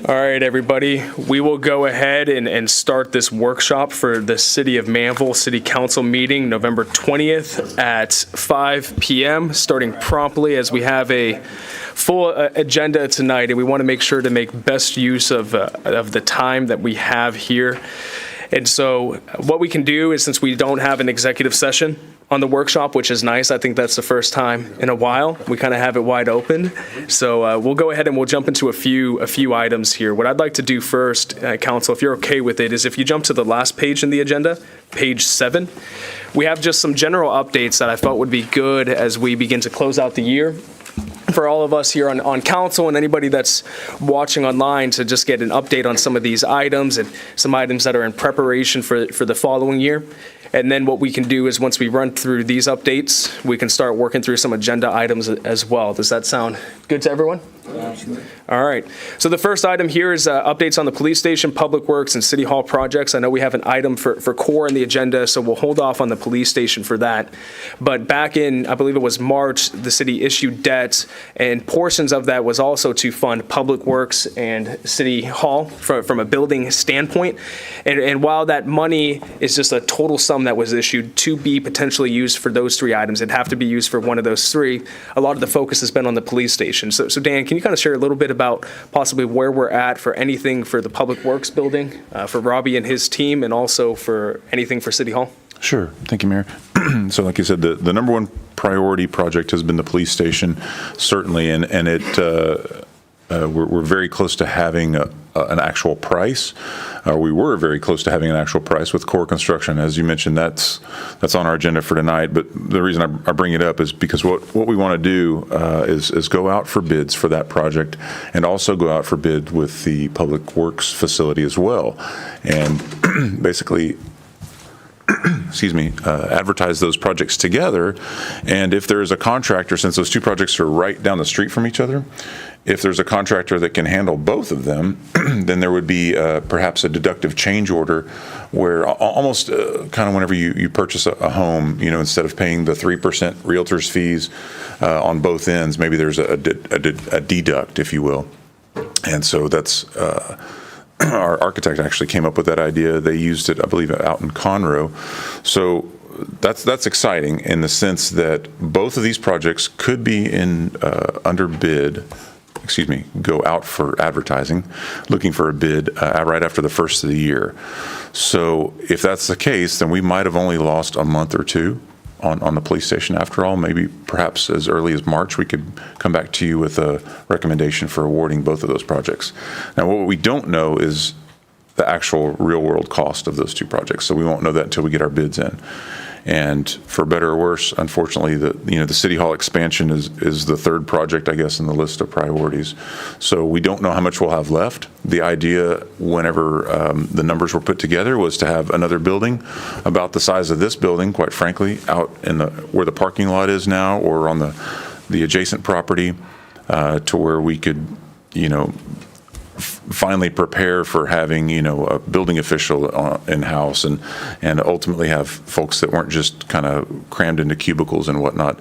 All right, everybody, we will go ahead and start this workshop for the City of Manvel City Council meeting November 20th at 5 p.m., starting promptly as we have a full agenda tonight, and we want to make sure to make best use of the time that we have here. And so what we can do is, since we don't have an executive session on the workshop, which is nice. I think that's the first time in a while. We kind of have it wide open. So we'll go ahead and we'll jump into a few items here. What I'd like to do first, Council, if you're okay with it, is if you jump to the last page in the agenda, page 7, we have just some general updates that I felt would be good as we begin to close out the year. For all of us here on council and anybody that's watching online, to just get an update on some of these items and some items that are in preparation for the following year. And then what we can do is, once we run through these updates, we can start working through some agenda items as well. Does that sound good to everyone? Yeah, sure. All right. So the first item here is updates on the police station, public works, and city hall projects. I know we have an item for core in the agenda, so we'll hold off on the police station for that. But back in, I believe it was March, the city issued debt, and portions of that was also to fund public works and city hall from a building standpoint. And while that money is just a total sum that was issued to be potentially used for those three items, it'd have to be used for one of those three, a lot of the focus has been on the police station. So Dan, can you kind of share a little bit about possibly where we're at for anything for the Public Works building, for Robbie and his team, and also for anything for City Hall? Sure. Thank you, Mayor. So like you said, the number one priority project has been the police station, certainly, and we're very close to having an actual price. We were very close to having an actual price with core construction. As you mentioned, that's on our agenda for tonight. But the reason I bring it up is because what we want to do is go out for bids for that project, and also go out for bid with the Public Works facility as well. And basically, advertise those projects together. And if there is a contractor, since those two projects are right down the street from each other, if there's a contractor that can handle both of them, then there would be perhaps a deductive change order, where almost kind of whenever you purchase a home, instead of paying the 3% realtor's fees on both ends, maybe there's a deduct, if you will. And so that's our architect actually came up with that idea. They used it, I believe, out in Conroe. So that's exciting in the sense that both of these projects could be under bid. Go out for advertising, looking for a bid right after the first of the year. So if that's the case, then we might have only lost a month or two on the police station after all. Maybe perhaps as early as March, we could come back to you with a recommendation for awarding both of those projects. Now, what we don't know is the actual real world cost of those two projects. So we won't know that until we get our bids in. And for better or worse, unfortunately, the City Hall expansion is the third project, I guess, in the list of priorities. So we don't know how much we'll have left. The idea, whenever the numbers were put together, was to have another building about the size of this building, quite frankly, out in where the parking lot is now, or on the adjacent property, to where we could, finally prepare for having, a building official in-house, and ultimately have folks that weren't just kind of crammed into cubicles and whatnot.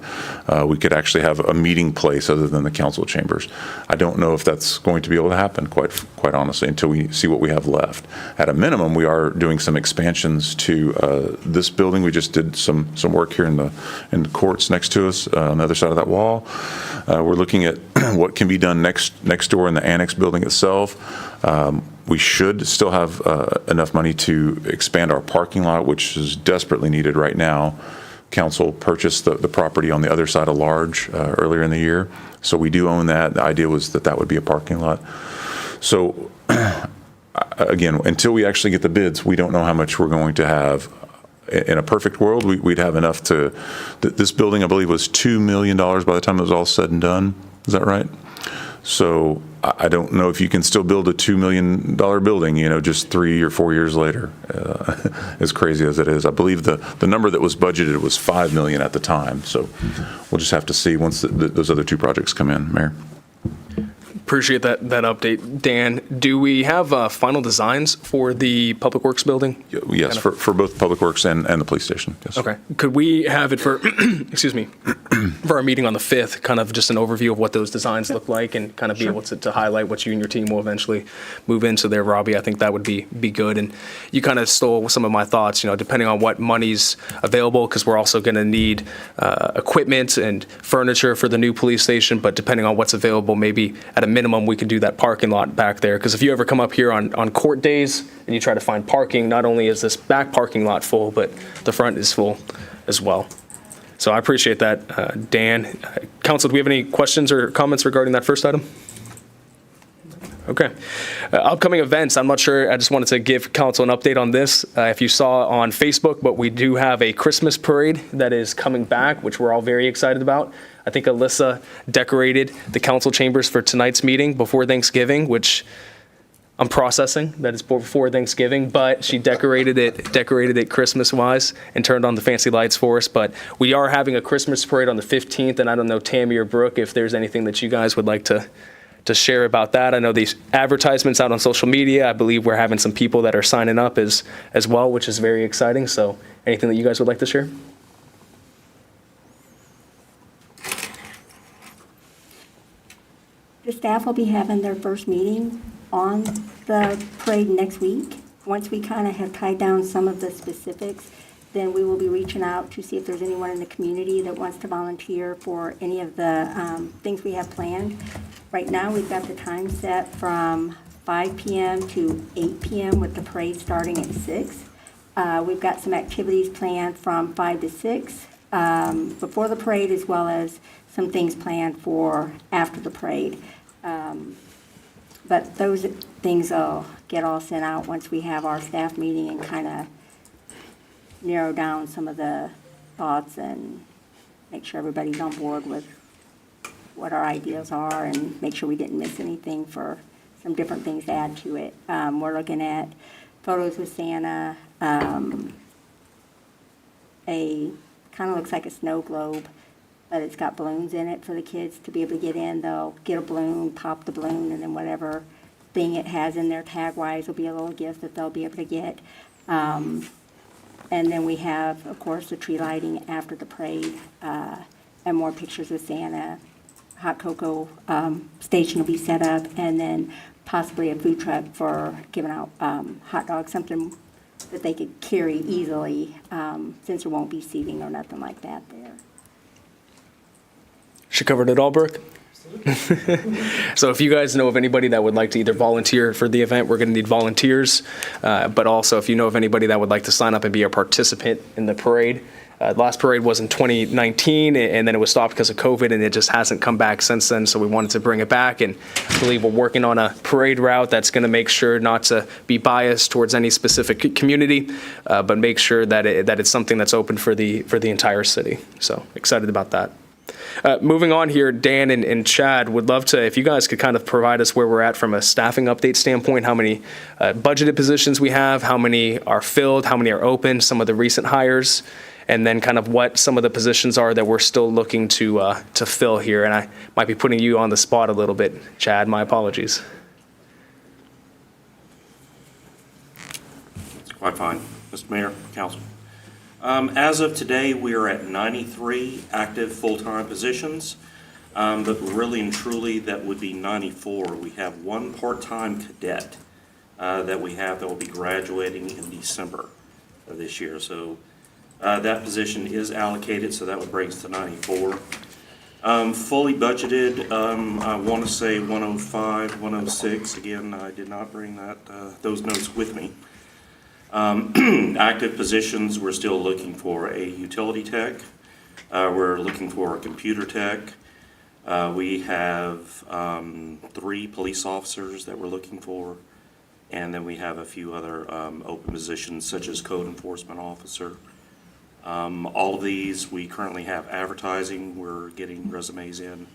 We could actually have a meeting place other than the council chambers. I don't know if that's going to be able to happen, quite honestly, until we see what we have left. At a minimum, we are doing some expansions to this building. We just did some work here in the courts next to us on the other side of that wall. We're looking at what can be done next door in the annex building itself. We should still have enough money to expand our parking lot, which is desperately needed right now. Council purchased the property on the other side of Large earlier in the year, so we do own that. The idea was that would be a parking lot. So again, until we actually get the bids, we don't know how much we're going to have. In a perfect world, we'd have enough to. This building, I believe, was $2 million by the time it was all said and done. Is that right? So I don't know if you can still build a $2 million building, just 3 or 4 years later, as crazy as it is. I believe the number that was budgeted was $5 million at the time. So we'll just have to see once those other two projects come in, Mayor. Appreciate that update. Dan, do we have final designs for the Public Works building? Yes, for both Public Works and the police station. Yes. Okay. Could we have it for, excuse me, for our meeting on the 5th, kind of just an overview of what those designs look like and kind of be able to highlight what you and your team will eventually move into there, Robbie. I think that would be good. And you kind of stole some of my thoughts, depending on what money's available, because we're also going to need equipment and furniture for the new police station. But depending on what's available, maybe at a minimum, we could do that parking lot back there. Because if you ever come up here on court days and you try to find parking, not only is this back parking lot full, but the front is full as well. So I appreciate that, Dan. Council, do we have any questions or comments regarding that first item? Okay. Upcoming events, I'm not sure. I just wanted to give council an update on this. If you saw on Facebook, but we do have a Christmas parade that is coming back, which we're all very excited about. I think Alyssa decorated the council chambers for tonight's meeting before Thanksgiving, which I'm processing that it's before Thanksgiving, but she decorated it Christmas-wise and turned on the fancy lights for us. But we are having a Christmas parade on the 15th, and I don't know, Tammy or Brooke, if there's anything that you guys would like to share about that. I know these advertisements out on social media. I believe we're having some people that are signing up as well, which is very exciting. So anything that you guys would like to share? The staff will be having their first meeting on the parade next week. Once we kind of have tied down some of the specifics, then we will be reaching out to see if there's anyone in the community that wants to volunteer for any of the things we have planned. Right now, we've got the time set from 5 p.m. to 8 p.m. with the parade starting at 6. We've got some activities planned from 5 to 6 before the parade, as well as some things planned for after the parade. But those things will get all sent out once we have our staff meeting and kind of narrow down some of the thoughts and make sure everybody's on board with what our ideas are and make sure we didn't miss anything for some different things to add to it. We're looking at photos with Santa, a kind of looks like a snow globe, but it's got balloons in it for the kids to be able to get in. They'll get a balloon, pop the balloon, and then whatever thing it has in there tag-wise will be a little gift that they'll be able to get. And then we have, of course, the tree lighting after the parade, and more pictures with Santa. Hot cocoa station will be set up, and then possibly a food truck for giving out hot dogs, something that they could carry easily, since there won't be seating or nothing like that there. She covered it all, Brooke? So if you guys know of anybody that would like to either volunteer for the event, we're going to need volunteers. But also, if you know of anybody that would like to sign up and be a participant in the parade. Last parade was in 2019, and then it was stopped because of COVID, and it just hasn't come back since then. So we wanted to bring it back, and I believe we're working on a parade route that's going to make sure not to be biased towards any specific community, but make sure that it's something that's open for the entire city. So excited about that. Moving on here, Dan and Chad, would love to, if you guys could kind of provide us where we're at from a staffing update standpoint, how many budgeted positions we have, how many are filled, how many are open, some of the recent hires, and then kind of what some of the positions are that we're still looking to fill here. And I might be putting you on the spot a little bit, Chad. My apologies. It's quite fine, Mr. Mayor, Council. As of today, we are at 93 active full-time positions, but really and truly, that would be 94. We have one part-time cadet that we have that will be graduating in December of this year. So that position is allocated, so that would bring us to 94. Fully budgeted, I want to say 105, 106. Again, I did not bring those notes with me. Active positions, we're still looking for a utility tech. We're looking for a computer tech. We have 3 police officers that we're looking for. And then we have a few other open positions such as code enforcement officer. All of these, we currently have advertising. We're getting resumes in.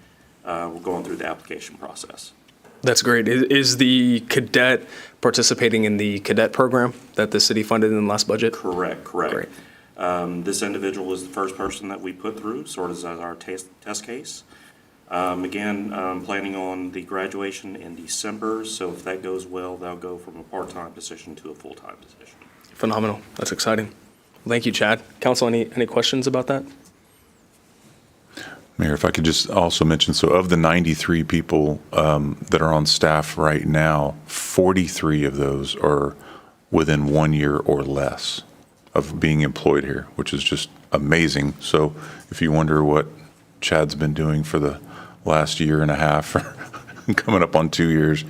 We're going through the application process. That's great. Is the cadet participating in the cadet program that the city funded in the last budget? Correct. Great. This individual was the first person that we put through, sort of as our test case. Again, planning on the graduation in December, so if that goes well, they'll go from a part-time position to a full-time position. Phenomenal. That's exciting. Thank you, Chad. Council, any questions about that? Mayor, if I could just also mention, so of the 93 people that are on staff right now, 43 of those are within 1 year or less of being employed here, which is just amazing. So if you wonder what Chad's been doing for the last year and a half, coming up on 2 years,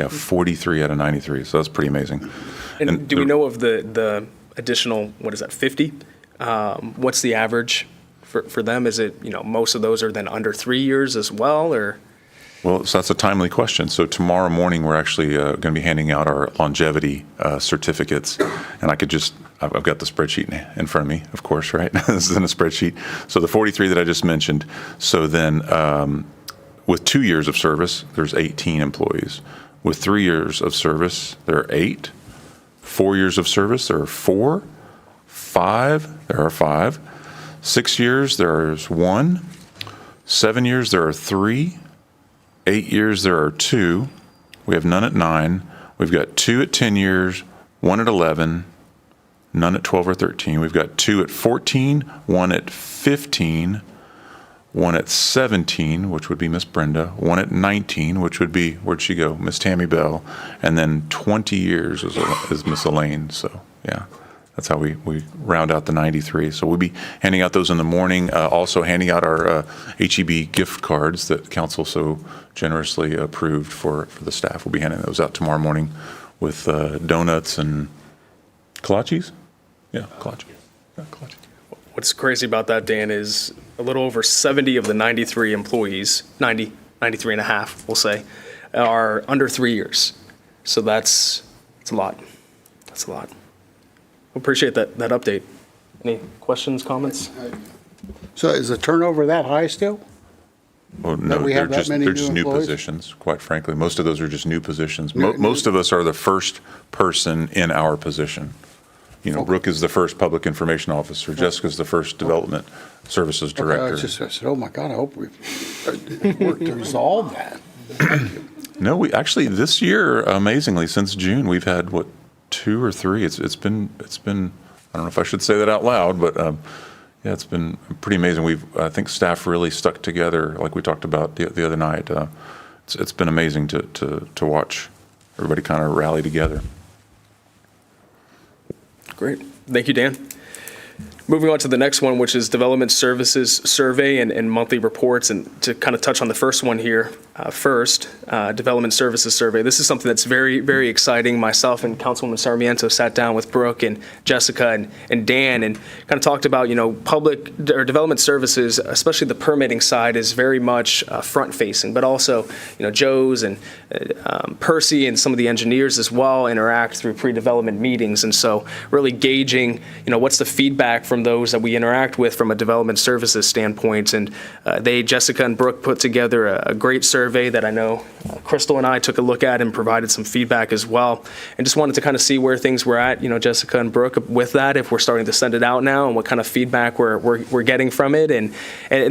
43 out of 93. So that's pretty amazing. And do we know of the additional, 50? What's the average for them? Is it, most of those are then under 3 years as well, or? Well, so that's a timely question. So tomorrow morning, we're actually going to be handing out our longevity certificates. And I've got the spreadsheet in front of me, of course, right? This is in a spreadsheet. So the 43 that I just mentioned. So then with 2 years of service, there's 18 employees. With 3 years of service, there are 8. 4 years of service, there are 4. 5, there are 5. 6 years, there's 1. 7 years, there are 3. 8 years, there are 2. We have none at 9. We've got 2 at 10 years, 1 at 11, none at 12 or 13. We've got 2 at 14, 1 at 15, 1 at 17, which would be Miss Brenda, 1 at 19, which would be, where'd she go? Miss Tammy Bell. And then 20 years is Miss Elaine. So, yeah. That's how we round out the 93. So we'll be handing out those in the morning, also handing out our HEB gift cards that council so generously approved for the staff. We'll be handing those out tomorrow morning with donuts and kolaches. Yeah, kolache. Yeah, kolache. What's crazy about that, Dan, is a little over 70 of the 93 employees, 93 and a half, we'll say, are under 3 years. So that's a lot. That's a lot. Appreciate that update. Any questions, comments? So is the turnover that high still? Well, no, we have that many they're just new new employees? positions, quite frankly. Most of those are just new positions. New- Most of us are the first person in our position. Brooke is the first public information officer. Jessica's the first development services Okay, director. I said, oh my God, I hope we've worked to resolve that. No, we actually, this year, amazingly, since June, we've had, 2 or 3. It's been, I don't know if I should say that out loud, but yeah, it's been pretty amazing. I think staff really stuck together, like we talked about the other night. It's been amazing to watch everybody kind of rally together. Great. Thank you, Dan. Moving on to the next one, which is Development Services Survey and monthly reports. And to kind of touch on the first one here, Development Services Survey. This is something that's very, very exciting. Myself and Councilwoman Sarmiento sat down with Brooke and Jessica and Dan and kind of talked about, public or development services, especially the permitting side, is very much front-facing, but also, Joe's and Percy and some of the engineers as well interact through pre-development meetings. And so really gauging, what's the feedback from those that we interact with from a development services standpoint. And Jessica and Brooke put together a great survey that I know Crystal and I took a look at and provided some feedback as well. And just wanted to kind of see where things were at, Jessica and Brooke, with that, if we're starting to send it out now and what kind of feedback we're getting from it. And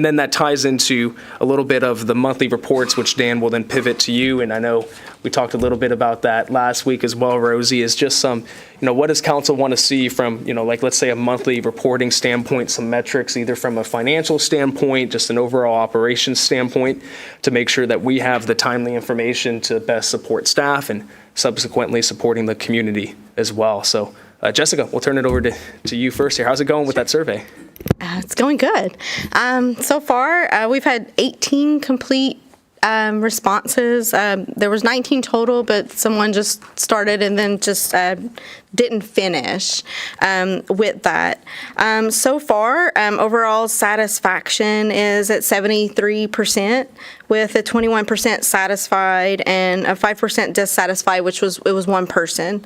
then that ties into a little bit of the monthly reports, which Dan will then pivot to you. And I know we talked a little bit about that last week as well, Rosie, is just some, what does council want to see from, let's say a monthly reporting standpoint, some metrics, either from a financial standpoint, just an overall operations standpoint, to make sure that we have the timely information to best support staff and subsequently supporting the community as well. So Jessica, we'll turn it over to you first here. How's it going with that survey? It's going good. So far, we've had 18 complete responses. There was 19 total, but someone just started and then just didn't finish with that. So far, overall satisfaction is at 73%, with a 21% satisfied and a 5% dissatisfied, it was one person.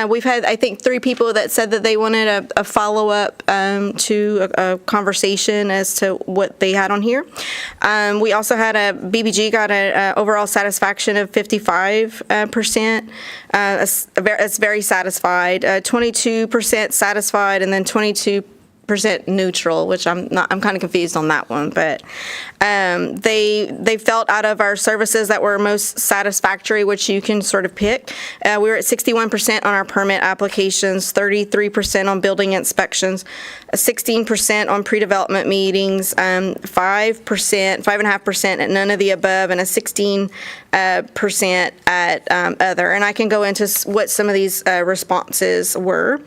We've had, I think, 3 people that said that they wanted a follow-up to a conversation as to what they had on here. We also had BBG got an overall satisfaction of 55%. It's very satisfied. 22% satisfied, and then 22% percent neutral, which I'm kind of confused on that one, but they felt out of our services that were most satisfactory, which you can sort of pick. We were at 61% on our permit applications, 33% on building inspections, 16% on pre-development meetings, 5.5% at none of the above, and a 16% at other. And I can go into what some of these responses were.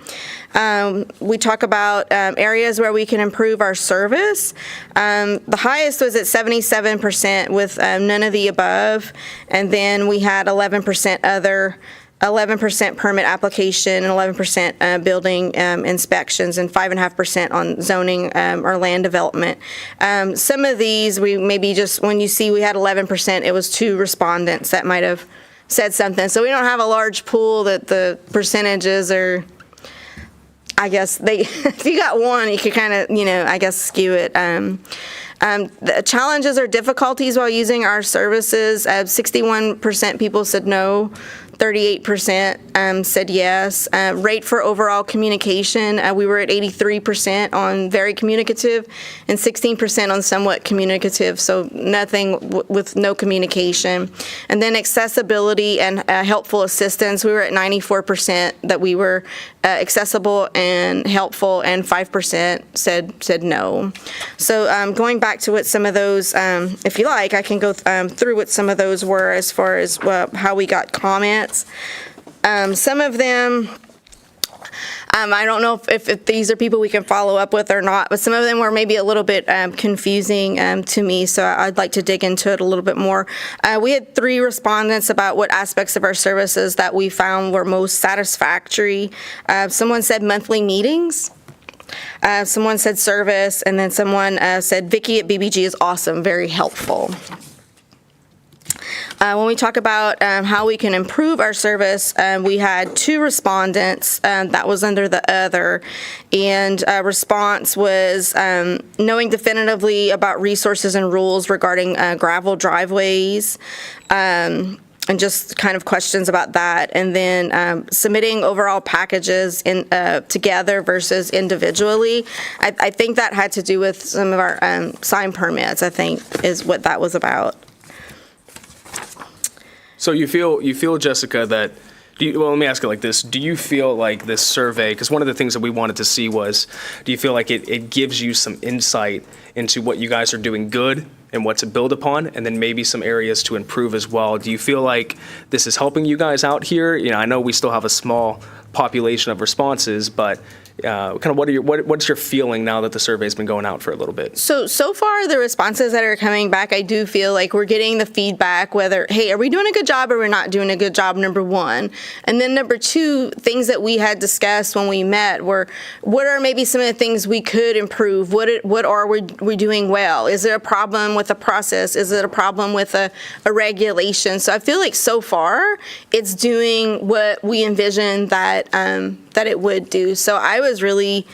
We talk about areas where we can improve our service. The highest was at 77% with none of the above, and then we had 11% other, 11% permit application, and 11% building inspections, and 5.5% on zoning or land development. Some of these, we maybe just, when you see we had 11%, it was 2 respondents that might have said something. So we don't have a large pool that the percentages are, I guess, if you got one, you could kind of, I guess, skew it. The challenges or difficulties while using our services, 61% people said no, 38% said yes. Rate for overall communication, we were at 83% on very communicative and 16% on somewhat communicative, so nothing with no communication. And then accessibility and helpful assistance, we were at 94% that we were accessible and helpful, and 5% said no. So going back to what some of those, if you like, I can go through what some of those were as far as how we got comments. Some of them, I don't know if these are people we can follow up with or not, but some of them were maybe a little bit confusing to me, so I'd like to dig into it a little bit more. We had 3 respondents about what aspects of our services that we found were most satisfactory. Someone said monthly meetings. Someone said service, and then someone said Vicki at BBG is awesome, very helpful. When we talk about how we can improve our service, we had 2 respondents that was under the other, and response was knowing definitively about resources and rules regarding gravel driveways, and just kind of questions about that, and then submitting overall packages in together versus individually. I think that had to do with some of our sign permits, I think, is what that was about. So you feel, Jessica, that, well, let me ask it like this. Do you feel like this survey, because one of the things that we wanted to see was, do you feel like it gives you some insight into what you guys are doing good and what to build upon, and then maybe some areas to improve as well? Do you feel like this is helping you guys out here? I know we still have a small population of responses, but kind of what's your feeling now that the survey's been going out for a little bit? So far, the responses that are coming back, I do feel like we're getting the feedback whether, hey, are we doing a good job or we're not doing a good job, number 1. And then number 2, things that we had discussed when we met were, what are maybe some of the things we could improve? What are we doing well? Is there a problem with a process? Is it a problem with a regulation? So I feel like so far, it's doing what we envisioned that it would do. So I was really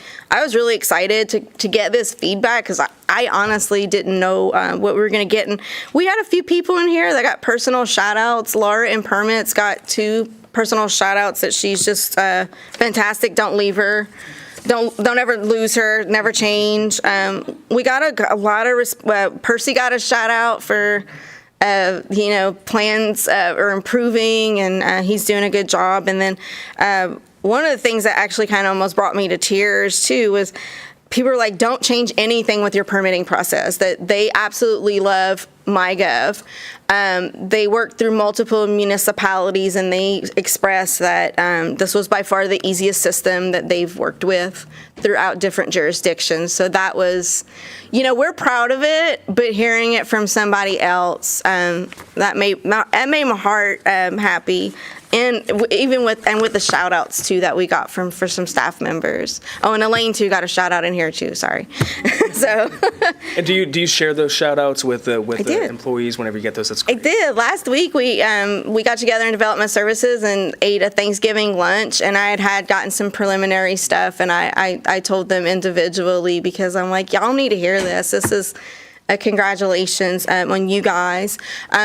excited to get this feedback, because I honestly didn't know what we were going to get. And we had a few people in here that got personal shout outs. Laura in permits got 2 personal shout outs that she's just fantastic. Don't leave her. Don't ever lose her. Never change. We got a lot of Percy got a shout out for plans are improving, and he's doing a good job. And then one of the things that actually kind of almost brought me to tears too was people were like, don't change anything with your permitting process, that they absolutely love MyGov. They worked through multiple municipalities, and they expressed that this was by far the easiest system that they've worked with throughout different jurisdictions. So that was, we're proud of it, but hearing it from somebody else, that made my heart happy. And even with the shout outs too that we got for some staff members. Oh, and Elaine too got a shout out in here too, sorry. So. And do you share those shout outs with the employees whenever you get those? That's great. I did. Last week we got together in development services and ate a Thanksgiving lunch, and I had gotten some preliminary stuff, and I told them individually, because I'm like, y'all need to hear this. This is congratulations on you guys.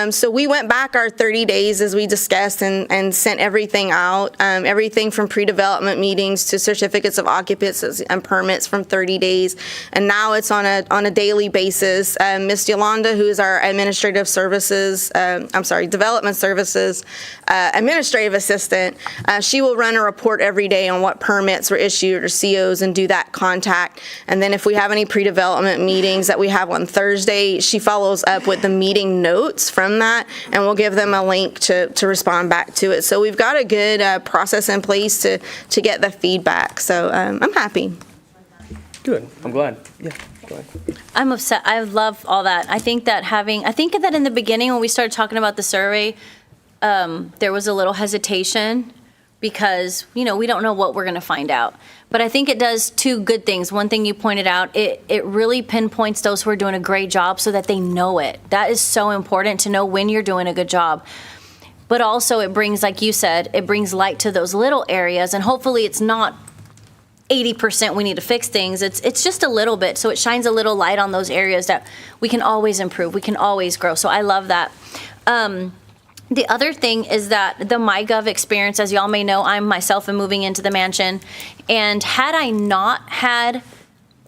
So we went back our 30 days as we discussed and sent everything out, everything from pre-development meetings to certificates of occupancy and permits from 30 days. And now it's on a daily basis. Miss Yolanda, who is our administrative services, development services administrative assistant, she will run a report every day on what permits were issued or COs and do that contact. And then if we have any pre-development meetings that we have on Thursday, she follows up with the meeting notes from that, and we'll give them a link to respond back to it. So we've got a good process in place to get the feedback. So I'm happy. Good. I'm glad. Yeah. Go ahead. I'm upset. I love all that. I think that in the beginning when we started talking about the survey, there was a little hesitation because, we don't know what we're going to find out. But I think it does two good things. One thing you pointed out, it really pinpoints those who are doing a great job so that they know it. That is so important to know when you're doing a good job. But also it brings, like you said, it brings light to those little areas, and hopefully it's not 80% we need to fix things. It's just a little bit. So it shines a little light on those areas that we can always improve. We can always grow. So I love that. The other thing is that the MyGov experience, as y'all may know, I'm myself am moving into the mansion. And had I not had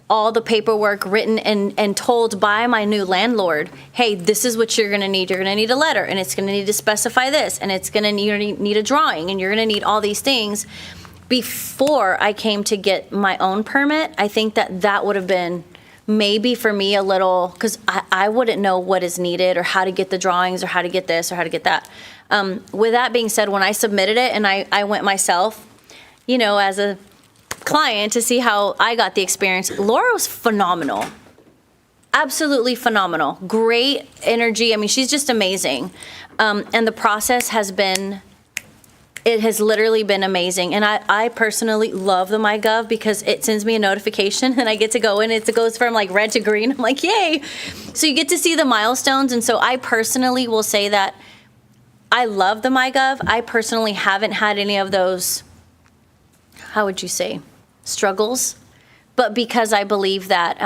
all the paperwork written and told by my new landlord, hey, this is what you're going to need. You're going to need a letter, and it's going to need to specify this, and it's going to need a drawing, and you're going to need all these things. Before I came to get my own permit, I think that would have been maybe for me a little, because I wouldn't know what is needed or how to get the drawings or how to get this or how to get that. With that being said, when I submitted it and I went myself, as a client to see how I got the experience, Laura was phenomenal. Absolutely phenomenal. Great energy. I mean, she's just amazing. And the process has literally been amazing. And I personally love the MyGov because it sends me a notification and I get to go in. It goes from like red to green. I'm like, yay. So you get to see the milestones. And so I personally will say that I love the MyGov. I personally haven't had any of those, how would you say, struggles. But because I believe that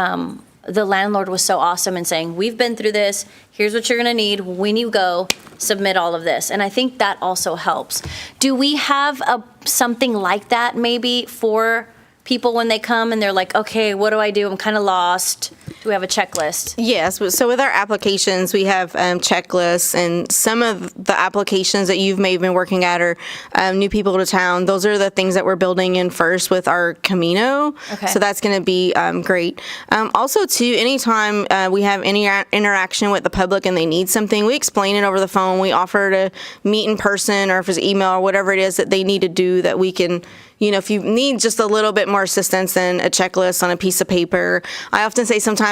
the landlord was so awesome in saying, we've been through this, here's what you're gonna need when you go, submit all of this. And I think that also helps. Do we have something like that maybe for people when they come and they're like, okay, what do I do? I'm kind of lost. Do we have a checklist? Yes. So with our applications, we have checklists, and some of the applications that you've maybe been working at are new people to town. Those are the things that we're building in first with our Camino. Okay. So that's going to be great. Also, too, anytime we have any interaction with the public and they need something, we explain it over the phone. We offer to meet in person, or if it's email or whatever it is that they need to do, that we can, if you need just a little bit more assistance than a checklist on a piece of paper. I often say sometimes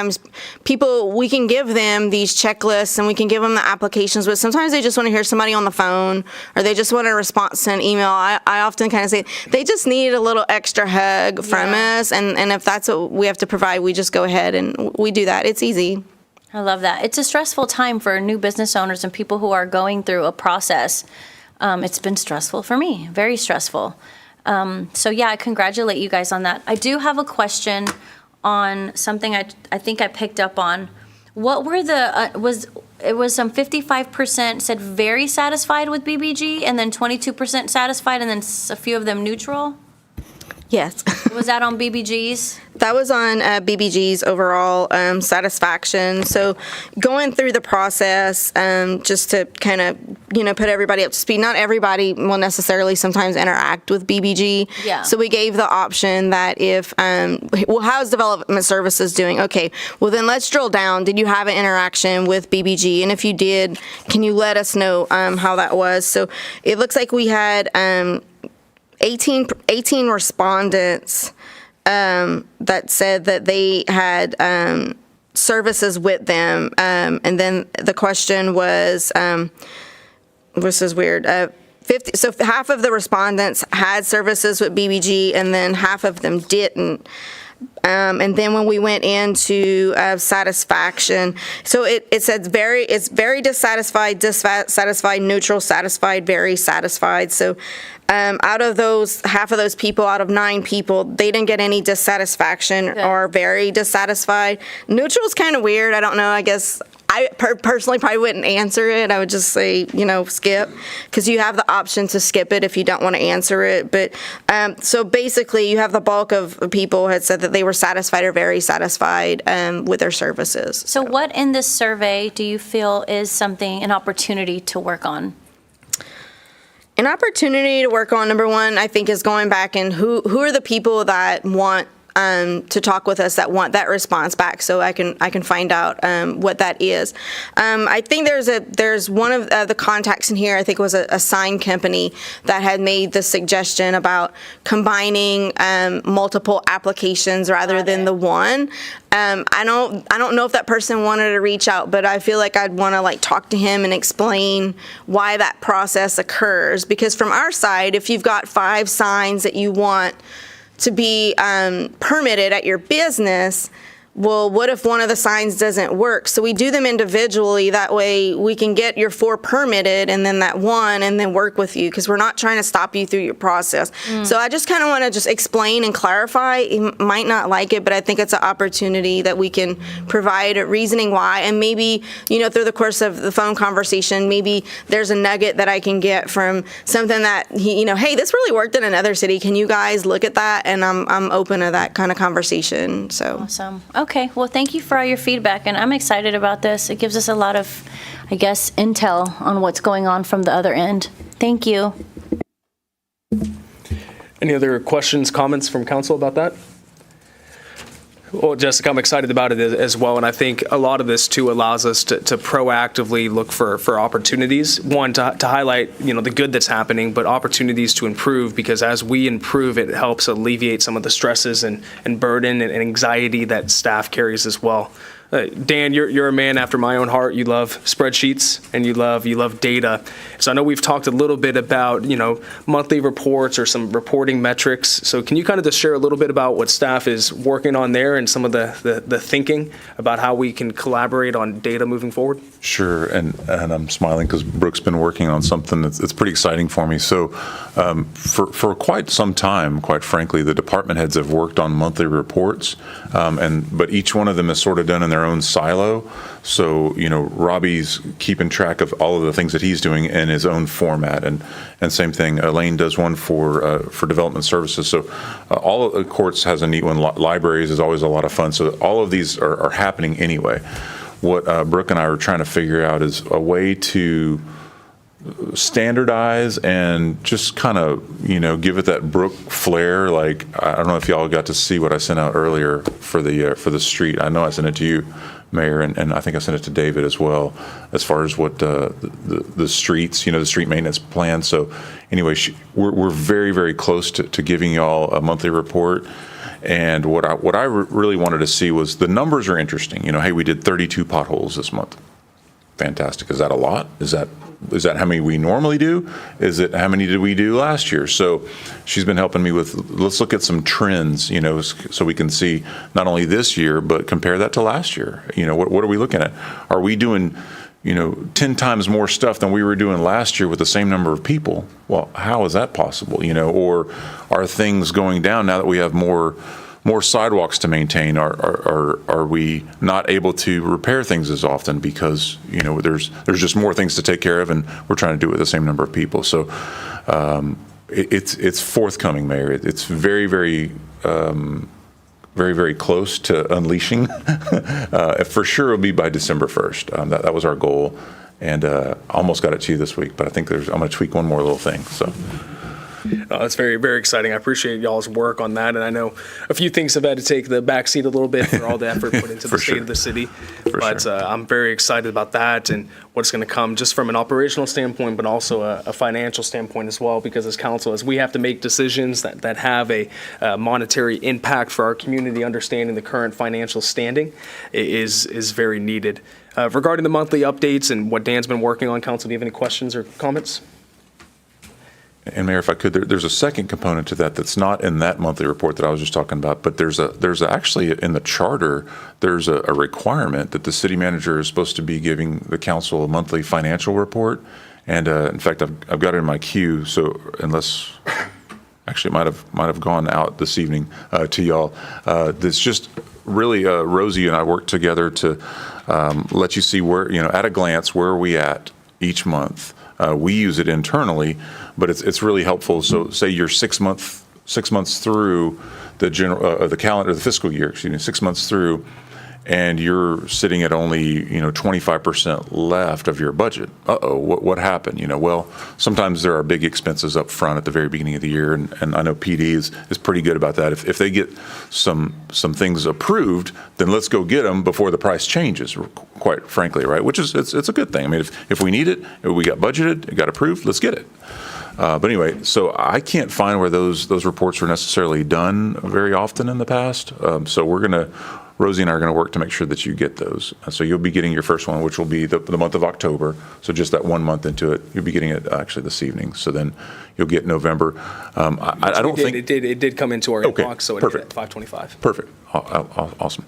we can give them these checklists and we can give them the applications, but sometimes they just want to hear somebody on the phone, or they just want a response to an email. I often kind of say they just need a little extra hug from us, and if that's what we have to provide, we just go ahead and we do that. It's easy. I love that. It's a stressful time for new business owners and people who are going through a process. It's been stressful for me, very stressful. So yeah, I congratulate you guys on that. I do have a question on something I think I picked up on. What were it was some 55% said very satisfied with BBG, and then 22% satisfied, and then a few of them neutral? Yes. Was that on BBG's? That was on BBG's overall satisfaction. So going through the process, just to kind of, put everybody up to speed, not everybody will necessarily sometimes interact with BBG. Yeah. So we gave the option that if, how's development services doing? Okay, well then let's drill down. Did you have an interaction with BBG? And if you did, can you let us know how that was? So it looks like we had 18 respondents that said that they had services with them, and then the question was, this is weird, 50. So half of the respondents had services with BBG, and then half of them didn't. And then when we went into satisfaction, so it says it's very dissatisfied, neutral, satisfied, very satisfied. So out of those, half of those people, out of 9 people, they didn't get any dissatisfaction or very dissatisfied. Neutral is kind of weird. I don't know. I guess I personally probably wouldn't answer it. I would just say, skip, because you have the option to skip it if you don't want to answer it. But so basically, you have the bulk of people had said that they were satisfied or very satisfied with their services. So what in this survey do you feel is an opportunity to work on? An opportunity to work on, number one, I think, is going back and who are the people that want to talk with us, that want that response back, so I can find out what that is. I think there's one of the contacts in here, I think it was a sign company that had made the suggestion about combining multiple applications rather than the one. I don't know if that person wanted to reach out, but I feel like I'd want to talk to him and explain why that process occurs, because from our side, if you've got 5 signs that you want to be permitted at your business, well, what if one of the signs doesn't work? So we do them individually. That way we can get your 4 permitted and then that one and then work with you, because we're not trying to stop you through your process. So I just kind of want to just explain and clarify. You might not like it, but I think it's an opportunity that we can provide a reasoning why. And maybe, through the course of the phone conversation, maybe there's a nugget that I can get from something that, hey, this really worked in another city. Can you guys look at that? And I'm open to that kind of conversation. So Awesome. Okay, well, thank you for all your feedback, and I'm excited about this. It gives us a lot of, intel on what's going on from the other end. Thank you. Any other questions, comments from council about that? Well, Jessica, I'm excited about it as well, and I think a lot of this too allows us to proactively look for opportunities. One, to highlight the good that's happening, but opportunities to improve, because as we improve, it helps alleviate some of the stresses and burden and anxiety that staff carries as well. Dan, you're a man after my own heart. You love spreadsheets and you love data. So I know we've talked a little bit about monthly reports or some reporting metrics. So can you kind of just share a little bit about what staff is working on there and some of the thinking about how we can collaborate on data moving forward? Sure, and I'm smiling because Brooke's been working on something that's pretty exciting for me. So for quite some time, quite frankly, the department heads have worked on monthly reports, but each one of them is sort of done in their own silo. So Robbie's keeping track of all of the things that he's doing in his own format, and same thing. Elaine does one for development services. So all of the courts has a neat one. Libraries is always a lot of fun. So all of these are happening anyway. What Brooke and I are trying to figure out is a way to standardize and just kind of, give it that Brooke flair. Like, I don't know if y'all got to see what I sent out earlier for the street. I know I sent it to you, Mayor, and I think I sent it to David as well, as far as what the streets, the street maintenance plan. So anyway, we're very, very close to giving y'all a monthly report. And what I really wanted to see was the numbers are interesting. Hey, we did 32 potholes this month. Fantastic. Is that a lot? Is that how many we normally do? Is it how many did we do last year? So she's been helping me with, let's look at some trends, so we can see not only this year, but compare that to last year. What are we looking at? Are we doing 10 times more stuff than we were doing last year with the same number of people? Well, how is that possible? Or are things going down now that we have more sidewalks to maintain? Are we not able to repair things as often because there's just more things to take care of, and we're trying to do it with the same number of people? So it's forthcoming, Mayor. It's very, very very, very close to unleashing. For sure, it'll be by December 1st. That was our goal, and almost got it to you this week. But I think I'm going to tweak one more little thing. So. That's very, very exciting. I appreciate y'all's work on that, and I know a few things have had to take the back seat a little bit for all the effort put into the state of the city. But I'm very excited about that and what's going to come, just from an operational standpoint, but also a financial standpoint as well. Because as council, as we have to make decisions that have a monetary impact for our community, understanding the current financial standing is very needed. Regarding the monthly updates and what Dan's been working on, council, do you have any questions or comments? And Mayor, if I could, there's a second component to that that's not in that monthly report that I was just talking about, but there's actually in the charter, there's a requirement that the city manager is supposed to be giving the council a monthly financial report. And in fact, I've got it in my queue, so unless, actually it might have gone out this evening to y'all. This just really, Rosie and I worked together to let you see where, at a glance, where are we at each month. We use it internally, but it's really helpful. So say you're 6 months through the calendar, the fiscal year, 6 months through, and you're sitting at only 25% left of your budget. What happened? Well, sometimes there are big expenses up front at the very beginning of the year, and I know PD is pretty good about that. If they get some things approved, then let's go get them before the price changes. Quite frankly, right? Which is it's a good thing. I mean, if we need it, if we got budgeted, it got approved, let's get it. But anyway, so I can't find where those reports were necessarily done very often in the past. So Rosie and I are going to work to make sure that you get those. So you'll be getting your first one, which will be the month of October. So just that 1 month into it, you'll be getting it actually this evening. So then you'll get November. I don't think it did come into our Okay, inbox, so it perfect. hit at 5:25. Perfect. Awesome.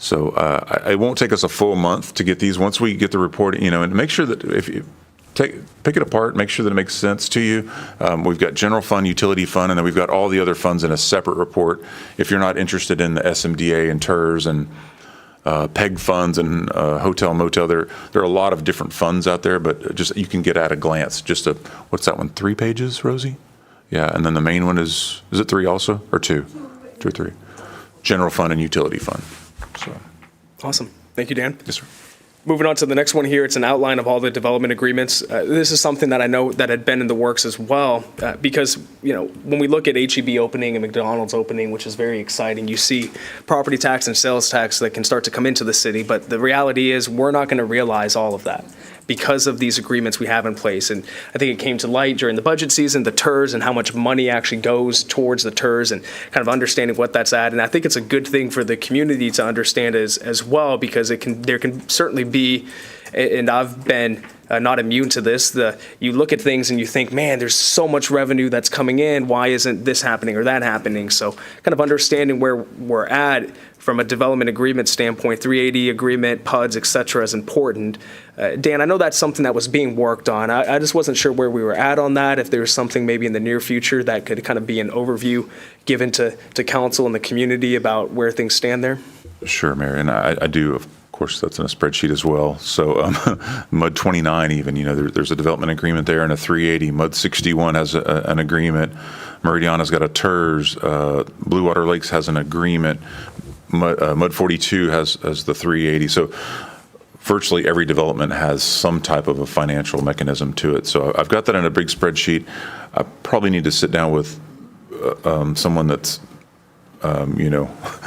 So it won't take us a full month to get these. Once we get the report, and make sure that if you pick it apart, make sure that it makes sense to you. We've got general fund, utility fund, and then we've got all the other funds in a separate report. If you're not interested in the SMDA and TERS and PEG funds and hotel, motel, there are a lot of different funds out there, but just you can get at a glance. What's that one? 3 pages, Rosie? Yeah, and then the main one is it 3 also, or 2? 2 or 3. General fund and utility fund. So. Awesome. Thank you, Dan. Yes, sir. Moving on to the next one here, it's an outline of all the development agreements. This is something that I know that had been in the works as well, because, when we look at HEB opening and McDonald's opening, which is very exciting, you see property tax and sales tax that can start to come into the city, but the reality is we're not going to realize all of that because of these agreements we have in place. And I think it came to light during the budget season, the TERS and how much money actually goes towards the TERS and kind of understanding what that's at. And I think it's a good thing for the community to understand as well, because there can certainly be, and I've been not immune to this, you look at things and you think, man, there's so much revenue that's coming in, why isn't this happening or that happening? So kind of understanding where we're at from a development agreement standpoint, 380 agreement, PUDs, et cetera, is important. Dan, I know that's something that was being worked on. I just wasn't sure where we were at on that, if there was something maybe in the near future that could kind of be an overview given to council and the community about where things stand there. Sure, Mayor, and I do, of course, that's in a spreadsheet as well. So MUD 29 even, there's a development agreement there and a 380. MUD 61 has an agreement. Meridiana's got a TERS. Blue Water Lakes has an agreement. MUD 42 has the 380. So virtually every development has some type of a financial mechanism to it. So I've got that in a big spreadsheet. I probably need to sit down with someone that's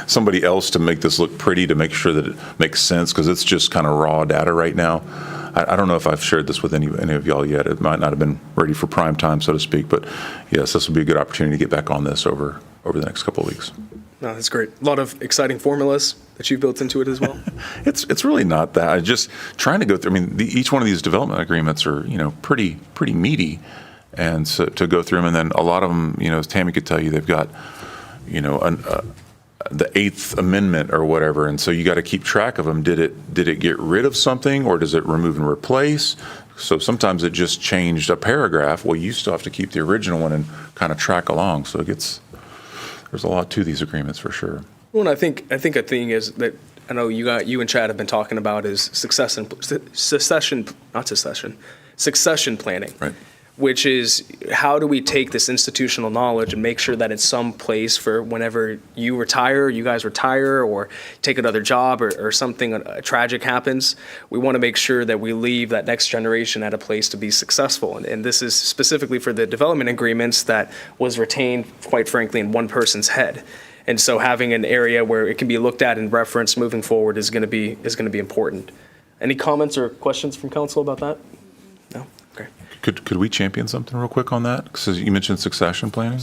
somebody else to make this look pretty, to make sure that it makes sense, because it's just kind of raw data right now. I don't know if I've shared this with any of y'all yet. It might not have been ready for prime time, so to speak, but yes, this will be a good opportunity to get back on this over the next couple of weeks. No, that's great. A lot of exciting formulas that you've built into it as well. It's really not that. I just trying to go through. I mean, each one of these development agreements are pretty meaty, and so to go through them, and then a lot of them, as Tammy could tell you, they've got the 8th Amendment or whatever, and so you got to keep track of them. Did it get rid of something, or does it remove and replace? So sometimes it just changed a paragraph. Well, you still have to keep the original one and kind of track along. So there's a lot to these agreements for sure. Well, and I think a thing is that I know you and Chad have been talking about is succession planning. Right. Which is, how do we take this institutional knowledge and make sure that it's someplace for whenever you guys retire, or take another job, or something tragic happens. We want to make sure that we leave that next generation at a place to be successful. And this is specifically for the development agreements that was retained, quite frankly, in one person's head. And so having an area where it can be looked at and referenced moving forward is going to be important. Any comments or questions from council about that? No? Okay. Could we champion something real quick on that? Because you mentioned succession planning.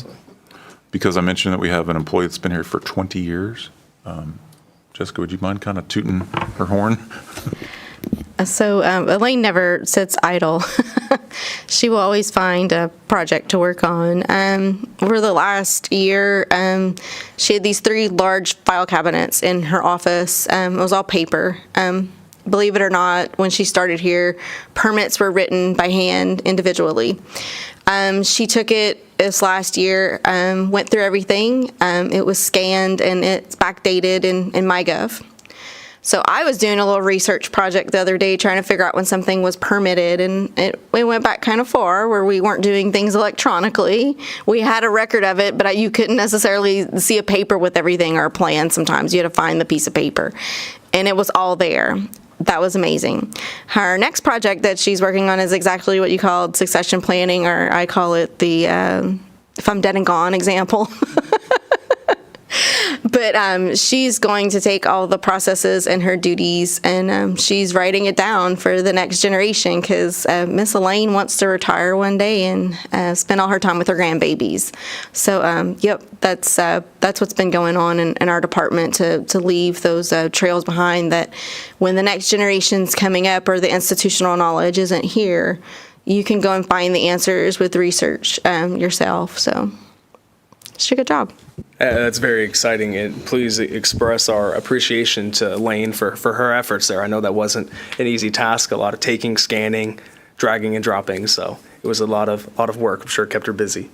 Because I mentioned that we have an employee that's been here for 20 years. Jessica, would you mind kind of tooting her horn? So Elaine never sits idle. She will always find a project to work on. Over the last year, she had these 3 large file cabinets in her office. It was all paper. Believe it or not, when she started here, permits were written by hand individually. She took it this last year, went through everything. It was scanned and it's backdated in MyGov. So I was doing a little research project the other day trying to figure out when something was permitted, and we went back kind of far where we weren't doing things electronically. We had a record of it, but you couldn't necessarily see a paper with everything or a plan sometimes. You had to find the piece of paper, and it was all there. That was amazing. Her next project that she's working on is exactly what you called succession planning, or I call it the if I'm dead and gone example. But she's going to take all the processes and her duties, and she's writing it down for the next generation, because Miss Elaine wants to retire one day and spend all her time with her grandbabies. So, yep, that's what's been going on in our department, to leave those trails behind, that when the next generation's coming up or the institutional knowledge isn't here, you can go and find the answers with research yourself. So she did a good job. That's very exciting, and please express our appreciation to Elaine for her efforts there. I know that wasn't an easy task, a lot of taking, scanning, dragging and dropping, so it was a lot of work. I'm sure it kept her busy.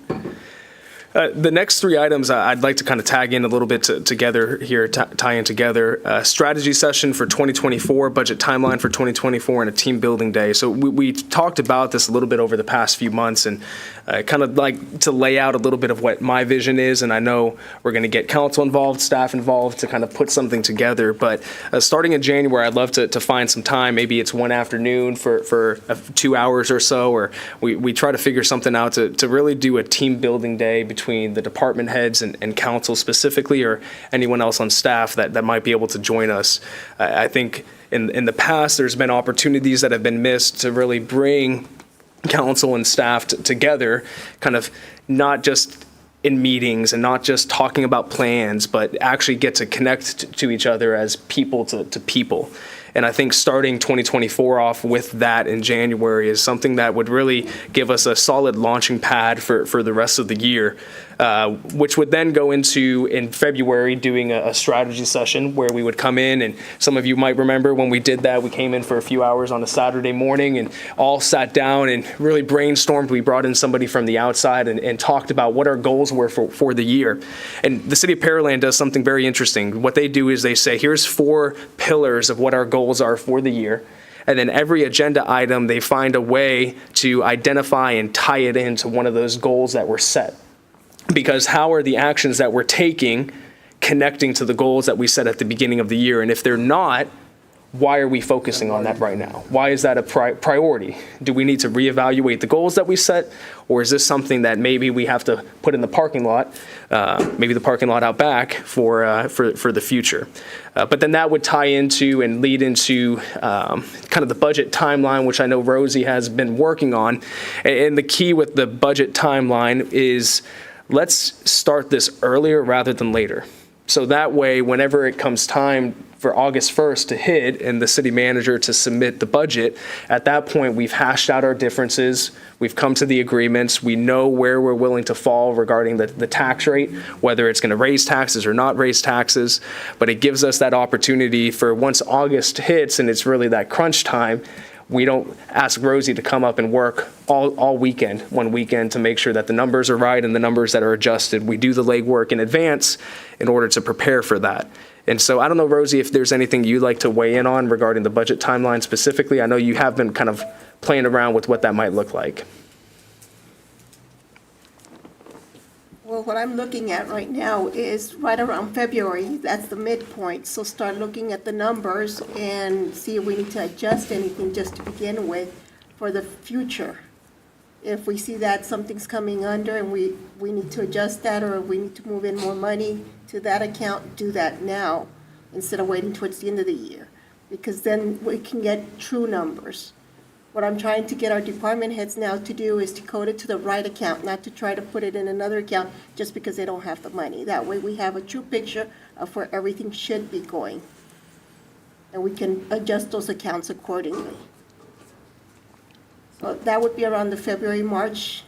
The next 3 items I'd like to kind of tag in a little bit together here, tie in together. Strategy session for 2024, budget timeline for 2024, and a team building day. So we talked about this a little bit over the past few months, and kind of like to lay out a little bit of what my vision is. And I know we're going to get council involved, staff involved, to kind of put something together. But starting in January, I'd love to find some time. Maybe it's one afternoon for 2 hours or so, or we try to figure something out to really do a team building day between the department heads and council specifically, or anyone else on staff that might be able to join us. I think in the past, there's been opportunities that have been missed to really bring council and staff together, kind of not just in meetings and not just talking about plans, but actually get to connect to each other as people to people. And I think starting 2024 off with that in January is something that would really give us a solid launching pad for the rest of the year, which would then go into, in February, doing a strategy session where we would come in, and some of you might remember when we did that, we came in for a few hours on a Saturday morning and all sat down and really brainstormed. We brought in somebody from the outside and talked about what our goals were for the year. And the city of Pearland does something very interesting. What they do is they say, here's 4 pillars of what our goals are for the year. And then every agenda item, they find a way to identify and tie it into one of those goals that were set. Because how are the actions that we're taking connecting to the goals that we set at the beginning of the year? And if they're not, why are we focusing on that right now? Why is that a priority? Do we need to reevaluate the goals that we set? Or is this something that maybe we have to put in the parking lot, maybe the parking lot out back for the future? But then that would tie into and lead into kind of the budget timeline, which I know Rosie has been working on. And the key with the budget timeline is, let's start this earlier rather than later. So that way, whenever it comes time for August 1st to hit and the city manager to submit the budget, at that point, we've hashed out our differences. We've come to the agreements. We know where we're willing to fall regarding the tax rate, whether it's going to raise taxes or not raise taxes. But it gives us that opportunity for once August hits and it's really that crunch time, we don't ask Rosie to come up and work all weekend, one weekend, to make sure that the numbers are right and the numbers that are adjusted. We do the legwork in advance in order to prepare for that. And so I don't know, Rosie, if there's anything you'd like to weigh in on regarding the budget timeline specifically. I know you have been kind of playing around with what that might look like. Well, what I'm looking at right now is right around February. That's the midpoint. So start looking at the numbers and see if we need to adjust anything just to begin with for the future. If we see that something's coming under and we need to adjust that, or if we need to move in more money to that account, do that now instead of waiting towards the end of the year, because then we can get true numbers. What I'm trying to get our department heads now to do is to code it to the right account, not to try to put it in another account just because they don't have the money. That way we have a true picture of where everything should be going. And we can adjust those accounts accordingly. That would be around the February, March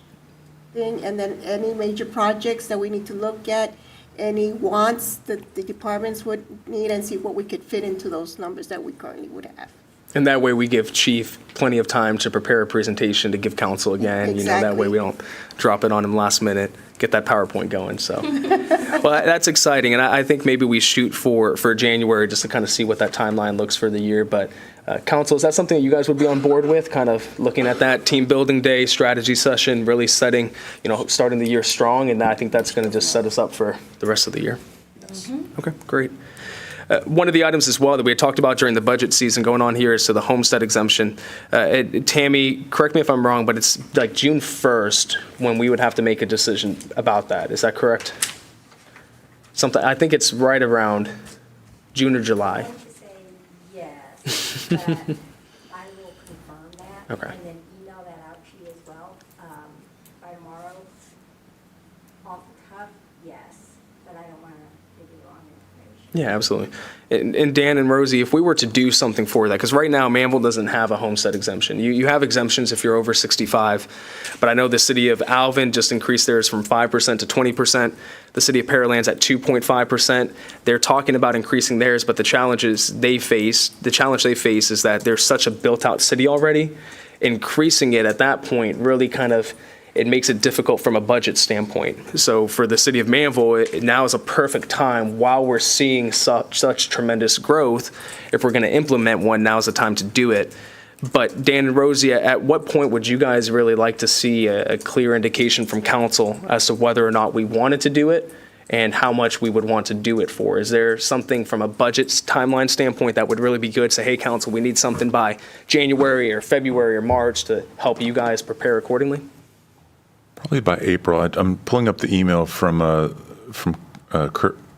thing, and then any major projects that we need to look at, any wants that the departments would need, and see what we could fit into those numbers that we currently would have. And that way we give chief plenty of time to prepare a presentation to give council again. You know, that way Exactly. we don't drop it on him last minute, get that PowerPoint going, so. Well, that's exciting, and I think maybe we shoot for January just to kind of see what that timeline looks for the year. But council, is that something that you guys would be on board with, kind of looking at that team building day, strategy session, really setting, you know, starting the year strong, and I think that's going to just set us up for the rest of the year. Okay, great. One of the items as well that we had talked about during the budget season going on here is to the homestead exemption. Tammy, correct me if I'm wrong, but it's like June 1st when we would have to make a decision about that. Is that correct? Something, I think it's right around June or July. I'm going to say yes, but I will confirm that. Okay. And then email that out to you as well. By tomorrow, off the cuff, yes, but I don't want to give you the wrong information. Yeah, absolutely. And Dan and Rosie, if we were to do something for that, because right now Manvel doesn't have a homestead exemption. You have exemptions if you're over 65, but I know the city of Alvin just increased theirs from 5% to 20%. The city of Pearland's at 2.5%. They're talking about increasing theirs, but the challenge they face is that there's such a built-out city already. Increasing it at that point really kind of, it makes it difficult from a budget standpoint. So for the city of Manvel, now is a perfect time while we're seeing such tremendous growth. If we're going to implement one, now is the time to do it. But Dan and Rosie, at what point would you guys really like to see a clear indication from council as to whether or not we wanted to do it and how much we would want to do it for? Is there something from a budget timeline standpoint that would really be good? Say, hey, council, we need something by January or February or March to help you guys prepare accordingly? Probably by April. I'm pulling up the email from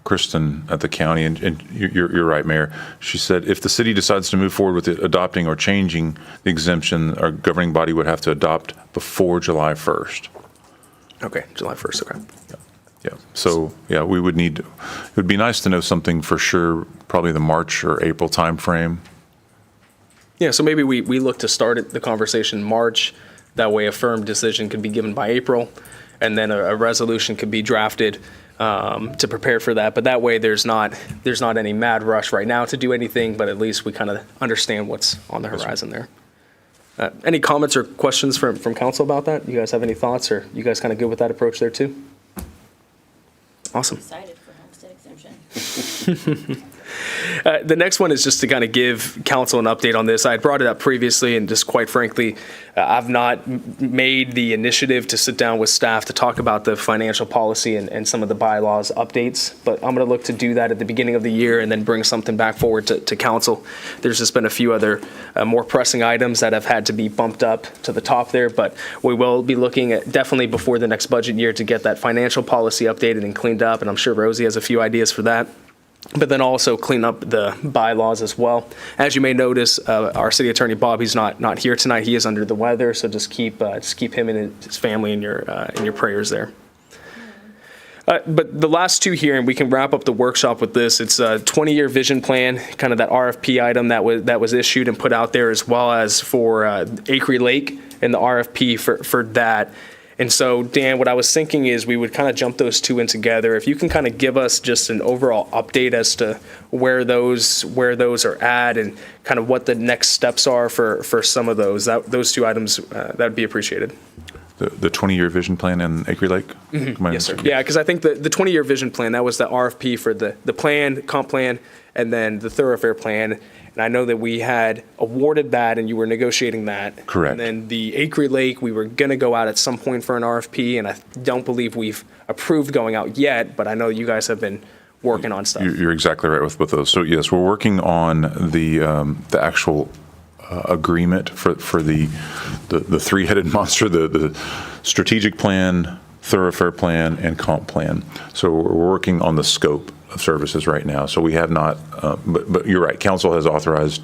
Kristen at the county, and you're right, Mayor. She said if the city decides to move forward with adopting or changing the exemption, our governing body would have to adopt before July 1st. Okay, July 1st, okay. Yeah. So, yeah, we would need, it would be nice to know something for sure, probably the March or April timeframe. Yeah, so maybe we look to start the conversation in March. That way a firm decision could be given by April, and then a resolution could be drafted to prepare for that. But that way there's not any mad rush right now to do anything, but at least we kind of understand what's on the horizon there. Any comments or questions from council about that? You guys have any thoughts, or you guys kind of good with that approach there too? Awesome. Excited for homestead exemption. The next one is just to kind of give council an update on this. I had brought it up previously, and just quite frankly, I've not made the initiative to sit down with staff to talk about the financial policy and some of the bylaws updates, but I'm going to look to do that at the beginning of the year and then bring something back forward to council. There's just been a few other more pressing items that have had to be bumped up to the top there, but we will be looking at definitely before the next budget year to get that financial policy updated and cleaned up, and I'm sure Rosie has a few ideas for that. But then also clean up the bylaws as well. As you may notice, our city attorney Bob, he's not here tonight. He is under the weather, so just keep him and his family in your prayers there. But the last two here, and we can wrap up the workshop with this. It's a 20-year vision plan, kind of that RFP item that was issued and put out there, as well as for Acre Lake and the RFP for that. And so, Dan, what I was thinking is we would kind of jump those two in together. If you can kind of give us just an overall update as to where those are at and kind of what the next steps are for some of those two items, that would be appreciated. The 20-year vision plan in Acre Lake? Mm-hmm. Yes, sir. Yeah, because I think the 20-year vision plan, that was the RFP for the plan, comp plan, and then the thoroughfare plan. And I know that we had awarded that and you were negotiating that. Correct. And then the Acre Lake, we were going to go out at some point for an RFP, and I don't believe we've approved going out yet, but I know you guys have been working on stuff. You're exactly right with those. So yes, we're working on the actual agreement for the three-headed monster, the strategic plan, thoroughfare plan, and comp plan. So we're working on the scope of services right now. So we have not, but you're right. Council has authorized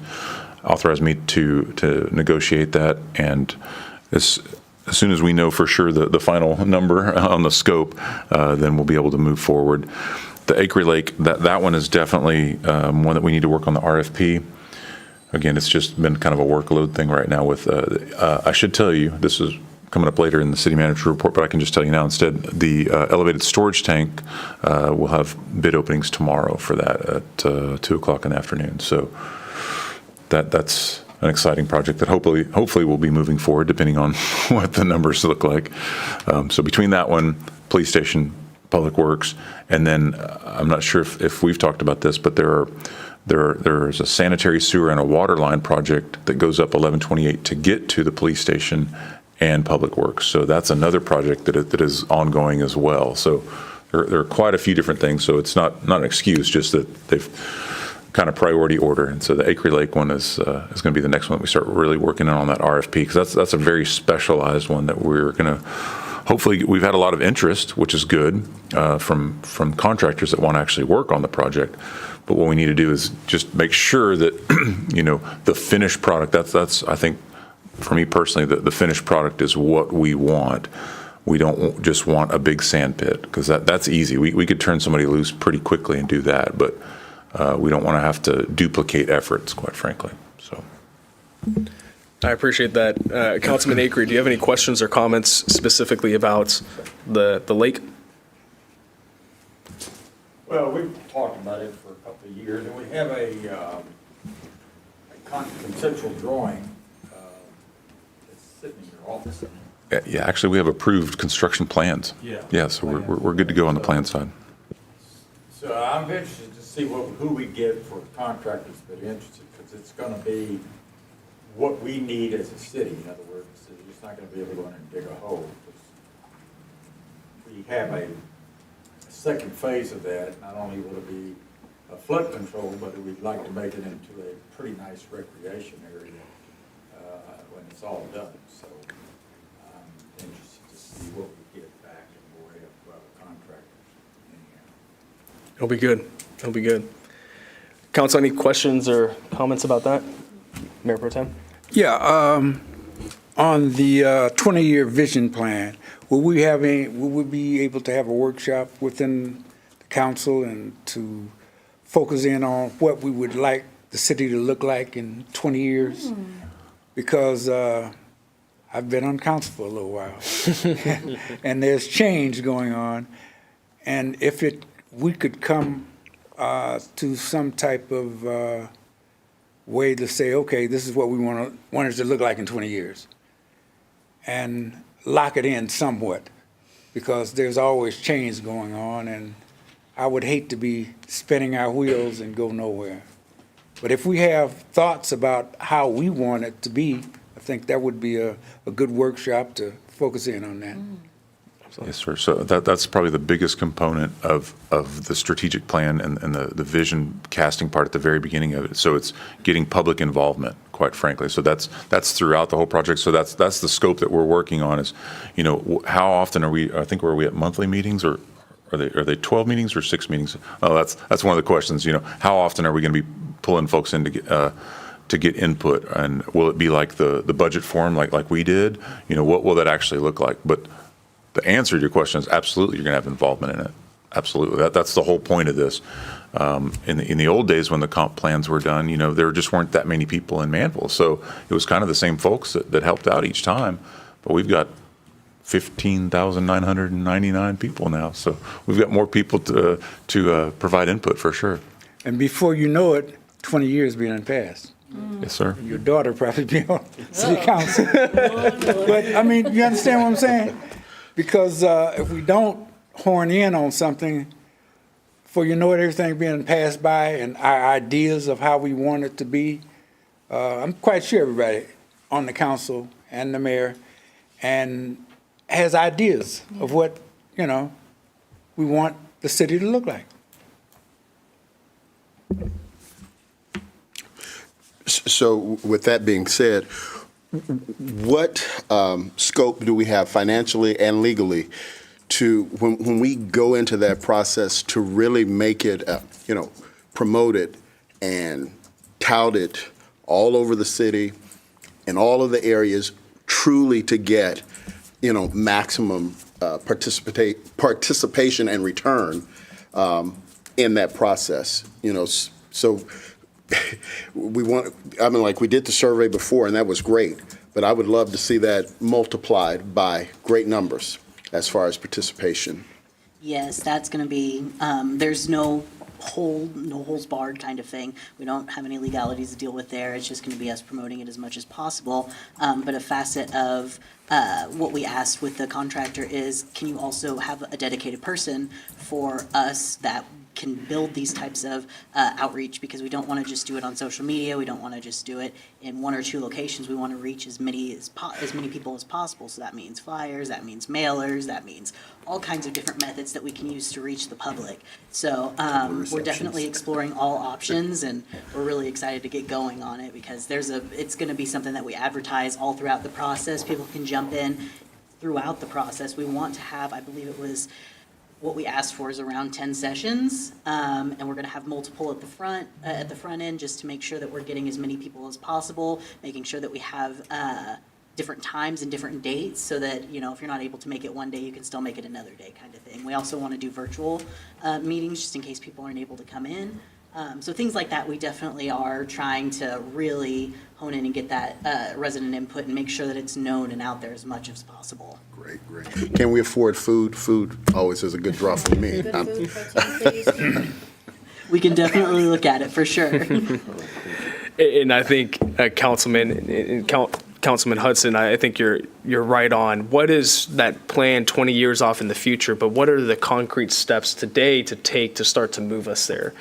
me to negotiate that, and as soon as we know for sure the final number on the scope, then we'll be able to move forward. The Acre Lake, that one is definitely one that we need to work on the RFP. again, it's just been kind of a workload thing right now with, I should tell you, this is coming up later in the city manager report, but I can just tell you now instead, the elevated storage tank will have bid openings tomorrow for that at 2 o'clock in the afternoon. So that's an exciting project that hopefully will be moving forward depending on what the numbers look like. So between that one, police station, public works, and then I'm not sure if we've talked about this, but there's a sanitary sewer and a water line project that goes up 1128 to get to the police station and public works. So that's another project that is ongoing as well. So there are quite a few different things. So it's not an excuse, just that they've kind of priority order. And so the Acre Lake one is going to be the next one that we start really working on that RFP, because that's a very specialized one that we're going to, hopefully, we've had a lot of interest, which is good, from contractors that want to actually work on the project. But what we need to do is just make sure that, the finished product, that's I think, for me personally, the finished product is what we want. We don't just want a big sand pit, because that's easy. We could turn somebody loose pretty quickly and do that, but we don't want to have to duplicate efforts, quite frankly. So I appreciate that. Councilman Acre, do you have any questions or comments specifically about the lake? Well, we've talked about it for a couple of years, and we have a conceptual drawing that's sitting in your office. yeah, actually, we have approved construction plans. Yeah. Yeah, so we're good to go on the plan side. So I'm interested to see who we get for contractors that are interested, because it's going to be what we need as a city. In other words, you're just not going to be able to go in and dig a hole. We have a second phase of that. Not only will it be a flood control, but we'd like to make it into a pretty nice recreation area when it's all done. So I'm interested to see what we get back in the way of contractors. It'll be good. It'll be good. Council, any questions or comments about that? Mayor Pro Tem? Yeah, on the 20-year vision plan, will we be able to have a workshop within the council and to focus in on what we would like the city to look like in 20 years? Because I've been on council for a little while, and there's change going on. And if we could come to some type of way to say, okay, this is what we want it to look like in 20 years, and lock it in somewhat, because there's always change going on, and I would hate to be spinning our wheels and go nowhere. But if we have thoughts about how we want it to be, I think that would be a good workshop to focus in on that. Yes, sir. So that's probably the biggest component of the strategic plan and the vision casting part at the very beginning of it. So it's getting public involvement, quite frankly. So that's throughout the whole project. So that's the scope that we're working on is, how often are we at monthly meetings, or are they 12 meetings or 6 meetings? Oh, that's one of the questions, how often are we going to be pulling folks in to get input, and will it be like the budget forum like we did? What will that actually look like? But the answer to your question is absolutely, you're going to have involvement in it. Absolutely. That's the whole point of this. In the old days when the comp plans were done, there just weren't that many people in Manvel. So it was kind of the same folks that helped out each time. But we've got 15,999 people now. So we've got more people to provide input for sure. And before you know it, 20 years being passed. Yes, sir. Your daughter probably be on city council. But, you understand what I'm saying? Because if we don't horn in on something, before you know it, everything being passed by and our ideas of how we want it to be, I'm quite sure everybody on the council and the mayor and has ideas of what, we want the city to look like. So with that being said, what scope do we have financially and legally to, when we go into that process, to really make it, promote it and tout it all over the city in all of the areas, truly to get, maximum participation and return in that process, So we want, I mean, like, we did the survey before, and that was great, but I would love to see that multiplied by great numbers as far as participation. Yes, that's going to be, there's no holds barred kind of thing. We don't have any legalities to deal with there. It's just going to be us promoting it as much as possible. But a facet of what we asked with the contractor is, can you also have a dedicated person for us that can build these types of outreach, because we don't want to just do it on social media. We don't want to just do it in one or two locations. We want to reach as many people as possible. So that means flyers, that means mailers, that means all kinds of different methods that we can use to reach the public. So we're definitely exploring all options, and we're really excited to get going on it, because it's going to be something that we advertise all throughout the process. People can jump in throughout the process. We want to have, I believe it was, what we asked for is around 10 sessions, and we're going to have multiple at the front end, just to make sure that we're getting as many people as possible, making sure that we have different times and different dates, so that, you know, if you're not able to make it one day, you can still make it another day, kind of thing. We also want to do virtual meetings, just in case people aren't able to come in. So things like that, we definitely are trying to really hone in and get that resident input and make sure that it's known and out there as much as possible. Great. Can we afford food? Food always is a good draw for me. We can definitely look at it, for sure. And I think Councilman Hudson, I think you're right on. What is that plan 20 years off in the future, but what are the concrete steps today to take to start to move us there?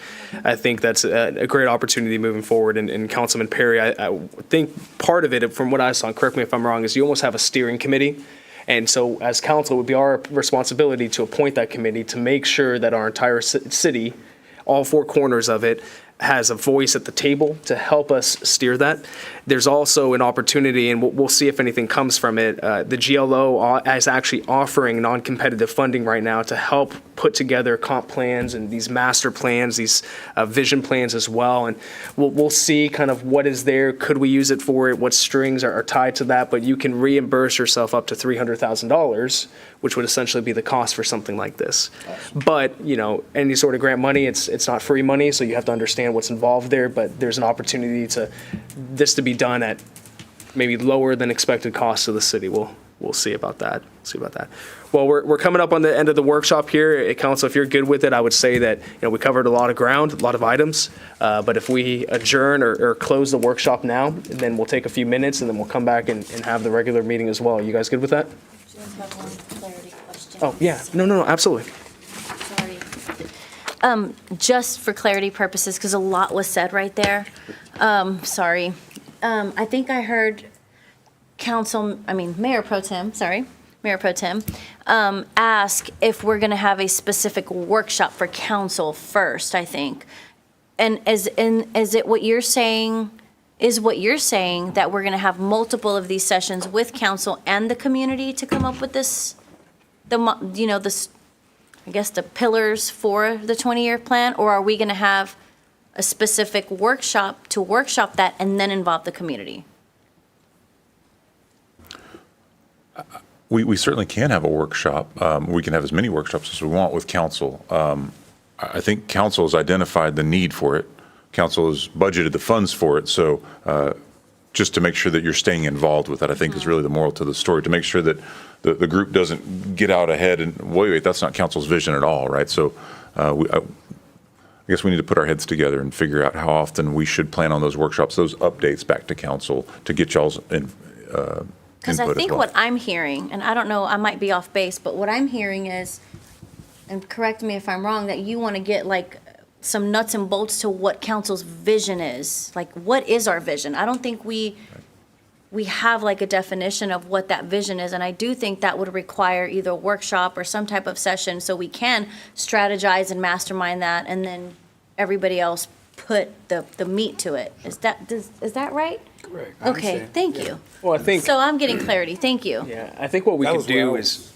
I think that's a great opportunity moving forward. And Councilman Perry, I think part of it, from what I saw, and correct me if I'm wrong, is you almost have a steering committee. And so as council, it would be our responsibility to appoint that committee to make sure that our entire city, all four corners of it, has a voice at the table to help us steer that. There's also an opportunity, and we'll see if anything comes from it. The GLO is actually offering non-competitive funding right now to help put together comp plans and these master plans, these vision plans as well. And we'll see kind of what is there. Could we use it for it? What strings are tied to that? But you can reimburse yourself up to $300,000, which would essentially be the cost for something like this. Awesome. But, you know, any sort of grant money, it's not free money, so you have to understand what's involved there. But there's an opportunity to be done at maybe lower than expected costs to the city. We'll see about that. Well, we're coming up on the end of the workshop here at council. If you're good with it, I would say that, you know, we covered a lot of ground, a lot of items. But if we adjourn or close the workshop now, then we'll take a few minutes and then we'll come back and have the regular meeting as well. You guys good with that? Just have one clarity question. Oh, yeah. No, absolutely. Sorry. Just for clarity purposes, because a lot was said right there. Sorry. I think I heard Mayor Pro Tem ask if we're going to have a specific workshop for council first, I think. And is it what you're saying? Is what you're saying that we're going to have multiple of these sessions with council and the community to come up with this, I guess the pillars for the 20-year plan, or are we going to have a specific workshop to workshop that and then involve the community? We certainly can have a workshop. We can have as many workshops as we want with council. I think council has identified the need for it. Council has budgeted the funds for it. So just to make sure that you're staying involved with that, I think is really the moral to the story, to make sure that the group doesn't get out ahead and wait, that's not council's vision at all, right? So I guess we need to put our heads together and figure out how often we should plan on those workshops, those updates back to council to get y'all's Because I think what I'm hearing, and I don't know, I might be off base, but what I'm hearing is, and correct me if I'm wrong, that you want to get like some nuts and bolts to what council's vision is. Like, what is our vision? I don't think we have like a definition of what that vision is, and I do think that would require either a workshop or some type of session so we can strategize and mastermind that, and then everybody else put the meat to it. Is that right? Correct. Okay, thank you. Well, I think. So I'm getting clarity, thank you. Yeah, I think what we could do is.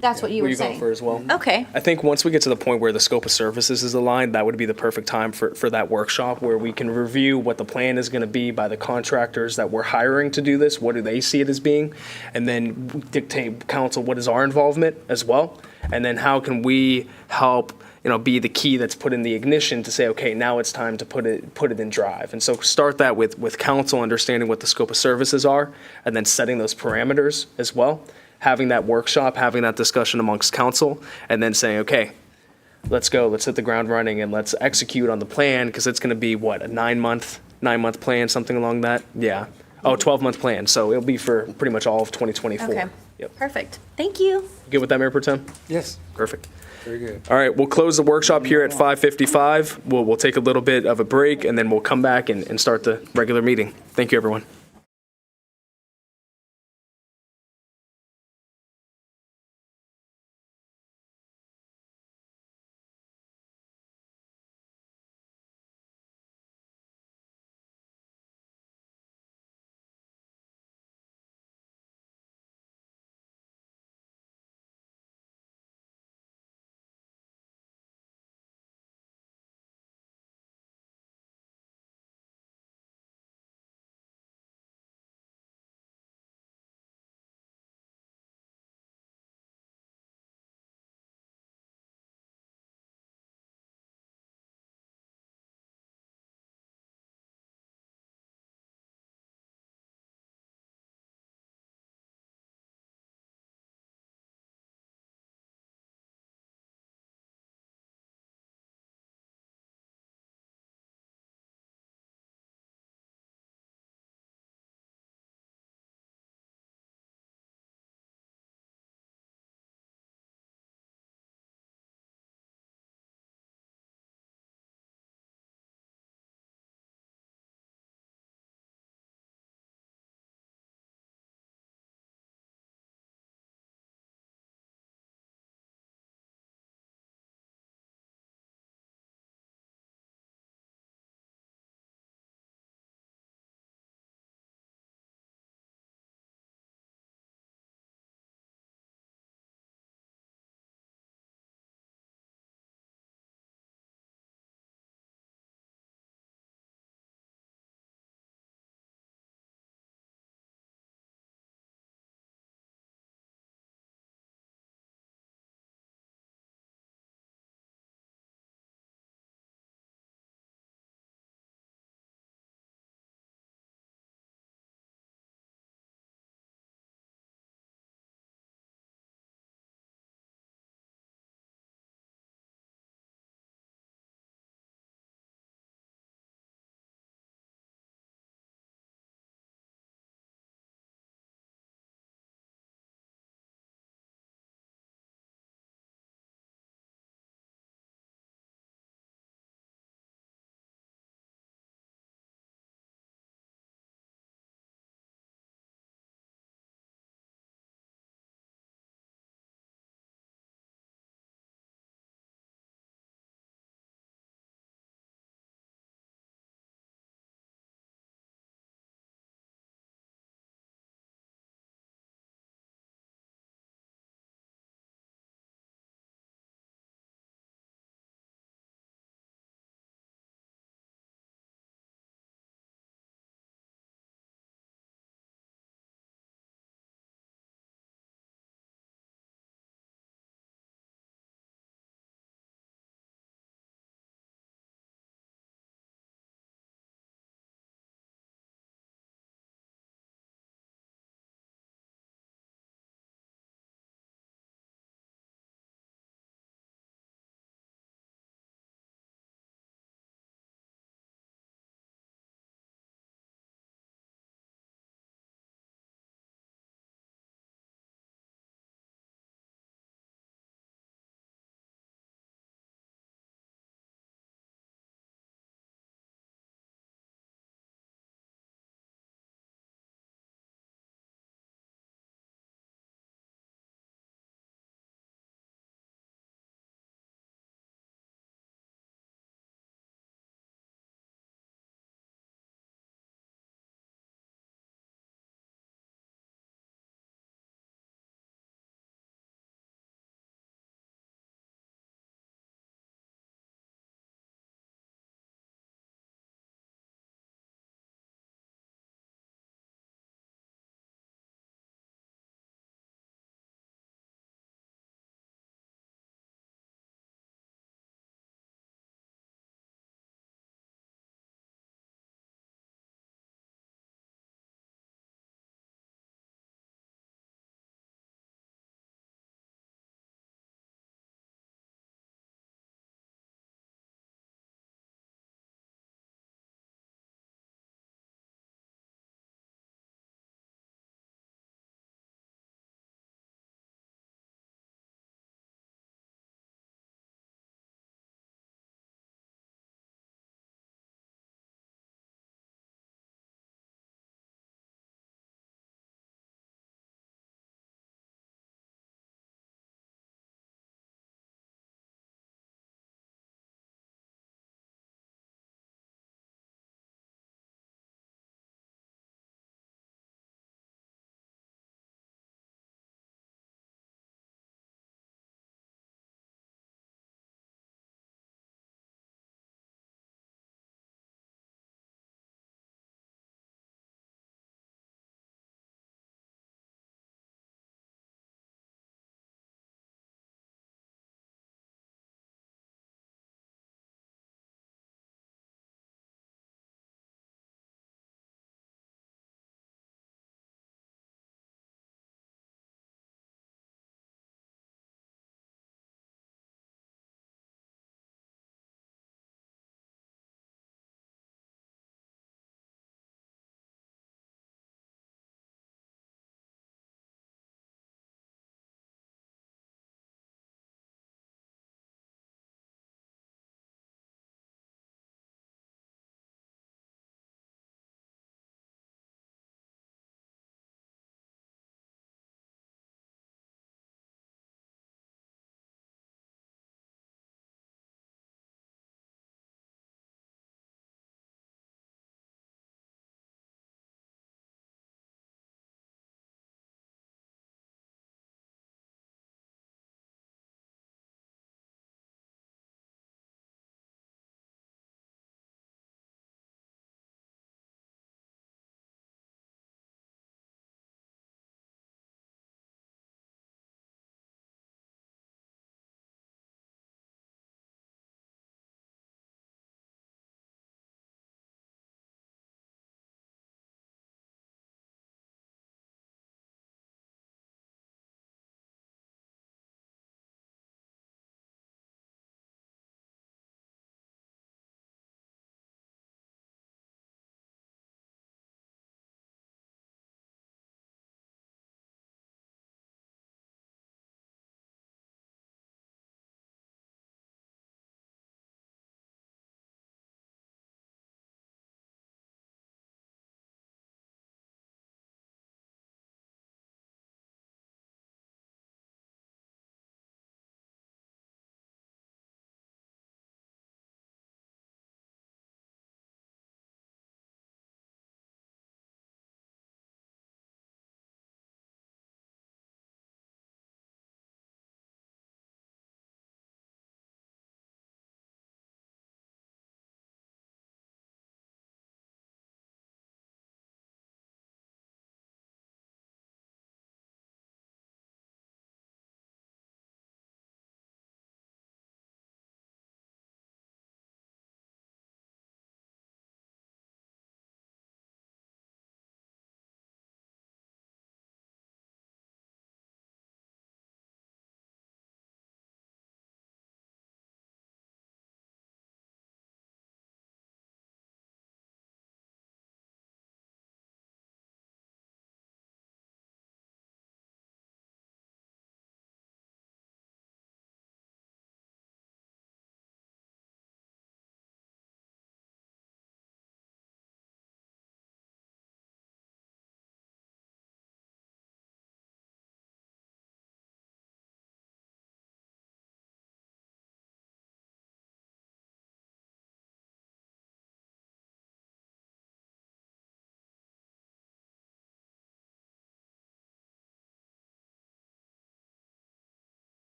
That's what you were Were you going saying. for as well? Okay. I think once we get to the point where the scope of services is aligned, that would be the perfect time for that workshop where we can review what the plan is going to be by the contractors that we're hiring to do this. What do they see it as being? And then dictate council what is our involvement as well. And then how can we help, be the key that's put in the ignition to say, okay, now it's time to put it in drive. And so start that with council understanding what the scope of services are and then setting those parameters as well. Having that workshop, having that discussion amongst council, and then saying, okay, let's go, let's hit the ground running and let's execute on the plan, because it's going to be, what, a nine-month plan, something along that? Yeah. Oh, 12-month plan, so it'll be for pretty much all of 2024. Okay. Yep. Perfect. Thank you. Good with that, Mayor Pro Tem? Yes, Perfect. very good. All right, we'll close the workshop here at 5:55. We'll take a little bit of a break, and then we'll come back and start the regular meeting. Thank you, everyone.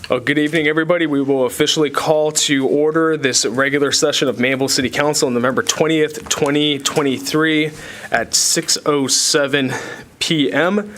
Well, good evening, everybody. We will officially call to order this regular session of Manvel City Council on November 20th, 2023 at 6:07 p.m.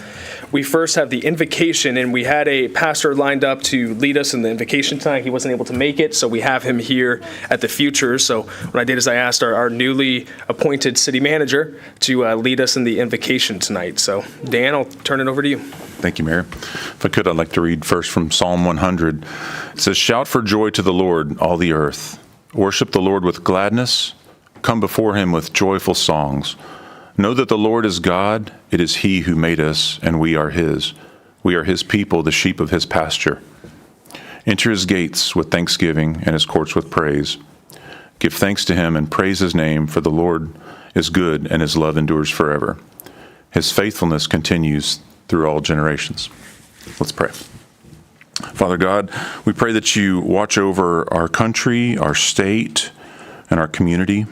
We first have the invocation, and we had a pastor lined up to lead us in the invocation tonight. He wasn't able to make it, so we have him here at the future. So what I did is I asked our newly appointed city manager to lead us in the invocation tonight. So Dan, I'll turn it over to you. Thank you, Mayor. If I could, I'd like to read first from Psalm 100. It says, "Shout for joy to the Lord, all the earth. Worship the Lord with gladness. Come before him with joyful songs. Know that the Lord is God. It is he who made us, and we are his. We are his people, the sheep of his pasture. Enter his gates with thanksgiving and his courts with praise. Give thanks to him and praise his name, for the Lord is good, and his love endures forever. His faithfulness continues through all generations." Let's pray. Father God, we pray that you watch over our country, our state, and our community.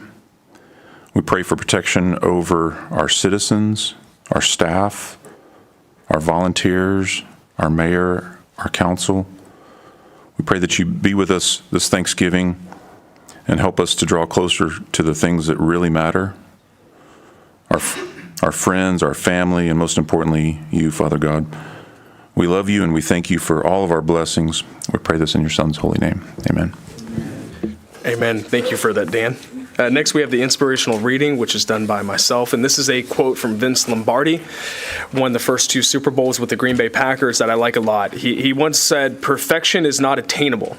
We pray for protection over our citizens, our staff, our volunteers, our mayor, our council. We pray that you be with us this Thanksgiving and help us to draw closer to the things that really matter. Our friends, our family, and most importantly, you, Father God. We love you and we thank you for all of our blessings. We pray this in your Son's holy name. Amen. Amen. Thank you for that, Dan. Next, we have the Inspirational Reading, which is done by myself. And this is a quote from Vince Lombardi, won the first 2 Super Bowls with the Green Bay Packers, that I like a lot. He once said, "Perfection is not attainable,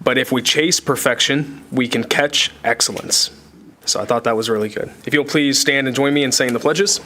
but if we chase perfection, we can catch excellence." So I thought that was really good. If you'll please stand and join me in saying the pledges.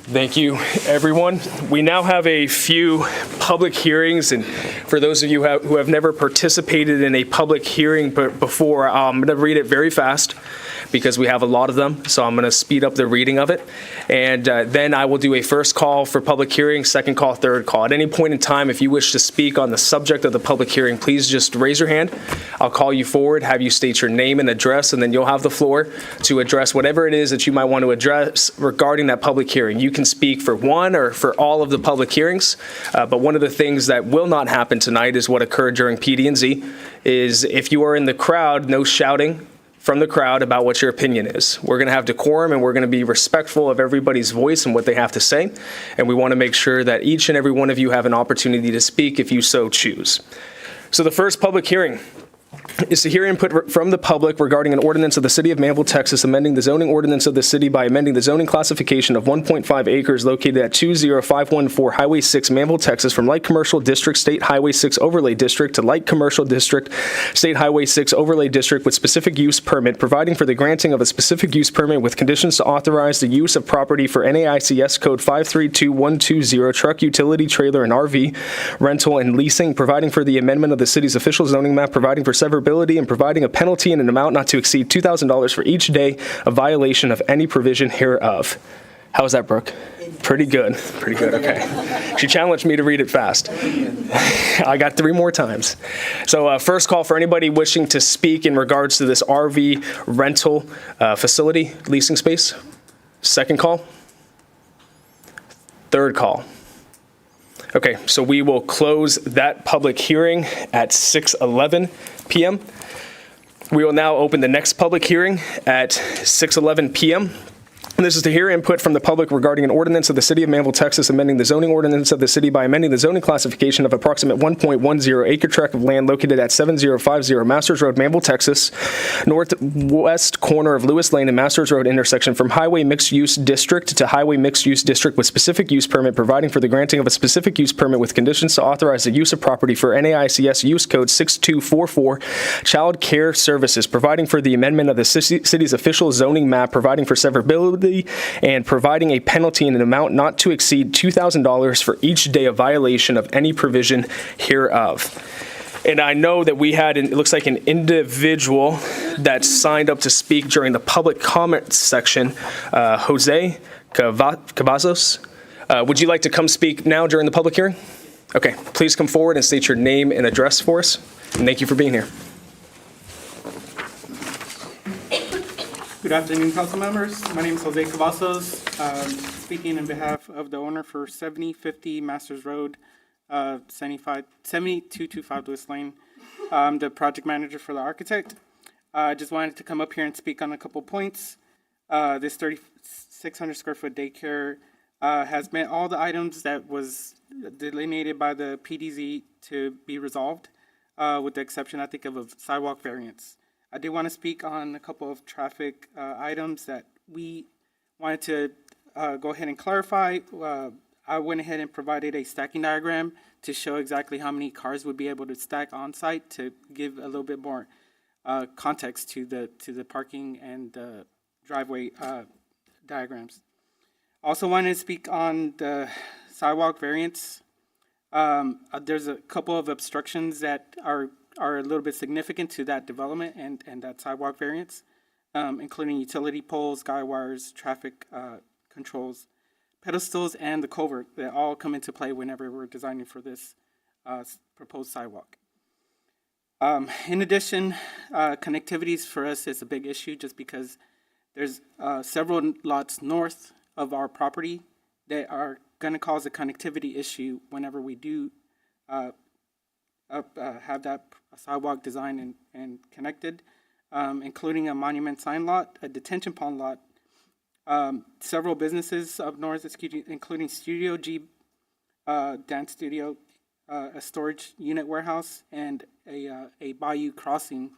Thank you, everyone. We now have a few public hearings, and for those of you who have never participated in a public hearing before, I'm going to read it very fast because we have a lot of them, so I'm going to speed up the reading of it. And then I will do a first call for public hearing, second call, third call. At any point in time, if you wish to speak on the subject of the public hearing, please just raise your hand. I'll call you forward, have you state your name and address, and then you'll have the floor to address whatever it is that you might want to address regarding that public hearing. You can speak for one or for all of the public hearings, but one of the things that will not happen tonight is what occurred during PD&Z, is if you are in the crowd, no shouting from the crowd about what your opinion is. We're going to have decorum, and we're going to be respectful of everybody's voice and what they have to say, and we want to make sure that each and every one of you have an opportunity to speak if you so choose. So the first public hearing is to hear input from the public regarding an ordinance of the City of Manvel, Texas, amending the zoning ordinance of the city by amending the zoning classification of 1.5 acres located at 20514 Highway 6, Manvel, Texas, from Light Commercial District, State Highway 6 Overlay District to Light Commercial District, State Highway 6 Overlay District with specific use permit, providing for the granting of a specific use permit with conditions to authorize the use of property for NAICS Code 532120, truck, utility, trailer, and RV rental and leasing, providing for the amendment of the city's official zoning map, providing for severability, and providing a penalty in an amount not to exceed $2,000 for each day of violation of any provision hereof. How was that, Brooke? Pretty good. Pretty good. Okay. She challenged me to read it fast. I got 3 more times. So first call for anybody wishing to speak in regards to this RV rental facility leasing space. Second call. Third call. Okay, so we will close that public hearing at 6:11 p.m. We will now open the next public hearing at 6:11 p.m. And this is to hear input from the public regarding an ordinance of the City of Manvel, Texas, amending the zoning ordinance of the city by amending the zoning classification of approximate 1.10 acre tract of land located at 7050 Masters Road, Manvel, Texas, northwest corner of Lewis Lane and Masters Road intersection from Highway Mixed Use District to Highway Mixed Use District with specific use permit, providing for the granting of a specific use permit with conditions to authorize the use of property for NAICS Use Code 6244 Child Care Services, providing for the amendment of the city's official zoning map, providing for severability, and providing a penalty in an amount not to exceed $2,000 for each day of violation of any provision hereof. And I know that we had, it looks like an individual that signed up to speak during the public comment section, Jose Cavazos. Would you like to come speak now during the public hearing? Okay, please come forward and state your name and address for us. And thank you for being here. Good afternoon, council members. My name is Jose Cavazos, speaking on behalf of the owner for 7050 Masters Road, 7225 Lewis Lane. I'm the project manager for the architect. I just wanted to come up here and speak on a couple points. This 3,600 square foot daycare has met all the items that was delineated by the PDZ to be resolved, with the exception, I think, of a sidewalk variance. I did want to speak on a couple of traffic items that we wanted to go ahead and clarify. I went ahead and provided a stacking diagram to show exactly how many cars would be able to stack on site to give a little bit more context to the parking and the driveway diagrams. Also wanted to speak on the sidewalk variance. There's a couple of obstructions that are a little bit significant to that development and that sidewalk variance, including utility poles, guy wires, traffic controls, pedestals, and the culvert that all come into play whenever we're designing for this proposed sidewalk. In addition, connectivity for us is a big issue just because there's several lots north of our property that are going to cause a connectivity issue whenever we do have that sidewalk designed and connected, including a monument sign lot, a detention pond lot, several businesses up north, including Studio G, dance studio, a storage unit warehouse, and a bayou crossing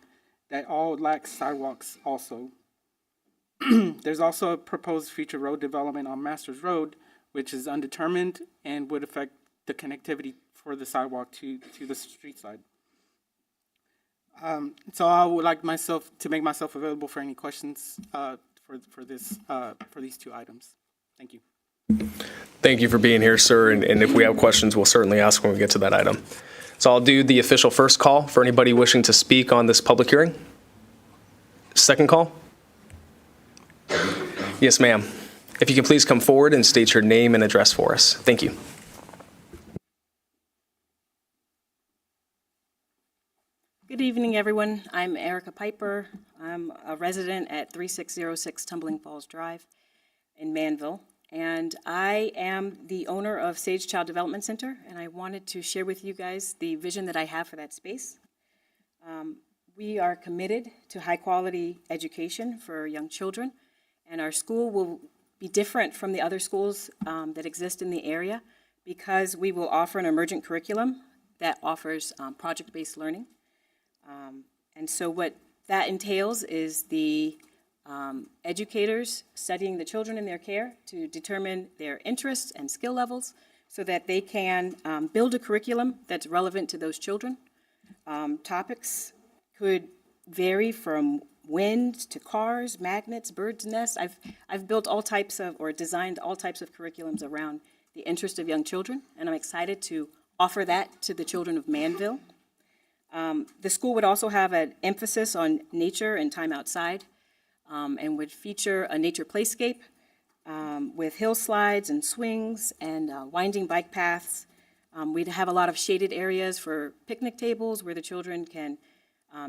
that all lack sidewalks also. There's also a proposed future road development on Masters Road, which is undetermined and would affect the connectivity for the sidewalk to the street side. So I would like to make myself available for any questions for these two items. Thank you. Thank you for being here, sir. And if we have questions, we'll certainly ask when we get to that item. So I'll do the official first call for anybody wishing to speak on this public hearing. Second call. Yes, ma'am. If you can please come forward and state your name and address for us. Thank you. Good evening, everyone. I'm Erica Piper. I'm a resident at 3606 Tumbling Falls Drive in Manvel, and I am the owner of Sage Child Development Center, and I wanted to share with you guys the vision that I have for that space. We are committed to high-quality education for young children, and our school will be different from the other schools that exist in the area because we will offer an emergent curriculum that offers project-based learning. And so what that entails is the educators studying the children in their care to determine their interests and skill levels so that they can build a curriculum that's relevant to those children. Topics could vary from wind to cars, magnets, birds' nests. I've built all types of, or designed all types of curriculums around the interest of young children, and I'm excited to offer that to the children of Manvel. The school would also have an emphasis on nature and time outside, and would feature a nature playscape with hill slides and swings and winding bike paths. We'd have a lot of shaded areas for picnic tables where the children can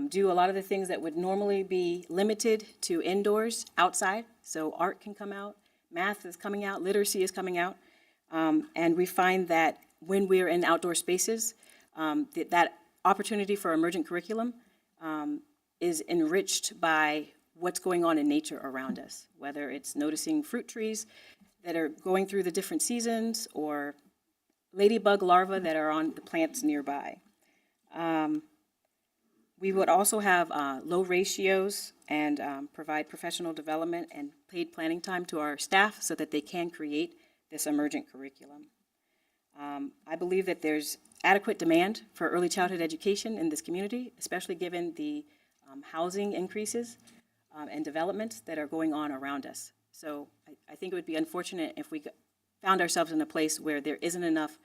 do a lot of the things that would normally be limited to indoors outside. So art can come out, math is coming out, literacy is coming out. And we find that when we're in outdoor spaces, that opportunity for emergent curriculum is enriched by what's going on in nature around us, whether it's noticing fruit trees that are going through the different seasons or ladybug larvae that are on the plants nearby. We would also have low ratios and provide professional development and paid planning time to our staff so that they can create this emergent curriculum. I believe that there's adequate demand for early childhood education in this community, especially given the housing increases and developments that are going on around us. So I think it would be unfortunate if we found ourselves in a place where there isn't enough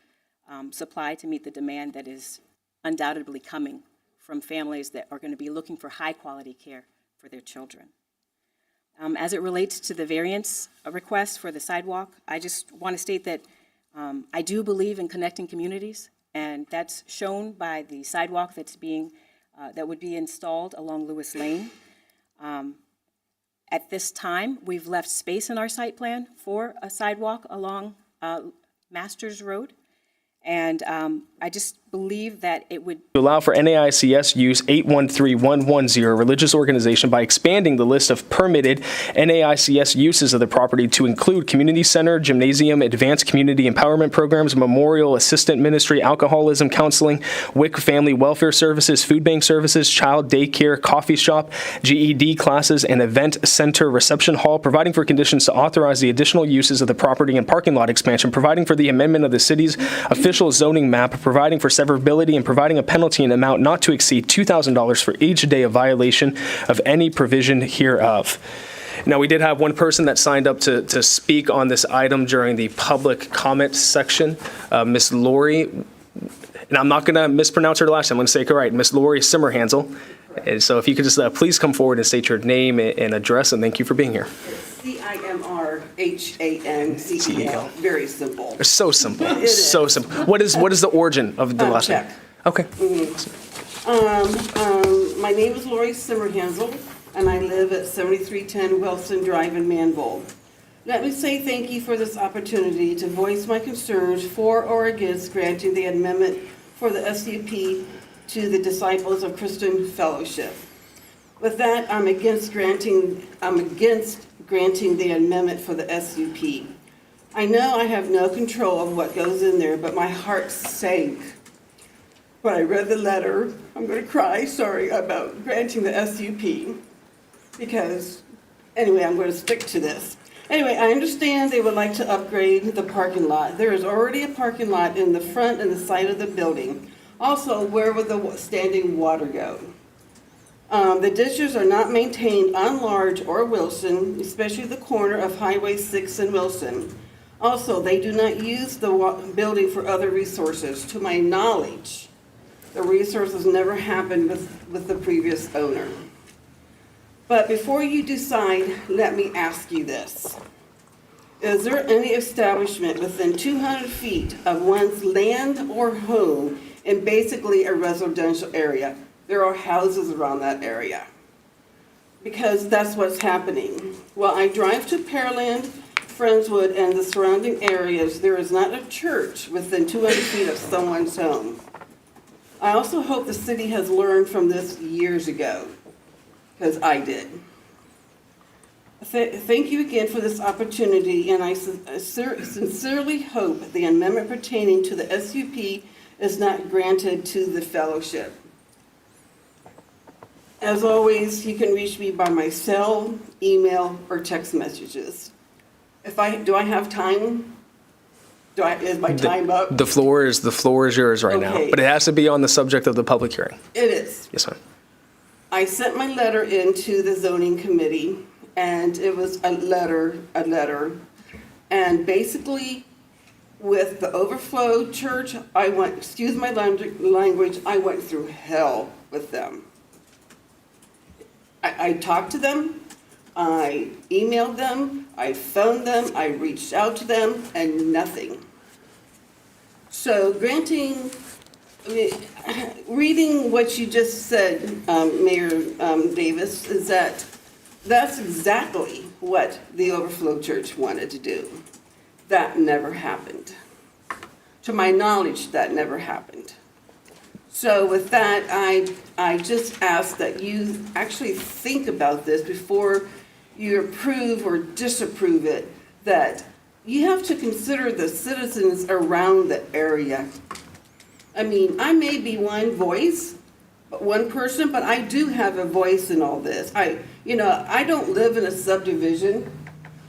supply to meet the demand that is undoubtedly coming from families that are going to be looking for high-quality care for their children. As it relates to the variance request for the sidewalk, I just want to state that I do believe in connecting communities, and that's shown by the sidewalk that would be installed along Lewis Lane. At this time, we've left space in our site plan for a sidewalk along Masters Road. And I just believe that it would To allow for NAICS use 813110, religious organization, by expanding the list of permitted NAICS uses of the property to include community center, gymnasium, advanced community empowerment programs, memorial assistant ministry, alcoholism counseling, WIC family welfare services, food bank services, child daycare, coffee shop, GED classes, and event center reception hall, providing for conditions to authorize the additional uses of the property and parking lot expansion, providing for the amendment of the city's official zoning map, providing for severability, and providing a penalty in amount not to exceed $2,000 for each day of violation of any provision hereof. Now, we did have one person that signed up to speak on this item during the public comment section, Ms. Lori, and I'm not going to mispronounce her last name. I'm going to say it right, Ms. Lori Simmerhansel. And so if you could just please come forward and state your name and address, and thank you for being here. Simrhancel. Very simple. It's so simple. It is. So simple. What is the origin of the last name? Check. Okay. My name is Lori Simmerhansel, and I live at 7310 Wilson Drive in Manvel. Let me say thank you for this opportunity to voice my concerns for or against granting the amendment for the SUP to the Disciples of Christian Fellowship. With that, I'm against granting the amendment for the SUP. I know I have no control of what goes in there, but my heart sank when I read the letter. I'm going to cry, sorry, about granting the SUP, because, anyway, I'm going to stick to this. Anyway, I understand they would like to upgrade the parking lot. There is already a parking lot in the front and the side of the building. Also, where would the standing water go? The ditches are not maintained on Large or Wilson, especially the corner of Highway 6 and Wilson. Also, they do not use the building for other resources. To my knowledge, the resources never happened with the previous owner. But before you decide, let me ask you this. Is there any establishment within 200 feet of one's land or home in basically a residential area? There are houses around that area, because that's what's happening. While I drive to Pearland, Friendswood, and the surrounding areas, there is not a church within 200 feet of someone's home. I also hope the city has learned from this years ago, because I did. Thank you again for this opportunity, and I sincerely hope the amendment pertaining to the SUP is not granted to the fellowship. As always, you can reach me by my cell, email, or text messages. Do I have time? Is my time up? The floor is yours right now, Okay. but it has to be on the subject of the public hearing. It is. Yes, ma'am. I sent my letter into the zoning committee, and it was a letter. And basically, with the overflow church, excuse my language, I went through hell with them. I talked to them, I emailed them, I phoned them, I reached out to them, and nothing. So reading what you just said, Mayor Davis, is that's exactly what the Overflow Church wanted to do. That never happened. To my knowledge, that never happened. So with that, I just ask that you actually think about this before you approve or disapprove it, that you have to consider the citizens around the area. I mean, I may be one person, but I do have a voice in all this. I don't live in a subdivision.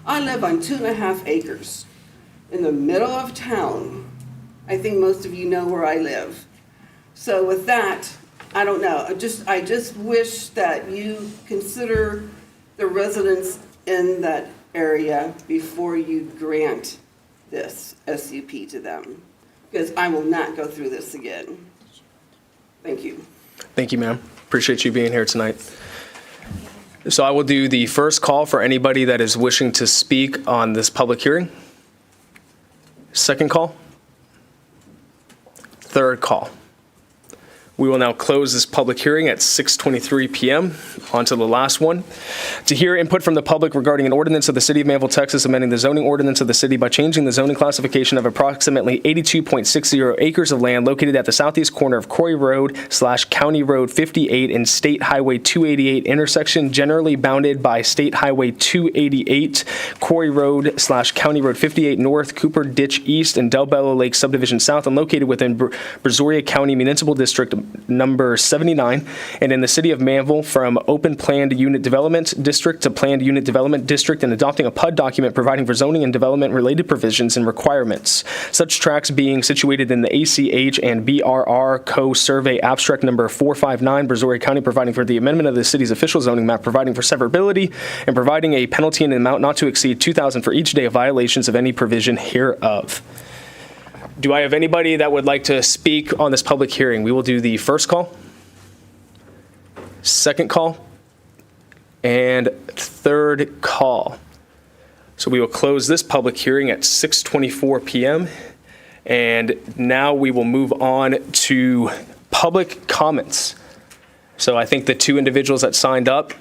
I live on 2.5 acres in the middle of town. I think most of you know where I live. So with that, I don't know. I just wish that you consider the residents in that area before you grant this SUP to them, because I will not go through this again. Thank you. Thank you, ma'am. Appreciate you being here tonight. So I will do the first call for anybody that is wishing to speak on this public hearing. Second call. Third call. We will now close this public hearing at 6:23 p.m. On to the last one. To hear input from the public regarding an ordinance of the City of Manvel, Texas, amending the zoning ordinance of the city by changing the zoning classification of approximately 82.60 acres of land located at the southeast corner of Quarry Road / County Road 58 and State Highway 288 intersection, generally bounded by State Highway 288, Quarry Road / County Road 58 North, Cooper Ditch East, and Del Bello Lake Subdivision South, and located within Brazoria County Municipal District number 79, and in the City of Manvel, from Open Planned Unit Development District to Planned Unit Development District, and adopting a PUD document providing for zoning and development related provisions and requirements. Such tracts being situated in the ACH and BRR Co-Survey Abstract number 459, Brazoria County, providing for the amendment of the city's official zoning map, providing for severability, and providing a penalty in an amount not to exceed $2,000 for each day of violations of any provision hereof. Do I have anybody that would like to speak on this public hearing? We will do the first call, second call, and third call. So we will close this public hearing at 6:24 p.m. And now we will move on to public comments. So I think the two individuals that signed up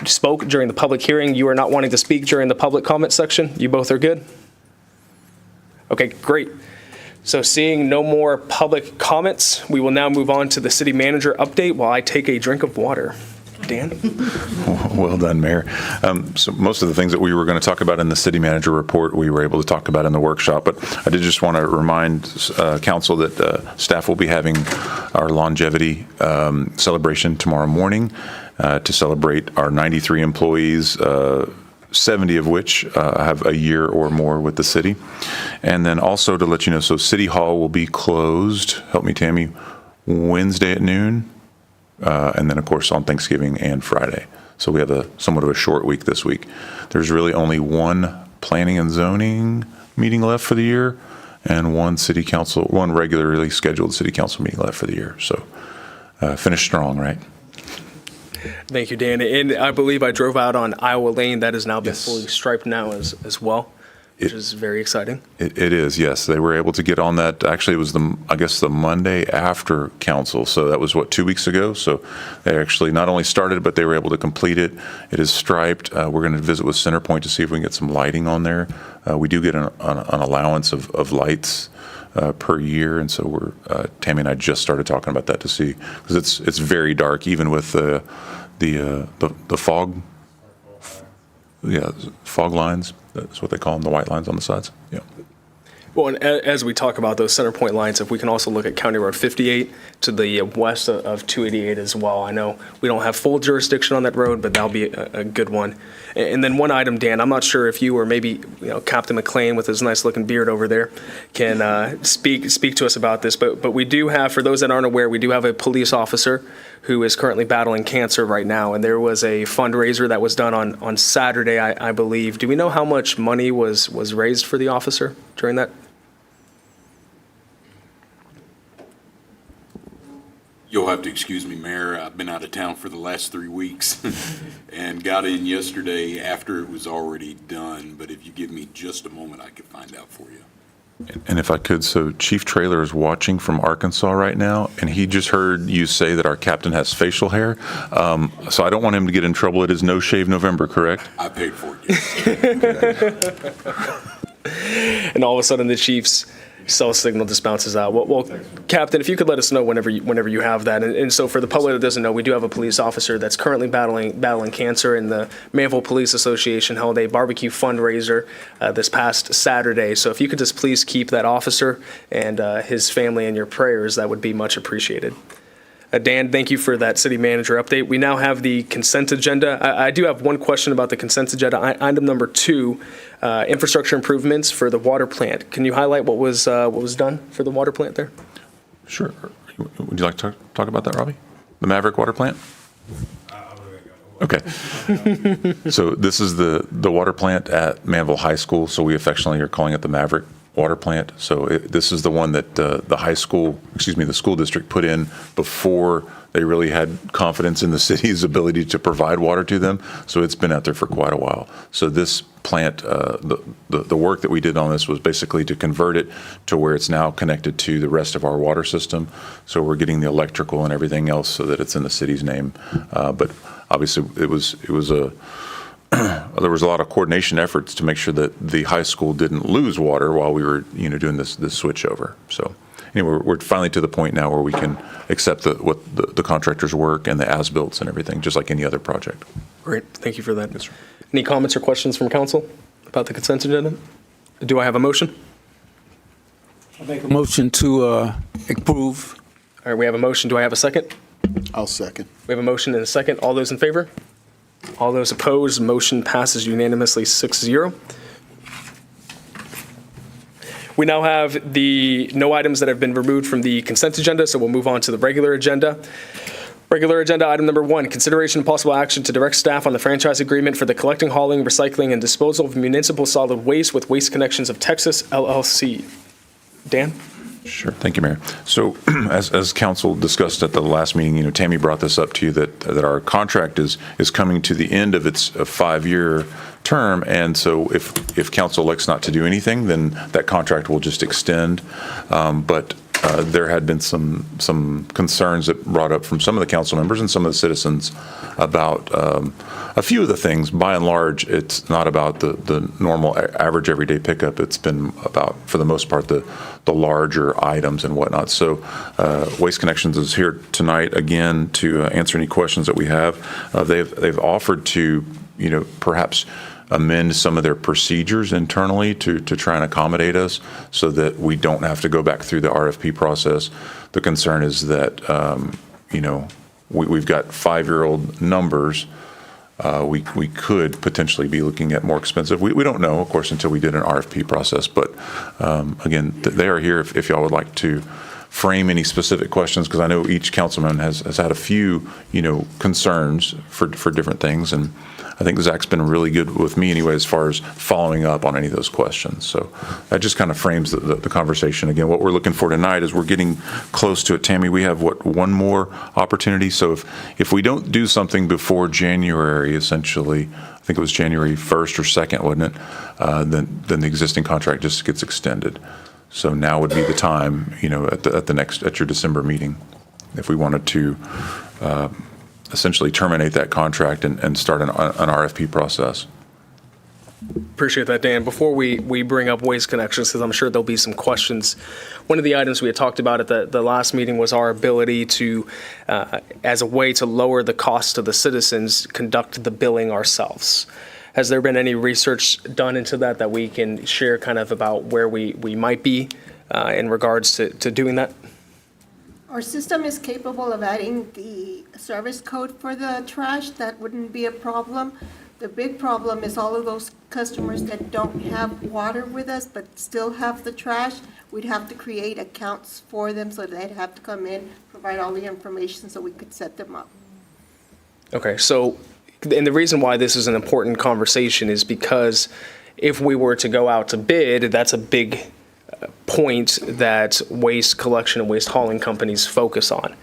spoke during the public hearing. You are not wanting to speak during the public comment section? You both are good? Okay, great. So seeing no more public comments, we will now move on to the city manager update while I take a drink of water. Dan? Well done, Mayor. So most of the things that we were going to talk about in the city manager report, we were able to talk about in the workshop. But I did just want to remind council that staff will be having our longevity celebration tomorrow morning to celebrate our 93 employees, 70 of which have a year or more with the city. And then also to let you know, so City Hall will be closed, help me, Tammy, Wednesday at noon, and then, of course, on Thanksgiving and Friday. So we have somewhat of a short week this week. There's really only one planning and zoning meeting left for the year and one regularly scheduled city council meeting left for the year. So finish strong, right? Thank you, Dan. And I believe I drove out on Iowa Lane. That has now been fully striped now as well, which is very exciting. It is, yes. They were able to get on that. Actually, it was the Monday after council. So that was, 2 weeks ago? So they actually not only started, but they were able to complete it. It is striped. We're going to visit with Centerpoint to see if we can get some lighting on there. We do get an allowance of lights per year, and so Tammy and I just started talking about that to see, because it's very dark, even with the fog. Yeah, fog lines. That's what they call them, the white lines on the sides. Yeah. Well, and as we talk about those Centerpoint lines, if we can also look at County Road 58 to the west of 288 as well. I know we don't have full jurisdiction on that road, but that'll be a good one. And then one item, Dan, I'm not sure if you or maybe Captain McLean with his nice looking beard over there can speak to us about this. But we do have, for those that aren't aware, we do have a police officer who is currently battling cancer right now. And there was a fundraiser that was done on Saturday, I believe. Do we know how much money was raised for the officer during that? You'll have to excuse me, Mayor. I've been out of town for the last 3 weeks and got in yesterday after it was already done. But if you give me just a moment, I could find out for you. And if I could, so Chief Traylor is watching from Arkansas right now, and he just heard you say that our captain has facial hair. So I don't want him to get in trouble. It is No Shave November, correct? I paid for it, yes. And all of a sudden the Chief's cell signal just bounces out. Well, Captain, if you could let us know whenever you have that. And so for the public that doesn't know, we do have a police officer that's currently battling cancer, and the Manvel Police Association held a barbecue fundraiser this past Saturday. So if you could just please keep that officer and his family in your prayers, that would be much appreciated. Dan, thank you for that city manager update. We now have the consent agenda. I do have one question about the consent agenda. Item number 2, infrastructure improvements for the water plant. Can you highlight what was done for the water plant there? Sure. Would you like to talk about that, Robbie? The Maverick water plant? Okay. So this is the water plant at Manvel High School. So we affectionately are calling it the Maverick water plant. So this is the one that the school district put in before they really had confidence in the city's ability to provide water to them. So it's been out there for quite a while. So this plant, the work that we did on this was basically to convert it to where it's now connected to the rest of our water system. So we're getting the electrical and everything else so that it's in the city's name. But obviously there was a lot of coordination efforts to make sure that the high school didn't lose water while we were, doing this switch over. So anyway, we're finally to the point now where we can accept the contractor's work and the as-built and everything, just like any other project. Great, thank you for that. Yes, sir. Any comments or questions from council about the consent agenda? Do I have a motion? I make a motion to approve. All right, we have a motion. Do I have a second? I'll second. We have a motion and a second. All those in favor? All those opposed? Motion passes unanimously 6-0. We now have the no items that have been removed from the consent agenda, so we'll move on to the regular agenda. Regular agenda item number 1, consideration and possible action to direct staff on the franchise agreement for the collecting, hauling, recycling, and disposal of municipal solid waste with Waste Connections of Texas, LLC. Dan? Sure. Thank you, Mayor. So as council discussed at the last meeting, Tammy brought this up to you that our contract is coming to the end of its 5-year term. And so if council elects not to do anything, then that contract will just extend. But there had been some concerns that brought up from some of the council members and some of the citizens about a few of the things. By and large, it's not about the normal average everyday pickup. It's been about, for the most part, the larger items and whatnot. So Waste Connections is here tonight again to answer any questions that we have. They've offered to, perhaps amend some of their procedures internally to try and accommodate us so that we don't have to go back through the RFP process. The concern is that, we've got 5-year-old numbers. We could potentially be looking at more expensive. We don't know, of course, until we did an RFP process. But again, they are here if y'all would like to frame any specific questions, because I know each councilman has had a few, concerns for different things. And I think Zach's been really good with me anyway as far as following up on any of those questions. So that just kind of frames the conversation. Again, what we're looking for tonight is we're getting close to it. Tammy, we have, one more opportunity? So if we don't do something before January, essentially, I think it was January 1st or 2nd, wasn't it? Then the existing contract just gets extended. So now would be the time, at your December meeting, if we wanted to essentially terminate that contract and start an RFP process. Appreciate that, Dan. Before we bring up Waste Connections, because I'm sure there'll be some questions, one of the items we had talked about at the last meeting was our ability to, as a way to lower the cost to the citizens, conduct the billing ourselves. Has there been any research done into that we can share kind of about where we might be in regards to doing that? Our system is capable of adding the service code for the trash. That wouldn't be a problem. The big problem is all of those customers that don't have water with us but still have the trash. We'd have to create accounts for them, so they'd have to come in, provide all the information so we could set them up. Okay, so, and the reason why this is an important conversation is because if we were to go out to bid, that's a big point that waste collection and waste hauling companies focus on.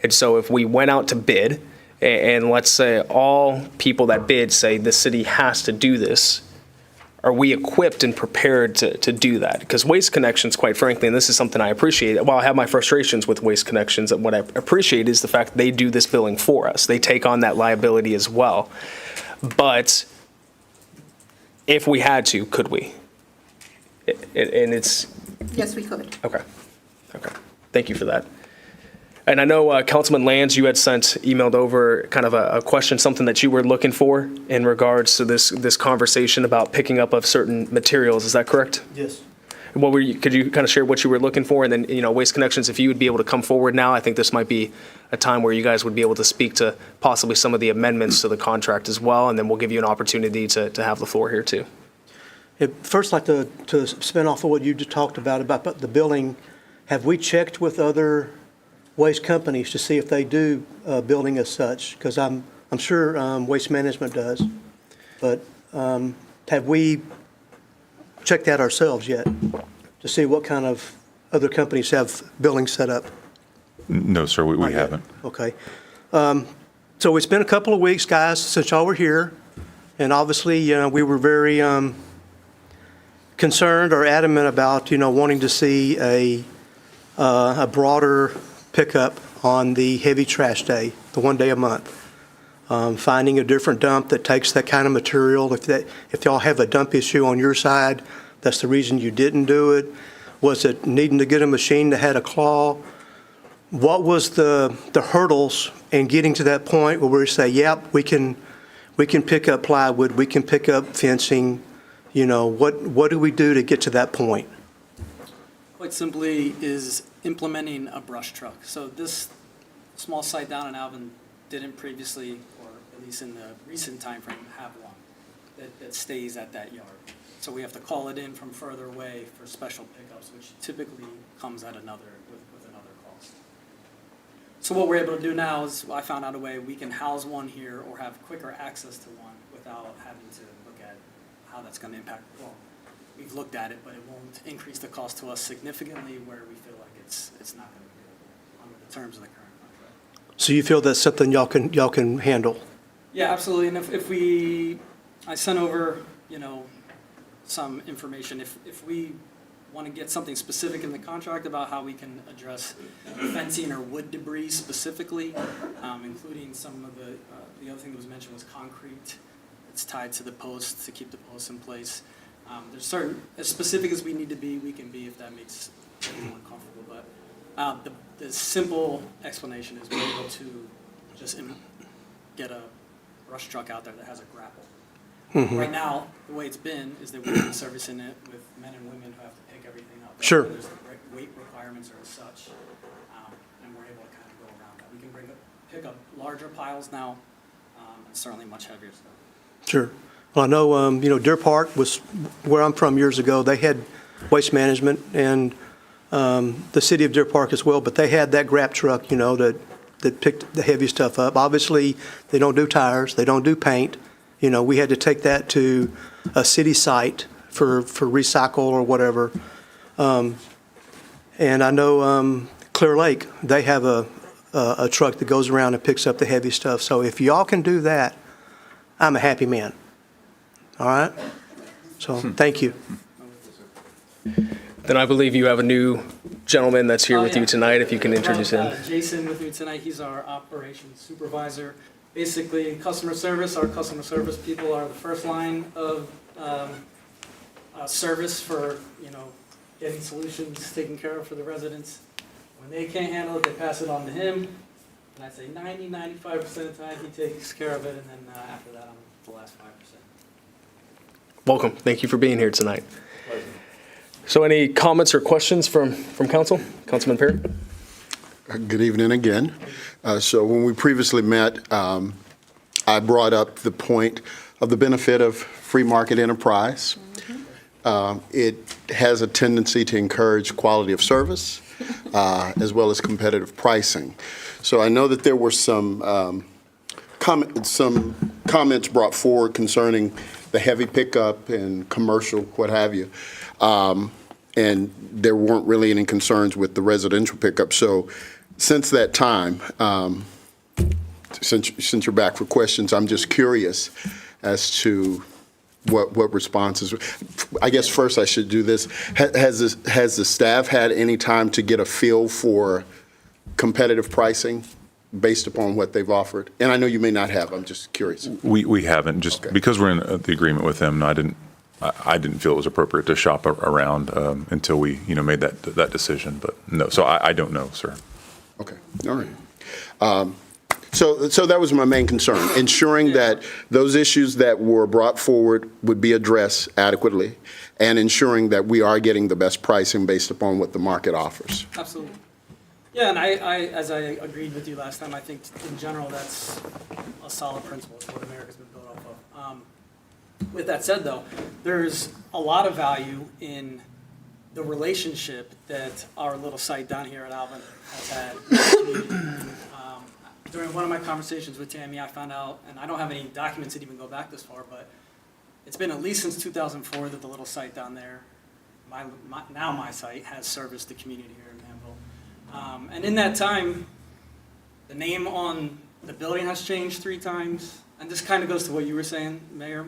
And so if we went out to bid, and let's say all people that bid say the city has to do this, are we equipped and prepared to do that? Because Waste Connections, quite frankly, and this is something I appreciate, while I have my frustrations with Waste Connections, what I appreciate is the fact that they do this billing for us. They take on that liability as well. But if we had to, could we? And it's... Yes, we could. Okay. Thank you for that. And I know Councilman Lands, you had emailed over kind of a question, something that you were looking for in regards to this conversation about picking up of certain materials. Is that correct? Yes. Could you kind of share what you were looking for? And then, Waste Connections, if you would be able to come forward now, I think this might be a time where you guys would be able to speak to possibly some of the amendments to the contract as well. And then we'll give you an opportunity to have the floor here too. First, I'd like to spin off of what you just talked about the billing. Have we checked with other waste companies to see if they do billing as such? Because I'm sure Waste Management does. But have we checked that ourselves yet? to see what kind of other companies have billing set up? No, sir, we haven't. Okay. So it's been a couple of weeks, guys, since y'all were here, and obviously, we were very concerned or adamant about, wanting to see a broader pickup on the heavy trash day, the 1 day a month. Finding a different dump that takes that kind of material. If y'all have a dump issue on your side, that's the reason you didn't do it. Was it needing to get a machine that had a claw? What was the hurdles in getting to that point where we say, yep, we can pick up plywood, we can pick up fencing, what do we do to get to that point? Quite simply is implementing a brush truck. So this small site down in Alvin didn't previously, or at least in the recent time frame, have one that stays at that yard. So we have to call it in from further away for special pickups, which typically comes at with another cost. So what we're able to do now is, I found out a way we can house one here or have quicker access to one without having to look at how that's going to impact. Well, we've looked at it, but it won't increase the cost to us significantly where we feel like it's not going to be doable under the terms of the current contract. So you feel that's something y'all can handle? Yeah, absolutely. And I sent over, some information. If we want to get something specific in the contract about how we can address fencing or wood debris specifically, including some of the other thing that was mentioned was concrete. It's tied to the posts to keep the posts in place. There's certain, as specific as we need to be, we can be if that makes everyone comfortable. But the simple explanation is we're able to just get a brush truck out there that has a grapple. Mm-hmm. Right now, the way it's been is that we've been servicing it with men and women who have to pick everything up. Sure. There's the weight requirements are as such, and we're able to kind of go around that. We can pick up larger piles now, and certainly much heavier stuff. Sure. Well, I know, Deer Park was where I'm from years ago. They had waste management, and the city of Deer Park as well, but they had that grab truck, that picked the heavy stuff up. Obviously, they don't do tires, they don't do paint. We had to take that to a city site for recycle or whatever. And I know Clear Lake, they have a truck that goes around and picks up the heavy stuff. So if y'all can do that, I'm a happy man. All right? So thank you. Then I believe you have a new gentleman that's here with you tonight, if you can introduce him. Jason with me tonight, he's our operations supervisor. Basically, customer service, our customer service people are the first line of service for, getting solutions taken care of for the residents. When they can't handle it, they pass it on to him. And I'd say 95% of the time, he takes care of it, and then after that, I'm the last 5%. Welcome. Thank you for being here tonight. So any comments or questions from council? Councilman Perry? Good evening again. So when we previously met, I brought up the point of the benefit of free market enterprise. It has a tendency to encourage quality of service as well as competitive pricing. So I know that there were some comments brought forward concerning the heavy pickup and commercial, what have you. And there weren't really any concerns with the residential pickup. So since that time, since you're back for questions, I'm just curious as to what responses. I guess first I should do this. Has the staff had any time to get a feel for competitive pricing based upon what they've offered? And I know you may not have. I'm just curious. We haven't, just because we're in the agreement with them. I didn't feel it was appropriate to shop around until we, made that decision. But no, so I don't know, sir. Okay, all right. So that was my main concern, ensuring that those issues that were brought forward would be addressed adequately, and ensuring that we are getting the best pricing based upon what the market offers. Absolutely. Yeah, and I as I agreed with you last time, I think in general that's a solid principle. It's what America's been built off of. With that said, though, there's a lot of value in the relationship that our little site down here at Alvin has had with the community. During one of my conversations with Tammy, I found out, and I don't have any documents that even go back this far, but it's been at least since 2004 that the little site down there, my site has serviced the community here in Manvel. And in that time, the name on the building has changed 3 times. And this kind of goes to what you were saying, Mayor.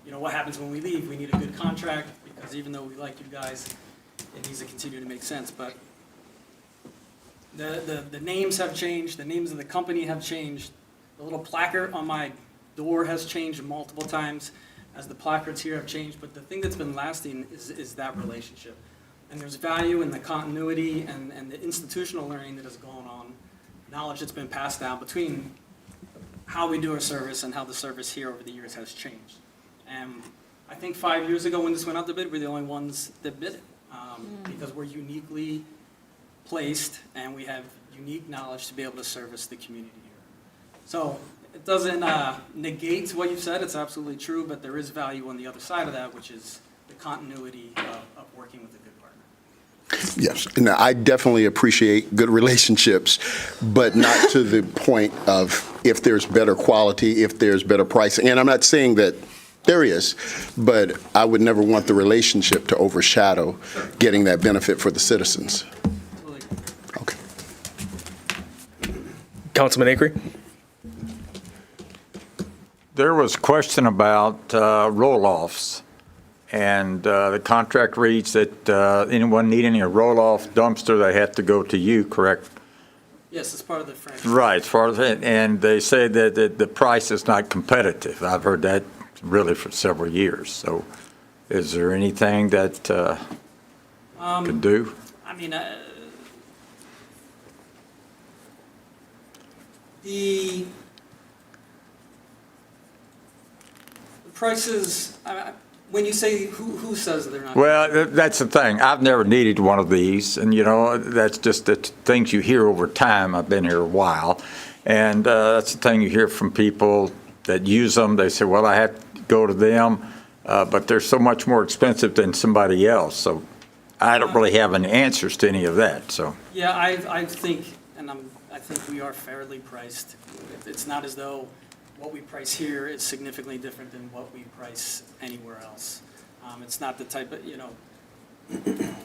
What happens when we leave? We need a good contract, because even though we like you guys, it needs to continue to make sense. But the names have changed, the names of the company have changed. The little placard on my door has changed multiple times, as the placards here have changed. But the thing that's been lasting is that relationship. And there's value in the continuity and the institutional learning that has gone on, knowledge that's been passed down between how we do our service and how the service here over the years has changed. And I think 5 years ago when this went out to bid, we're the only ones that bid it, because we're uniquely placed and we have unique knowledge to be able to service the community here. So it doesn't negate what you've said, it's absolutely true, but there is value on the other side of that, which is the continuity of working with a good partner. Yes, now, I definitely appreciate good relationships, but not to the point of if there's better quality, if there's better pricing. And I'm not saying that there is, but I would never want the relationship to overshadow getting that benefit for the citizens. Okay. Councilman Acree? There was a question about roll-offs, and the contract reads that anyone need any roll-off dumpster, they have to go to you, correct? Yes, it's part of the franchise. Right, as far as it, and they say that the price is not competitive. I've heard that really for several years. So is there anything that could do? I mean, the prices, when you say who says they're not? Well, that's the thing. I've never needed one of these, and that's just the things you hear over time. I've been here a while, and that's the thing you hear from people that use them. They say, well, I have to go to them, but they're so much more expensive than somebody else. So I don't really have any answers to any of that. So Yeah, I think, I think we are fairly priced. It's not as though what we price here is significantly different than what we price anywhere else. It's not the type of,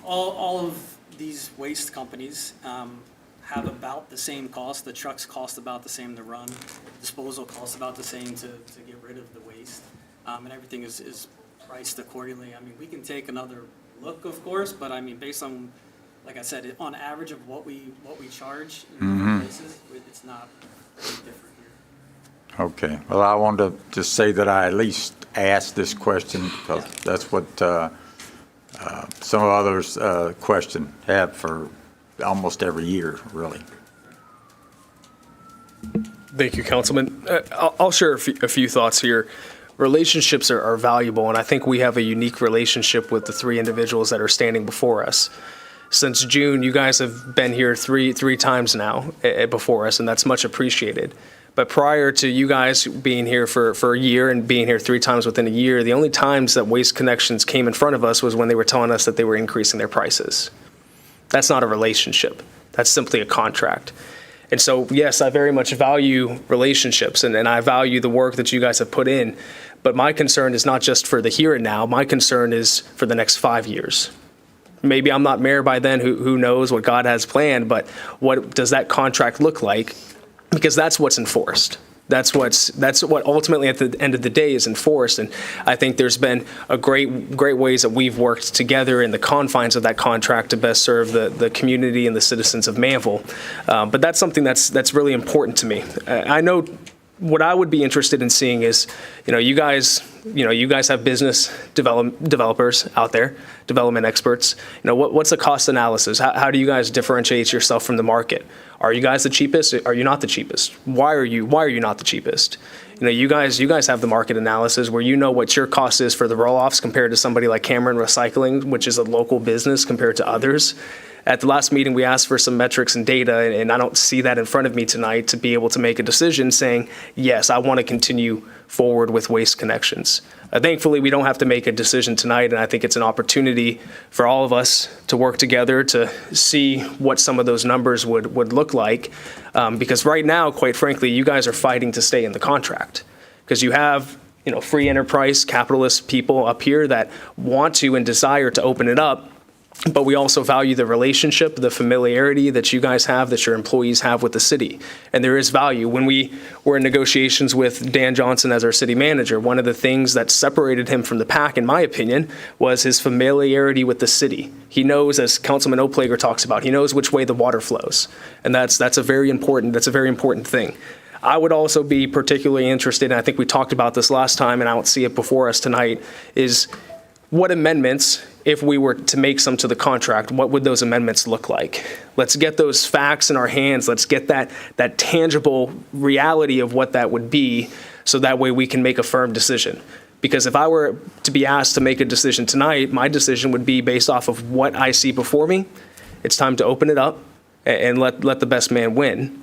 all of these waste companies have about the same cost. The trucks cost about the same to run. Disposal costs about the same to get rid of the waste. And everything is priced accordingly. I mean, we can take another look, of course, but I mean, based on, like I said, on average of what we charge in different places, it's not very different here. okay. Well, I wanted to just say that I at least asked this question because that's what some others have for almost every year, really. Thank you, Councilman. I'll share a few thoughts here. Relationships are valuable, and I think we have a unique relationship with the 3 individuals that are standing before us. Since June, you guys have been here three times now before us, and that's much appreciated. But prior to you guys being here for a year and being here 3 times within a year, the only times that Waste Connections came in front of us was when they were telling us that they were increasing their prices. That's not a relationship. That's simply a contract. And so, yes, I very much value relationships, and I value the work that you guys have put in. But my concern is not just for the here and now. My concern is for the next 5 years. Maybe I'm not mayor by then, who knows what God has planned, but what does that contract look like? Because that's what's enforced. That's what ultimately at the end of the day is enforced. And I think there's been a great ways that we've worked together in the confines of that contract to best serve the community and the citizens of Manvel. But that's something that's really important to me. I know what I would be interested in seeing is, you guys have business developers out there, development experts. What's the cost analysis? How do you guys differentiate yourself from the market? Are you guys the cheapest? Are you not the cheapest? Why are you not the cheapest? You guys have the market analysis where you know what your cost is for the roll-offs compared to somebody like Cameron Recycling, which is a local business compared to others. At the last meeting, we asked for some metrics and data, and I don't see that in front of me tonight to be able to make a decision saying, yes, I want to continue forward with Waste Connections. Thankfully, we don't have to make a decision tonight, and I think it's an opportunity for all of us to work together to see what some of those numbers would look like. Because right now, quite frankly, you guys are fighting to stay in the contract. Because you have free enterprise capitalist people up here that want to and desire to open it up. But we also value the relationship, the familiarity that you guys have, that your employees have with the city. And there is value. When we were in negotiations with Dan Johnson as our city manager, one of the things that separated him from the pack, in my opinion, was his familiarity with the city. He knows, as Councilman Oplager talks about, he knows which way the water flows. And that's a very important thing. I would also be particularly interested, and I think we talked about this last time, and I don't see it before us tonight, is what amendments, if we were to make some to the contract, what would those amendments look like? Let's get those facts in our hands. Let's get that tangible reality of what that would be, so that way we can make a firm decision. Because if I were to be asked to make a decision tonight, my decision would be based off of what I see before me. It's time to open it up and let the best man win.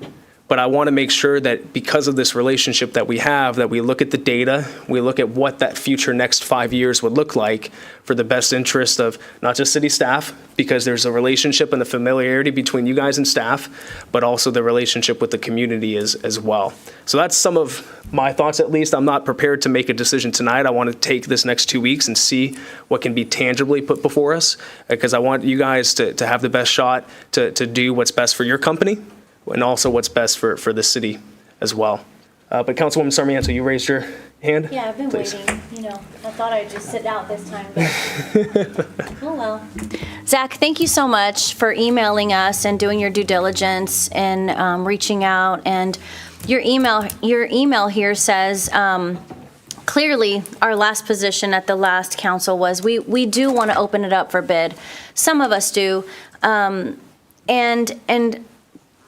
But I want to make sure that because of this relationship that we have, that we look at the data, we look at what that future next 5 years would look like for the best interest of not just city staff, because there's a relationship and a familiarity between you guys and staff, but also the relationship with the community as well. So that's some of my thoughts, at least. I'm not prepared to make a decision tonight. I want to take this next 2 weeks and see what can be tangibly put before us, because I want you guys to have the best shot to do what's best for your company, and also what's best for the city as well. But Councilwoman Sarmiento, you raised your hand? Yeah, I've been Please. waiting. I thought I'd just sit out this time, but oh well. Zach, thank you so much for emailing us and doing your due diligence and reaching out. And your email here says, clearly, our last position at the last council was we do want to open it up for bid. Some of us do. And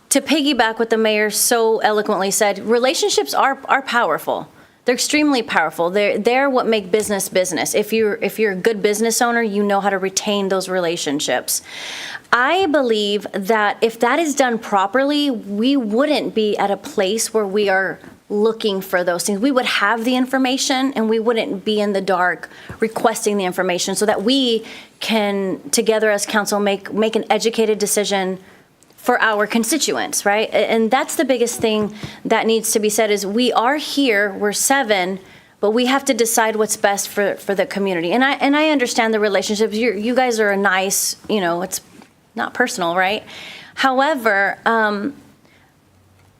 to piggyback what the mayor so eloquently said, relationships are powerful. They're extremely powerful. They're what make business business. If you're a good business owner, you know how to retain those relationships. I believe that if that is done properly, we wouldn't be at a place where we are looking for those things. We would have the information and we wouldn't be in the dark requesting the information, so that we can, together as council, make an educated decision for our constituents, right? And that's the biggest thing that needs to be said is we are here, we're 7, but we have to decide what's best for the community. And I understand the relationships. You guys are a nice, it's not personal, right? However,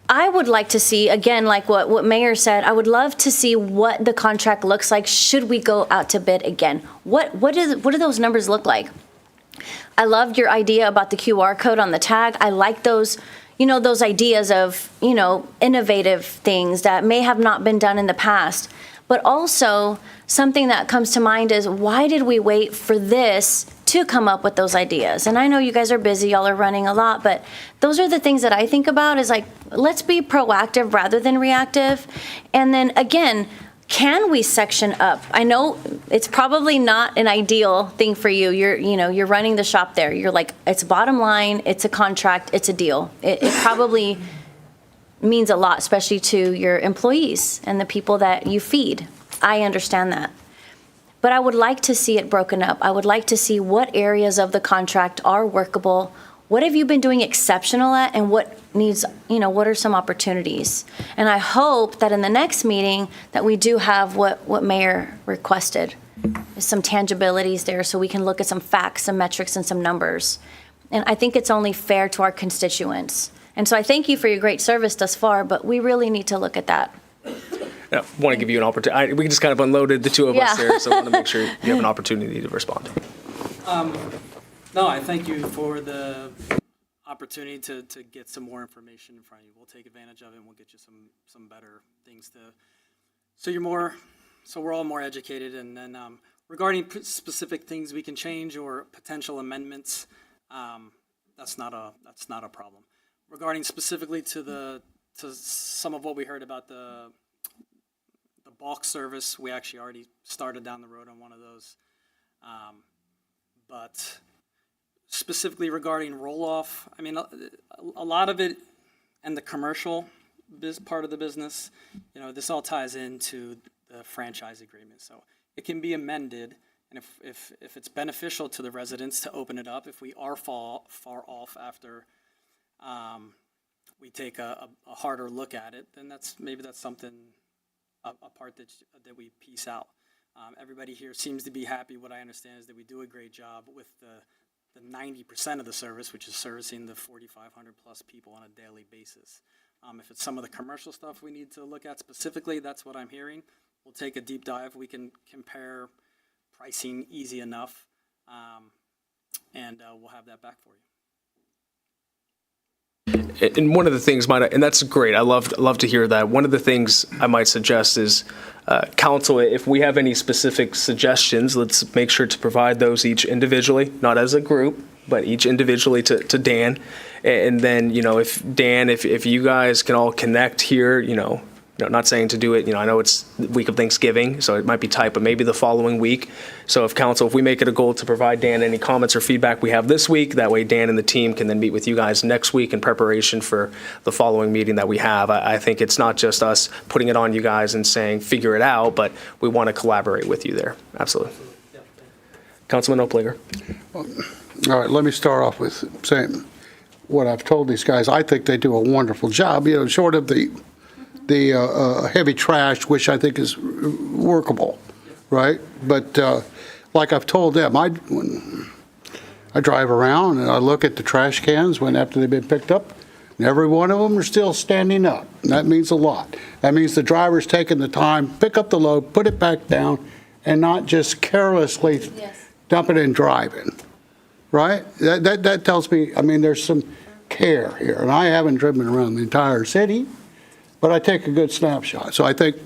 I would like to see, again, like what Mayor said, I would love to see what the contract looks like should we go out to bid again. What do those numbers look like? I loved your idea about the QR code on the tag. I like those, those ideas of, innovative things that may have not been done in the past. But also, something that comes to mind is, why did we wait for this to come up with those ideas? And I know you guys are busy, y'all are running a lot, but those are the things that I think about is like, let's be proactive rather than reactive. And then again, can we section up? I know it's probably not an ideal thing for you. You're running the shop there. You're like, it's bottom line, it's a contract, it's a deal. It probably means a lot, especially to your employees and the people that you feed. I understand that. But I would like to see it broken up. I would like to see what areas of the contract are workable. What have you been doing exceptional at, and what needs, what are some opportunities? And I hope that in the next meeting that we do have what Mayor requested, some tangibilities there, so we can look at some facts, some metrics, and some numbers. And I think it's only fair to our constituents. And so I thank you for your great service thus far, but we really need to look at that. I want to give you an opportunity. We just kind of unloaded the two of us there, so I want to make sure you have an opportunity to respond. No, I thank you for the opportunity to get some more information in front of you. We'll take advantage of it, and we'll get you some better things so we're all more educated. And then regarding specific things we can change or potential amendments, that's not a problem. Regarding specifically to some of what we heard about the bulk service, we actually already started down the road on one of those. But specifically regarding roll-off, I mean, a lot of it, and the commercial part of the business, this all ties into the franchise agreement. So it can be amended, and if it's beneficial to the residents to open it up, if we are far off after we take a harder look at it, then that's something a part that we piece out. Everybody here seems to be happy. What I understand is that we do a great job with the 90% of the service, which is servicing the 4,500 plus people on a daily basis. If it's some of the commercial stuff we need to look at specifically, that's what I'm hearing. We'll take a deep dive. We can compare pricing easy enough, and we'll have that back for you. And one of the things and that's great. I love to hear that. One of the things I might suggest is, council, if we have any specific suggestions, let's make sure to provide those each individually, not as a group, but each individually to Dan. And then, if Dan, if you guys can all connect here, not saying to do it, I know it's the week of Thanksgiving, so it might be tight, but maybe the following week. So if we make it a goal to provide Dan any comments or feedback we have this week, that way Dan and the team can then meet with you guys next week in preparation for the following meeting that we have. I think it's not just us putting it on you guys and saying, figure it out, but we want to collaborate with you there. Absolutely. Councilman Opliger. All right, let me start off with saying what I've told these guys. I think they do a wonderful job, short of the heavy trash, which I think is workable, right? But like I've told them, when I drive around and I look at the trash cans after they've been picked up, and every one of them are still standing up. And that means a lot. That means the driver's taking the time, pick up the load, put it back down, and not just carelessly dump it and driving, right? That tells me, there's some care here. And I haven't driven around the entire city, but I take a good snapshot. So I think,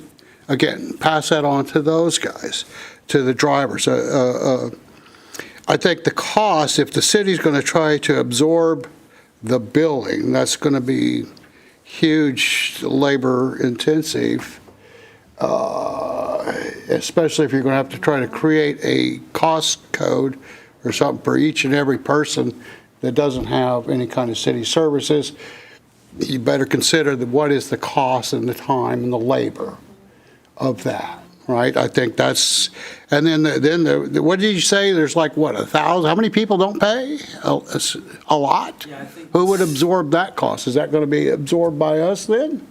again, pass that on to those guys, to the drivers. I think the cost, if the city's going to try to absorb the building, that's going to be huge labor intensive, especially if you're going to have to try to create a cost code or something for each and every person that doesn't have any kind of city services. You better consider what is the cost and the time and the labor of that, right? I think that's, and then what did you say? There's like, 1,000? How many people don't pay? A lot? Yeah, I think Who would absorb that cost? Is that going to be absorbed by us then?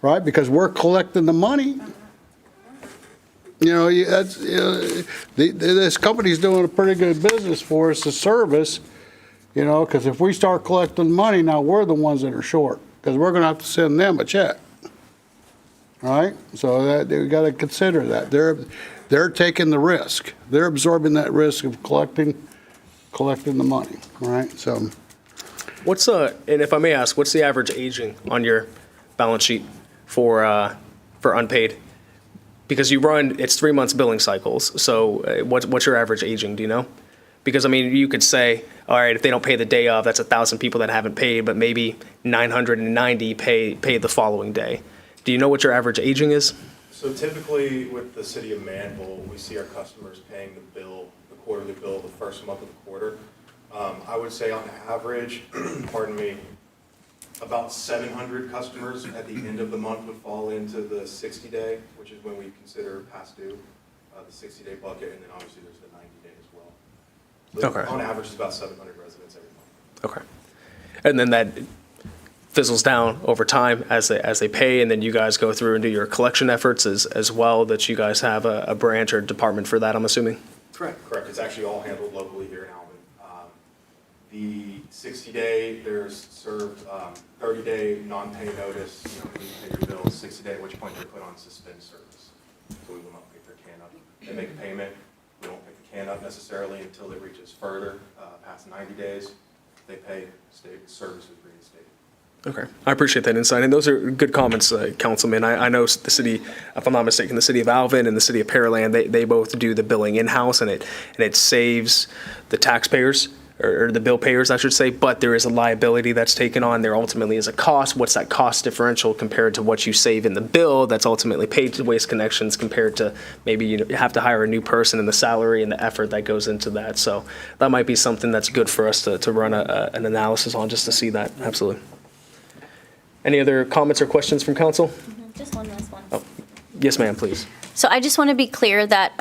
Right? Because we're collecting the money. This company's doing a pretty good business for us, a service. Because if we start collecting money, now we're the ones that are short, because we're going to have to send them a check, right? So we got to consider that. They're taking the risk. They're absorbing that risk of collecting the money, right? So, and if I may ask, what's the average aging on your balance sheet for unpaid? Because it's 3 months billing cycles. So what's your average aging? Do you know? Because, you could say, all right, if they don't pay the day of, that's 1,000 people that haven't paid, but maybe 990 pay the following day. Do you know what your average aging is? So typically with the city of Manvel, we see our customers paying the quarterly bill, the first month of the quarter. I would say on average, pardon me, about 700 customers at the end of the month would fall into the 60-day, which is when we consider past due, the 60-day bucket, and then obviously there's the 90-day as well. So Okay. On average, it's about 700 residents every month. Okay. And then that fizzles down over time as they pay, and then you guys go through and do your collection efforts as well, that you guys have a branch or department for that, I'm assuming? Correct. It's actually all handled locally here in Alvin. The 60-day, there's served 30-day non-pay notice, you pay your bills, 60-day, at which point they're put on suspend service. So we will not pick their can up. They make a payment, we don't pick the can up necessarily until it reaches further, past 90 days. They pay, state services reinstated. Okay, I appreciate that insight, and those are good comments, Councilman. I know the city, if I'm not mistaken, the city of Alvin and the city of Pearland, they both do the billing in-house, and it saves the taxpayers, or the bill payers, I should say, but there is a liability that's taken on. There ultimately is a cost. What's that cost differential compared to what you save in the bill that's ultimately paid to Waste Connections compared to maybe you have to hire a new person and the salary and the effort that goes into that. So that might be something that's good for us to run an analysis on, just to see that. Absolutely. Any other comments or questions from council? Just one last one. Oh, yes, ma'am, please. So I just want to be clear that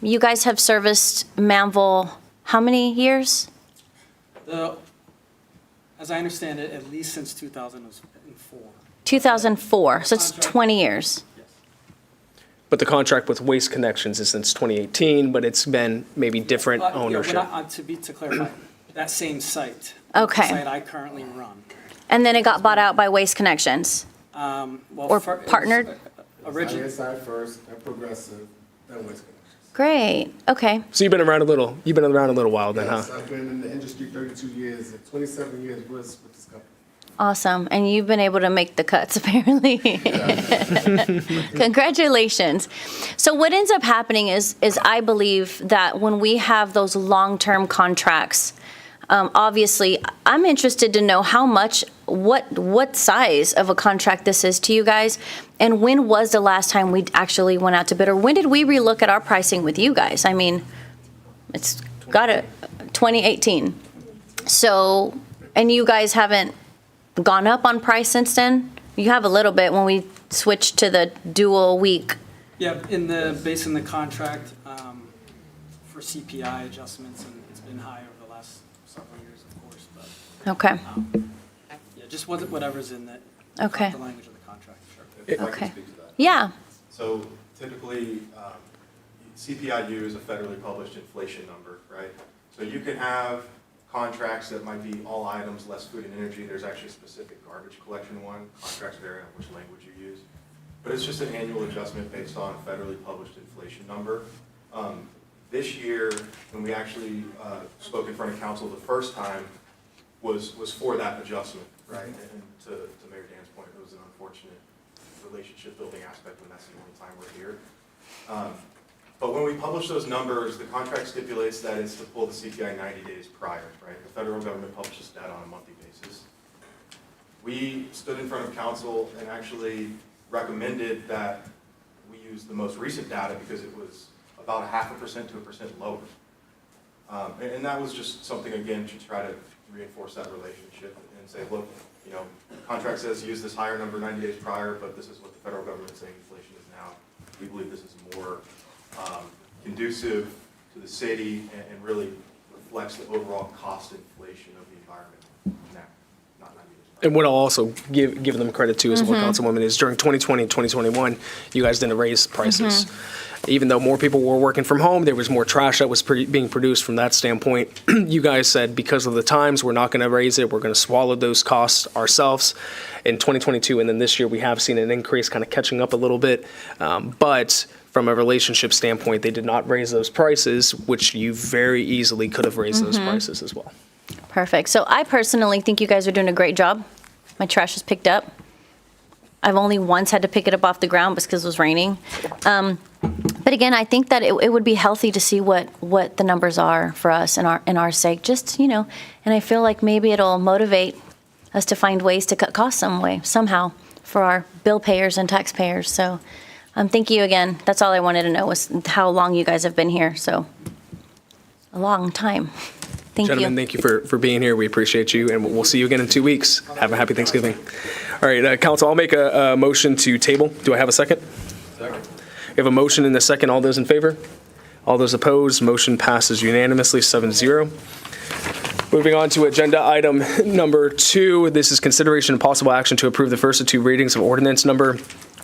you guys have serviced Manvel how many years? As I understand it, at least since 2004. 2004, so it's 20 years. But the contract with Waste Connections is since 2018, but it's been maybe different Yeah, ownership. To clarify, that same site. Okay. The site I currently run. And then it got bought out by Waste Connections? Well, Or fir- it was partnered? Originally. ISI first, then Progressive, then Waste Connections. Great, okay. So you've been around a little while then, huh? Yes, I've been in the industry 32 years, and 27 years was with this company. Awesome. And you've been able to make the cuts, apparently. Congratulations. So what ends up happening is I believe that when we have those long-term contracts, obviously, I'm interested to know how much, what size of a contract this is to you guys, and when was the last time we actually went out to bid, or when did we relook at our pricing with you guys? I mean, it's got to 2018. So, and you guys haven't gone up on price since then? You have a little bit when we switched to the dual week. Yeah, based on the contract, for CPI adjustments, and it's been high over the last several years, of course, but. Okay. Yeah, just whatever's in the. Okay. The language of the contract, sure. If I can Okay. speak to that. Yeah. So typically, CPIU is a federally published inflation number, right? So you can have contracts that might be all items less food and energy. There's actually a specific garbage collection one. Contracts vary on which language you use. But it's just an annual adjustment based on a federally published inflation number. This year, when we actually spoke in front of council the first time, was for that adjustment, right? And to Mayor Dan's point, it was an unfortunate relationship building aspect when that's the only time we're here. But when we publish those numbers, the contract stipulates that it's to pull the CPI 90 days prior, right? The federal government publishes data on a monthly basis. We stood in front of council and actually recommended that we use the most recent data because it was about 0.5% to 1% lower. And that was just something, again, to try to reinforce that relationship and say, look, you know, the contract says use this higher number 90 days prior, but this is what the federal government is saying inflation is now. We believe this is more conducive to the city and really reflects the overall cost inflation of the environment now, not 90 days prior. And what I'll also give them credit to as well, Councilwoman, is during 2020 and 2021, you guys didn't raise prices. Even though more people were working from home, there was more trash that was being produced from that standpoint. You guys said because of the times, we're not going to raise it. We're going to swallow those costs ourselves in 2022. And then this year, we have seen an increase kind of catching up a little bit. But from a relationship standpoint, they did not raise those prices, which you very easily could have raised those prices as well. Perfect. So I personally think you guys are doing a great job. My trash is picked up. I've only once had to pick it up off the ground because it was raining. But again, I think that it would be healthy to see what the numbers are for us in our sake, just, you know, and I feel like maybe it'll motivate us to find ways to cut costs somehow for our bill payers and taxpayers. So thank you again. That's all I wanted to know was how long you guys have been here. So a long time. Thank Gentlemen, you. thank you for being here. We appreciate you, and we'll see you again in 2 weeks. Have a happy Thanksgiving. All right, Council, I'll make a motion to table. Do I have a second? Second. We have a motion and a second. All those in favor? All those opposed? Motion passes unanimously, 7-0. Moving on to agenda item number 2. This is consideration and possible action to approve the first of 2 readings of ordinance number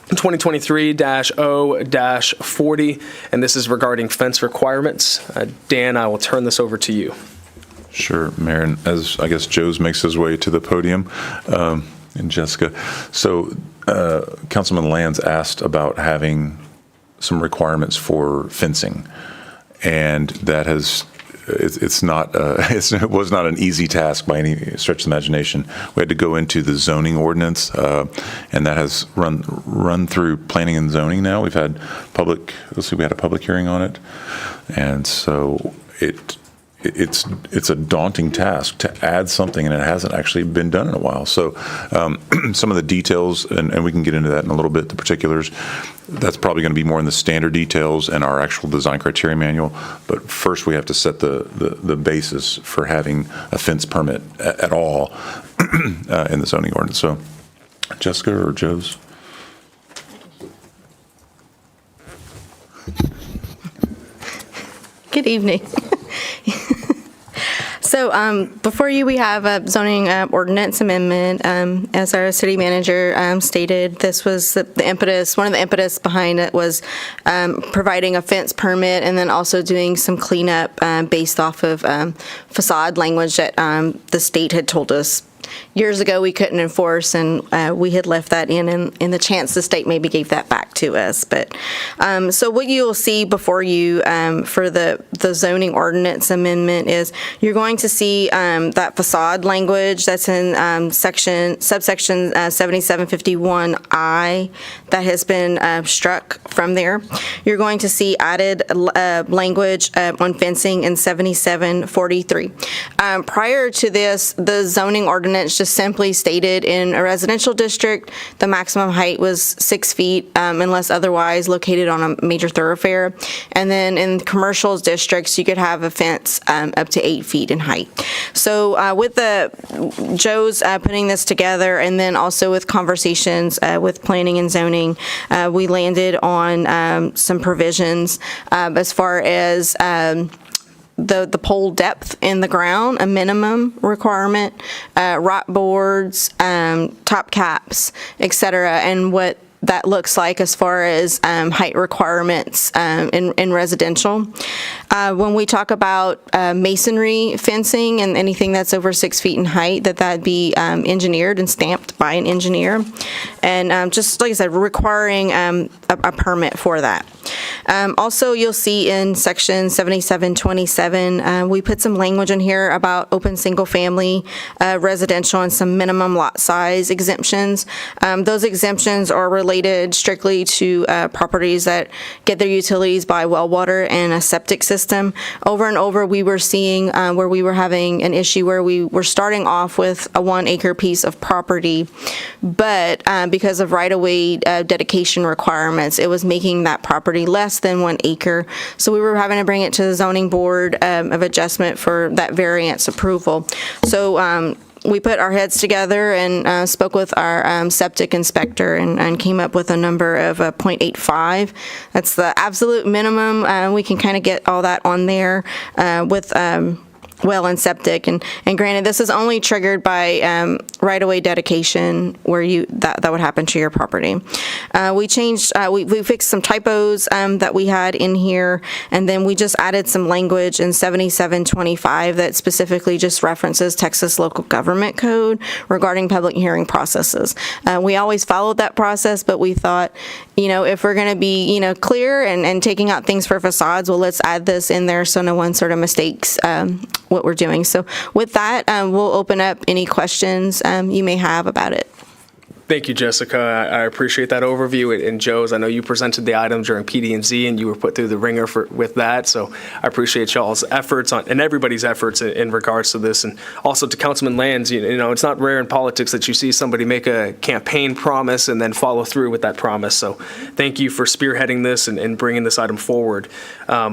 2023-0-40, and this is regarding fence requirements. Dan, I will turn this over to you. Sure, Mayor, and as I guess Joe's makes his way to the podium, and Jessica. So Councilman Lands asked about having some requirements for fencing, and that has, it was not an easy task by any stretch of the imagination. We had to go into the zoning ordinance, and that has run through planning and zoning now. We've had we had a public hearing on it, and so it's a daunting task to add something, and it hasn't actually been done in a while. So some of the details, and we can get into that in a little bit, the particulars, that's probably going to be more in the standard details and our actual design criteria manual. But first we have to set the basis for having a fence permit at all in the zoning ordinance. So Jessica or Joe's? Good evening. So So before you, we have a zoning ordinance amendment. As our city manager stated, this was the impetus, one of the impetus behind it was providing a fence permit and then also doing some cleanup based off of facade language that the state had told us years ago we couldn't enforce, and we had left that in the chance the state maybe gave that back to us. But so what you will see before you for the zoning ordinance amendment is you're going to see that facade language that's in subsection 7751I that has been struck from there. You're going to see added language on fencing in 7743. Prior to this, the zoning ordinance just simply stated in a residential district, the maximum height was 6 feet unless otherwise located on a major thoroughfare. And then in commercial districts, you could have a fence up to 8 feet in height. So with Joe's putting this together, and then also with conversations with planning and zoning, we landed on some provisions as far as the pole depth in the ground, a minimum requirement, rot boards, top caps, et cetera, and what that looks like as far as height requirements in residential. When we talk about masonry fencing and anything that's over 6 feet in height, that'd be engineered and stamped by an engineer. And just like I said, requiring a permit for that. Also, you'll see in section 7727, we put some language in here about open single-family residential and some minimum lot size exemptions. Those exemptions are related strictly to properties that get their utilities by well water and a septic system. Over and over, we were seeing where we were having an issue where we were starting off with a 1 acre piece of property, but because of right-of-way dedication requirements, it was making that property less than 1 acre. So we were having to bring it to the zoning board of adjustment for that variance approval. So we put our heads together and spoke with our septic inspector and came up with a number of 0.85. That's the absolute minimum. We can kind of get all that on there with well and septic, and granted, this is only triggered by right-of-way dedication where that would happen to your property. We changed, we fixed some typos that we had in here, and then we just added some language in 7725 that specifically just references Texas Local Government Code regarding public hearing processes. We always followed that process, but we thought, if we're going to be, clear and taking out things for facades, well, let's add this in there so no one sort of mistakes what we're doing. So with that, we'll open up any questions you may have about it. Thank you, Jessica. I appreciate that overview. And Joe's, I know you presented the item during PD&Z and you were put through the ringer with that. So I appreciate y'all's efforts and everybody's efforts in regards to this. And also to Councilman Lands, it's not rare in politics that you see somebody make a campaign promise and then follow through with that promise. So thank you for spearheading this and bringing this item forward.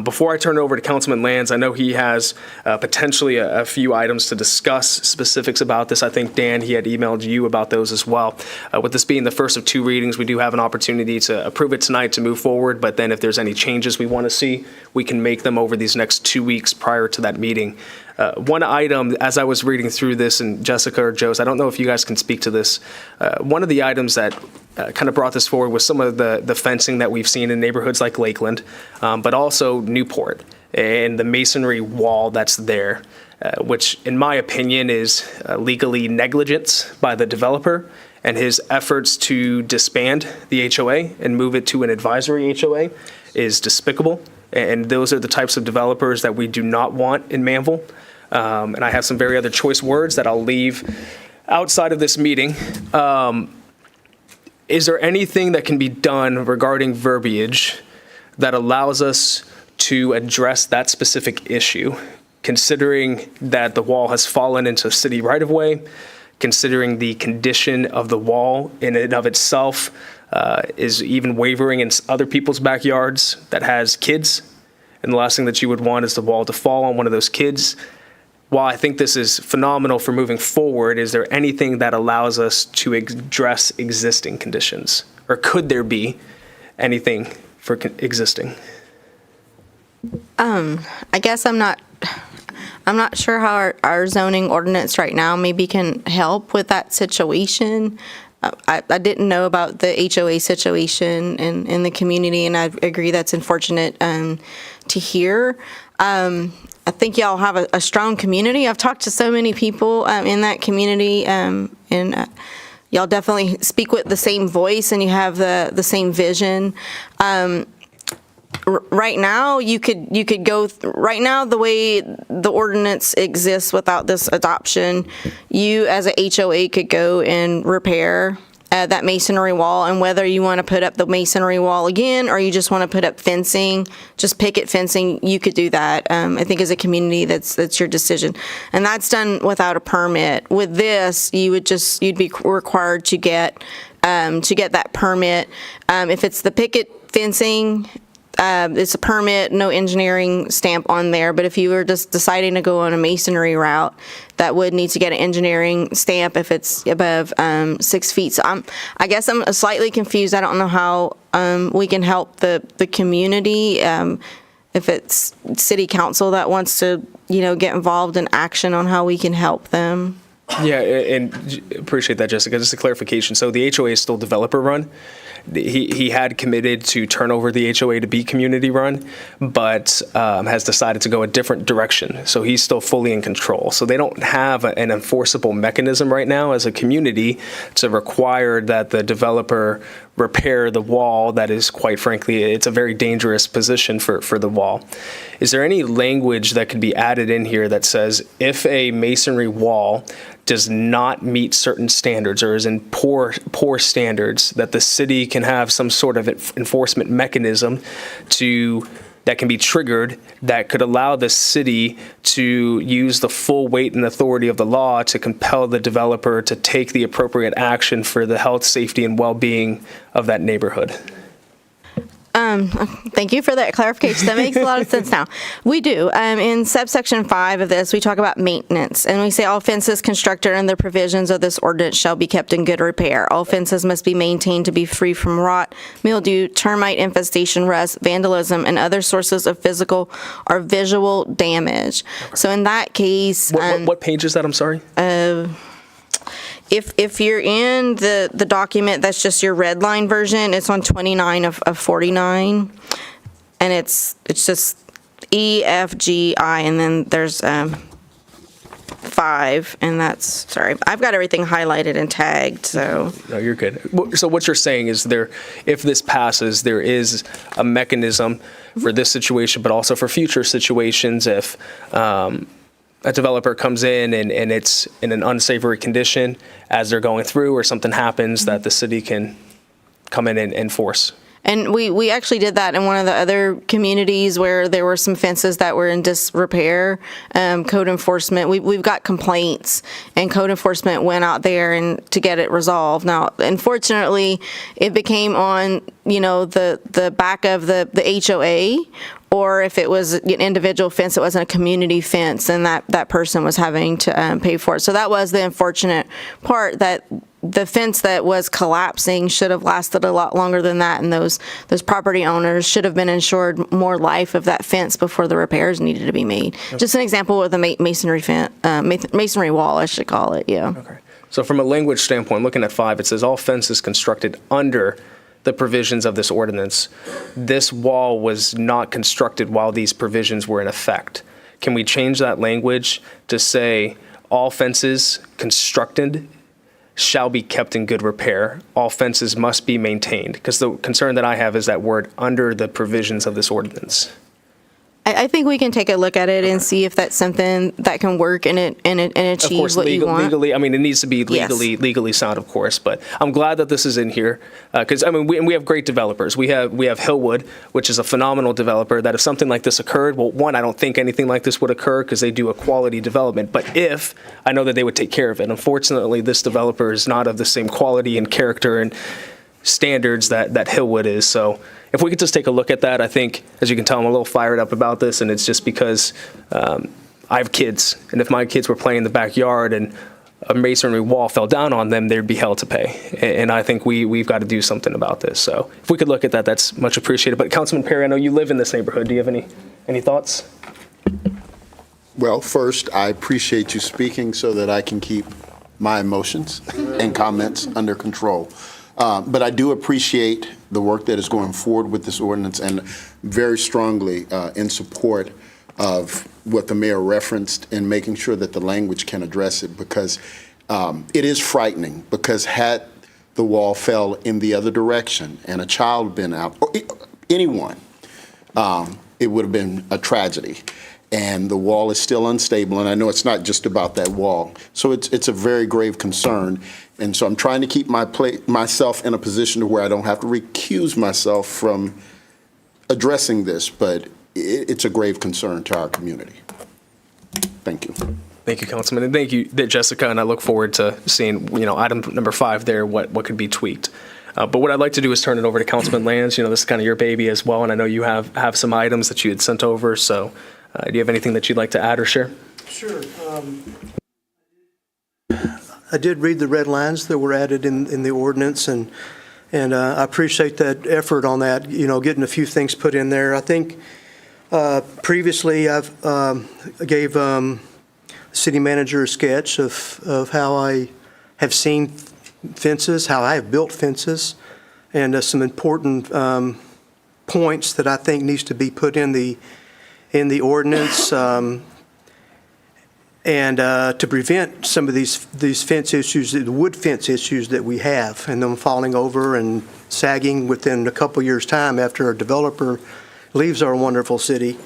Before I turn it over to Councilman Lands, I know he has potentially a few items to discuss specifics about this. I think, Dan, he had emailed you about those as well. With this being the first of 2 readings, we do have an opportunity to approve it tonight to move forward, but then if there's any changes we want to see, we can make them over these next 2 weeks prior to that meeting. One item, as I was reading through this, and Jessica or Joe, I don't know if you guys can speak to this, one of the items that kind of brought this forward was some of the fencing that we've seen in neighborhoods like Lakeland, but also Newport, and the masonry wall that's there, which in my opinion is legally negligence by the developer, and his efforts to disband the HOA and move it to an advisory HOA is despicable. And those are the types of developers that we do not want in Manvel. And I have some very other choice words that I'll leave outside of this meeting. Is there anything that can be done regarding verbiage that allows us to address that specific issue, considering that the wall has fallen into city right-of-way, considering the condition of the wall in and of itself is even wavering in other people's backyards that has kids, and the last thing that you would want is the wall to fall on one of those kids. While I think this is phenomenal for moving forward, is there anything that allows us to address existing conditions? Or could there be anything for existing? I guess I'm not I'm not sure how our zoning ordinance right now maybe can help with that situation. I didn't know about the HOA situation in the community, and I agree that's unfortunate to hear. I think y'all have a strong community. I've talked to so many people in that community, and y'all definitely speak with the same voice, and you have the same vision. Right now, you could go, right now, the way the ordinance exists without this adoption, you as a HOA could go and repair that masonry wall, and whether you want to put up the masonry wall again, or you just want to put up fencing, just picket fencing, you could do that. I think as a community, that's your decision. And that's done without a permit. With this, you'd be required to get that permit. If it's the picket fencing, it's a permit, no engineering stamp on there, but if you were just deciding to go on a masonry route, that would need to get an engineering stamp if it's above 6 feet. So I guess I'm slightly confused. I don't know how we can help the community, if it's city council that wants to, get involved in action on how we can help them. Yeah, and appreciate that, Jessica. Just a clarification. So the HOA is still developer run. He had committed to turn over the HOA to be community run, but has decided to go a different direction. So he's still fully in control. So they don't have an enforceable mechanism right now as a community to require that the developer repair the wall. That is, quite frankly, it's a very dangerous position for the wall. Is there any language that could be added in here that says if a masonry wall does not meet certain standards or is in poor standards, that the city can have some sort of enforcement mechanism that can be triggered that could allow the city to use the full weight and authority of the law to compel the developer to take the appropriate action for the health, safety, and well-being of that neighborhood? Thank you for that clarification. That makes a lot of sense now. We do. In subsection 5 of this, we talk about maintenance, and we say all fences constructed under the provisions of this ordinance shall be kept in good repair. All fences must be maintained to be free from rot, mildew, termite infestation, rust, vandalism, and other sources of physical or visual damage. Okay. So in that case... What page is that? I'm sorry? If you're in the document that's just your red line version, it's on 29 of 49, and it's just E, F, G, I, and then there's 5, and that's, sorry, I've got everything highlighted and tagged, so. No, you're good. So what you're saying is if this passes, there is a mechanism for this situation, but also for future situations if a developer comes in and it's in an unsavory condition as they're going through, or something happens, that the city can come in and enforce. And we actually did that in one of the other communities where there were some fences that were in disrepair. Code enforcement, we've got complaints, and code enforcement went out there and to get it resolved. Now, unfortunately, it became on, the back of the HOA, or if it was an individual fence, it wasn't a community fence, and that person was having to pay for it. So that was the unfortunate part, that the fence that was collapsing should have lasted a lot longer than that, and those property owners should have been insured more life of that fence before the repairs needed to be made. Okay. Just an example with a masonry wall, I should call it, yeah. Okay. So from a language standpoint, looking at 5, it says all fences constructed under the provisions of this ordinance. This wall was not constructed while these provisions were in effect. Can we change that language to say all fences constructed shall be kept in good repair? All fences must be maintained? Because the concern that I have is that word under the provisions of this ordinance. I think we can take a look at it and see if that's something that can work and achieve of course, what you want. Legally, I mean, it needs to be legally sound, of course. But I'm glad that this is in here because we have great developers. We have Hillwood, which is a phenomenal developer. That if something like this occurred, well, one, I don't think anything like this would occur because they do a quality development. But if, I know that they would take care of it. Unfortunately, this developer is not of the same quality and character and standards that Hillwood is. So if we could just take a look at that, I think, as you can tell, I'm a little fired up about this, and it's just because I have kids, and if my kids were playing in the backyard and a masonry wall fell down on them, they'd be held to pay. And I think we've got to do something about this. So if we could look at that, that's much appreciated. But Councilman Perry, I know you live in this neighborhood. Do you have any thoughts? Well, first, I appreciate you speaking so that I can keep my emotions and comments under control. But I do appreciate the work that is going forward with this ordinance, and very strongly in support of what the mayor referenced in making sure that the language can address it, because it is frightening, because had the wall fell in the other direction and a child been out, or anyone, it would have been a tragedy. And the wall is still unstable, and I know it's not just about that wall. So it's a very grave concern, and so I'm trying to keep myself in a position to where I don't have to recuse myself from addressing this, but it's a grave concern to our community. Thank you. Thank you, Councilman, and thank you, Jessica, and I look forward to seeing, item number 5 there, what could be tweaked. But what I'd like to do is turn it over to Councilman Lands. This is kind of your baby as well, and I know you have some items that you had sent over, so do you have anything that you'd like to add or share? Sure. I did read the red lines that were added in the ordinance, and I appreciate that effort on that, getting a few things put in there. I think previously I've gave city manager a sketch of how I have seen fences, how I have built fences, and some important points that I think needs to be put in the ordinance, and to prevent some of these fence issues, the wood fence issues that we have, and them falling over and sagging within a couple years' time after a developer leaves our wonderful city.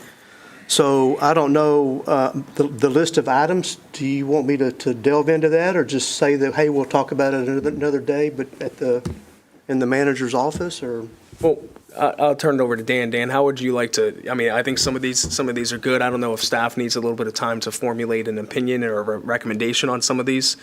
So I don't know the list of items. Do you want me to delve into that, or just say that, hey, we'll talk about it another day, but in the manager's office, or? Well, I'll turn it over to Dan. Dan, how would you like to? I think some of these are good. I don't know if staff needs a little bit of time to formulate an opinion or a recommendation on some of these.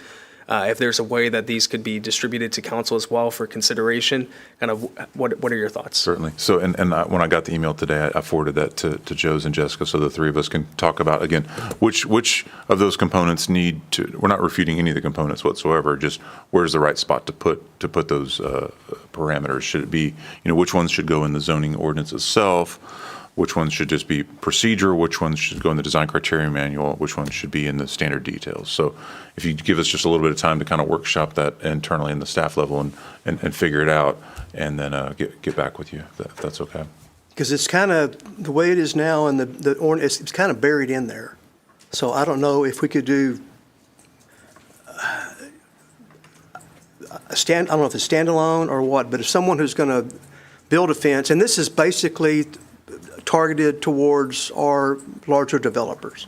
If there's a way that these could be distributed to council as well for consideration, kind of what are your thoughts? Certainly. So, and when I got the email today, I forwarded that to Joe's and Jessica, so the three of us can talk about, again, which of those components need to, we're not refuting any of the components whatsoever, just where's the right spot to put those parameters? Should it be, which ones should go in the zoning ordinance itself? Which ones should just be procedure, which ones should go in the design criteria manual, which ones should be in the standard details. So if you give us just a little bit of time to kind of workshop that internally in the staff level and figure it out, and then get back with you, if that's okay. Because it's kind of, the way it is now, and the ordinance, it's kind of buried in there. So I don't know if we could do I don't know if it's standalone or what, but if someone who's going to build a fence, and this is basically targeted towards our larger developers,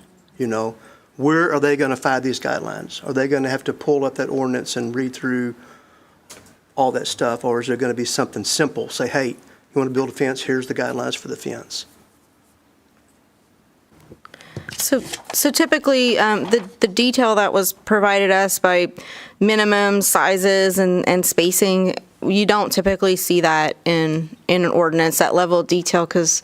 where are they going to find these guidelines? Are they going to have to pull up that ordinance and read through all that stuff, or is there going to be something simple? Say, hey, you want to build a fence? Here's the guidelines for the fence. So typically, the detail that was provided us by minimum sizes and spacing, you don't typically see that in an ordinance, that level of detail, because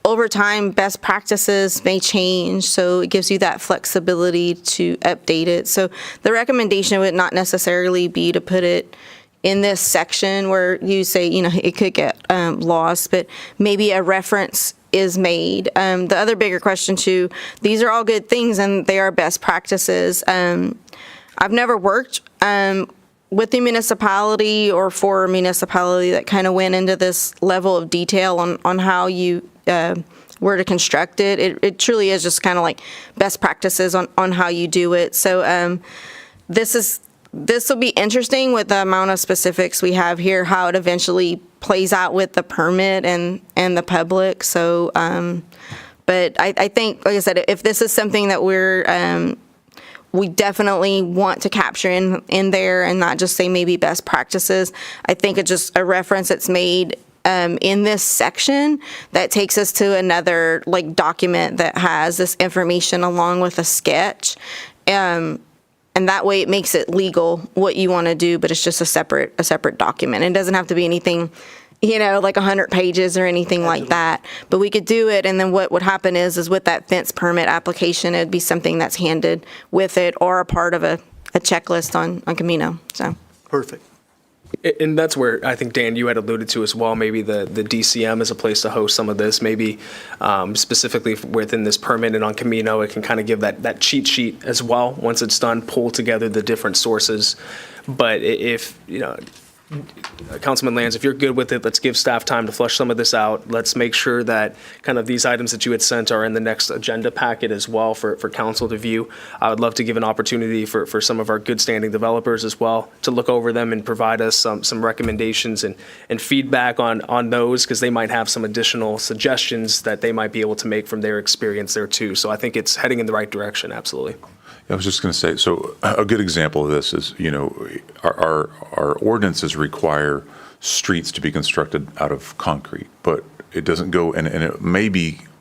over time, best practices may change, so it gives you that flexibility to update it. So the recommendation would not necessarily be to put it in this section where you say, it could get lost, but maybe a reference is made. The other bigger question too, these are all good things and they are best practices. I've never worked with the municipality or for a municipality that kind of went into this level of detail on how you were to construct it. It truly is just kind of like best practices on how you do it. So this will be interesting with the amount of specifics we have here, how it eventually plays out with the permit and the public. So, but I think, like I said, if this is something that we definitely want to capture in there and not just say maybe best practices, I think it's just a reference that's made in this section that takes us to another document that has this information along with a sketch. And that way it makes it legal what you want to do, but it's just a separate document. It doesn't have to be anything, like 100 pages or anything like that. But we could do it, and then what would happen is with that fence permit application, it'd be something that's handed with it or a part of a checklist on Camino. So perfect. And that's where I think, Dan, you had alluded to as well, maybe the DCM is a place to host some of this, maybe specifically within this permit and on Camino, it can kind of give that cheat sheet as well. Once it's done, pull together the different sources. But if, Councilman Lands, if you're good with it, let's give staff time to flush some of this out. Let's make sure that kind of these items that you had sent are in the next agenda packet as well for council to view. I would love to give an opportunity for some of our good standing developers as well to look over them and provide us some recommendations and feedback on those, because they might have some additional suggestions that they might be able to make from their experience there too. So I think it's heading in the right direction, absolutely. I was just going to say, so a good example of this is, our ordinances require streets to be constructed out of concrete, but it doesn't go, and it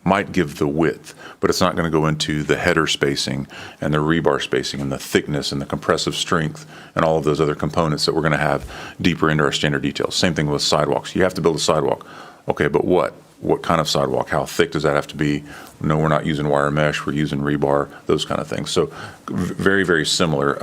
might give the width, but it's not going to go into the header spacing and the rebar spacing and the thickness and the compressive strength and all of those other components that we're going to have deeper into our standard details. Same thing with sidewalks. You have to build a sidewalk. Okay, but what? What kind of sidewalk? How thick does that have to be? No, we're not using wire mesh. We're using rebar, those kind of things. So very, very similar.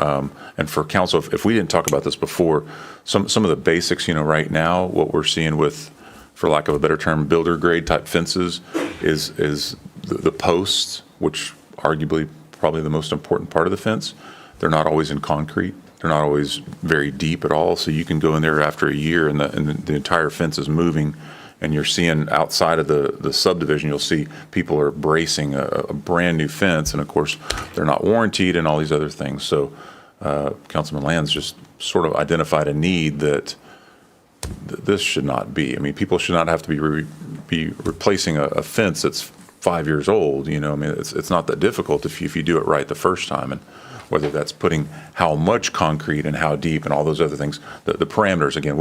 And for council, if we didn't talk about this before, some of the basics, right now, what we're seeing with, for lack of a better term, builder grade type fences is the posts, which arguably probably the most important part of the fence. They're not always in concrete. They're not always very deep at all. So you can go in there after a year and the entire fence is moving. And you're seeing outside of the subdivision, you'll see people are bracing a brand new fence, and of course, they're not warranted and all these other things. So Councilman Lands just sort of identified a need that this should not be. I mean, people should not have to be replacing a fence that's 5 years old. I mean, it's not that difficult if you do it right the first time. And whether that's putting how much concrete and how deep and all those other things, the parameters, again,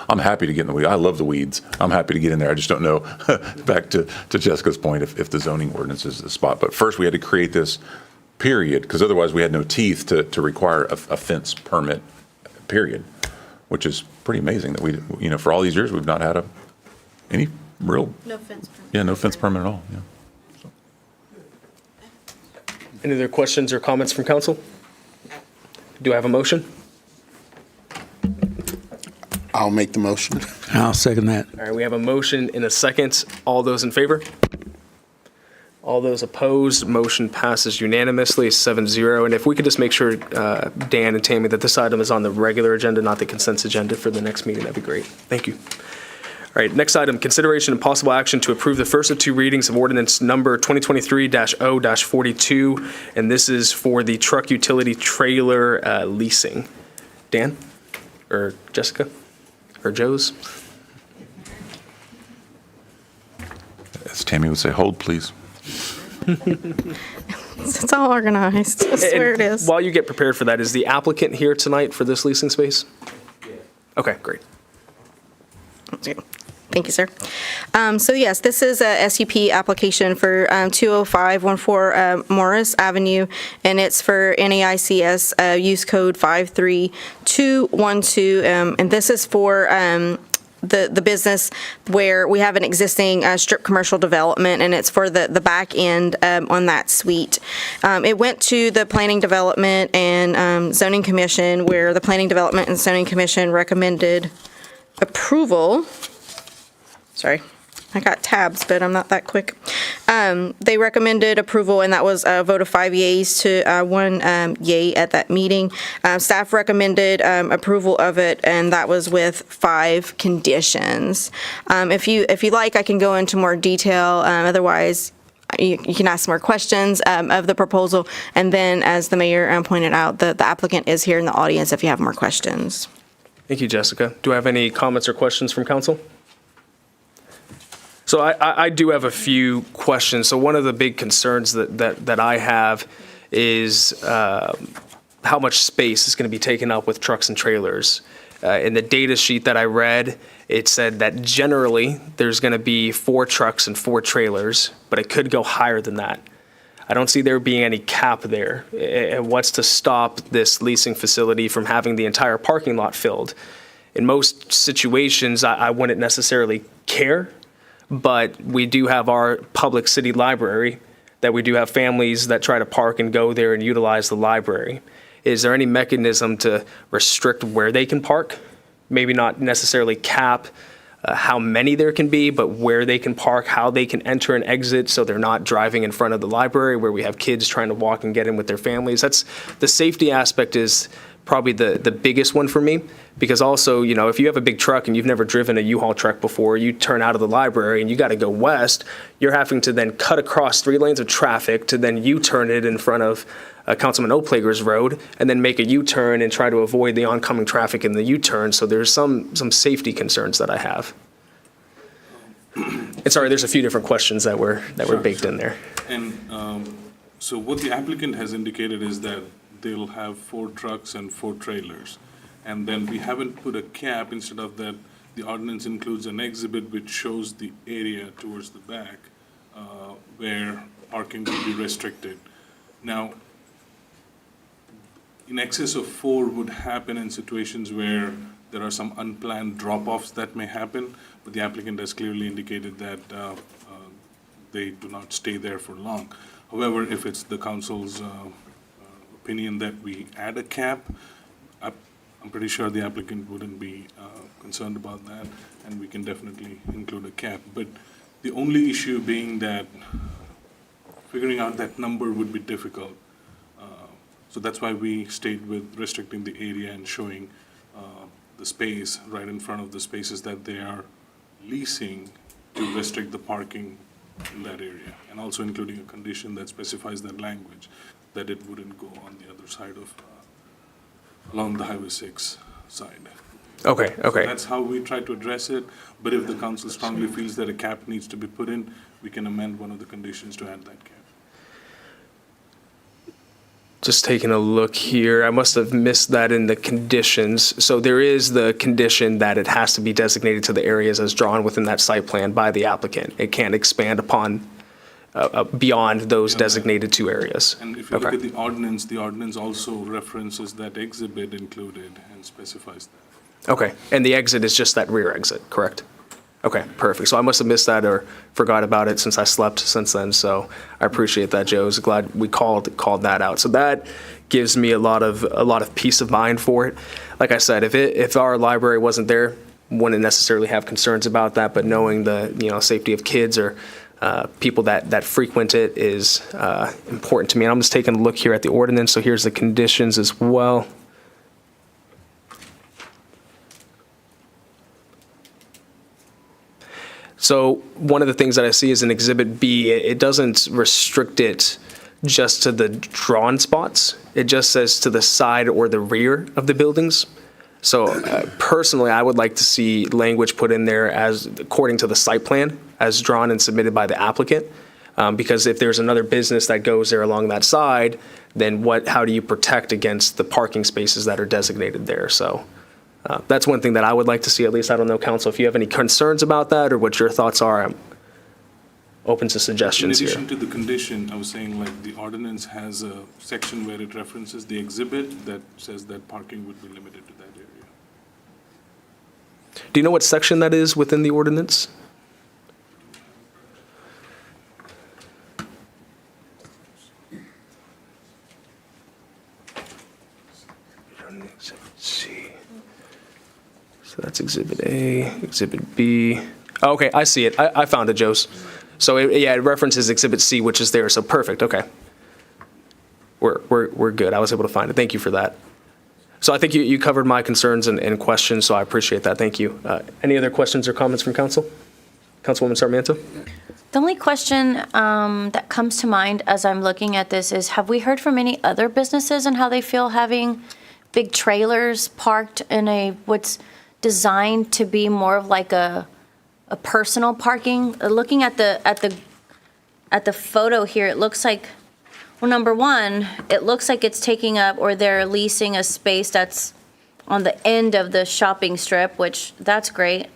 I'm happy to get in the weeds. I love the weeds. I'm happy to get in there. I just don't know, back to Jessica's point, if the zoning ordinance is the spot. But first we had to create this period, because otherwise we had no teeth to require a fence permit, period, which is pretty amazing that we, for all these years, we've not had any real. No fence permit. Yeah, no fence permit at all, yeah. Any other questions or comments from council? Do I have a motion? I'll make the motion. I'll second that. All right, we have a motion in a second. All those in favor? All those opposed? Motion passes unanimously, 7-0. And if we could just make sure, Dan and Tammy, that this item is on the regular agenda, not the consent agenda for the next meeting, that'd be great. Thank you. All right, next item, consideration and possible action to approve the first of two readings of ordinance number 2023-0-42, and this is for the truck utility trailer leasing. Dan? Or Jessica? Or Joe's? As Tammy would say, hold, please. It's all organized. I swear it is. While you get prepared for that, is the applicant here tonight for this leasing space? Yeah. Okay, great. Thank you, sir. So yes, this is a SUP application for 20514 Morris Avenue, and it's for NAICS use code 53212, and this is for the business where we have an existing strip commercial development, and it's for the back end on that suite. It went to the Planning Development and Zoning Commission, where the Planning Development and Zoning Commission recommended approval. Sorry, I got tabs, but I'm not that quick. They recommended approval, and that was a vote of 5 yeas to 1 yay at that meeting. Staff recommended approval of it, and that was with 5 conditions. If you like, I can go into more detail. Otherwise, you can ask more questions of the proposal. And then, as the mayor pointed out, the applicant is here in the audience if you have more questions. Thank you, Jessica. Do I have any comments or questions from council? So I do have a few questions. So one of the big concerns that I have is how much space is going to be taken up with trucks and trailers. In the data sheet that I read, it said that generally there's going to be 4 trucks and 4 trailers, but it could go higher than that. I don't see there being any cap there. And what's to stop this leasing facility from having the entire parking lot filled? In most situations, I wouldn't necessarily care. But we do have our public city library that we do have families that try to park and go there and utilize the library. Is there any mechanism to restrict where they can park maybe not necessarily cap how many there can be, but where they can park, how they can enter and exit, so they're not driving in front of the library where we have kids trying to walk and get in with their families. That's the safety aspect is probably the biggest one for me, because also, you know, if you have a big truck and you've never driven a U-Haul truck before, you turn out of the library and you got to go west, you're having to then cut across 3 lanes of traffic to then U-turn it in front of Councilman Oplager's road, and then make a U-turn and try to avoid the oncoming traffic in the U-turn. So there's some safety concerns that I have. And sorry, there's a few different questions that were baked in there. And so what the applicant has indicated is that they'll have 4 trucks and 4 trailers. And then we haven't put a cap. Instead of that, the ordinance includes an exhibit which shows the area towards the back where parking will be restricted. Now, in excess of 4 would happen in situations where there are some unplanned drop-offs that may happen, but the applicant has clearly indicated that they do not stay there for long. However, if it's the council's opinion that we add a cap, I'm pretty sure the applicant wouldn't be concerned about that, and we can definitely include a cap. But the only issue being that figuring out that number would be difficult. So that's why we stayed with restricting the area and showing the space right in front of the spaces that they are leasing to restrict the parking in that area, and also including a condition that specifies that language, that it wouldn't go on the other side of, along the Highway 6 side. Okay. So that's how we try to address it, but if the council strongly feels that a cap needs to be put in, we can amend one of the conditions to add that cap. Just taking a look here, I must have missed that in the conditions. So there is the condition that it has to be designated to the areas as drawn within that site plan by the applicant. It can't expand upon, beyond those designated 2 areas. And if you look at the ordinance also references that exhibit included and specifies that. Okay, and the exit is just that rear exit, correct? Okay, perfect. So I must have missed that or forgot about it since I slept since then. So I appreciate that, Joe. I was glad we called that out. So that gives me a lot of peace of mind for it. Like I said, if our library wasn't there, wouldn't necessarily have concerns about that. But knowing the safety of kids or people that frequent it is important to me. And I'm just taking a look here at the ordinance. So here's the conditions as well. So one of the things that I see is in Exhibit B, it doesn't restrict it just to the drawn spots. It just says to the side or the rear of the buildings. So personally, I would like to see language put in there as according to the site plan as drawn and submitted by the applicant. Because if there's another business that goes there along that side, then how do you protect against the parking spaces that are designated there? So that's one thing that I would like to see, at least. I don't know, Council, if you have any concerns about that or what your thoughts are. I'm open to suggestions here. In addition to the condition, I was saying like the ordinance has a section where it references the exhibit that says that parking would be limited to that area. Do you know what section that is within the ordinance? C. So that's Exhibit A, Exhibit B. Oh, okay, I see it. I found it, Joe's. So it references Exhibit C, which is there. So perfect. Okay, we're good. I was able to find it. Thank you for that. So I think you covered my concerns and questions. So I appreciate that. Thank you. Any other questions or comments from Council? Councilwoman Sarmiento. The only question that comes to mind as I'm looking at this is, have we heard from any other businesses and how they feel having big trailers parked in what's designed to be more of like a personal parking? Looking at the photo here, it looks like, well, number one, it looks like it's taking up, or they're leasing a space that's on the end of the shopping strip, which that's great.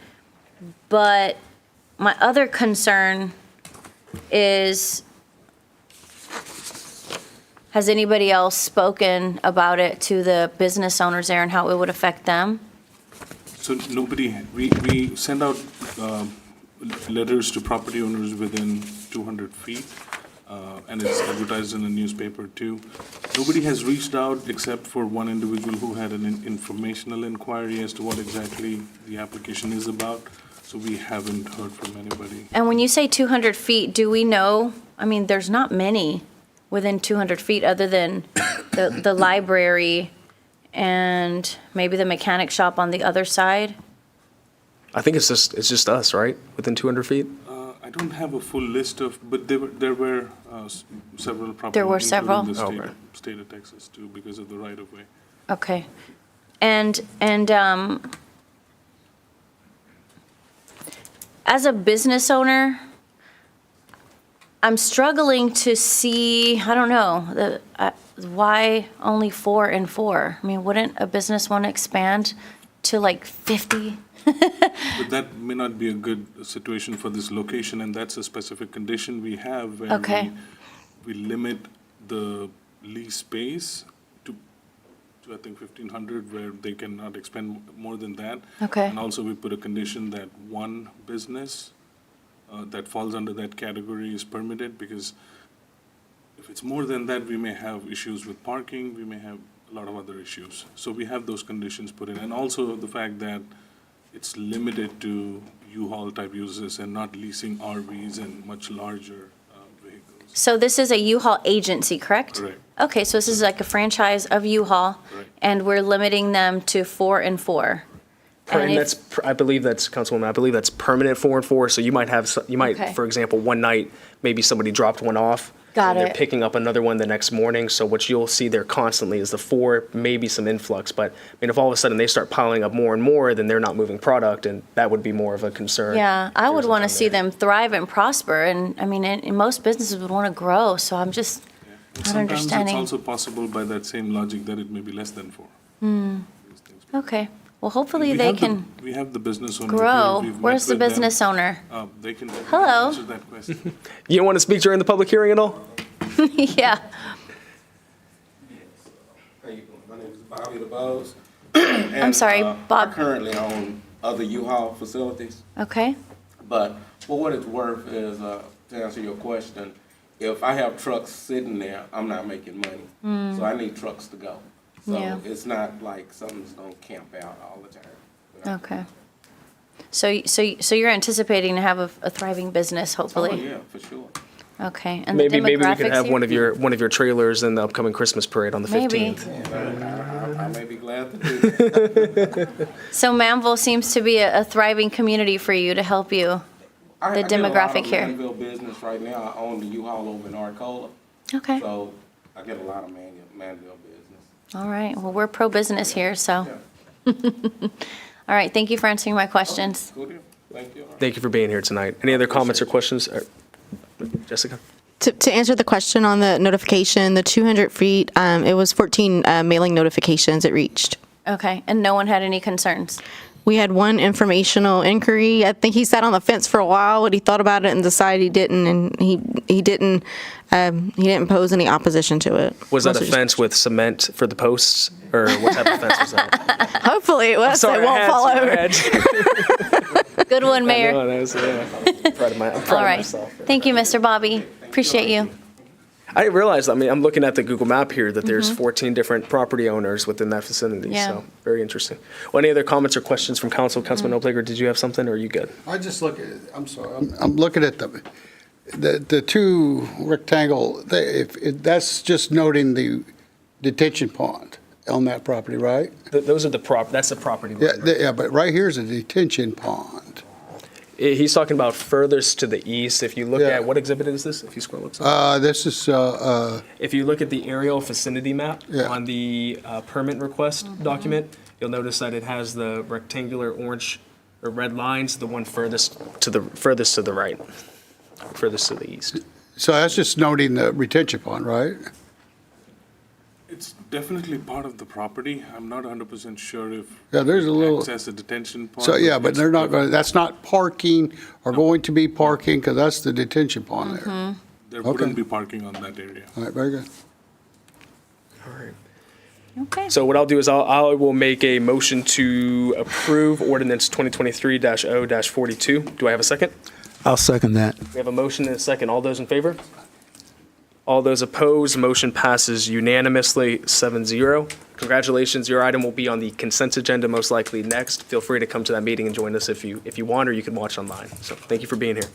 But my other concern is, has anybody else spoken about it to the business owners there and how it would affect them? So we send out letters to property owners within 200 feet. and it's advertised in the newspaper too. Nobody has reached out except for one individual who had an informational inquiry as to what exactly the application is about. So we haven't heard from anybody. And when you say 200 feet, do we know, I mean, there's not many within 200 feet other than the library and maybe the mechanic shop on the other side? I think it's just us, right? Within 200 feet? I don't have a full list of, but there were several properties. There were including several? the Oh, right. state of Texas too, because of the right of way. Okay. And as a business owner, I'm struggling to see, I don't know, why only 4 and 4? I mean, wouldn't a business want to expand to like 50? But that may not be a good situation for this location, and that's a specific condition we have where Okay. we limit the lease space to I think 1,500, where they cannot expend more than that. Okay. And also we put a condition that one business that falls under that category is permitted, because if it's more than that, we may have issues with parking, we may have a lot of other issues. So we have those conditions put in, and also the fact that it's limited to U-Haul type uses and not leasing RVs and much larger vehicles. So this is a U-Haul agency, correct? Correct. Okay, so this is like a franchise of U-Haul, Correct. and we're limiting them to 4 and 4. And if- that's, I believe that's, Councilwoman, I believe that's permanent 4 and 4. So you might have, Okay. for example, one night, maybe somebody dropped one off. Got and it. They're picking up another one the next morning. So what you'll see there constantly is the 4, maybe some influx. But I mean, if all of a sudden they start piling up more and more, then they're not moving product, and that would be more of a concern. Yeah, I would There's want to something see there. them thrive and prosper, and I mean, and most businesses would want to grow, so I'm just not Sometimes understanding. it's also possible by that same logic that it may be less than 4. Okay, well, hopefully We they have the- can We have the business owner. grow. here. We've met Where's the with them. business owner? They can Hello. answer that question. You don't want to speak during the public hearing at all? Yeah, How you doing? My name is Bobby DeBose. I'm sorry, Bob. I currently own other U-Haul facilities, Okay, but for what it's worth is, to answer your question, if I have trucks sitting there, I'm not making money. So I need trucks to go. So Yeah. it's not like something's gonna camp out all the time. okay. So you're anticipating to have a thriving business, Oh, hopefully? yeah, for sure. Okay, and the Maybe we demographics could have here? one of your trailers in the upcoming Christmas parade on the Maybe. 15th. I may be glad to do that. So Manvel seems to be a thriving community for you to help you, the demographic here. I get a lot of Manvel business right now. I own the U-Haul over in Arcola. Okay, So I get a lot of Manvel business. all right, well, we're pro-business here, so. All right, thank you for answering my questions. Cool deal. Thank you. Thank you for being here tonight. Any other comments or questions? Jessica? To answer the question on the notification, the 200 feet, it was 14 mailing notifications it reached. Okay, and no one had any concerns? We had one informational inquiry. I think he sat on the fence for a while, but he thought about it and decided he didn't, and he didn't pose any opposition to it. Was that a Mostly just- fence with cement for the posts, or what type of fence was that? Hopefully it was, so Sorry, it won't fall over. Good one, Mayor. No, that was, I'm proud of All right, myself. thank you, Mr. Bobby. Appreciate you. I didn't realize, I mean, I'm looking at the Google map here, that there's 14 different property owners within that vicinity, Yeah. so very interesting. Well, any other comments or questions from council? Councilman Oplager, did you have something, or are you good? I just look at, I'm sorry, I'm looking at the two rectangle, that's just noting the detention pond on that property, right? Those are that's the property line. Yeah, yeah, but right here's a detention pond. He's talking about furthest to the east. If you look Yeah. at, what exhibit is this? If you scroll up. This is, If you look at the aerial vicinity map Yeah. on the permit request document, you'll notice that it has the rectangular orange or red lines, the one furthest to the right, furthest to the east. so that's just noting the retention pond, right? It's definitely part of the property. I'm not 100% sure if. Yeah, there's a little- Access a detention pond. So, yeah, but it's they're not, different. that's not parking or going to be parking, because that's the detention pond there. Mm-hmm. There Okay. wouldn't be parking on that area. All right, very good. All right. Okay. So what I'll do is I will make a motion to approve ordinance 2023-0-42. Do I have a second? I'll second that. We have a motion and a second. All those in favor? All those opposed, motion passes unanimously, 7-0. Congratulations, your item will be on the consent agenda most likely next. Feel free to come to that meeting and join us if you want, or you can watch online. So thank you for being here.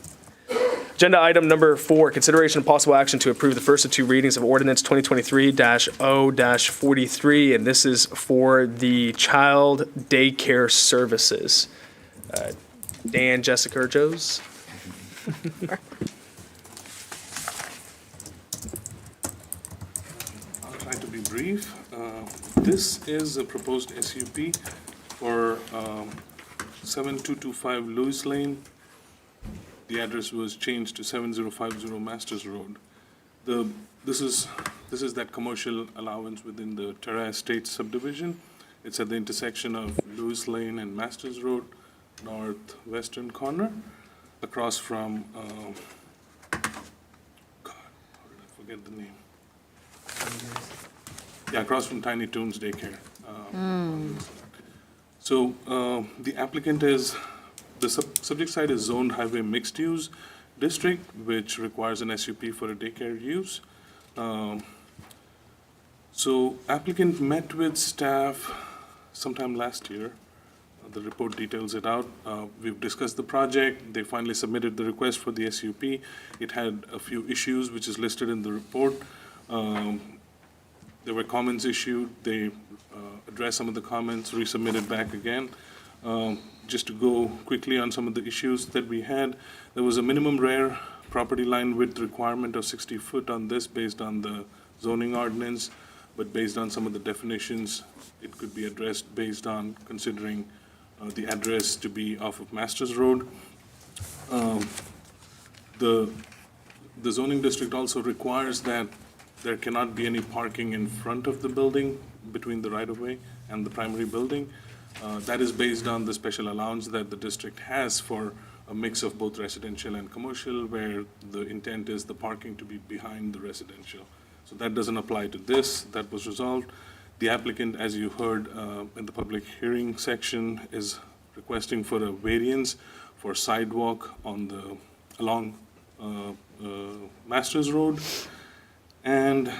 Agenda item number 4, consideration of possible action to approve the first of 2 readings of ordinance 2023-0-43, and this is for the child daycare services. Dan, Jessica, or Joes? I'll try to be brief. This is a proposed SUP for 7225 Lewis Lane. The address was changed to 7050 Masters Road. This is that commercial allowance within the Terra Estates subdivision. It's at the intersection of Lewis Lane and Masters Road, northwestern corner, across from, God, how did I forget the name? Yeah, across from Tiny Toons Daycare. So the applicant is, the subject site is zoned highway mixed use district, which requires an SUP for a daycare use. So applicant met with staff sometime last year. The report details it out. We've discussed the project. They finally submitted the request for the SUP. It had a few issues, which is listed in the report. There were comments issued. They addressed some of the comments, resubmitted back again. Just to go quickly on some of the issues that we had, there was a minimum rear property line width requirement of 60 foot on this based on the zoning ordinance, but based on some of the definitions, it could be addressed based on considering the address to be off of Masters Road. The zoning district also requires that there cannot be any parking in front of the building between the right-of-way and the primary building. That is based on the special allowance that the district has for a mix of both residential and commercial, where the intent is the parking to be behind the residential. So that doesn't apply to this. That was resolved. The applicant, as you heard in the public hearing section, is requesting for a variance for sidewalk on along Masters Road. And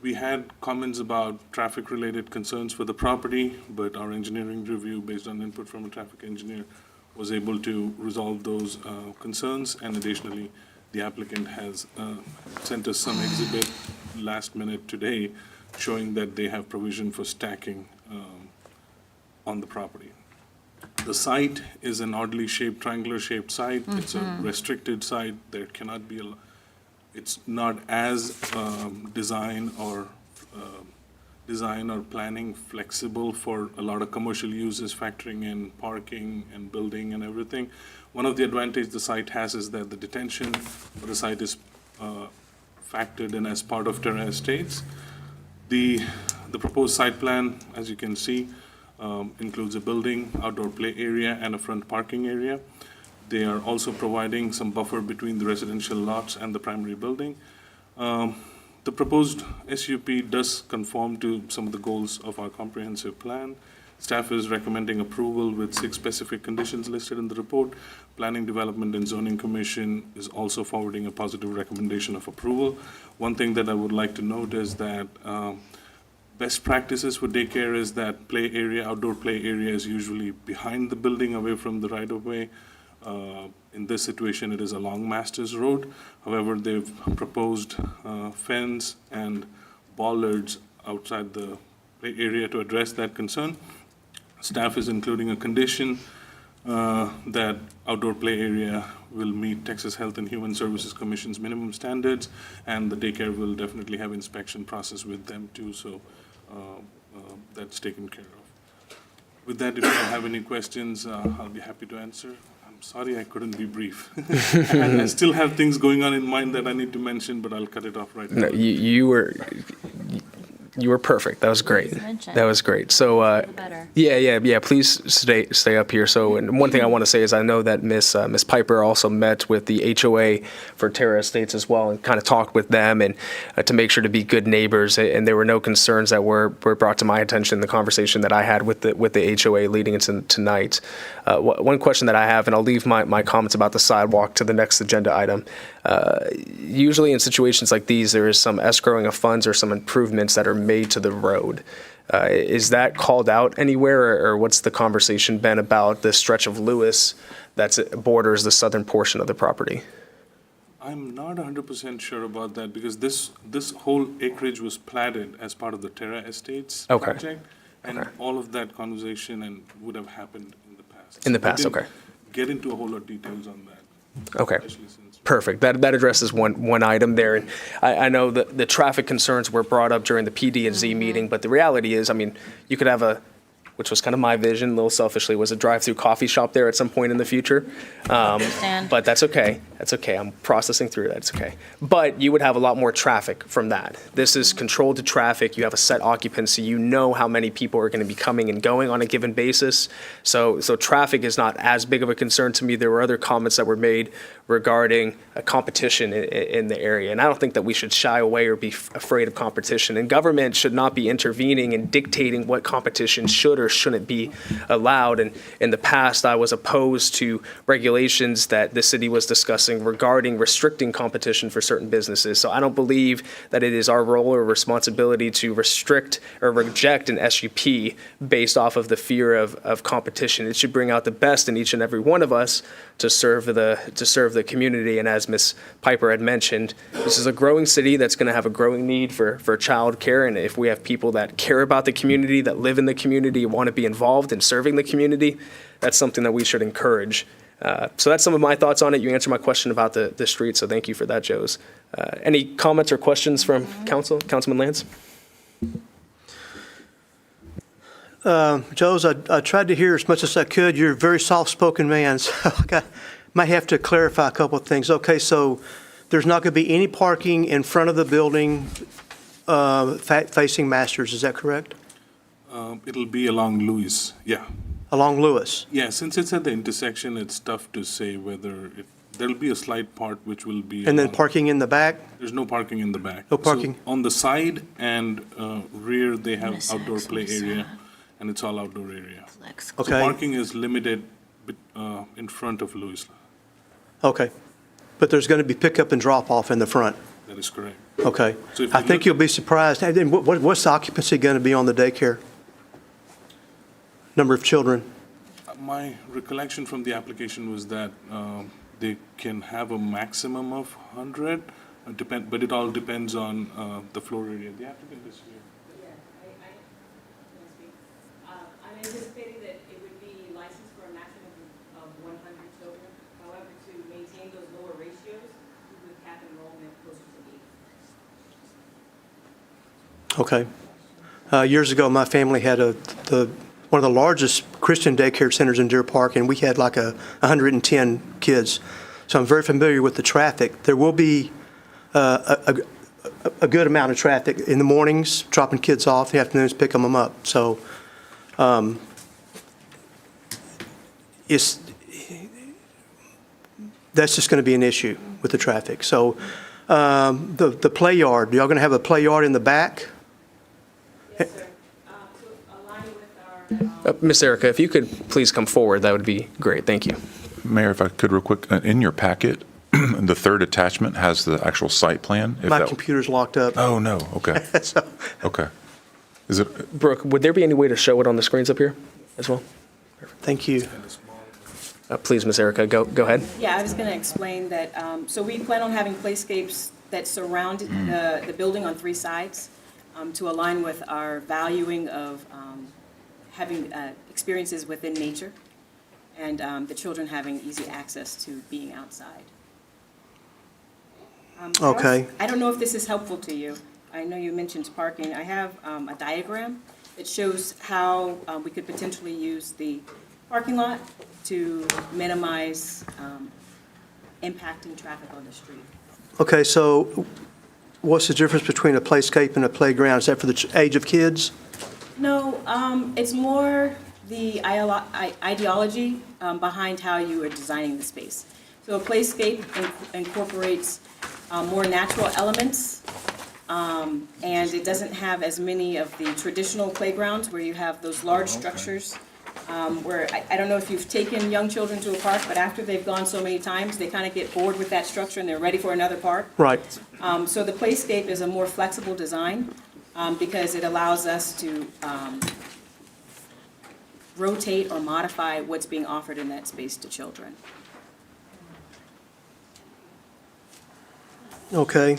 we had comments about traffic-related concerns for the property, but our engineering review, based on input from a traffic engineer, was able to resolve those concerns. And additionally, the applicant has sent us some exhibit last minute today showing that they have provision for stacking on the property. The site is an oddly shaped, triangular-shaped site. It's a restricted site. There cannot be it's not as design or planning flexible for a lot of commercial uses, factoring in parking and building and everything. One of the advantages the site has is that the detention for the site is factored in as part of Terra Estates. The proposed site plan, as you can see, includes a building, outdoor play area, and a front parking area. They are also providing some buffer between the residential lots and the primary building. The proposed SUP does conform to some of the goals of our comprehensive plan. Staff is recommending approval with 6 specific conditions listed in the report. Planning, Development, and Zoning Commission is also forwarding a positive recommendation of approval. One thing that I would like to note is that best practices for daycare is that play area, outdoor play area is usually behind the building, away from the right-of-way. In this situation, it is along Masters Road. However, they've proposed fence and bollards outside the play area to address that concern. Staff is including a condition that outdoor play area will meet Texas Health and Human Services Commission's minimum standards, and the daycare will definitely have inspection process with them too, so that's taken care of. With that, if you have any questions, I'll be happy to answer. I'm sorry I couldn't be brief. I still have things going on in mind that I need to mention, but I'll cut it off right now. No, you were perfect. That was great. That was great. So, yeah. Please stay up here. So, and one thing I want to say is I know that Miss Piper also met with the HOA for Terra Estates as well, and kind of talked with them and to make sure to be good neighbors. And there were no concerns that were brought to my attention in the conversation that I had with the HOA leading into tonight. One question that I have, and I'll leave my comments about the sidewalk to the next agenda item. Usually in situations like these, there is some escrowing of funds or some improvements that are made to the road. Is that called out anywhere, or what's the conversation been about the stretch of Lewis that borders the southern portion of the property? I'm not 100% sure about that because this whole acreage was platted as part of the Terra Estates project, and all of that conversation would have happened in the past. In the past, okay. Get into a whole lot of details on that. Okay. Perfect. That addresses one item there. And I know that the traffic concerns were brought up during the PD&Z meeting, but the reality is, I mean, you could have which was kind of my vision, a little selfishly, was a drive-through coffee shop there at some point in the future. But that's okay. That's okay. I'm processing through that. It's okay. But you would have a lot more traffic from that. This is controlled traffic. You have a set occupancy. You know how many people are going to be coming and going on a given basis. So traffic is not as big of a concern to me. There were other comments that were made regarding a competition in the area. And I don't think that we should shy away or be afraid of competition. And government should not be intervening and dictating what competition should or shouldn't be allowed. And in the past, I was opposed to regulations that the city was discussing regarding restricting competition for certain businesses. So I don't believe that it is our role or responsibility to restrict or reject an SUP based off of the fear of competition. It should bring out the best in each and every one of us to serve the community. And as Ms. Piper had mentioned, this is a growing city that's going to have a growing need for childcare. And if we have people that care about the community, that live in the community, want to be involved in serving the community, that's something that we should encourage. So that's some of my thoughts on it. You answered my question about the street, so thank you for that, Joes. Any comments or questions from Councilman Lance? Joes, I tried to hear as much as I could. You're a very soft-spoken man, so I might have to clarify a couple of things. Okay, so there's not going to be any parking in front of the building facing Masters, is that correct? It'll be along Lewis, yeah. Along Lewis? Yeah, since it's at the intersection, it's tough to say whether there'll be a slight part which will be. And then parking in the back? There's no parking in the back. No parking? So on the side and rear, they have outdoor play area, and it's all outdoor area. Okay. So parking is limited in front of Lewis. Okay. But there's going to be pickup and drop-off in the front? That is correct. Okay. So if I think you'll be surprised. And then what's the occupancy going to be on the daycare? Number of children? My recollection from the application was that they can have a maximum of 100, but it all depends on the floor area. The applicant is here. I'm anticipating that it would be licensed for a maximum of 100 children. However, to maintain those lower ratios, we would cap enrollment closer to 8. Okay. Years ago, my family had one of the largest Christian daycare centers in Deer Park, and we had like 110 kids. So I'm very familiar with the traffic. There will be a good amount of traffic in the mornings, dropping kids off, in the afternoons, picking them up. So that's just going to be an issue with the traffic. So the play yard, y'all going to have a play yard in the back? Yes, sir. Miss Erica, if you could please come forward, that would be great. Thank you. Mayor, if I could real quick, in your packet, the third attachment has the actual site plan. My computer's locked up. Oh, no, okay. Okay. Is it? Brooke, would there be any way to show it on the screens up here as well? Thank you. Please, Miss Erica, go ahead. Yeah, I was going to explain that, so we plan on having playscapes that surround the building on 3 sides to align with our valuing of having experiences within nature and the children having easy access to being outside. Okay. I don't know if this is helpful to you. I know you mentioned parking. I have a diagram that shows how we could potentially use the parking lot to minimize impacting traffic on the street. Okay, so what's the difference between a playscape and a playground? Is that for the age of kids? No, it's more the ideology behind how you are designing the space. So a playscape incorporates more natural elements, and it doesn't have as many of the traditional playgrounds where you have those large structures where I don't know if you've taken young children to a park, but after they've gone so many times, they kind of get bored with that structure and they're ready for another park. Right. So the playscape is a more flexible design because it allows us to rotate or modify what's being offered in that space to children. Okay.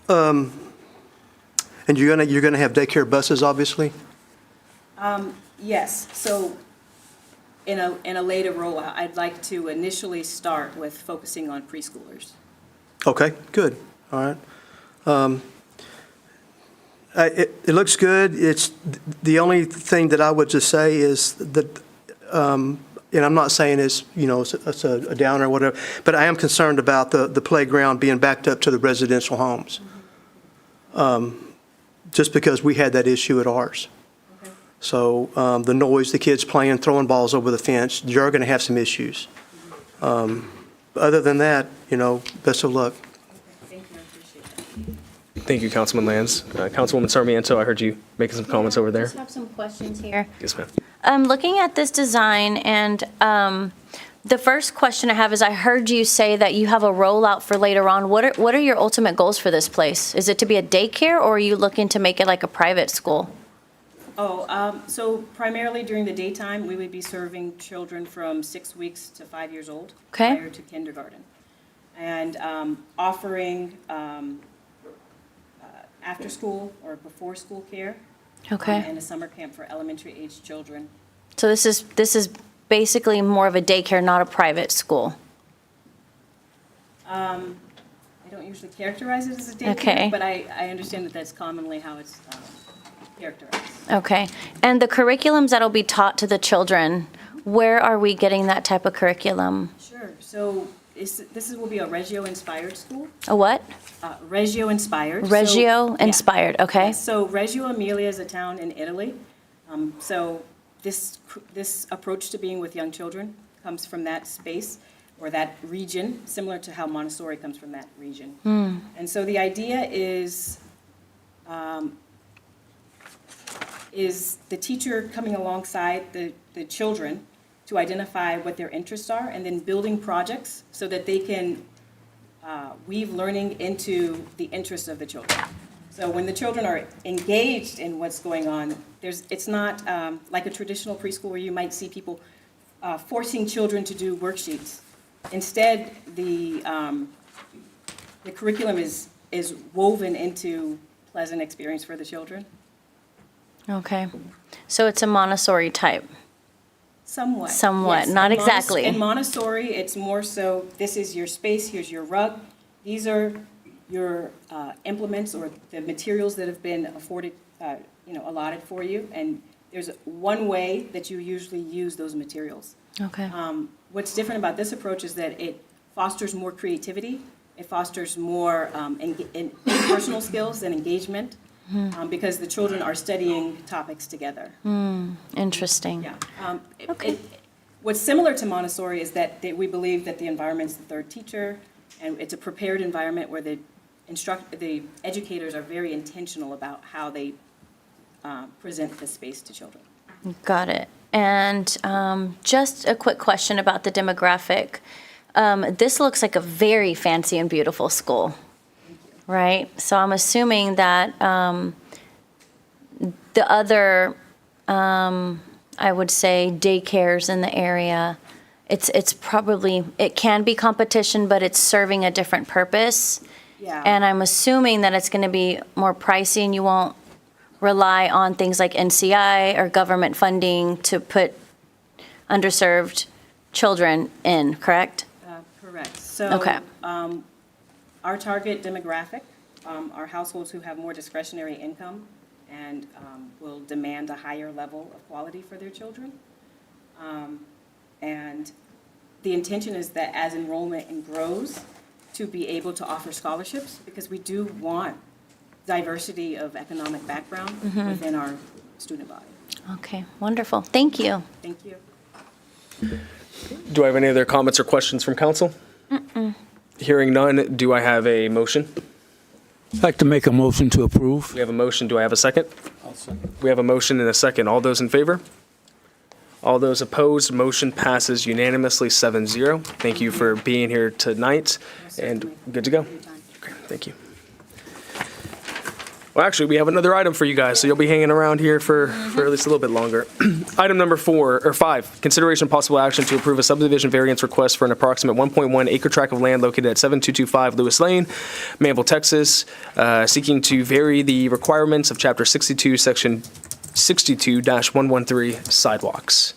And you're gonna have daycare buses, obviously? Yes, so in a later rollout, I'd like to initially start with focusing on preschoolers. Okay, good, all right. It looks good. It's, the only thing that I would just say is that, and I'm not saying it's, it's a downer or whatever, but I am concerned about the playground being backed up to the residential homes. Just because we had that issue at ours. Okay. So the noise, the kids playing, throwing balls over the fence, you're going to have some issues. Other than that, best of luck. Thank you, I appreciate that. Thank you, Councilman Lands. Councilwoman Sarmiento, I heard you making some comments over I there. just have some questions here. Yes, ma'am. Looking at this design, and the first question I have is, I heard you say that you have a rollout for later on. What are your ultimate goals for this place? Is it to be a daycare, or are you looking to make it like a private school? So primarily during the daytime, we would be serving children from 6 weeks to 5 years old. Okay. Prior to kindergarten. And offering after-school or before-school care. Okay. And a summer camp for elementary-aged children. So this is basically more of a daycare, not a private school. I don't usually characterize it as a daycare, Okay. but I understand that that's commonly how it's characterized. Okay. And the curriculums that'll be taught to the children, where are we getting that type of curriculum? Sure. So will be a Reggio-inspired school. A what? Reggio-inspired. Reggio-inspired, okay. So Reggio Emilia is a town in Italy. So this approach to being with young children comes from that space or that region, similar to how Montessori comes from that region. And so the idea is the teacher coming alongside the children to identify what their interests are, and then building projects so that they can weave learning into the interests of the children. So when the children are engaged in what's going on, it's not like a traditional preschool where you might see people forcing children to do worksheets. Instead, the curriculum is woven into pleasant experience for the children. Okay. So it's a Montessori type? Somewhat. Somewhat, Yes. not In exactly. In Montessori, it's more so, this is your space, here's your rug. These are your implements or the materials that have been afforded, allotted for you. And there's one way that you usually use those materials. Okay. What's different about this approach is that it fosters more creativity. It fosters more personal skills and engagement. Because the children are studying topics together. Interesting. Yeah. What's similar to Montessori is that we believe that the environment's the third teacher, and it's a prepared environment where the educators are very intentional about how they present the space to children. Got it. And just a quick question about the demographic. This looks like a very fancy and beautiful school. Right? So I'm assuming that the other, I would say, daycares in the area, it's probably, it can be competition, but it's serving a different purpose. Yeah. And I'm assuming that it's going to be more pricey and you won't rely on things like NCI or government funding to put underserved children in, correct? Correct. So, Okay. Our target demographic are households who have more discretionary income and will demand a higher level of quality for their children. And the intention is that as enrollment grows, to be able to offer scholarships, because we do want diversity of economic background within our student body. Okay, wonderful. Thank you. Thank you. Do I have any other comments or questions from council? Hearing none, do I have a motion? I'd like to make a motion to approve. We have a motion. Do I have a second? We have a motion and a second. All those in favor? All those opposed, motion passes unanimously 7-0. Thank you for being here tonight, and good to go. Okay, thank you. Well, actually, we have another item for you guys, so you'll be hanging around here for at least a little bit longer. Item number 5, consideration of possible action to approve a subdivision variance request for an approximate 1.1 acre tract of land located at 7225 Lewis Lane, Manvel, Texas, seeking to vary the requirements of Chapter 62, Section 62-113 sidewalks.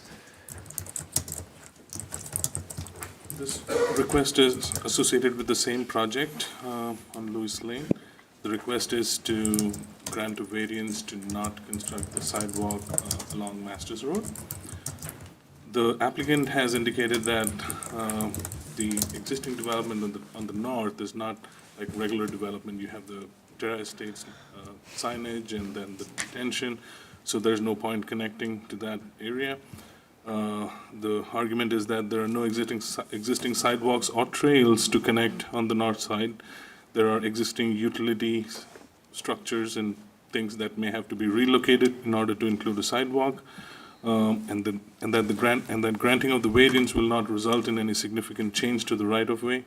This request is associated with the same project on Lewis Lane. The request is to grant a variance to not construct the sidewalk along Masters Road. The applicant has indicated that the existing development on the north is not like regular development. You have the Terra Estates signage and then the detention, so there's no point connecting to that area. The argument is that there are no existing sidewalks or trails to connect on the north side. There are existing utility structures and things that may have to be relocated in order to include a sidewalk, and that granting of the variance will not result in any significant change to the right-of-way,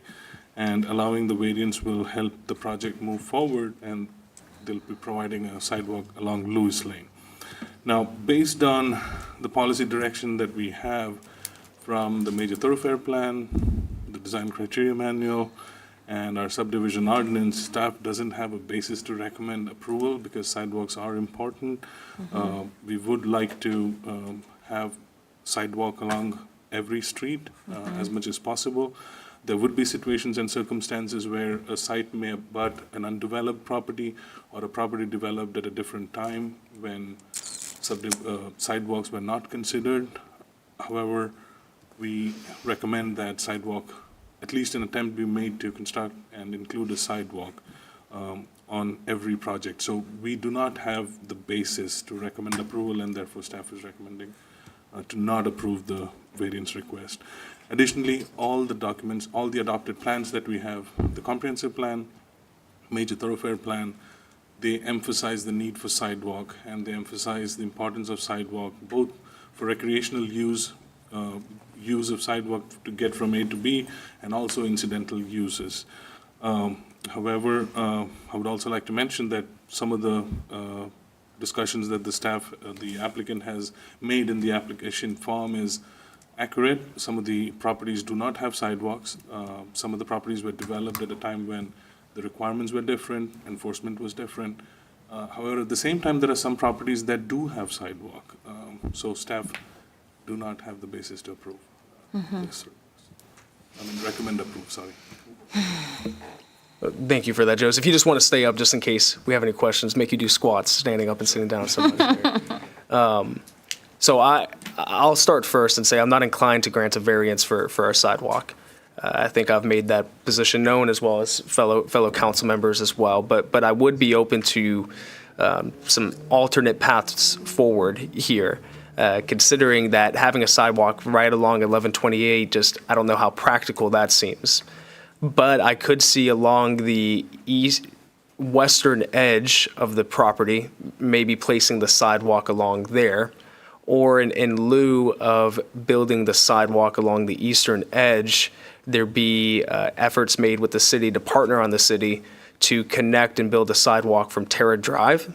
and allowing the variance will help the project move forward, and they'll be providing a sidewalk along Lewis Lane. Now, based on the policy direction that we have from the major thoroughfare plan, the design criteria manual, and our subdivision ordinance, staff doesn't have a basis to recommend approval because sidewalks are important. We would like to have sidewalk along every street as much as possible. There would be situations and circumstances where a site may abut an undeveloped property or a property developed at a different time when sidewalks were not considered. However, we recommend that sidewalk, at least an attempt be made to construct and include a sidewalk on every project. So we do not have the basis to recommend approval, and therefore staff is recommending to not approve the variance request. Additionally, all the documents, all the adopted plans that we have, the comprehensive plan, major thoroughfare plan, they emphasize the need for sidewalk, and they emphasize the importance of sidewalk, both for recreational use of sidewalk to get from A to B, and also incidental uses. However, I would also like to mention that some of the discussions that the applicant has made in the application form is accurate. Some of the properties do not have sidewalks. Some of the properties were developed at a time when the requirements were different, enforcement was different. However, at the same time, there are some properties that do have sidewalk. So staff do not have the basis to approve. Yes, recommend approve, sorry. Thank you for that, Joseph. If you just want to stay up, just in case we have any questions, make you do squats, standing up and sitting down so much. So I'll start first and say I'm not inclined to grant a variance for our sidewalk. I think I've made that position known, as well as fellow council members as well. But I would be open to some alternate paths forward here. Considering that having a sidewalk right along 1128, I don't know how practical that seems. But I could see along the western edge of the property, maybe placing the sidewalk along there, or in lieu of building the sidewalk along the eastern edge, there be efforts made with the city to partner on the city to connect and build a sidewalk from Terra Drive,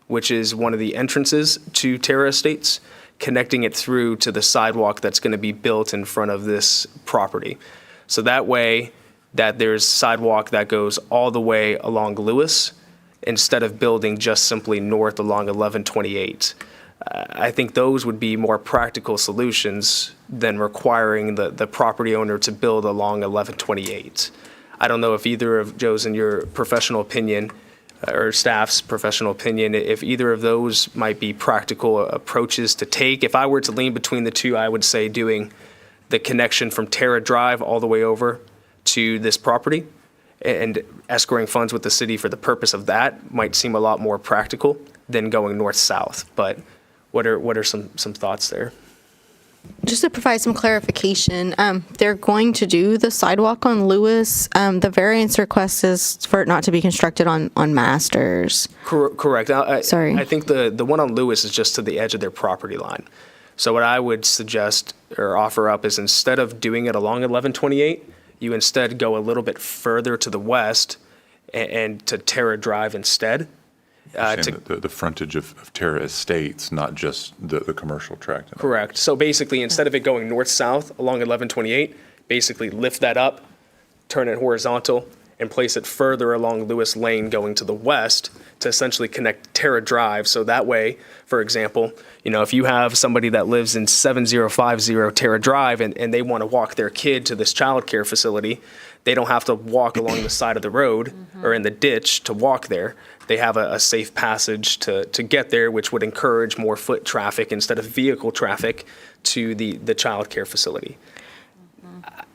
which is one of the entrances to Terra Estates, connecting it through to the sidewalk that's going to be built in front of this property. So that way, that there's sidewalk that goes all the way along Lewis, instead of building just simply north along 1128. I think those would be more practical solutions than requiring the property owner to build along 1128. I don't know if either of Joe's, in your professional opinion, or staff's professional opinion, if either of those might be practical approaches to take. If I were to lean between the two, I would say doing the connection from Terra Drive all the way over to this property and escrowing funds with the city for the purpose of that might seem a lot more practical than going north-south. But what are some thoughts there? Just to provide some clarification, they're going to do the sidewalk on Lewis. The variance request is for it not to be constructed on Masters. Correct. Sorry. I think the one on Lewis is just to the edge of their property line. So what I would suggest or offer up is instead of doing it along 1128, you instead go a little bit further to the west and to Terra Drive instead. Saying the frontage of Terra Estates, not just the commercial tract. Correct. So basically, instead of it going north-south along 1128, basically lift that up, turn it horizontal, and place it further along Lewis Lane going to the west to essentially connect Terra Drive. So that way, for example, if you have somebody that lives in 7050 Terra Drive and they want to walk their kid to this child care facility, they don't have to walk along the side of the road or in the ditch to walk there. They have a safe passage to get there, which would encourage more foot traffic instead of vehicle traffic to the child care facility.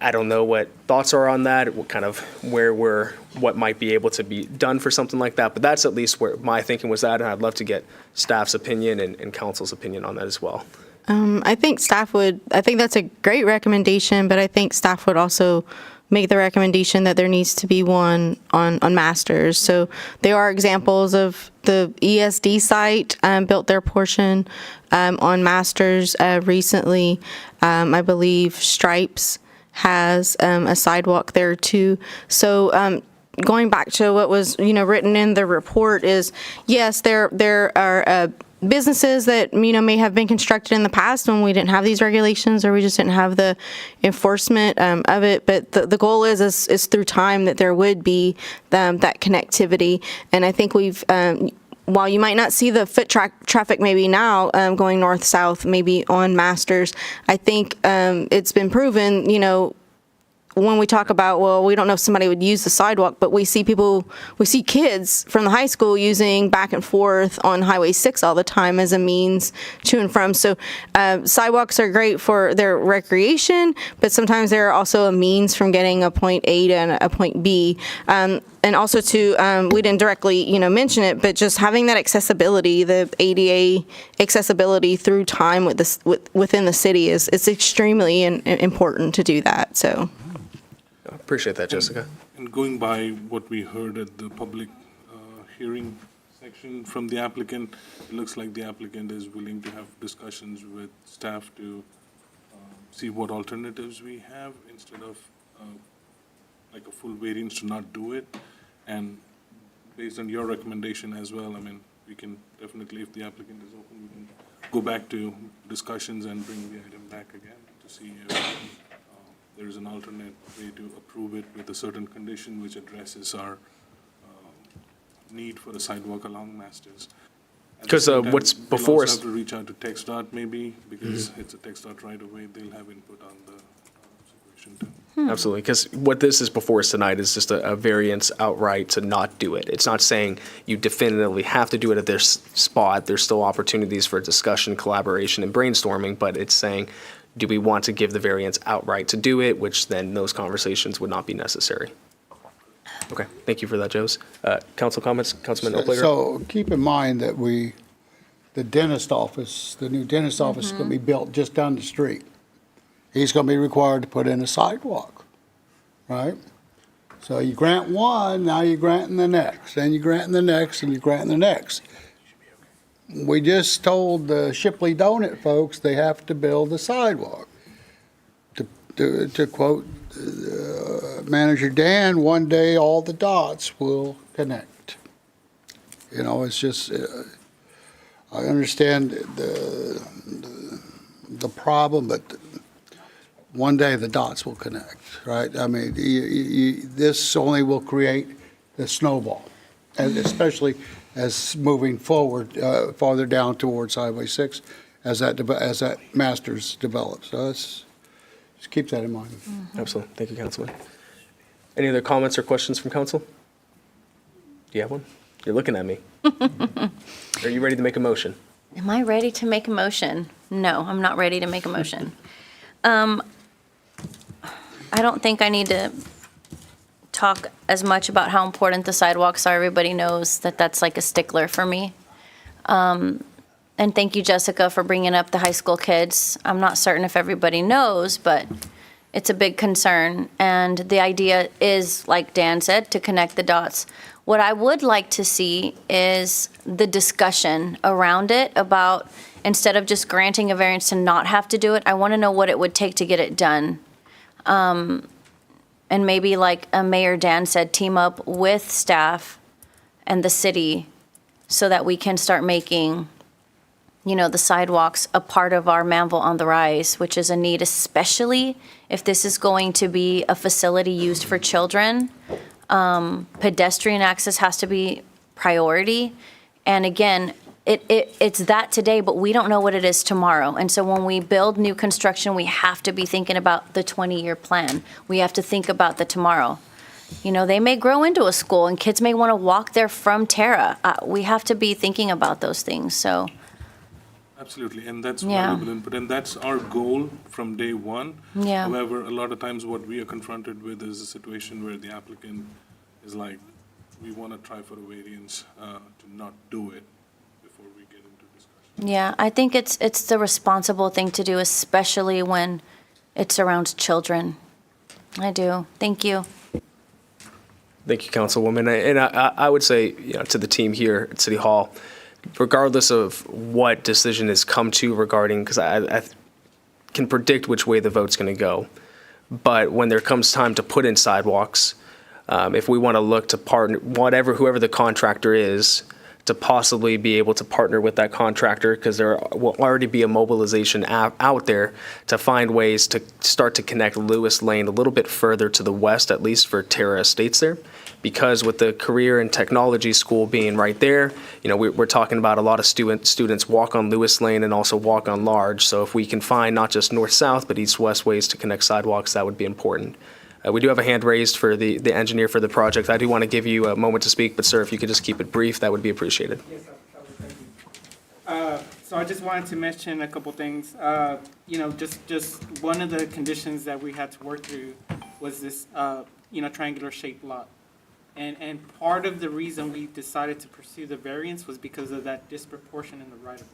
I don't know what thoughts are on that, what might be able to be done for something like that, but that's at least where my thinking was at, and I'd love to get staff's opinion and council's opinion on that as well. I think that's a great recommendation, but I think staff would also make the recommendation that there needs to be one on Masters. So there are examples of the ESD site built their portion on Masters recently. I believe Stripes has a sidewalk there too. So going back to what was written in the report is, yes, there are businesses that may have been constructed in the past when we didn't have these regulations or we just didn't have the enforcement of it. But the goal is through time that there would be that connectivity. And I think we've while you might not see the foot traffic maybe now going north-south, maybe on Masters, I think it's been proven, when we talk about, well, we don't know if somebody would use the sidewalk, but we see kids from the high school using back and forth on Highway 6 all the time as a means to and from. So sidewalks are great for their recreation, but sometimes they're also a means from getting a point A to a point B. And also we didn't directly, mention it, but just having that accessibility, the ADA accessibility through time within the city is extremely important to do that. So. I appreciate that, Jessica. And going by what we heard at the public hearing section from the applicant, it looks like the applicant is willing to have discussions with staff to see what alternatives we have instead of like a full variance to not do it. And based on your recommendation as well, we can definitely, if the applicant is open, we can go back to discussions and bring the item back again to see if there is an alternate way to approve it with a certain condition which addresses our need for a sidewalk along Masters. Because what's before us. We'll also have to reach out to TxDOT maybe, because it's a TxDOT right away. They'll have input on the situation too. Absolutely, because what this is before us tonight is just a variance outright to not do it. It's not saying you definitively have to do it at this spot. There's still opportunities for discussion, collaboration, and brainstorming, but it's saying, do we want to give the variance outright to do it, which then those conversations would not be necessary. Okay, thank you for that, Joes. Council comments, Councilman Oplager? So keep in mind that the dentist office, the new dentist office is going to be built just down the street. He's going to be required to put in a sidewalk, right? So you grant one, now you're granting the next, then you're granting the next, and you're granting the next. We just told the Shipley Donut folks they have to build a sidewalk. To quote Manager Dan, one day all the dots will connect. It's just, I understand the problem, but one day the dots will connect, right? This only will create the snowball, and especially as moving forward, farther down towards Highway 6, as that Masters develops. So just keep that in mind. Absolutely. Thank you, Councilman. Any other comments or questions from council? Do you have one? You're looking at me. Are you ready to make a motion? Am I ready to make a motion? No, I'm not ready to make a motion. I don't think I need to talk as much about how important the sidewalks are. Everybody knows that that's like a stickler for me. And thank you, Jessica, for bringing up the high school kids. I'm not certain if everybody knows, but it's a big concern. And the idea is, like Dan said, to connect the dots. What I would like to see is the discussion around it about, instead of just granting a variance to not have to do it, I want to know what it would take to get it done. And maybe like Mayor Dan said, team up with staff and the city so that we can start making, you know, the sidewalks a part of our Manvel on the Rise, which is a need, especially if this is going to be a facility used for children. Pedestrian access has to be priority. And again, it's that today, but we don't know what it is tomorrow. And so when we build new construction, we have to be thinking about the 20-year plan. We have to think about the tomorrow. You know, they may grow into a school and kids may want to walk there from Terra. We have to be thinking about those things, so. Absolutely, and that's Yeah. valuable input, and that's our goal from day one. Yeah. However, a lot of times what we are confronted with is a situation where the applicant is like, we want to try for a variance to not do it before we get into discussion. Yeah, I think it's the responsible thing to do, especially when it's around children. I do. Thank you. Thank you, Councilwoman. And I would say, you know, to the team here at City Hall, regardless of what decision has come to regarding, because I can predict which way the vote's going to go, but when there comes time to put in sidewalks, if we want to look to partner, whoever the contractor is, to possibly be able to partner with that contractor, because there will already be a mobilization out there to find ways to start to connect Lewis Lane a little bit further to the west, at least for Terra Estates there. Because with the career and technology school being right there, you know, we're talking about a lot of students walk on Lewis Lane and also walk on Large. So if we can find not just north-south, but east-west ways to connect sidewalks, that would be important. We do have a hand raised for the engineer for the project. I do want to give you a moment to speak, but sir, if you could just keep it brief, that would be appreciated. Yes, thank you. So I just wanted to mention a couple things. You know, just one of the conditions that we had to work through was this, you know, triangular shaped lot. And part of the reason we decided to pursue the variance was because of that disproportion in the right-of-way.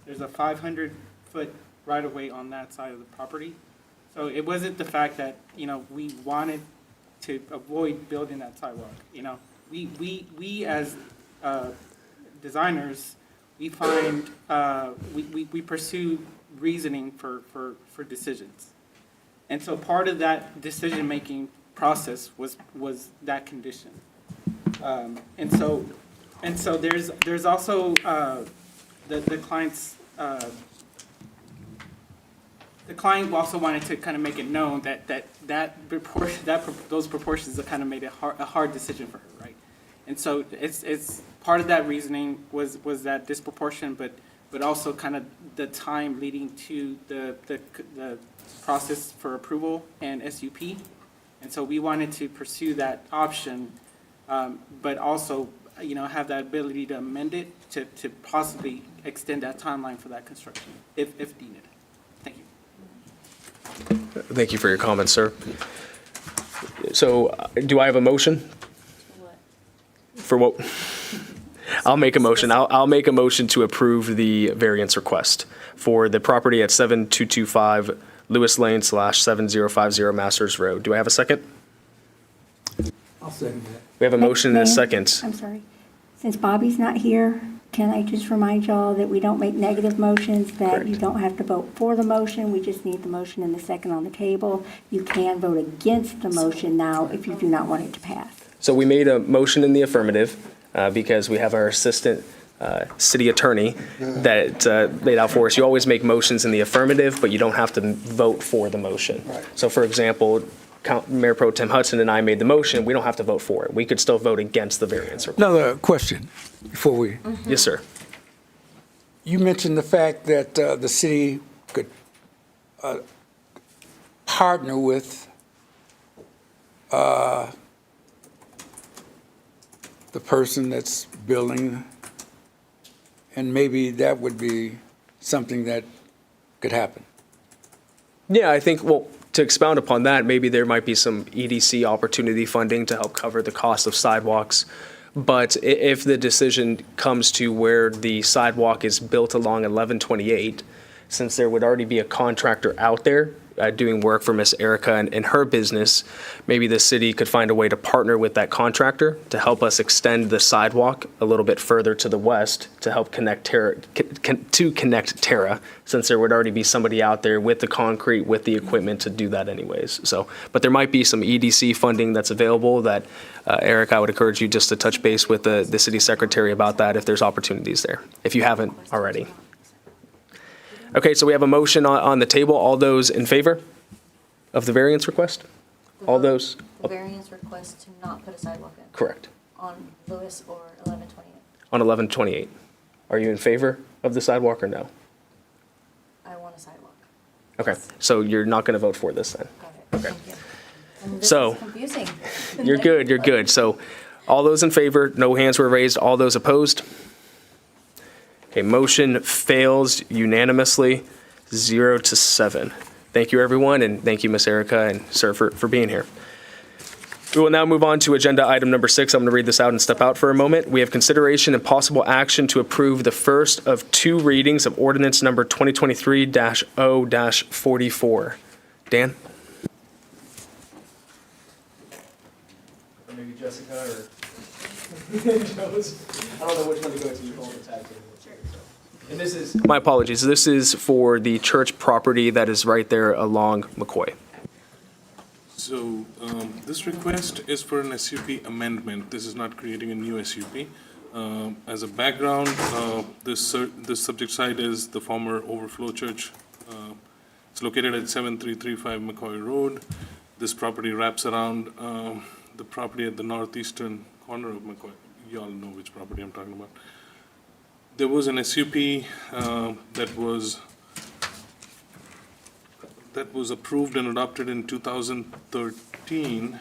There's a 500-foot right-of-way on that side of the property. So it wasn't the fact that, you know, we wanted to avoid building that sidewalk. You know, we as designers, we find, we pursue reasoning for decisions. And so part of that decision-making process was that condition. And so there's also the client's, the client also wanted to kind of make it known those proportions have kind of made it a hard decision for her, right? And so it's part of that reasoning was that disproportion, but also kind of the time leading to the process for approval and SUP. And so we wanted to pursue that option, but also, you know, have that ability to amend it to possibly extend that timeline for that construction if needed. Thank you. Thank you for your comments, sir. So do I have a motion? For what? I'll make a motion. I'll make a motion to approve the variance request for the property at 7225 Lewis Lane / 7050 Masters Road. Do I have a second? I'll second that. We have a motion and a Mayor, second. I'm sorry. Since Bobby's not here, can I just remind y'all that we don't make negative motions, that you don't have to vote for the motion, we just need the motion and the second on the table. You can vote against the motion now if you do not want it to pass. So we made a motion in the affirmative because we have our assistant city attorney that laid out for us. You always make motions in the affirmative, but you don't have to vote for the motion. So for example, Mayor Pro Tem Hudson and I made the motion, we don't have to vote for it. We could still vote against the variance request. Another question before we. Yes, sir. You mentioned the fact that the city could partner with the person that's building, and maybe that would be something that could happen. Yeah, I think, well, to expound upon that, maybe there might be some EDC opportunity funding to help cover the cost of sidewalks. But if the decision comes to where the sidewalk is built along 1128, since there would already be a contractor out there doing work for Miss Erica and her business, maybe the city could find a way to partner with that contractor to help us extend the sidewalk a little bit further to the west to help connect Terra, since there would already be somebody out there with the concrete, with the equipment to do that anyways. So, but there might be some EDC funding that's available that, Eric, I would encourage you just to touch base with the city secretary about that if there's opportunities there, if you haven't already. Okay, so we have a motion on the table. All those in favor of the variance request? All those? The variance request to not put a sidewalk in. Correct. On Lewis or 1128. On 1128. Are you in favor of the sidewalk or no? I want a sidewalk. Okay, so you're not going to vote for this then? Got it. Okay. Thank you. And this So- is confusing. You're good, you're good. So all those in favor, no hands were raised. All those opposed? Okay, motion fails unanimously, 0-7. Thank you, everyone, and thank you, Miss Erica and sir, for being here. We will now move on to agenda item number 6. I'm going to read this out and step out for a moment. We have consideration and possible action to approve the first of 2 readings of ordinance number 2023-0-44. Dan? Or maybe Jessica or Joe's. I don't know which one to go to. You hold the tag team. And this is, my apologies, this is for the church property that is right there along McCoy. So this request is for an SUP amendment. This is not creating a new SUP. As a background, this subject site is the former Overflow Church. It's located at 7335 McCoy Road. This property wraps around the property at the northeastern corner of McCoy. You all know which property I'm talking about. There was an SUP that was approved and adopted in 2013,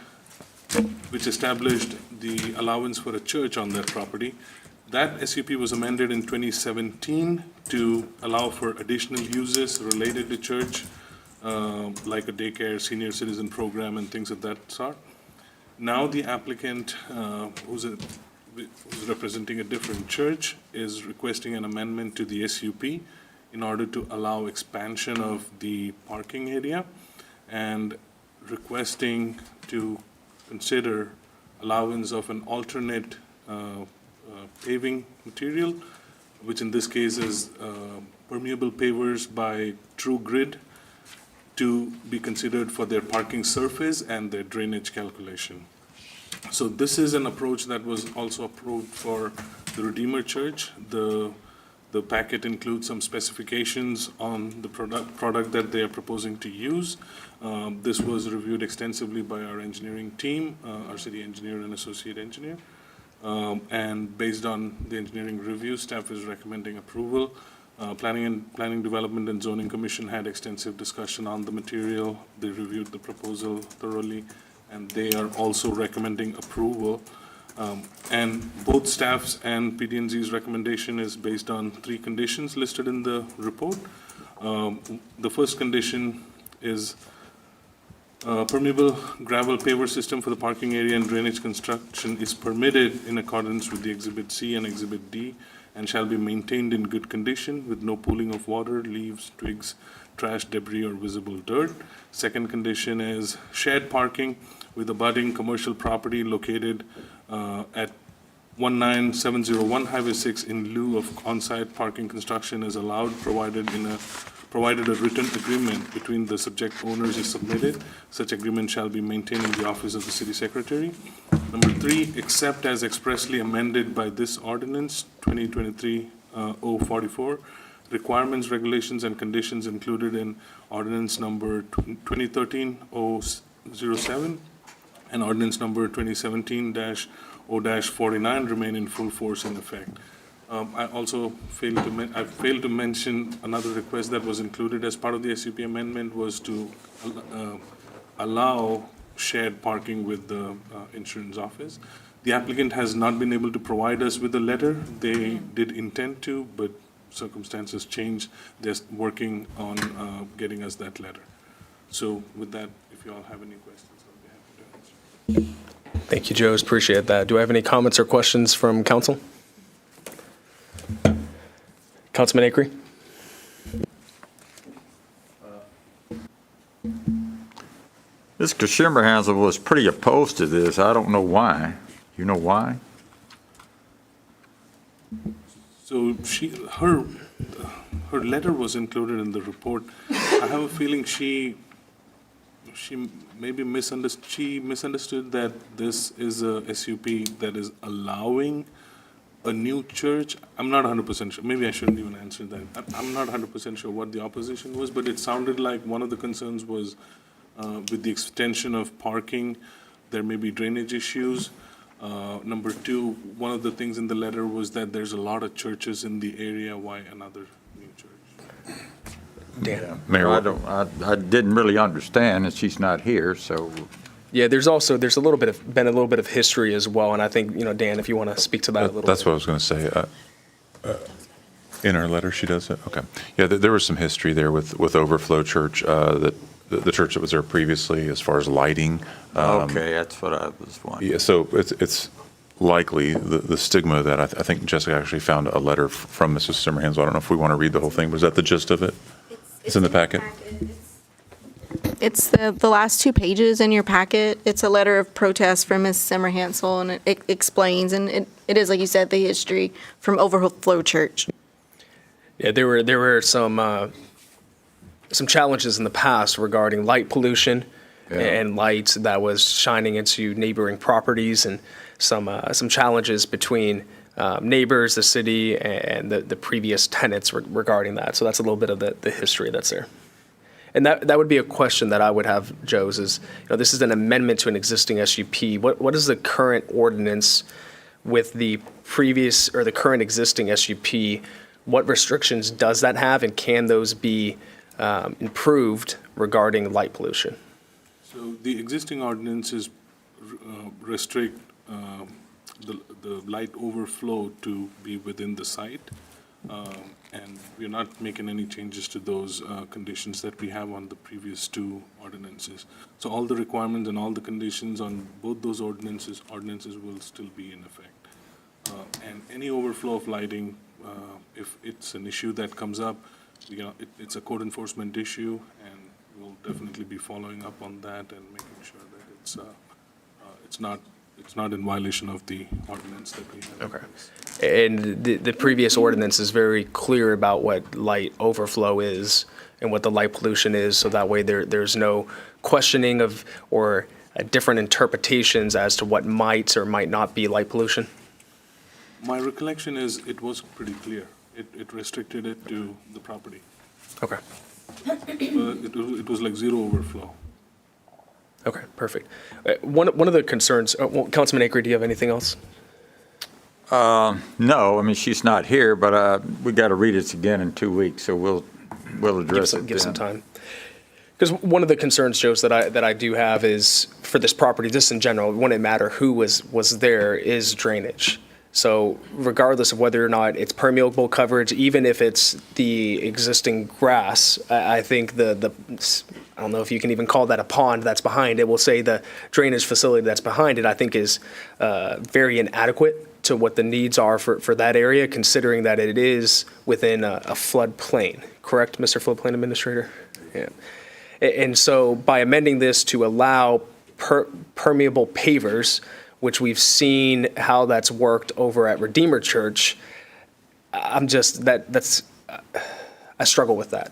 which established the allowance for a church on that property. That SUP was amended in 2017 to allow for additional uses related to church, like a daycare, senior citizen program, and things of that sort. Now the applicant, who's representing a different church, is requesting an amendment to the SUP in order to allow expansion of the parking area and requesting to consider allowance of an alternate paving material, which in this case is permeable pavers by True Grid, to be considered for their parking surface and their drainage calculation. So this is an approach that was also approved for the Redeemer Church. The packet includes some specifications on the product that they are proposing to use. This was reviewed extensively by our engineering team, our city engineer and associate engineer. And based on the engineering review, staff is recommending approval. Planning, Development and Zoning Commission had extensive discussion on the material. They reviewed the proposal thoroughly, and they are also recommending approval. And both staff's and PD&Z's recommendation is based on 3 conditions listed in the report. The first condition is permeable gravel paver system for the parking area and drainage construction is permitted in accordance with the Exhibit C and Exhibit D and shall be maintained in good condition with no pooling of water, leaves, twigs, trash, debris, or visible dirt. Second condition is shared parking with abutting commercial property located at 19701 Highway 6 in lieu of on-site parking construction is allowed, provided a written agreement between the subject owners is submitted. Such agreement shall be maintained in the office of the city secretary. Number 3, except as expressly amended by this ordinance, 2023-044, requirements, regulations, and conditions included in ordinance number 2013-007 and ordinance number 2017-0-49 remain in full force and effect. I also failed to mention another request that was included as part of the SUP amendment was to allow shared parking with the insurance office. The applicant has not been able to provide us with a letter. They did intend to, but circumstances changed. They're working on getting us that letter. So with that, if you all have any questions, I'll be happy to answer. Thank you, Joe. Appreciate that. Do I have any comments or questions from council? Councilman Acree? Mr. Shimmerhansel was pretty opposed to this. I don't know why. You know why? So her letter was included in the report. I have a feeling she maybe misunderstood that this is a SUP that is allowing a new church. I'm not 100% sure. Maybe I shouldn't even answer that. I'm not 100% sure what the opposition was, but it sounded like one of the concerns was with the extension of parking, there may be drainage issues. Number two, one of the things in the letter was that there's a lot of churches in the area. Why another new church? Dan. Mayor, I didn't really understand, and she's not here, so. Yeah, there's been a little bit of history as well, and I think, Dan, if you want to speak to that a little bit. That's what I was going to say. In her letter, she does it? Okay. Yeah, there was some history there with Overflow Church, the church that was there previously, as far as lighting. Okay, that's what I was wondering. Yeah, so it's likely the stigma of that. I think Jessica actually found a letter from Mrs. Simmerhansel. I don't know if we want to read the whole thing. Was that the gist of it? It's in the packet? It's the last 2 pages in your packet. It's a letter of protest from Ms. Simmerhansel, and it explains, and it is, like you said, the history from Overflow Church. Yeah, there were some challenges in the past regarding light pollution and light that was shining into neighboring properties, and some challenges between neighbors, the city, and the previous tenants regarding that. So that's a little bit of the history that's there. And that would be a question that I would have, Joe's, is, this is an amendment to an existing SUP. What is the current ordinance with the previous or the current existing SUP? What restrictions does that have, and can those be improved regarding light pollution? So the existing ordinances restrict the light overflow to be within the site. And we're not making any changes to those conditions that we have on the previous 2 ordinances. So all the requirements and all the conditions on both those ordinances will still be in effect. And any overflow of lighting, if it's an issue that comes up, it's a code enforcement issue, and we'll definitely be following up on that and making sure that it's not in violation of the ordinance that we have. Okay. And the previous ordinance is very clear about what light overflow is and what the light pollution is, so that way there's no questioning of or different interpretations as to what might or might not be light pollution? My recollection is it was pretty clear. It restricted it to the property. Okay. It was like zero overflow. Okay, perfect. One of the concerns, Councilman Acre, do you have anything else? No, I mean, she's not here, but we got to read it again in 2 weeks, so we'll address it. Give some time. Because one of the concerns, Joe, that I do have is for this property, just in general, it wouldn't matter who was there, is drainage. So regardless of whether or not it's permeable coverage, even if it's the existing grass, I think I don't know if you can even call that a pond that's behind it. We'll say the drainage facility that's behind it, I think is very inadequate to what the needs are for that area, considering that it is within a floodplain. Correct, Mr. Floodplain Administrator? Yeah. And so by amending this to allow permeable pavers, which we've seen how that's worked over at Redeemer Church, I struggle with that.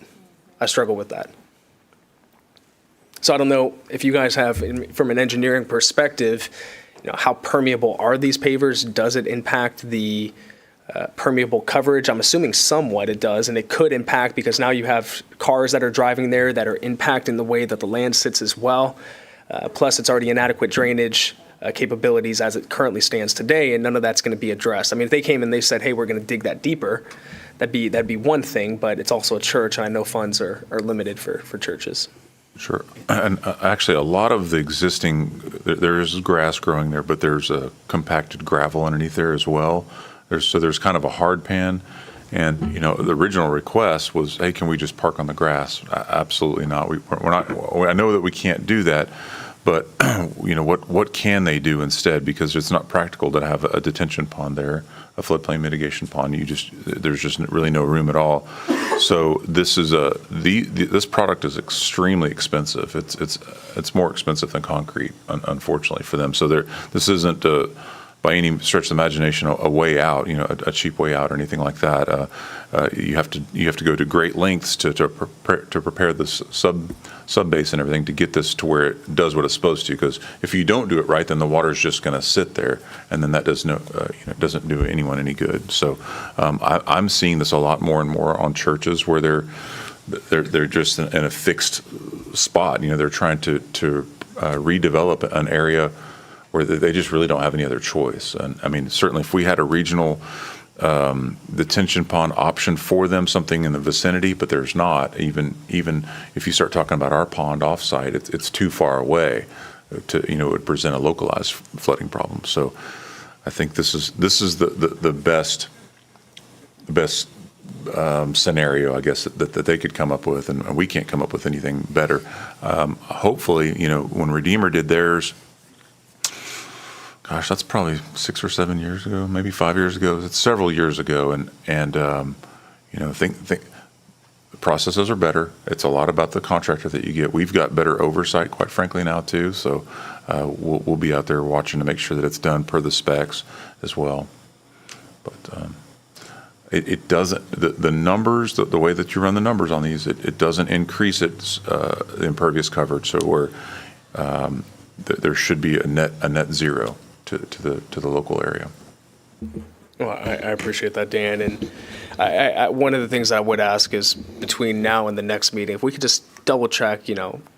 So I don't know if you guys have, from an engineering perspective, how permeable are these pavers? Does it impact the permeable coverage? I'm assuming somewhat it does, and it could impact because now you have cars that are driving there that are impacting the way that the land sits as well. Plus, it's already inadequate drainage capabilities as it currently stands today, and none of that's going to be addressed. I mean, if they came and they said, hey, we're going to dig that deeper, that'd be one thing, but it's also a church, and I know funds are limited for churches. Sure. And actually, a lot of the existing, there's grass growing there, but there's a compacted gravel underneath there as well. There's kind of a hard pan. And, the original request was, hey, can we just park on the grass? Absolutely not. We're not. I know that we can't do that. but, what can they do instead? Because it's not practical to have a detention pond there, a floodplain mitigation pond. There's just really no room at all. So this is this product is extremely expensive. It's more expensive than concrete, unfortunately for them. So this isn't by any stretch of the imagination a way out, a cheap way out or anything like that. You have to go to great lengths to prepare this sub base and everything to get this to where it does what it's supposed to. Because if you don't do it right, then the water is just going to sit there, and then that doesn't do anyone any good. So I'm seeing this a lot more and more on churches where they're just in a fixed spot. They're trying to redevelop an area where they just really don't have any other choice. And I mean, certainly if we had a regional detention pond option for them, something in the vicinity, but there's not. Even if you start talking about our pond offsite, it's too far away to, it would present a localized flooding problem. So I think this is the best scenario, I guess, that they could come up with, and we can't come up with anything better. Hopefully, when Redeemer did theirs, gosh, that's probably 6 or 7 years ago, maybe 5 years ago. It's several years ago, and think the processes are better. It's a lot about the contractor that you get. We've got better oversight, quite frankly, now too. So we'll be out there watching to make sure that it's done per the specs as well. But it doesn't. The numbers, the way that you run the numbers on these, it doesn't increase its impervious coverage. So there should be a net zero to the local area. Well, I appreciate that, Dan. And I one of the things I would ask is between now and the next meeting, if we could just double check,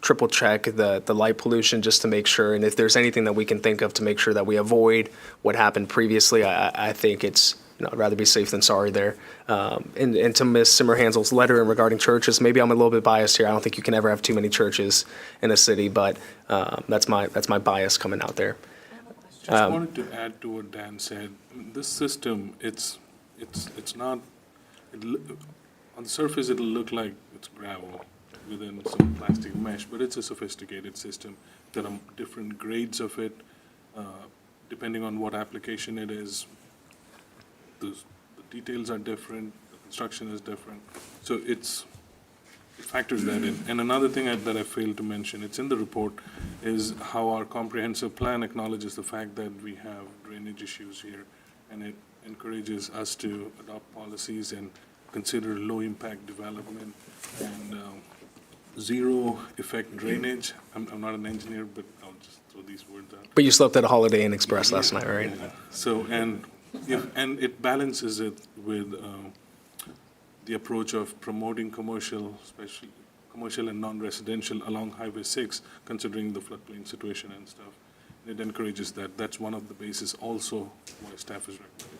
triple check the light pollution just to make sure. And if there's anything that we can think of to make sure that we avoid what happened previously, I think it's, I'd rather be safe than sorry there. And to Ms. Simmerhansel's letter regarding churches, maybe I'm a little bit biased here. I don't think you can ever have too many churches in a city, but that's my bias coming out there. Just wanted to add to what Dan said. This system, it's not, on the surface it'll look like it's gravel within some plastic mesh, but it's a sophisticated system. There are different grades of it, depending on what application it is. The details are different, the construction is different. So it factors that in. And another thing that I failed to mention, it's in the report, is how our comprehensive plan acknowledges the fact that we have drainage issues here, and it encourages us to adopt policies and consider low-impact development and zero-effect drainage. I'm not an engineer, but I'll just throw these words out. But you slept at a Holiday Inn Express last night, right? Yeah. So, and it balances it with the approach of promoting commercial, especially commercial and non-residential along Highway 6, considering the floodplain situation and stuff. It encourages that. That's one of the bases also why staff is recommending.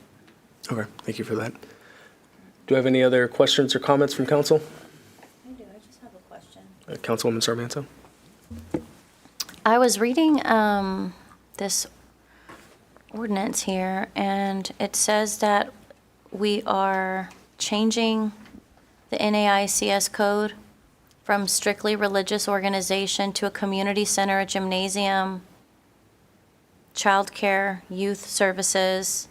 Okay, thank you for that. Do I have any other questions or comments from council? I do. I just have a question. Councilwoman Sarmiento? I was reading this ordinance here, and it says that we are changing the NAICS code from strictly religious organization to a community center, a gymnasium, childcare, youth services,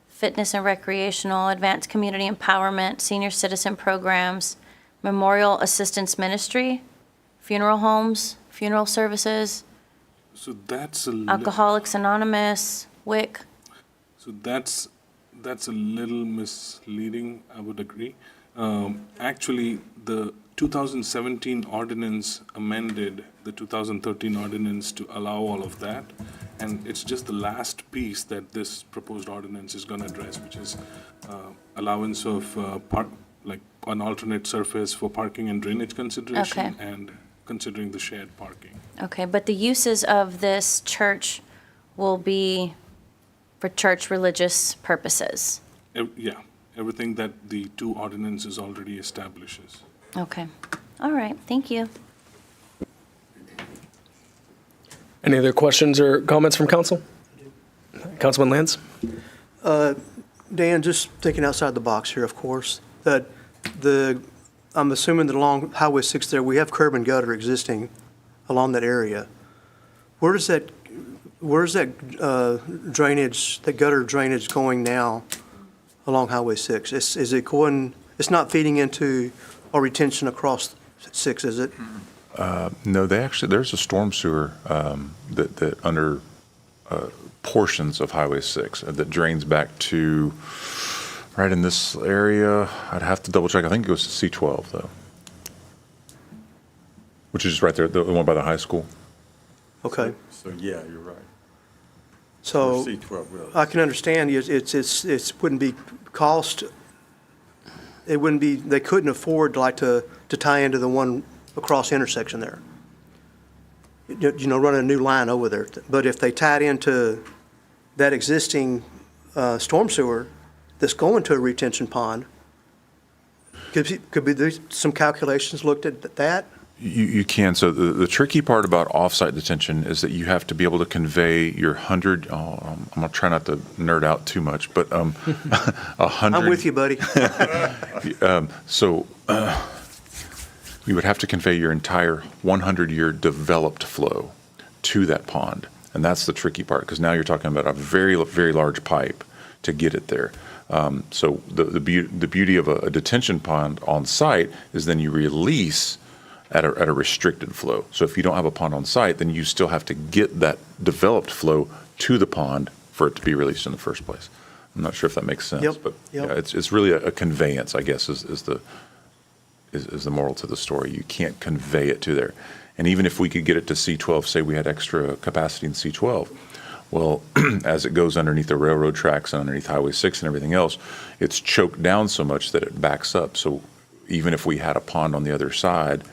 fitness and recreational, advanced community empowerment, senior citizen programs, memorial assistance ministry, funeral homes, funeral services, So that's a Alcoholics Anonymous, WIC. So that's a little misleading, I would agree. Actually, the 2017 ordinance amended the 2013 ordinance to allow all of that. And it's just the last piece that this proposed ordinance is going to address, which is allowance of like an alternate surface for parking and drainage consideration, Okay. and considering the shared parking. Okay, but the uses of this church will be for church religious purposes. Yeah, everything that the two ordinances already establishes. Okay. All right, thank you. Any other questions or comments from council? Councilman Lance? Dan, just thinking outside the box here, of course, that I'm assuming that along Highway 6 there, we have curb and gutter existing along that area. Where's that drainage, the gutter drainage going now along Highway 6? Is it going, it's not feeding into our retention across 6, is it? No, there's a storm sewer that under portions of Highway 6 that drains back to right in this area. I'd have to double check. I think it goes to C12 though, which is just right there, the one by the high school. Okay. So, yeah, you're right. So Or C12 will. I can understand it wouldn't be cost, it wouldn't be, they couldn't afford to tie into the one across intersection there. Run a new line over there. But if they tied into that existing storm sewer that's going to a retention pond, could be there's some calculations looked at that? You can. So the tricky part about offsite detention is that you have to be able to convey your 100, I'm going to try not to nerd out too much, but 100. I'm with you, buddy. You would have to convey your entire 100-year developed flow to that pond. And that's the tricky part, because now you're talking about a very, very large pipe to get it there. So the beauty of a detention pond on site is then you release at a restricted flow. So if you don't have a pond on site, then you still have to get that developed flow to the pond for it to be released in the first place. I'm not sure if that makes sense, Yep, but yep. yeah, it's really a conveyance, I guess, is the moral to the story. You can't convey it to there. And even if we could get it to C12, say we had extra capacity in C12, well, as it goes underneath the railroad tracks and underneath Highway 6 and everything else, it's choked down so much that it backs up. So even if we had a pond on the other side,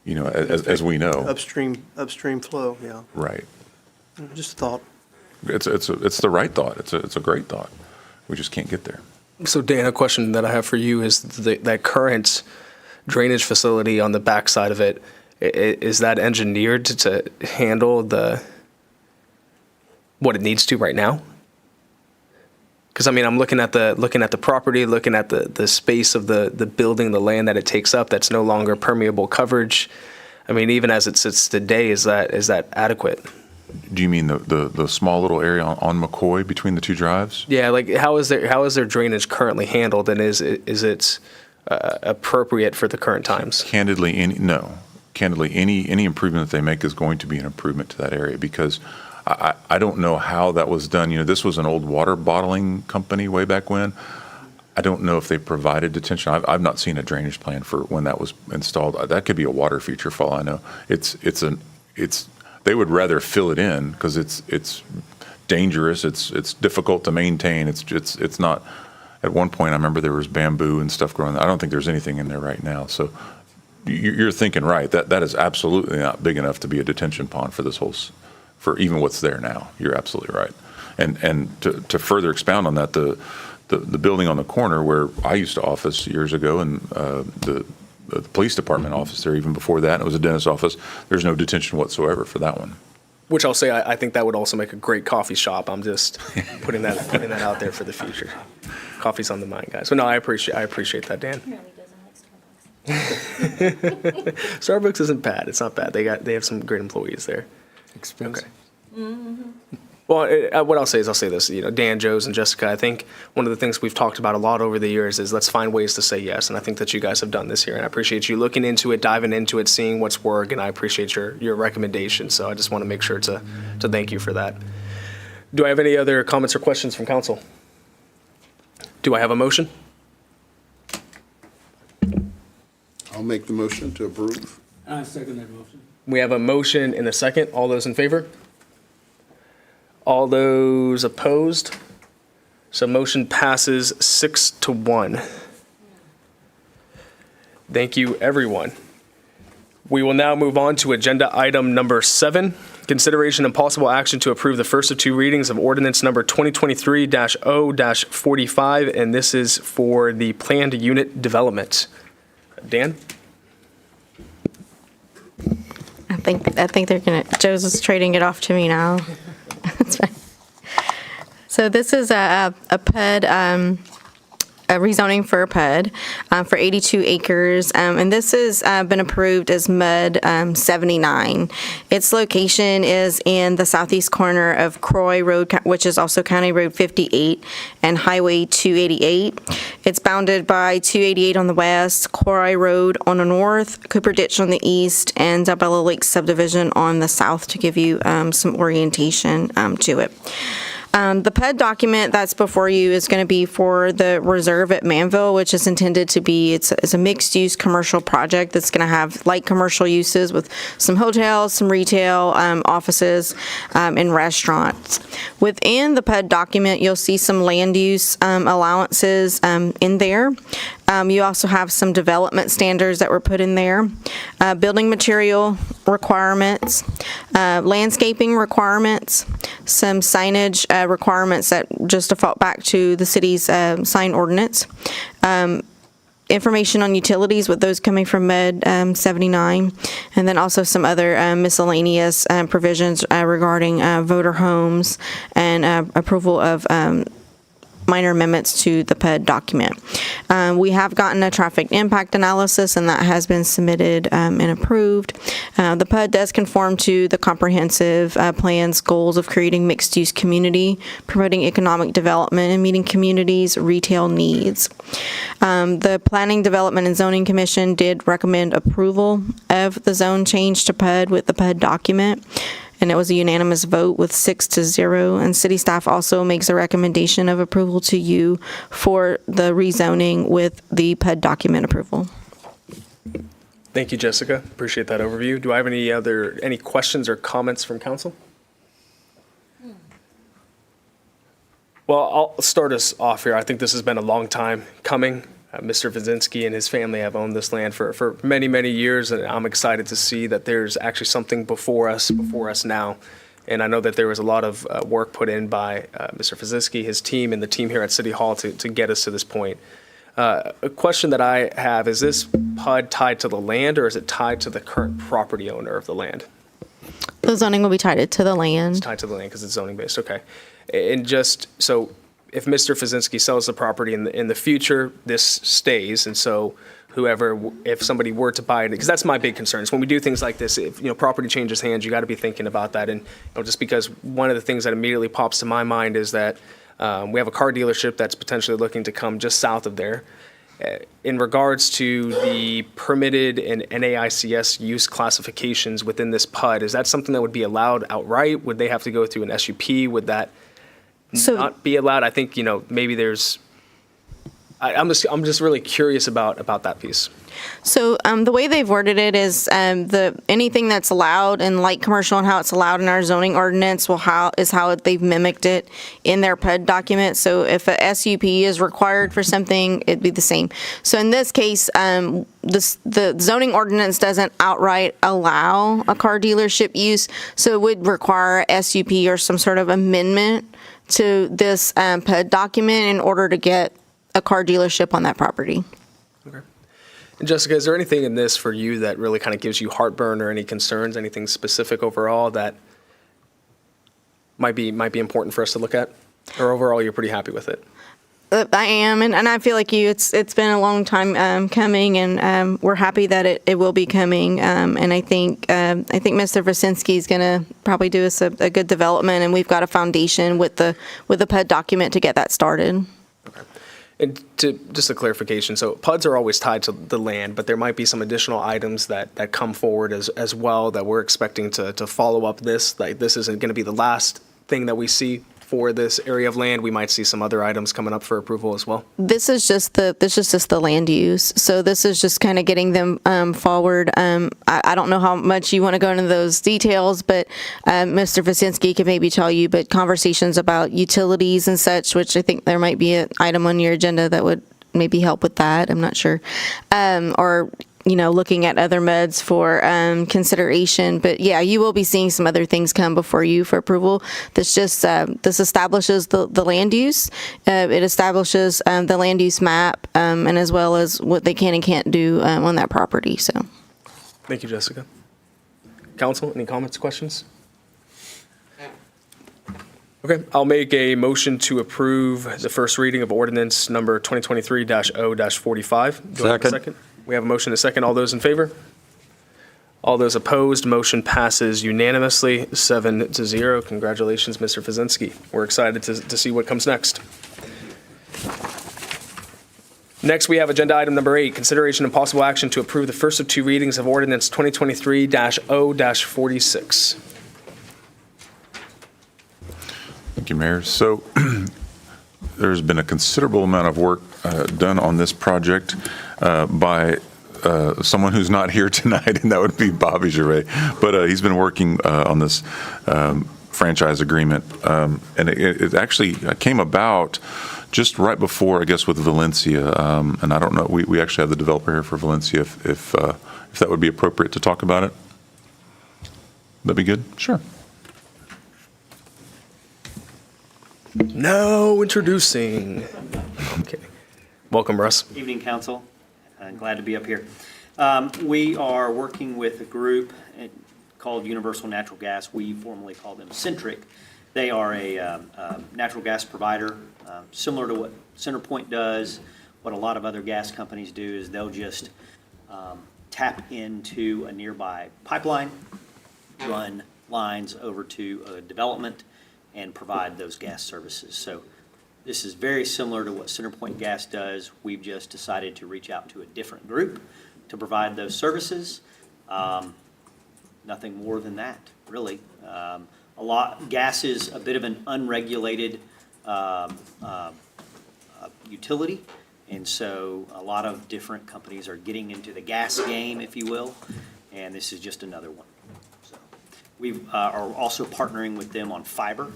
as we know. Upstream flow, yeah. Right. Just a thought. It's the right thought. It's a great thought. We just can't get there. So Dan, a question that I have for you is that current drainage facility on the backside of it, is that engineered to handle what it needs to right now? Because I mean, I'm looking at the property, looking at the space of the building, the land that it takes up. That's no longer permeable coverage. I mean, even as it sits today, is that adequate? Do you mean the small little area on McCoy between the two drives? Yeah, like how is their drainage currently handled, and is it appropriate for the current times? Candidly, any improvement that they make is going to be an improvement to that area, because I don't know how that was done. This was an old water bottling company way back when. I don't know if they provided detention. I've not seen a drainage plan for when that was installed. That could be a water feature for all I know. They would rather fill it in because it's dangerous. It's difficult to maintain. It's not. At one point, I remember there was bamboo and stuff growing. I don't think there's anything in there right now. So you're thinking right. That is absolutely not big enough to be a detention pond for this whole. For even what's there now. You're absolutely right. And to further expound on that, the building on the corner where I used to office years ago, and the police department office there even before that, and it was a dentist's office, there's no detention whatsoever for that one. Which I'll say, I think that would also make a great coffee shop. I'm just putting that out there for the future. Coffee's on the mind, guys. So no, I appreciate that, Dan. Starbucks isn't bad. It's not bad. They have some great employees there. Expensive. Okay. Well, what I'll say is I'll say this. Dan, Joe's, and Jessica, I think one of the things we've talked about a lot over the years is let's find ways to say yes, and I think that you guys have done this here, and I appreciate you looking into it, diving into it, seeing what's work, and I appreciate your recommendations. So I just want to make sure to thank you for that. Do I have any other comments or questions from council? Do I have a motion? I'll make the motion to approve. I second that motion. We have a motion and a second. All those in favor? All those opposed? So motion passes 6-1. Thank you, everyone. We will now move on to agenda item number 7, consideration and possible action to approve the first of 2 readings of ordinance number 2023-0-45, and this is for the planned unit development. Dan? I think they're gonna, Joe's is trading it off to me now. That's fine. So this is a PUD rezoning for a PUD for 82 acres, and this has been approved as MUD 79. Its location is in the southeast corner of Croy Road, which is also County Road 58, and Highway 288. It's bounded by 288 on the west, Croy Road on the north, Cooper Ditch on the east, and Bella Lake subdivision on the south, to give you some orientation to it. The PUD document that's before you is going to be for the reserve at Manvel, which is intended to be, it's a mixed-use commercial project that's going to have light commercial uses with some hotels, some retail, offices, and restaurants. Within the PUD document, you'll see some land use allowances in there. You also have some development standards that were put in there, building material requirements, landscaping requirements, some signage requirements that just default back to the city's sign ordinance, information on utilities with those coming from MUD 79, and then also some other miscellaneous provisions regarding voter homes and approval of minor amendments to the PUD document. We have gotten a traffic impact analysis, and that has been submitted and approved. The PUD does conform to the comprehensive plan's goals of creating mixed-use community, promoting economic development, and meeting communities' retail needs. The Planning, Development, and Zoning Commission did recommend approval of the zone change to PUD with the PUD document, and it was a unanimous vote with 6-0. And city staff also makes a recommendation of approval to you for the rezoning with the PUD document approval. Thank you, Jessica. Appreciate that overview. Do I have any questions or comments from council? Well, I'll start us off here. I think this has been a long time coming. Mr. Wazinski and his family have owned this land for many, many years, and I'm excited to see that there's actually something before us now. And I know that there was a lot of work put in by Mr. Wazinski, his team, and the team here at City Hall to get us to this point. A question that I have, is this PUD tied to the land, or is it tied to the current property owner of the land? The zoning will be tied to the land. It's tied to the land because it's zoning based, okay. And just, so if Mr. Wazinski sells the property in the future, this stays, and so if somebody were to buy it, because that's my big concern, is when we do things like this, if property changes hands, you got to be thinking about that. And just because one of the things that immediately pops to my mind is that we have a car dealership that's potentially looking to come just south of there. In regards to the permitted and NAICS use classifications within this PUD, is that something that would be allowed outright? Would they have to go through an SUP? Would that not be allowed? I think, maybe there's, I'm just really curious about that piece. So the way they've worded it is anything that's allowed in light commercial and how it's allowed in our zoning ordinance is how they've mimicked it in their PUD document. So if a SUP is required for something, it'd be the same. So in this case, the zoning ordinance doesn't outright allow a car dealership use, so it would require a SUP or some sort of amendment to this PUD document in order to get a car dealership on that property. Okay. And Jessica, is there anything in this for you that really kind of gives you heartburn or any concerns, anything specific overall that might be important for us to look at? Or overall, you're pretty happy with it? I am, and I feel like it's been a long time coming, and we're happy that it will be coming. And I think Mr. Wazinski is going to probably do us a good development, and we've got a foundation with the PUD document to get that started. Okay. And just a clarification, so PUDs are always tied to the land, but there might be some additional items that come forward as well that we're expecting to follow up this. Like, this isn't going to be the last thing that we see for this area of land. We might see some other items coming up for approval as well. This is just the land use. So this is just kind of getting them forward. I don't know how much you want to go into those details, but Mr. Wazinski can maybe tell you, but conversations about utilities and such, which I think there might be an item on your agenda that would maybe help with that. I'm not sure. Or looking at other MUDs for consideration. But yeah, you will be seeing some other things come before you for approval. This establishes the land use. It establishes the land use map, and as well as what they can and can't do on that property. So, thank you, Jessica. Council, any comments, questions? Okay, I'll make a motion to approve the first reading of ordinance number 2023-0-45. Do I have a Second. We have a motion and a second. All those in favor? All those opposed, motion passes unanimously, 7-0. Congratulations, Mr. Fazinski. We're excited to see what comes next. Next, we have agenda item number 8, consideration and possible action to approve the first of 2 readings of ordinance 2023-0-46. Thank you, Mayor. So there's been a considerable amount of work done on this project by someone who's not here tonight, and that would be Bobby Gervais. But he's been working on this franchise agreement, and it actually came about just right before, I guess, with Valencia. And I don't know, we actually have the developer here for Valencia, if that would be appropriate to talk about it. That'd be good? Sure. No introducing. Okay. Welcome, Russ. Evening, Council. Glad to be up here. We are working with a group called Universal Natural Gas. We formerly call them Centric. They are a natural gas provider, similar to what CenterPoint does. What a lot of other gas companies do is they'll just tap into a nearby pipeline, run lines over to a development, and provide those gas services. So this is very similar to what CenterPoint Gas does. We've just decided to reach out to a different group to provide those services. Nothing more than that, really. Gas is a bit of an unregulated utility, and so a lot of different companies are getting into the gas game, if you will, and this is just another one. So we are also partnering with them on fiber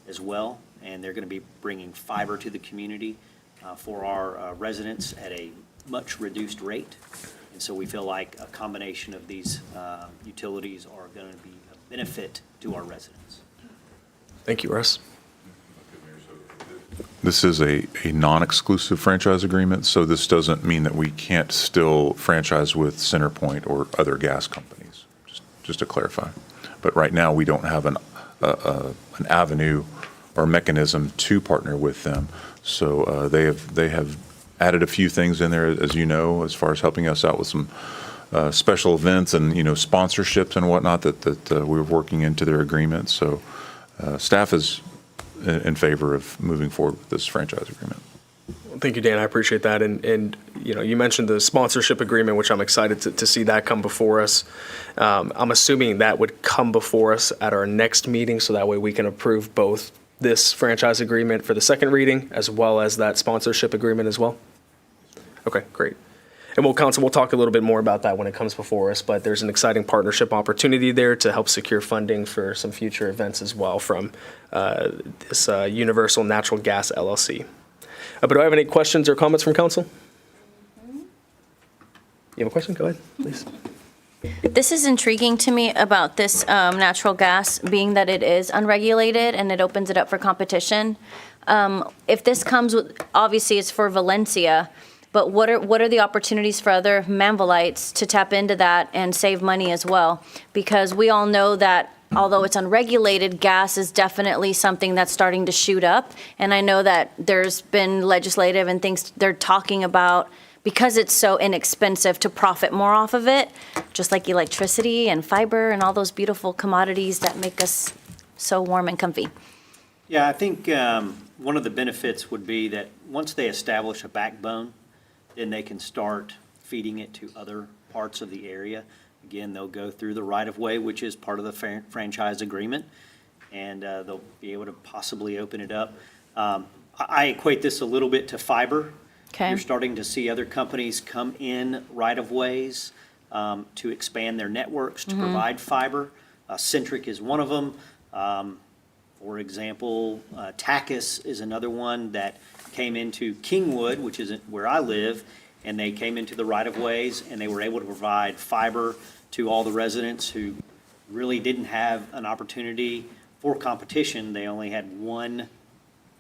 as well, and they're going to be bringing fiber to the community for our residents at a much reduced rate. And so we feel like a combination of these utilities are going to be a benefit to our residents. Thank you, Russ. This is a non-exclusive franchise agreement, so this doesn't mean that we can't still franchise with CenterPoint or other gas companies, just to clarify. But right now, we don't have an avenue or mechanism to partner with them. So they have added a few things in there, as you know, as far as helping us out with some special events and, sponsorships and whatnot that we're working into their agreement. So staff is in favor of moving forward with this franchise agreement. Thank you, Dan. I appreciate that. And you mentioned the sponsorship agreement, which I'm excited to see that come before us. I'm assuming that would come before us at our next meeting, so that way we can approve both this franchise agreement for the second reading as well as that sponsorship agreement as well. Okay, great. And we'll talk a little bit more about that when it comes before us, but there's an exciting partnership opportunity there to help secure funding for some future events as well from this Universal Natural Gas LLC. But do I have any questions or comments from council? You have a question? Go ahead, please. This is intriguing to me about this natural gas, being that it is unregulated and it opens it up for competition. If this comes with, obviously it's for Valencia, but what are the opportunities for other Manvelites to tap into that and save money as well? Because we all know that although it's unregulated, gas is definitely something that's starting to shoot up. And I know that there's been legislative and things they're talking about, because it's so inexpensive, to profit more off of it, just like electricity and fiber and all those beautiful commodities that make us so warm and comfy. Yeah, I think one of the benefits would be that once they establish a backbone, then they can start feeding it to other parts of the area. Again, they'll go through the right-of-way, which is part of the franchise agreement, and they'll be able to possibly open it up. I equate this a little bit to fiber. Okay. You're starting to see other companies come in right-of-ways to expand their networks to provide fiber. Centric is one of them. For example, Tachys is another one that came into Kingwood, which is where I live, and they came into the right-of-ways, and they were able to provide fiber to all the residents who really didn't have an opportunity for competition. They only had one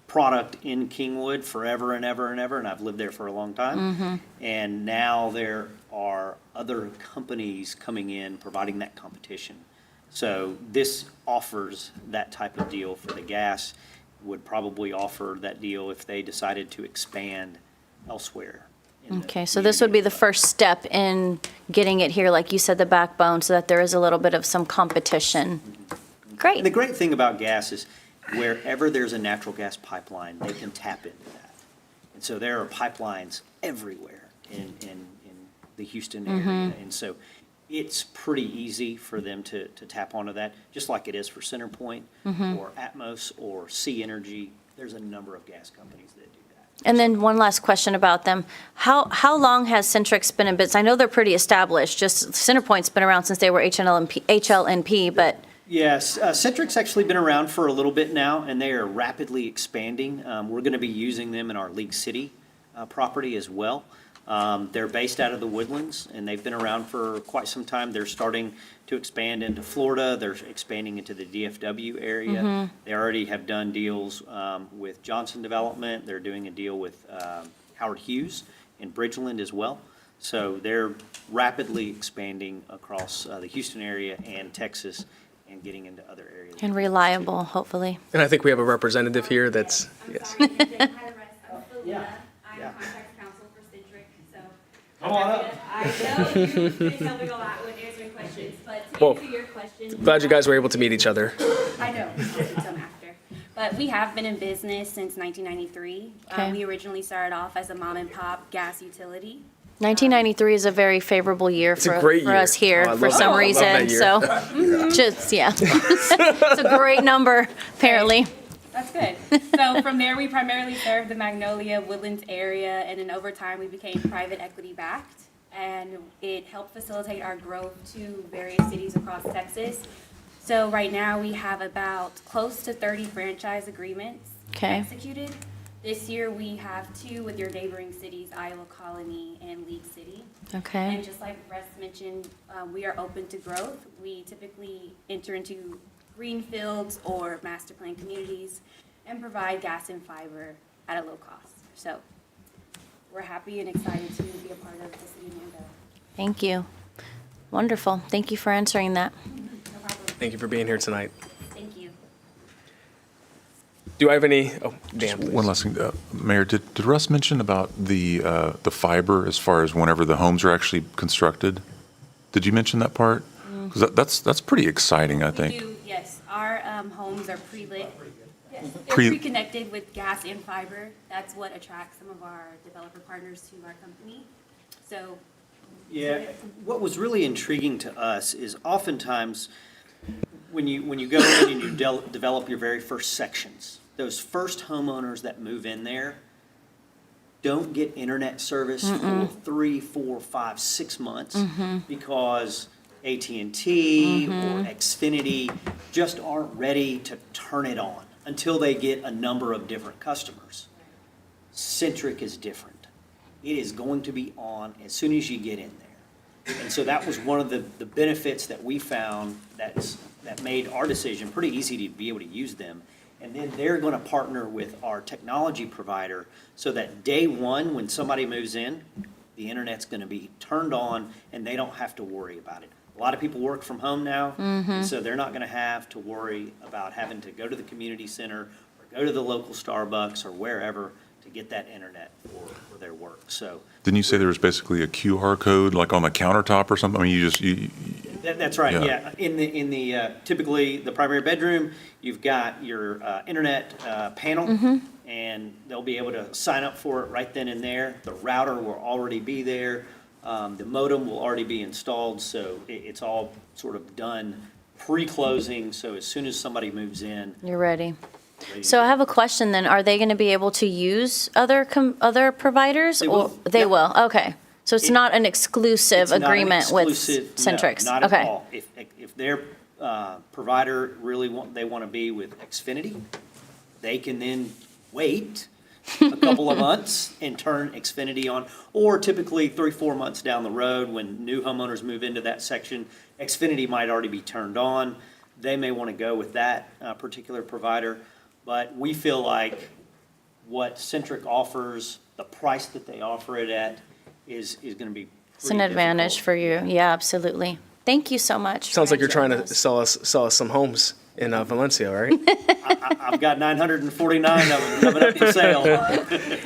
product in Kingwood forever and ever and ever, and I've lived there for a long time. And now there are other companies coming in providing that competition. So this offers that type of deal for the gas. would probably offer that deal if they decided to expand elsewhere. Okay, so this would be the first step in getting it here, like you said, the backbone, so that there is a little bit of some competition. Great. And the great thing about gas is wherever there's a natural gas pipeline, they can tap into that. And so there are pipelines everywhere in the Houston area. Mhm. And so it's pretty easy for them to tap onto that, just like it is for CenterPoint Mhm. or Atmos or Sea Energy. There's a number of gas companies that do that. And then one last question about them. How long has Centrix been in business? I know they're pretty established, just CenterPoint's been around since they were HLNP, but Yes, Centric's actually been around for a little bit now, and they are rapidly expanding. We're going to be using them in our League City property as well. They're based out of the Woodlands, and they've been around for quite some time. They're starting to expand into Florida. They're expanding into the DFW area. Mhm. They already have done deals with Johnson Development. They're doing a deal with Howard Hughes in Bridgeland as well. So they're rapidly expanding across the Houston area and Texas and getting into other areas. and reliable, hopefully. And I think we have a representative here that's, yes. Yeah. I'm contract counsel for Centric, so. Come on up. I know you've been helping a lot with answering questions, but to Well, answer your question. Glad you guys were able to meet each other. I know, I'll speak some after. But we have been in business since 1993. Okay. We originally started off as a mom and pop gas utility. 1993 is a very favorable year It's a for great year. us here Oh, I for love some that. I love reason, that year. so, just, yeah. It's a great number, apparently. That's good. So from there, we primarily served the Magnolia Woodlands area, and then over time, we became private equity backed. And it helped facilitate our growth to various cities across Texas. So right now, we have about close to 30 franchise agreements Okay. executed. This year, we have 2 with your neighboring cities, Iowa Colony and League City. Okay. And just like Russ mentioned, we are open to growth. We typically enter into greenfields or master plan communities and provide gas and fiber at a low cost. So we're happy and excited to be a part of the city of Manvel. Thank you. Wonderful. Thank you for answering that. No problem. Thank you for being here tonight. Thank you. Do I have any, oh, Dan, please. One last thing, Mayor, did Russ mention about the fiber as far as whenever the homes are actually constructed? Did you mention that part? Because that's pretty exciting, I think. We do, yes. Our homes are pre-lit. Yes, they're Pre- pre-connected with gas and fiber. That's what attracts some of our developer partners to our company. So Yeah, what was really intriguing to us is oftentimes when you go in and you develop your very first sections, those first homeowners that move in there don't get internet service for 3, 4, 5, 6 months because AT&T or Xfinity just aren't ready to turn it on until they get a number of different customers. Centric is different. It is going to be on as soon as you get in there. And so that was one of the benefits that we found that made our decision pretty easy to be able to use them. And then they're going to partner with our technology provider so that day one, when somebody moves in, the internet's going to be turned on and they don't have to worry about it. A lot of people work from home now, and so they're not going to have to worry about having to go to the community center or go to the local Starbucks or wherever to get that internet for their work. So Didn't you say there was basically a QR code, like on the countertop or something? I mean, you that's right, Yeah. yeah. In the typically the primary bedroom, you've got your internet panel, and they'll be able to sign up for it right then and there. The router will already be there. The modem will already be installed, so it's all sort of done pre-closing. So as soon as somebody moves in, You're ready. So I have a question then. Are they going to be able to use other providers? They will. They Yep. will, okay. So it's not an exclusive it's not an agreement with exclusive- Centrix? No, not Okay. at all. If their provider really they want to be with Xfinity, they can then wait a couple of months and turn Xfinity on. Or typically 3-4 months down the road, when new homeowners move into that section, Xfinity might already be turned on. They may want to go with that particular provider. But we feel like what Centric offers, the price that they offer it at, is going to be It's an advantage for you. Yeah, absolutely. Thank you so much. Sounds for like you're trying to answering those. sell us some homes. in Valencia, right? I've got 949 of them coming up for sale.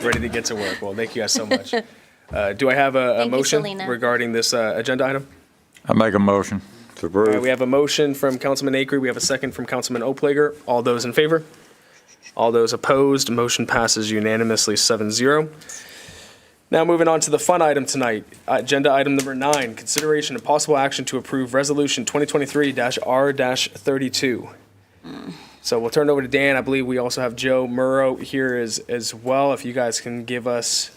Ready to get to work. Well, thank you guys so much. Do I have a Thank you, motion Selena. regarding this agenda item? I make a motion to All right, approve. we have a motion from Councilman Acre. We have a second from Councilman Oplager. All those in favor? All those opposed? Motion passes unanimously 7-0. Now moving on to the fun item tonight. Agenda item number 9, consideration and possible action to approve resolution 2023-R-32. So we'll turn it over to Dan. I believe we also have Joe Murrow here as well. If you guys can give us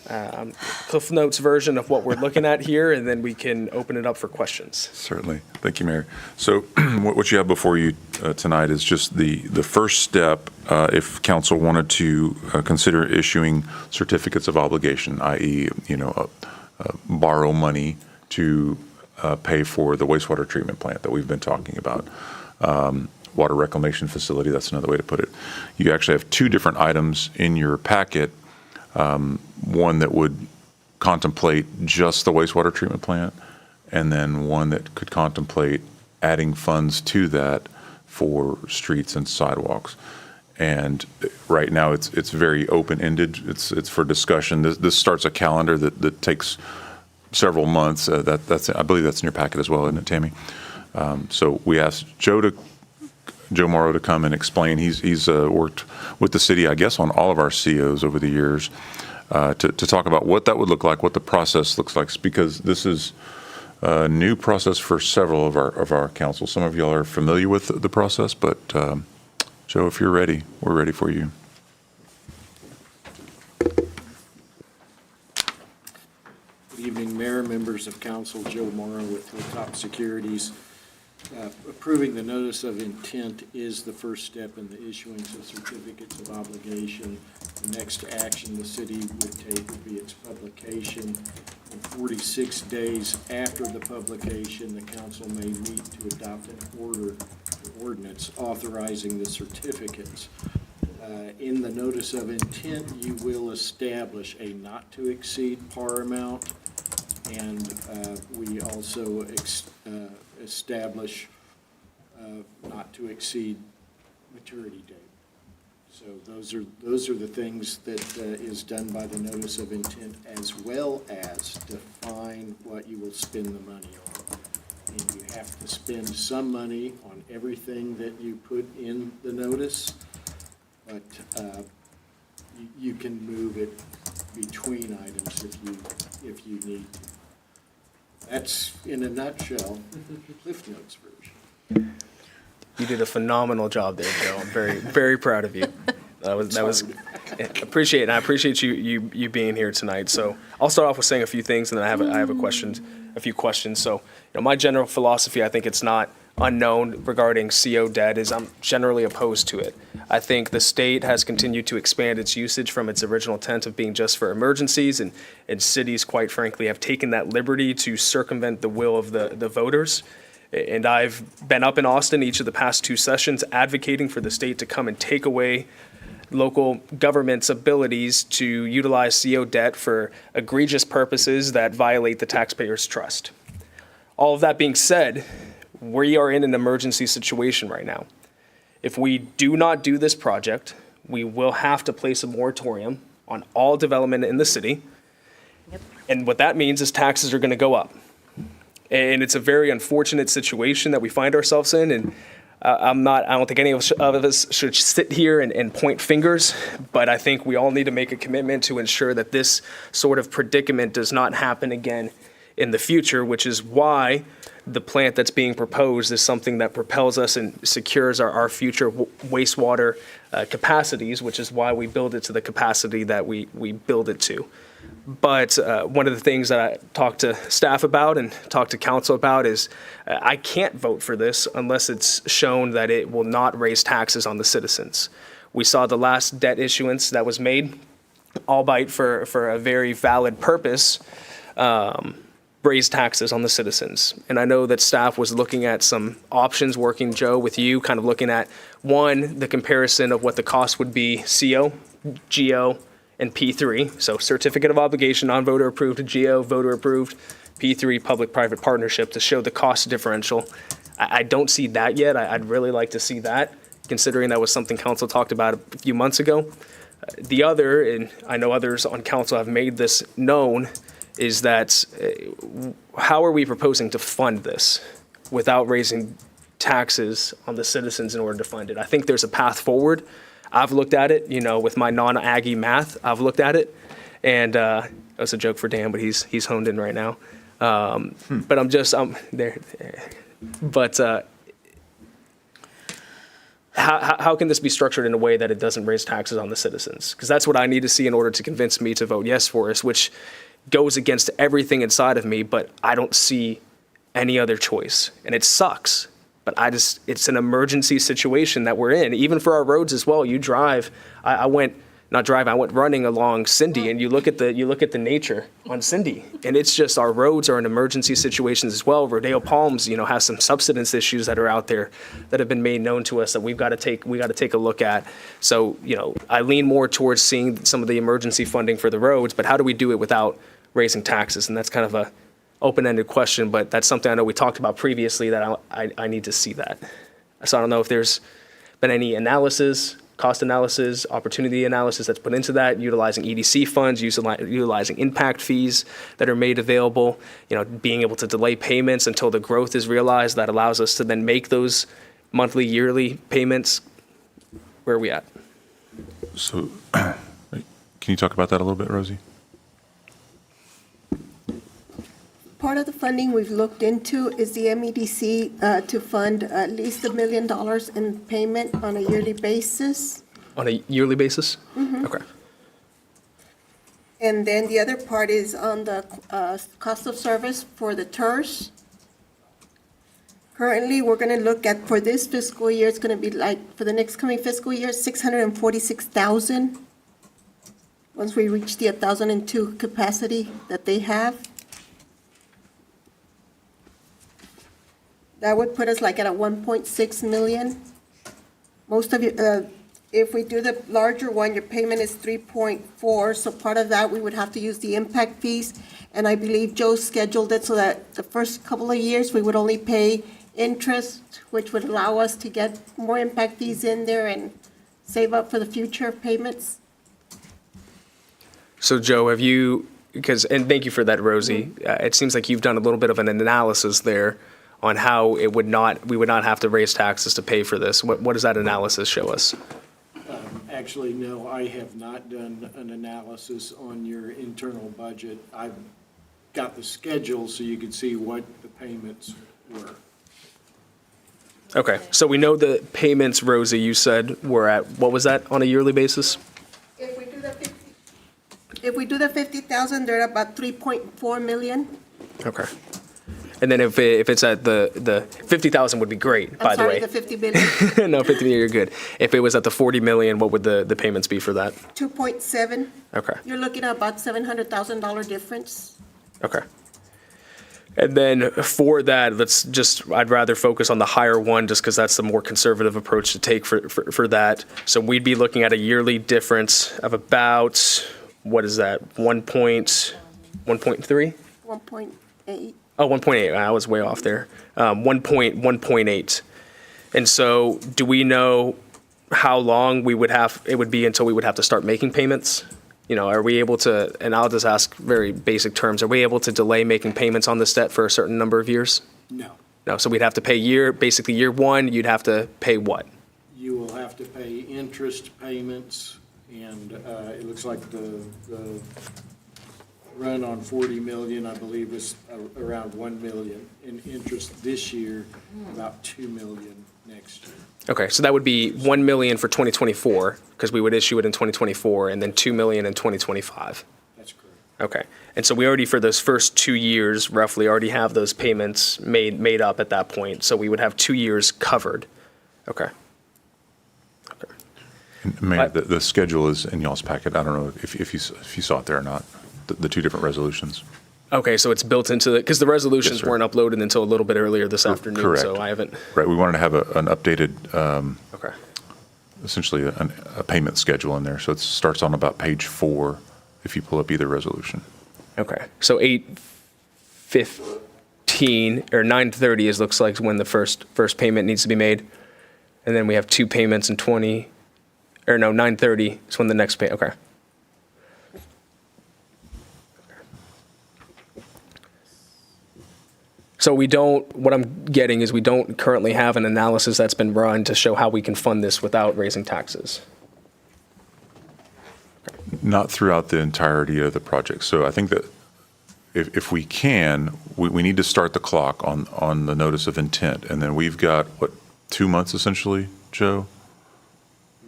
Cliff Notes version of what we're looking at here, and then we can open it up for questions. Certainly. Thank you, Mayor. So what you have before you tonight is just the first step if council wanted to consider issuing certificates of obligation, i.e., borrow money to pay for the wastewater treatment plant that we've been talking about. Water reclamation facility, that's another way to put it. You actually have two different items in your packet, one that would contemplate just the wastewater treatment plant, and then one that could contemplate adding funds to that for streets and sidewalks. And right now, it's very open-ended. It's for discussion. This starts a calendar that takes several months. That's I believe that's in your packet as well, isn't it, Tammy? So we asked Joe Morrow to come and explain. He's worked with the city, I guess, on all of our COs over the years to talk about what that would look like, what the process looks like, because this is a new process for several of our council. Some of y'all are familiar with the process, but Joe, if you're ready, we're ready for you. Good evening, Mayor, members of council. Joe Morrow with Hilltop Securities. Approving the notice of intent is the first step in the issuance of certificates of obligation. The next action the city would take would be its publication. And 46 days after the publication, the council may meet to adopt an ordinance authorizing the certificates. In the notice of intent, you will establish a not-to-exceed par amount, and we also establish not to exceed maturity date. So those are the things that is done by the notice of intent, as well as define what you will spend the money on. And you have to spend some money on everything that you put in the notice, but you can move it between items if you need to. That's, in a nutshell, Cliff Notes version. You did a phenomenal job there, Joe. I'm very, very proud of you. That was appreciate it. And I appreciate you being here tonight. So I'll start off with saying a few things, and then I have a few questions. So my general philosophy, I think it's not unknown regarding CO debt, is I'm generally opposed to it. I think the state has continued to expand its usage from its original intent of being just for emergencies, and cities, quite frankly, have taken that liberty to circumvent the will of the voters. And I've been up in Austin each of the past 2 sessions advocating for the state to come and take away local government's abilities to utilize CO debt for egregious purposes that violate the taxpayers' trust. All of that being said, we are in an emergency situation right now. If we do not do this project, we will have to place a moratorium on all development in the city. Yep. And what that means is taxes are going to go up. And it's a very unfortunate situation that we find ourselves in. And I don't think any of us should sit here and point fingers, but I think we all need to make a commitment to ensure that this sort of predicament does not happen again in the future, which is why the plant that's being proposed is something that propels us and secures our future wastewater capacities, which is why we build it to the capacity that we build it to. But one of the things that I talked to staff about and talked to council about is I can't vote for this unless it's shown that it will not raise taxes on the citizens. We saw the last debt issuance that was made, albeit for a very valid purpose, raise taxes on the citizens. And I know that staff was looking at some options, working, Joe, with you, kind of looking at, one, the comparison of what the cost would be, CO, GO, and P3. So certificate of obligation, non-voter approved, GO, voter approved, P3, public-private partnership, to show the cost differential. I don't see that yet. I'd really like to see that. considering that was something council talked about a few months ago. The other, and I know others on council have made this known, is that how are we proposing to fund this without raising taxes on the citizens in order to fund it? I think there's a path forward. I've looked at it, with my non-Aggie math, I've looked at it, and that was a joke for Dan, but he's honed in right now. But I'm there. But how can this be structured in a way that it doesn't raise taxes on the citizens? Because that's what I need to see in order to convince me to vote yes for us, which goes against everything inside of me, but I don't see any other choice. And it sucks, but it's an emergency situation that we're in. Even for our roads as well, you drive, I went running along Cindy, and you look at the nature on Cindy, and it's just, our roads are in emergency situations as well. Rodeo Palms, has some subsidence issues that are out there that have been made known to us that we got to take a look at. So, I lean more towards seeing some of the emergency funding for the roads, but how do we do it without raising taxes? And that's kind of a open-ended question, but that's something I know we talked about previously that I need to see that. So I don't know if there's been any analysis, cost analysis, opportunity analysis that's put into that, utilizing EDC funds, utilizing impact fees that are made available, being able to delay payments until the growth is realized that allows us to then make those monthly, yearly payments. Where are we at? So can you talk about that a little bit, Rosie? Part of the funding we've looked into is the MEDC to fund at least $1 million in payment on a yearly basis. On a yearly basis? Mhm. Okay. And then the other part is on the cost of service for the TERS. Currently, we're going to look at, for this fiscal year, it's going to be for the next coming fiscal year, $646,000. Once we reach the 1,002 capacity that they have. That would put us at a 1.6 million. Most of you, if we do the larger one, your payment is 3.4, so part of that, we would have to use the impact fees. And I believe Joe scheduled it so that the first couple of years, we would only pay interest, which would allow us to get more impact fees in there and save up for the future payments. So Joe, have you, and thank you for that, Rosie. It seems like you've done a little bit of an analysis there on how we would not have to raise taxes to pay for this. What does that analysis show us? Actually, no, I have not done an analysis on your internal budget. I've got the schedule so you can see what the payments were. Okay, so we know the payments, Rosie, you said were at, what was that, on a yearly basis? If we do the 50,000, they're about 3.4 million. Okay. And then if it's at the 50,000 would be great, by the way. I'm sorry, the 50 billion. No, 50 million, you're good. If it was at the 40 million, what would the payments be for that? 2.7. Okay. You're looking at about $700,000 difference. Okay. And then for that, I'd rather focus on the higher one just because that's the more conservative approach to take for that. So we'd be looking at a yearly difference of about, what is that, 1.3? 1.8. Oh, 1.8. I was way off there. 1.8. And so do we know how long it would be until we would have to start making payments? Are we able to, and I'll just ask very basic terms, are we able to delay making payments on this debt for a certain number of years? No. No, so we'd have to pay basically year one, you'd have to pay what? You will have to pay interest payments, and it looks like the run on 40 million, I believe, is around 1 million in interest this year, about 2 million next year. Okay, so that would be 1 million for 2024, because we would issue it in 2024, and then 2 million in 2025. That's correct. Okay, and so we already, for those first 2 years, roughly, already have those payments made up at that point, so we would have 2 years covered. Okay. Mayor, the schedule is in y'all's packet. I don't know if you saw it there or not. The two different resolutions. Okay, so it's built into because the resolutions weren't uploaded until a little bit earlier this afternoon. Correct. So I haven't. Right, we wanted to have an updated, Okay. essentially a payment schedule in there. So it starts on about page 4 if you pull up either resolution. Okay, so 8:15 or 9:30 looks like when the first payment needs to be made, And then we have 2 payments in 9/30 is when the next pay, okay. So what I'm getting is we don't currently have an analysis that's been run to show how we can fund this without raising taxes. Not throughout the entirety of the project. So I think that if we can, we need to start the clock on the notice of intent. And then we've got, 2 months essentially, Joe?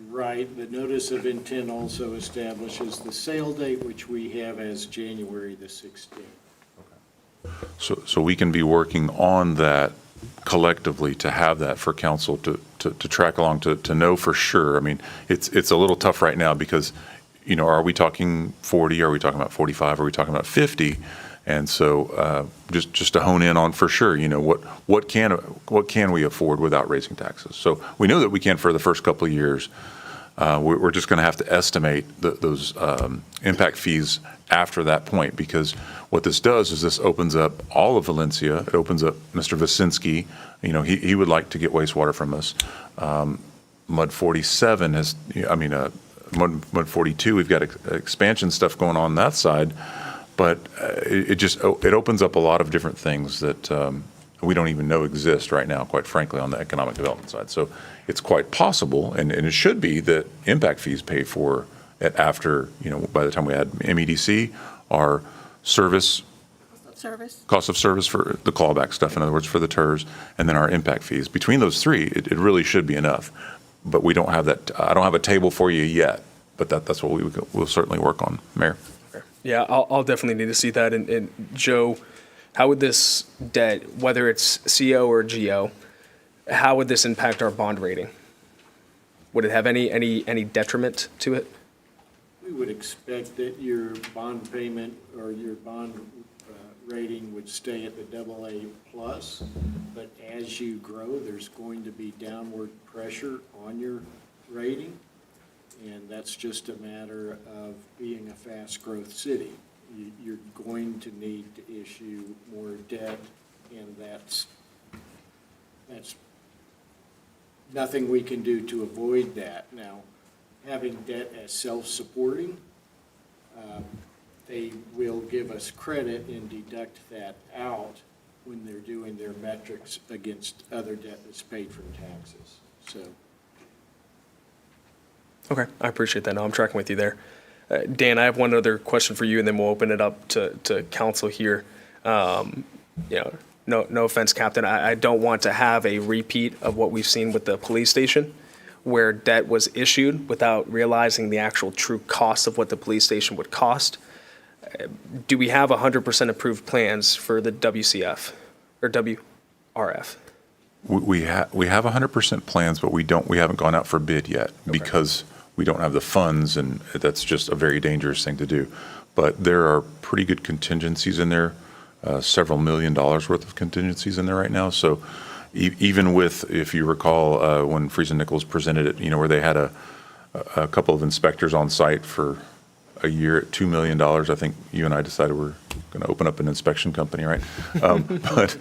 Right, the notice of intent also establishes the sale date, which we have as January the 16th. So we can be working on that collectively to have that for council to track along, to know for sure. I mean, it's a little tough right now because, are we talking 40? Are we talking about 45? Are we talking about 50? And so just to hone in on for sure, what can we afford without raising taxes? So we know that we can for the first couple of years. We're just going to have to estimate those impact fees after that point, because what this does is this opens up all of Valencia. It opens up Mr. Vasinski. He would like to get wastewater from us. Mud 47 has, Mud 42, we've got expansion stuff going on that side, but it opens up a lot of different things that we don't even know exist right now, quite frankly, on the economic development side. So it's quite possible, and it should be, that impact fees pay for it after, by the time we add MEDC, our cost of service for the clawback stuff, in other words, for the TERS, and then our impact fees. Between those three, it really should be enough. But we don't have that. I don't have a table for you yet, but that's what we'll certainly work on, Mayor. Yeah, I'll definitely need to see that. And Joe, how would this debt, whether it's CO or GO, how would this impact our bond rating? Would it have any detriment to it? We would expect that your bond payment or your bond rating would stay at the AA+, but as you grow, there's going to be downward pressure on your rating, and that's just a matter of being a fast growth city. You're going to need to issue more debt, and that's nothing we can do to avoid that. Now, having debt as self-supporting, they will give us credit and deduct that out when they're doing their metrics against other debt that's paid from taxes. So. Okay, I appreciate that. No, I'm tracking with you there. Dan, I have one other question for you, and then we'll open it up to council here. No offense, Captain. I don't want to have a repeat of what we've seen with the police station, where debt was issued without realizing the actual true cost of what the police station would cost. Do we have 100% approved plans for the WCF or WRF? We have 100% plans, but we haven't gone out for bid yet because we don't have the funds, and that's just a very dangerous thing to do. But there are pretty good contingencies in there, several $1 million worth of contingencies in there right now. So even with, if you recall, when Friesen Nichols presented it, where they had a couple of inspectors on site for a year at $2 million, I think you and I decided we're going to open up an inspection company, right? But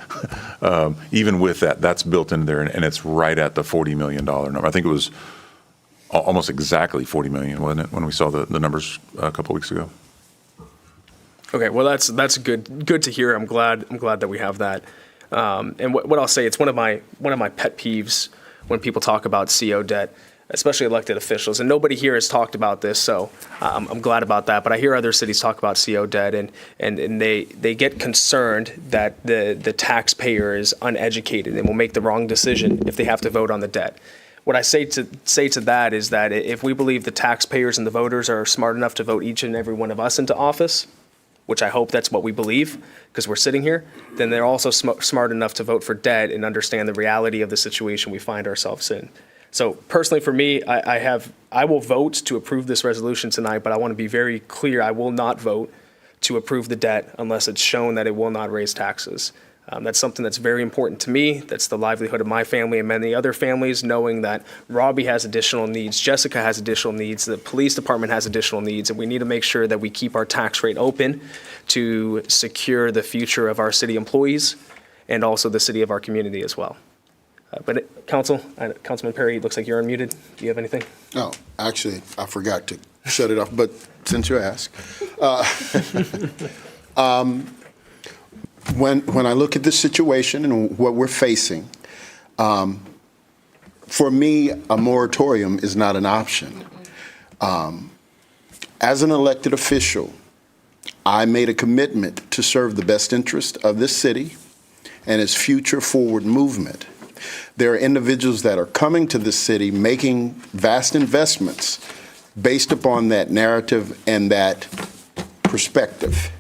even with that, that's built in there, and it's right at the $40 million number. I think it was almost exactly 40 million, wasn't it, when we saw the numbers a couple weeks ago? Okay, well that's good to hear. I'm glad that we have that. And what I'll say, it's one of my pet peeves when people talk about CO debt, especially elected officials. And nobody here has talked about this, so I'm glad about that. But I hear other cities talk about CO debt, and they get concerned that the taxpayer is uneducated and will make the wrong decision if they have to vote on the debt. What I say to that is that if we believe the taxpayers and the voters are smart enough to vote each and every one of us into office, which I hope that's what we believe because we're sitting here, then they're also smart enough to vote for debt and understand the reality of the situation we find ourselves in. So personally for me, I will vote to approve this resolution tonight, but I want to be very clear, I will not vote to approve the debt unless it's shown that it will not raise taxes. That's something that's very important to me. That's the livelihood of my family and many other families, knowing that Robbie has additional needs, Jessica has additional needs, the police department has additional needs, and we need to make sure that we keep our tax rate open to secure the future of our city employees and also the city of our community as well. But Council, Councilman Perry, it looks like you're unmuted. Do you have anything? Oh, actually, I forgot to shut it off, but since you asked. When I look at this situation and what we're facing, for me, a moratorium is not an option. As an elected official, I made a commitment to serve the best interest of this city and its future forward movement. There are individuals that are coming to this city making vast investments based upon that narrative and that perspective.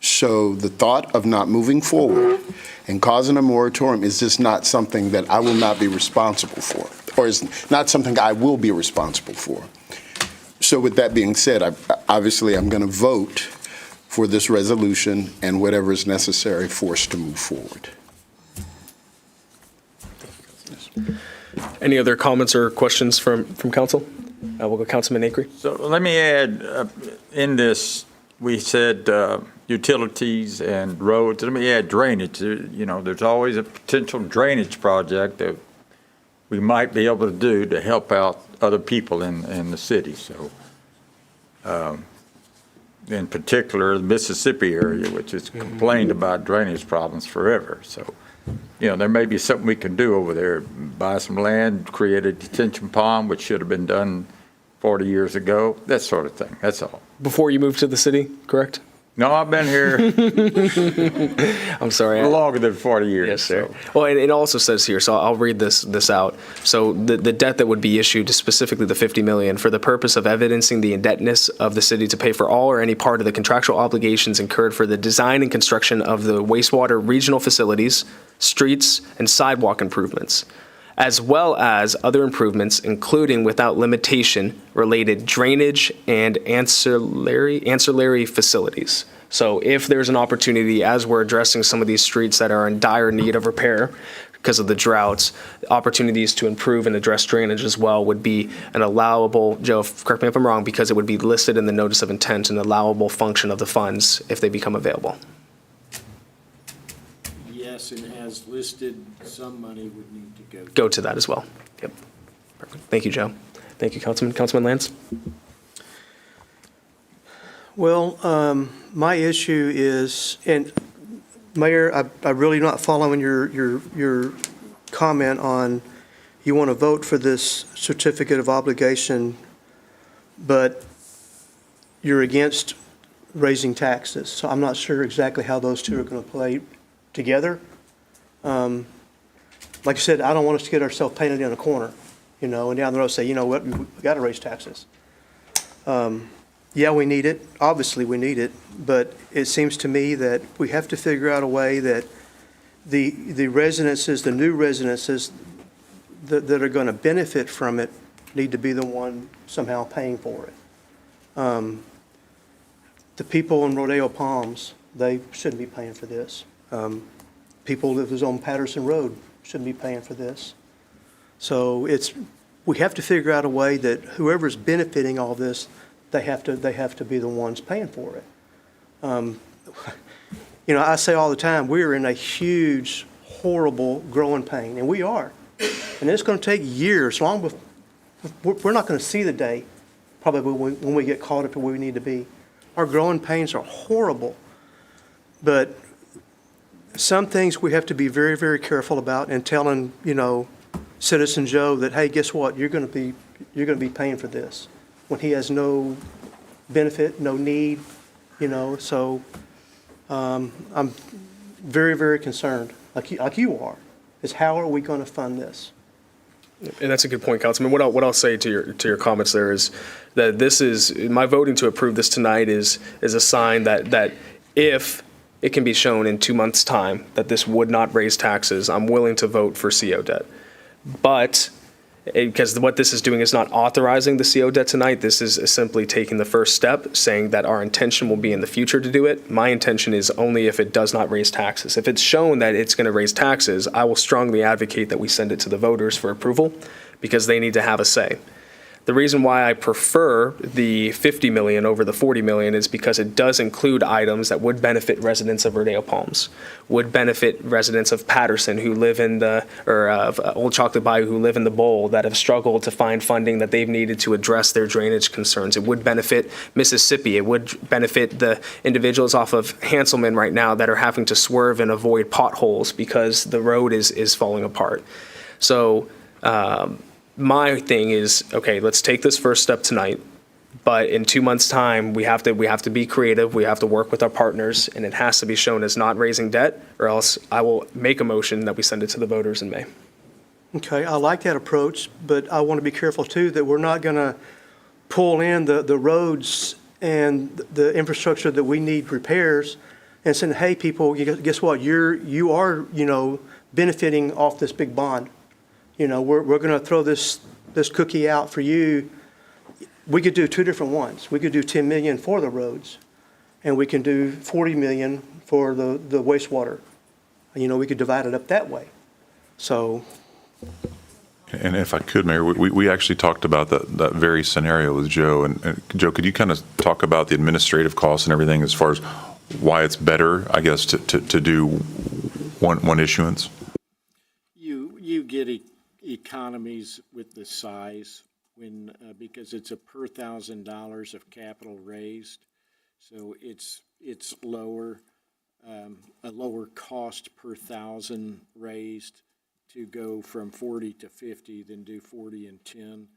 So the thought of not moving forward and causing a moratorium is just not something that I will not be responsible for, or is not something I will be responsible for. So with that being said, obviously I'm going to vote for this resolution and whatever is necessary for us to move forward. Any other comments or questions from council? We'll go Councilman Acree. So let me add, in this, we said utilities and roads. Let me add drainage. You know, there's always a potential drainage project that we might be able to do to help out other people in the city. So, in particular, the Mississippi area, which has complained about drainage problems forever. So, you know, there may be something we can do over there. Buy some land, create a detention pond, which should have been done 40 years ago, that sort of thing. That's all. Before you moved to the city, correct? No, I've been here I'm sorry. longer than 40 years. Yes, sir. So. Well, and it also says here, so I'll read this out. So the debt that would be issued, specifically the $50 million, for the purpose of evidencing the indebtedness of the city to pay for all or any part of the contractual obligations incurred for the design and construction of the wastewater regional facilities, streets, and sidewalk improvements, as well as other improvements, including without limitation related drainage and ancillary facilities. So if there's an opportunity, as we're addressing some of these streets that are in dire need of repair because of the droughts, opportunities to improve and address drainage as well would be an allowable, Joe, correct me if I'm wrong, because it would be listed in the notice of intent, an allowable function of the funds if they become available. Yes, and as listed, some money would need to Go to that as well. Yep. Perfect. Thank you, Joe. Thank you, Councilman. Councilman Lance? Well, my issue is, and Mayor, I'm really not following your comment on you want to vote for this certificate of obligation, but you're against raising taxes. So I'm not sure exactly how those two are going to play together. Like I said, I don't want us to get ourselves painted in a corner, you know, and down the road say, you know what, we got to raise taxes. Yeah, we need it. Obviously, we need it. But it seems to me that we have to figure out a way that the residences, the new residences that are going to benefit from it need to be the one somehow paying for it. The people in Rodeo Palms, they shouldn't be paying for this. People that live on Patterson Road shouldn't be paying for this. So we have to figure out a way that whoever's benefiting all this, they have to be the ones paying for it. You know, I say all the time, we're in a huge, horrible growing pain, and we are. And it's going to take years, long before, we're not going to see the day, probably when we get caught up to where we need to be. Our growing pains are horrible, but some things we have to be very, very careful about, and telling, you know, Citizen Joe that, hey, guess what? You're going to be paying for this when he has no benefit, no need, you know. So I'm very, very concerned, like you are, is how are we going to fund this? And that's a good point, Councilman. What I'll say to your comments there is that this is, my voting to approve this tonight is a sign that if it can be shown in 2 months' time that this would not raise taxes, I'm willing to vote for CO debt. But because what this is doing is not authorizing the CO debt tonight, this is simply taking the first step, saying that our intention will be in the future to do it. My intention is only if it does not raise taxes. If it's shown that it's going to raise taxes, I will strongly advocate that we send it to the voters for approval because they need to have a say. The reason why I prefer the 50 million over the 40 million is because it does include items that would benefit residents of Rodeo Palms, would benefit residents of Patterson who live in of Old Chocolate Bayou who live in the Bowl that have struggled to find funding that they've needed to address their drainage concerns. It would benefit Mississippi. It would benefit the individuals off of Hanselman right now that are having to swerve and avoid potholes because the road is falling apart. So my thing is, okay, let's take this first step tonight, but in 2 months' time, we have to be creative, we have to work with our partners, and it has to be shown as not raising debt, or else I will make a motion that we send it to the voters in May. Okay, I like that approach, but I want to be careful too that we're not going to pull in the roads and the infrastructure that we need repairs and saying, hey, people, guess what? You are benefiting off this big bond. We're going to throw this cookie out for you. We could do two different ones. We could do 10 million for the roads, and we can do 40 million for the wastewater. We could divide it up that way. So. And if I could, Mayor, we actually talked about that very scenario with Joe. And Joe, could you kind of talk about the administrative costs and everything as far as why it's better, I guess, to do one issuance? You get economies with the size because it's a per $1,000 of capital raised, so it's lower, a lower cost per 1,000 raised to go from 40 to 50 than do 40 and 10.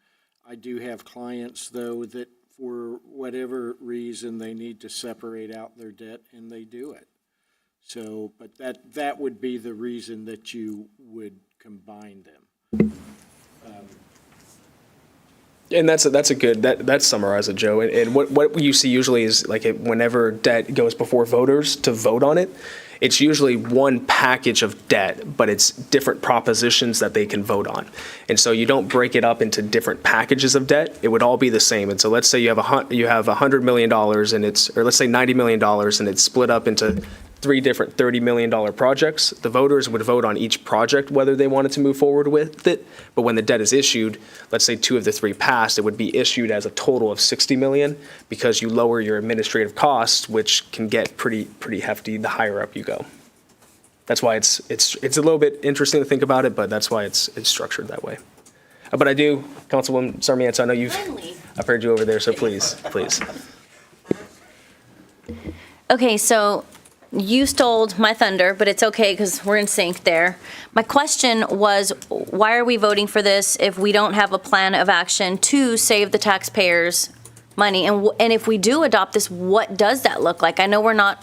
I do have clients though that for whatever reason they need to separate out their debt and they do it. So, but that would be the reason that you would combine them. And that's a good, that summarizes it, Joe. And what you see usually is like whenever debt goes before voters to vote on it, it's usually one package of debt, but it's different propositions that they can vote on. And so you don't break it up into different packages of debt. It would all be the same. And so let's say you have $100 million and or let's say $90 million and it's split up into 3 different $30 million projects. The voters would vote on each project whether they wanted to move forward with it. But when the debt is issued, let's say 2 of the 3 passed, it would be issued as a total of $60 million because you lower your administrative costs, which can get pretty hefty the higher up you go. That's why it's a little bit interesting to think about it, but that's why it's structured that way. But I do, Councilwoman Sarmiento, I know I've heard you over there, so please. Okay, so you stole my thunder, but it's okay because we're in sync there. My question was, why are we voting for this if we don't have a plan of action to save the taxpayers money? And if we do adopt this, what does that look like? I know we're not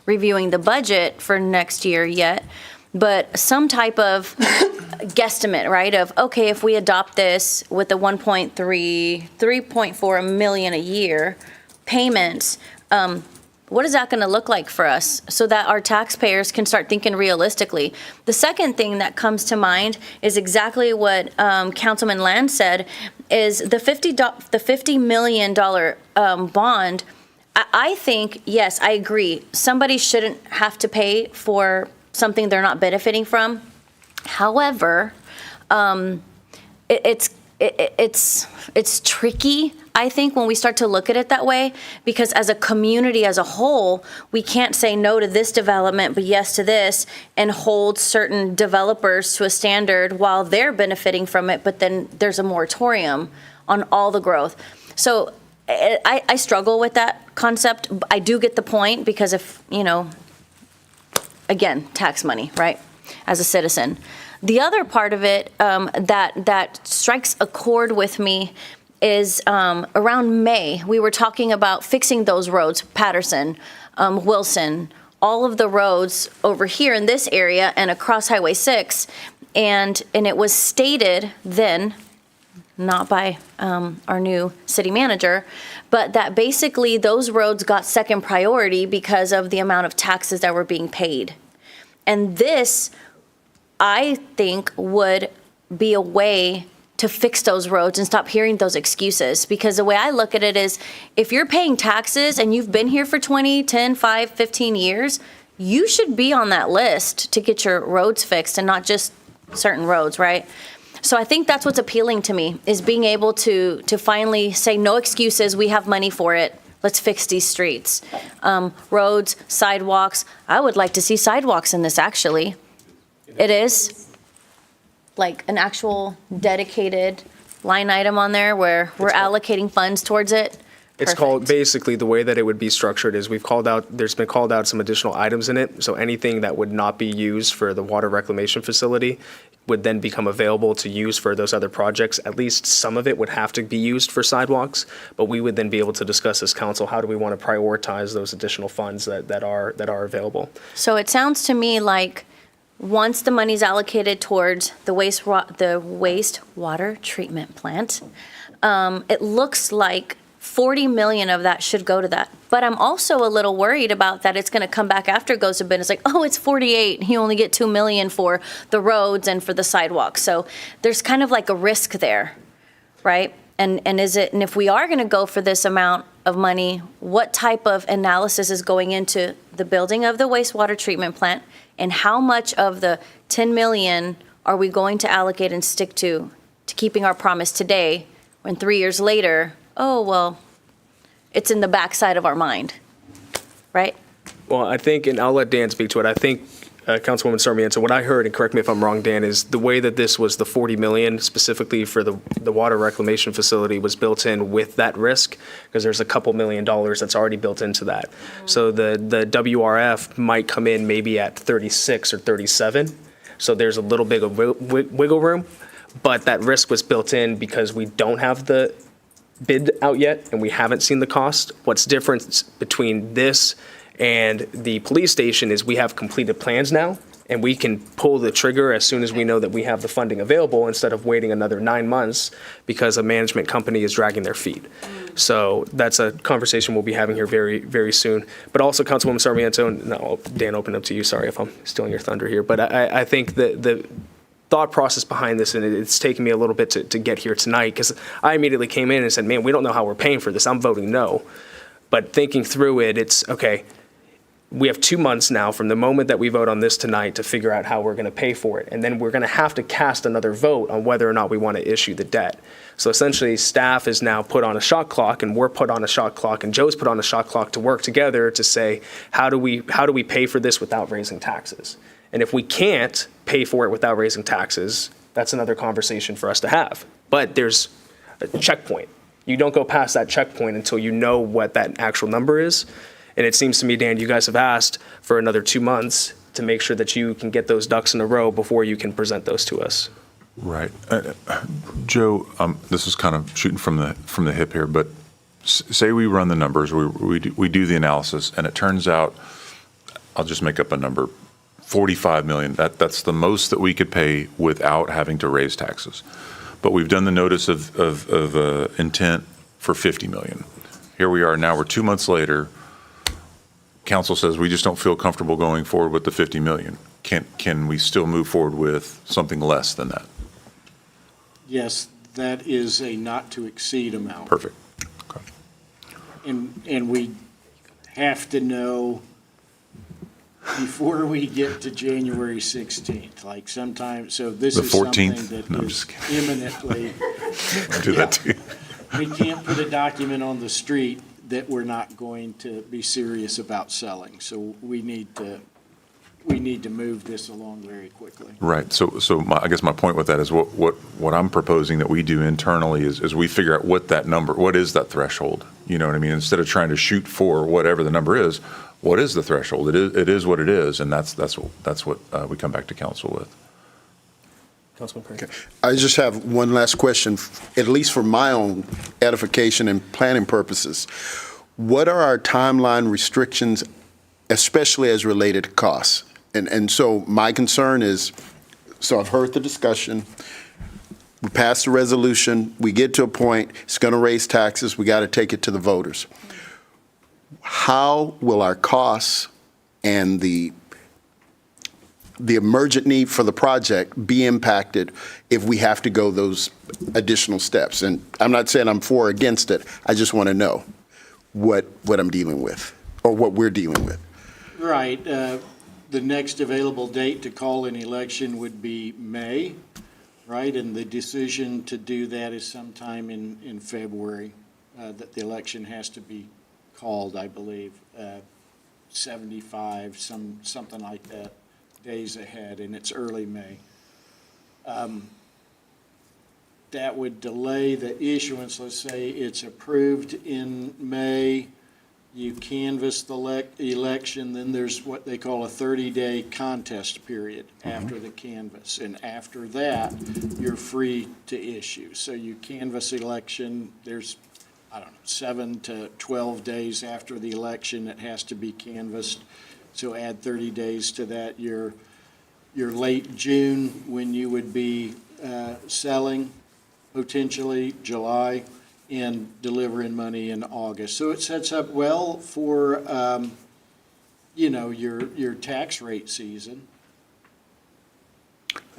reviewing the budget for next year yet, but some type of guesstimate, right? Of, okay, if we adopt this with the 3.4 million a year payments, what is that going to look like for us so that our taxpayers can start thinking realistically? The second thing that comes to mind is exactly what Councilman Land said, is the $50 million bond. I think, yes, I agree. Somebody shouldn't have to pay for something they're not benefiting from. However, it's tricky, I think, when we start to look at it that way, because as a community as a whole, we can't say no to this development, but yes to this, and hold certain developers to a standard while they're benefiting from it, but then there's a moratorium on all the growth. So I struggle with that concept. I do get the point, because if, again, tax money, right, as a citizen. The other part of it that strikes a chord with me is around May, we were talking about fixing those roads, Patterson, Wilson, all of the roads over here in this area and across Highway 6. And it was stated then, not by our new city manager, but that basically those roads got second priority because of the amount of taxes that were being paid. And this, I think, would be a way to fix those roads and stop hearing those excuses. Because the way I look at it is, if you're paying taxes and you've been here for 20, 10, 5, 15 years, you should be on that list to get your roads fixed and not just certain roads, right? So I think that's what's appealing to me, is being able to finally say, no excuses, we have money for it. Let's fix these streets. Roads, sidewalks. I would like to see sidewalks in this, actually. It is like an actual dedicated line item on there where we're allocating funds towards it. It's called, basically, the way that it would be structured is there's been called out some additional items in it. So anything that would not be used for the water reclamation facility would then become available to use for those other projects. At least some of it would have to be used for sidewalks, but we would then be able to discuss as council, how do we want to prioritize those additional funds that are available? So it sounds to me like once the money's allocated towards the wastewater treatment plant, it looks like 40 million of that should go to that. But I'm also a little worried about that it's going to come back after it goes to bid. It's like, oh, it's 48. You only get 2 million for the roads and for the sidewalks. So there's kind of like a risk there, right? And if we are going to go for this amount of money, what type of analysis is going into the building of the wastewater treatment plant, and how much of the 10 million are we going to allocate and stick to keeping our promise today, when 3 years later, oh, well, it's in the backside of our mind, right? Well, I think, and I'll let Dan speak to it, I think, Councilwoman Sarmiento, what I heard, and correct me if I'm wrong, Dan, is the way that this was the 40 million specifically for the water reclamation facility was built in with that risk, because there's a couple $1 million that's already built into that. So the WRF might come in maybe at 36 or 37, so there's a little bit of wiggle room, but that risk was built in because we don't have the bid out yet and we haven't seen the cost. What's different between this and the police station is we have completed plans now, and we can pull the trigger as soon as we know that we have the funding available, instead of waiting another 9 months because a management company is dragging their feet. So that's a conversation we'll be having here very, very soon. But also, Councilwoman Sarmiento, and no, Dan, open up to you. Sorry if I'm stealing your thunder here. But I think that the thought process behind this, and it's taken me a little bit to get here tonight, because I immediately came in and said, man, we don't know how we're paying for this. I'm voting no. But thinking through it, it's, okay, we have 2 months now from the moment that we vote on this tonight to figure out how we're going to pay for it. And then we're going to have to cast another vote on whether or not we want to issue the debt. So essentially, staff is now put on a shot clock, and we're put on a shot clock, and Joe's put on a shot clock to work together to say, how do we pay for this without raising taxes? And if we can't pay for it without raising taxes, that's another conversation for us to have. But there's a checkpoint. You don't go past that checkpoint until you know what that actual number is. And it seems to me, Dan, you guys have asked for another 2 months to make sure that you can get those ducks in a row before you can present those to us. Right. Joe, this is kind of shooting from the hip here, but say we run the numbers, we do the analysis, and it turns out, I'll just make up a number, 45 million. That's the most that we could pay without having to raise taxes. But we've done the notice of intent for 50 million. Here we are now, we're 2 months later. Council says we just don't feel comfortable going forward with the 50 million. Can we still move forward with something less than that? Yes, that is a not to exceed amount. Perfect. Okay. And we have to know before we get to January 16th, like sometime, so this The is 14th? something that No, I'm is just kidding. imminently. I'll do that to you. We can't put a document on the street that we're not going to be serious about selling. So we need to move this along very quickly. Right. So I guess my point with that is what I'm proposing that we do internally is we figure out what that number, what is that threshold? You know what I mean? Instead of trying to shoot for whatever the number is, what is the threshold? It is what it is, and that's what we come back to council with. Councilman Perry. I just have one last question, at least for my own edification and planning purposes. What are our timeline restrictions, especially as related to costs? And so my concern is, so I've heard the discussion, we passed the resolution, we get to a point, it's going to raise taxes, we got to take it to the voters. How will our costs and the emergent need for the project be impacted if we have to go those additional steps? And I'm not saying I'm for or against it. I just want to know what I'm dealing with, or what we're dealing with. Right. The next available date to call an election would be May. right? And the decision to do that is sometime in February, that the election has to be called, I believe, 75, something like that, days ahead, and it's early May. That would delay the issuance. Let's say it's approved in May, you canvass the election, then there's what they call a 30-day contest period after the canvass. And after that, you're free to issue. So you canvass election, there's, I don't know, 7 to 12 days after the election, it has to be canvassed. So add 30 days to that. You're late June when you would be selling, potentially July, and delivering money in August. So it sets up well for, your tax rate season,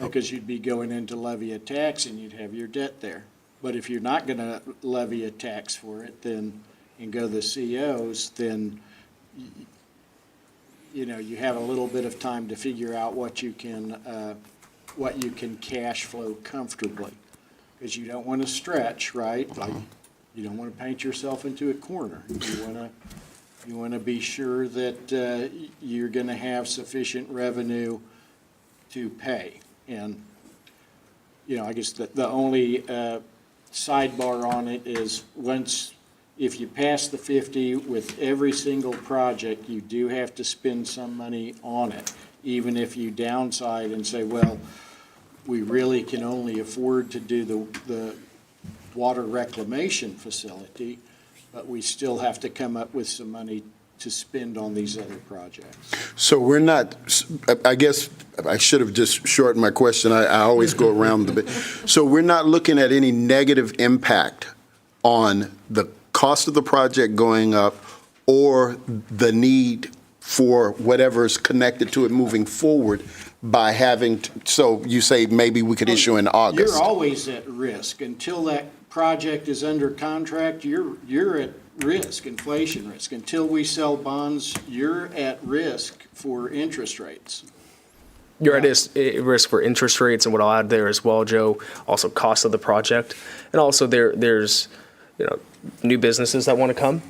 because you'd be going in to levy a tax and you'd have your debt there. But if you're not going to levy a tax for it, then, and go the COs, then, you have a little bit of time to figure out what you can cash flow comfortably. Because you don't want to stretch, right? Like, you don't want to paint yourself into a corner. You want to be sure that you're going to have sufficient revenue to pay. And, I guess the only sidebar on it is if you pass the 50 with every single project, you do have to spend some money on it, even if you downside and say, well, we really can only afford to do the water reclamation facility, but we still have to come up with some money to spend on these other projects. So we're not, I guess I should have just shortened my question. I always go around the bit. So we're not looking at any negative impact on the cost of the project going up or the need for whatever is connected to it moving forward by having, so you say maybe we could issue in August? You're always at risk. Until that project is under contract, you're at risk, inflation risk. Until we sell bonds, you're at risk for interest rates. You're at risk for interest rates, and what I'll add there as well, Joe, also cost of the project. And also there's new businesses that want to come.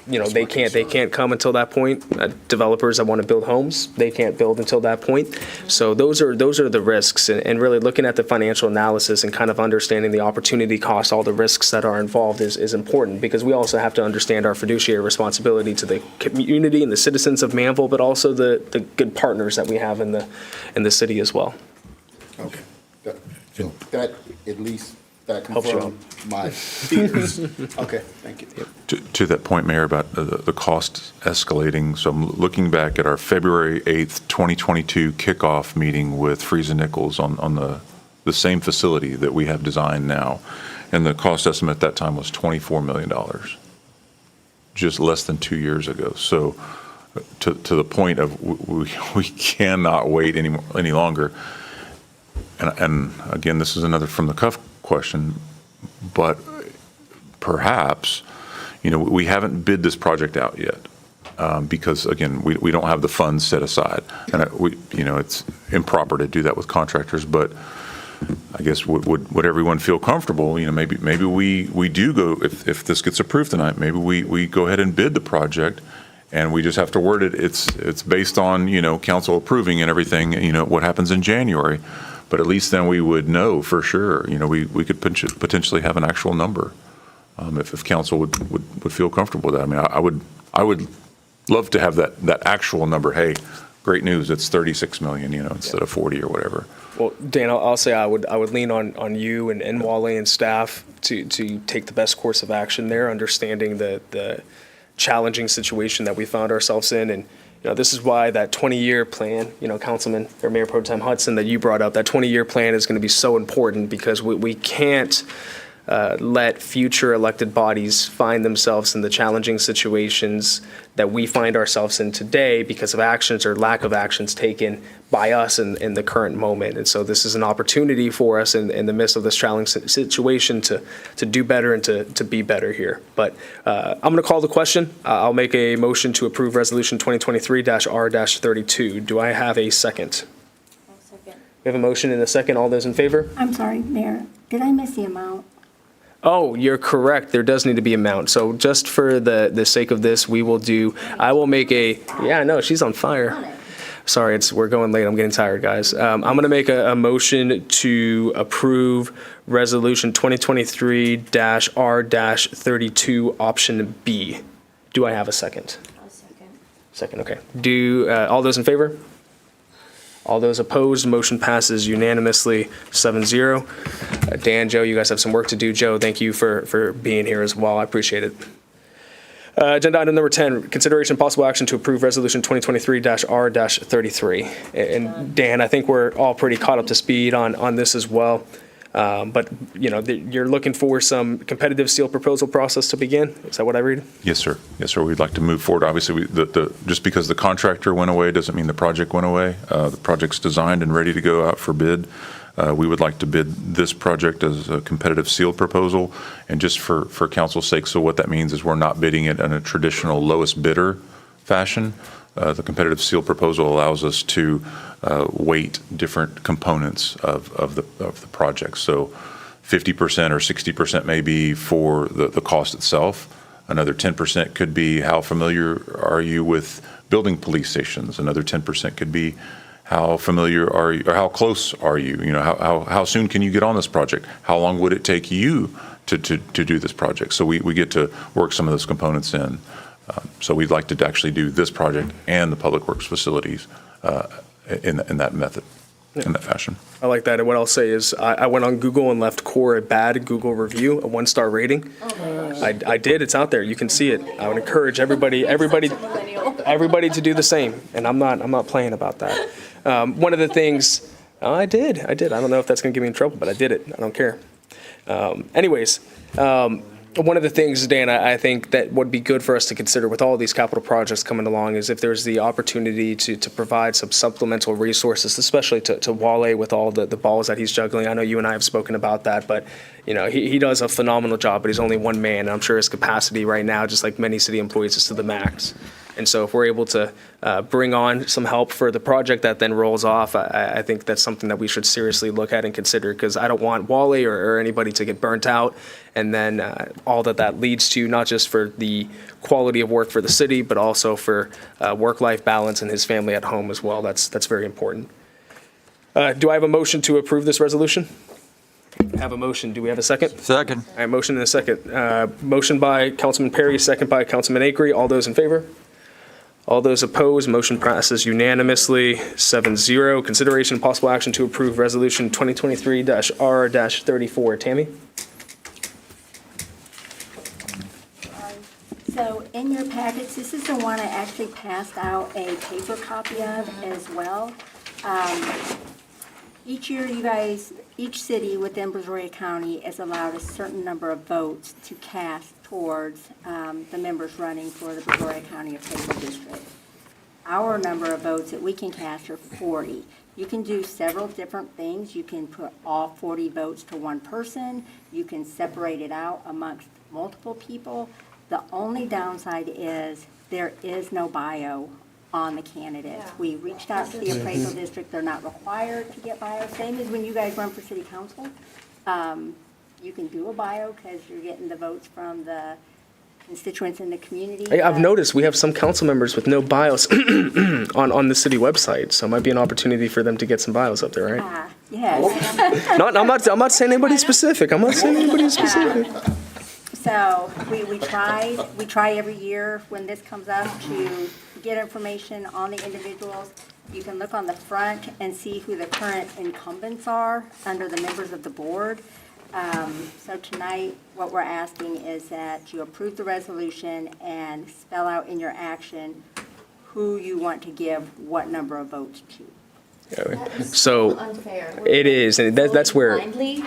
They can't come until that point. Developers that want to build homes, they can't build until that point. So those are the risks, and really looking at the financial analysis and kind of understanding the opportunity cost, all the risks that are involved is important, because we also have to understand our fiduciary responsibility to the community and the citizens of Manvel, but also the good partners that we have in the city as well. Okay. That at least that Helps you out. confirmed my fears. Okay, thank you. To that point, Mayor, about the cost escalating, so I'm looking back at our February 8th, 2022 kickoff meeting with Friesen Nichols on the same facility that we have designed now, and the cost estimate at that time was $24 million, just less than 2 years ago. So to the point of we cannot wait any longer. And again, this is another from the cuff question, but perhaps, we haven't bid this project out yet, because again, we don't have the funds set aside, and it's improper to do that with contractors. But I guess would everyone feel comfortable? Maybe we do go, if this gets approved tonight, maybe we go ahead and bid the project, and we just have to word it. It's based on council approving and everything. What happens in January. But at least then we would know for sure, we could potentially have an actual number, if council would feel comfortable with that. I mean, I would love to have that actual number. Hey, great news, it's 36 million, instead of 40 or whatever. Well, Dan, I'll say I would lean on you and Wally and staff to take the best course of action there, understanding the challenging situation that we found ourselves in. And this is why that 20-year plan, Councilman or Mayor Pro Tem Hudson, that you brought up, that 20-year plan is going to be so important, because we can't let future elected bodies find themselves in the challenging situations that we find ourselves in today because of actions or lack of actions taken by us in the current moment. And so this is an opportunity for us in the midst of this challenging situation to do better and to be better here. But I'm going to call the question. I'll make a motion to approve Resolution 2023-R-32. Do I have a second? I'll second. We have a motion and a second. All those in favor? I'm sorry, Mayor, did I miss the amount? Oh, you're correct. There does need to be a amount. So just for the sake of this, I will make yeah, no, she's on fire. Sorry, we're going late. I'm getting tired, guys. I'm going to make a motion to approve Resolution 2023-R-32, Option B. Do I have a second? I'll second. Second, okay. All those in favor? All those opposed, motion passes unanimously 7-0. Dan, Joe, you guys have some work to do. Joe, thank you for being here as well. I appreciate it. Agenda item number 10, consideration and possible action to approve Resolution 2023-R-33. And Dan, I think we're all pretty caught up to speed on this as well. But, you're looking for some competitive seal proposal process to begin? Is that what I read? Yes, sir. Yes, sir. We'd like to move forward. Obviously, just because the contractor went away doesn't mean the project went away. The project's designed and ready to go out for bid. We would like to bid this project as a competitive sealed proposal. And just for council's sake, so what that means is we're not bidding it in a traditional lowest bidder fashion. The competitive sealed proposal allows us to weight different components of the project. So 50% or 60% may be for the cost itself. Another 10% could be how familiar are you with building police stations. Another 10% could be how familiar are you, or how close are you? How soon can you get on this project? How long would it take you to do this project? So we get to work some of those components in. So we'd like to actually do this project and the public works facilities in that method, in that fashion. I like that. And what I'll say is I went on Google and left Core a bad Google review, a 1-star rating. I did. It's out there. You can see it. I would encourage everybody to do the same. And I'm not playing about that. One of the things, I did. I don't know if that's going to get me in trouble, but I did it. I don't care. Anyways, one of the things, Dan, I think that would be good for us to consider with all of these capital projects coming along is if there's the opportunity to provide some supplemental resources, especially to Wale with all the balls that he's juggling. I know you and I have spoken about that, but he does a phenomenal job, but he's only one man, and I'm sure his capacity right now, just like many city employees, is to the max. And so if we're able to bring on some help for the project that then rolls off, I think that's something that we should seriously look at and consider, because I don't want Wally or anybody to get burnt out. And then all that leads to, not just for the quality of work for the city, but also for work-life balance and his family at home as well. That's very important. Do I have a motion to approve this resolution? I have a motion. Do we have a second? Second. All right, motion and a second. Motion by Councilman Perry, second by Councilman Acree. All those in favor? All those opposed, motion passes unanimously, 7-0. Consideration and possible action to approve Resolution 2023-R-34. Tammy? So in your packets, this is the one I actually passed out a paper copy of as well. Each year, each city within Brazoria County is allowed a certain number of votes to cast towards the members running for the Brazoria County Appraisal District. Our number of votes that we can cast are 40. You can do several different things. You can put all 40 votes to one person. You can separate it out amongst multiple people. The only downside is there is no bio on the candidates. Yeah. We reached out to the appraisal district. They're not required to get bio. Same as when you guys run for city council. You can do a bio because you're getting the votes from the constituents in the community. Hey, I've noticed we have some council members with no bios on the city website, so it might be an opportunity for them to get some bios up there, right? Yes. I'm not saying anybody specific. I'm not saying anybody specific. So we try every year when this comes up to get information on the individuals. You can look on the front and see who the current incumbents are under the members of the board. So tonight, what we're asking is that you approve the resolution and spell out in your action who you want to give what number of votes to. So it is, and that's where,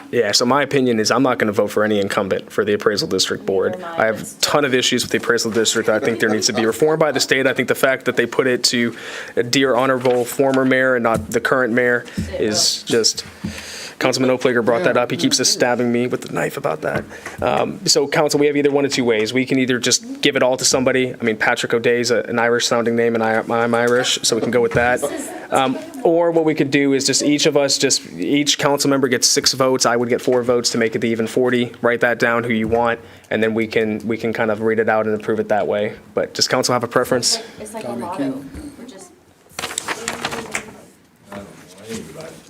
yeah, so my opinion is I'm not going to vote for any incumbent for the appraisal district board. I have a ton of issues with the appraisal district. I think there needs to be reform by the state. I think the fact that they put it to a dear honorable former mayor and not the current mayor is just, Councilman Oplager brought that up. He keeps stabbing me with the knife about that. So council, we have either one of two ways. We can either just give it all to somebody. I mean, Patrick O'Day's an Irish sounding name and I'm Irish, so we can go with that. Or what we could do is just each council member gets 6 votes. I would get 4 votes to make it the even 40. Write that down, who you want, and then we can kind of read it out and approve it that way. But does council have a preference? It's like a motto. We're just, I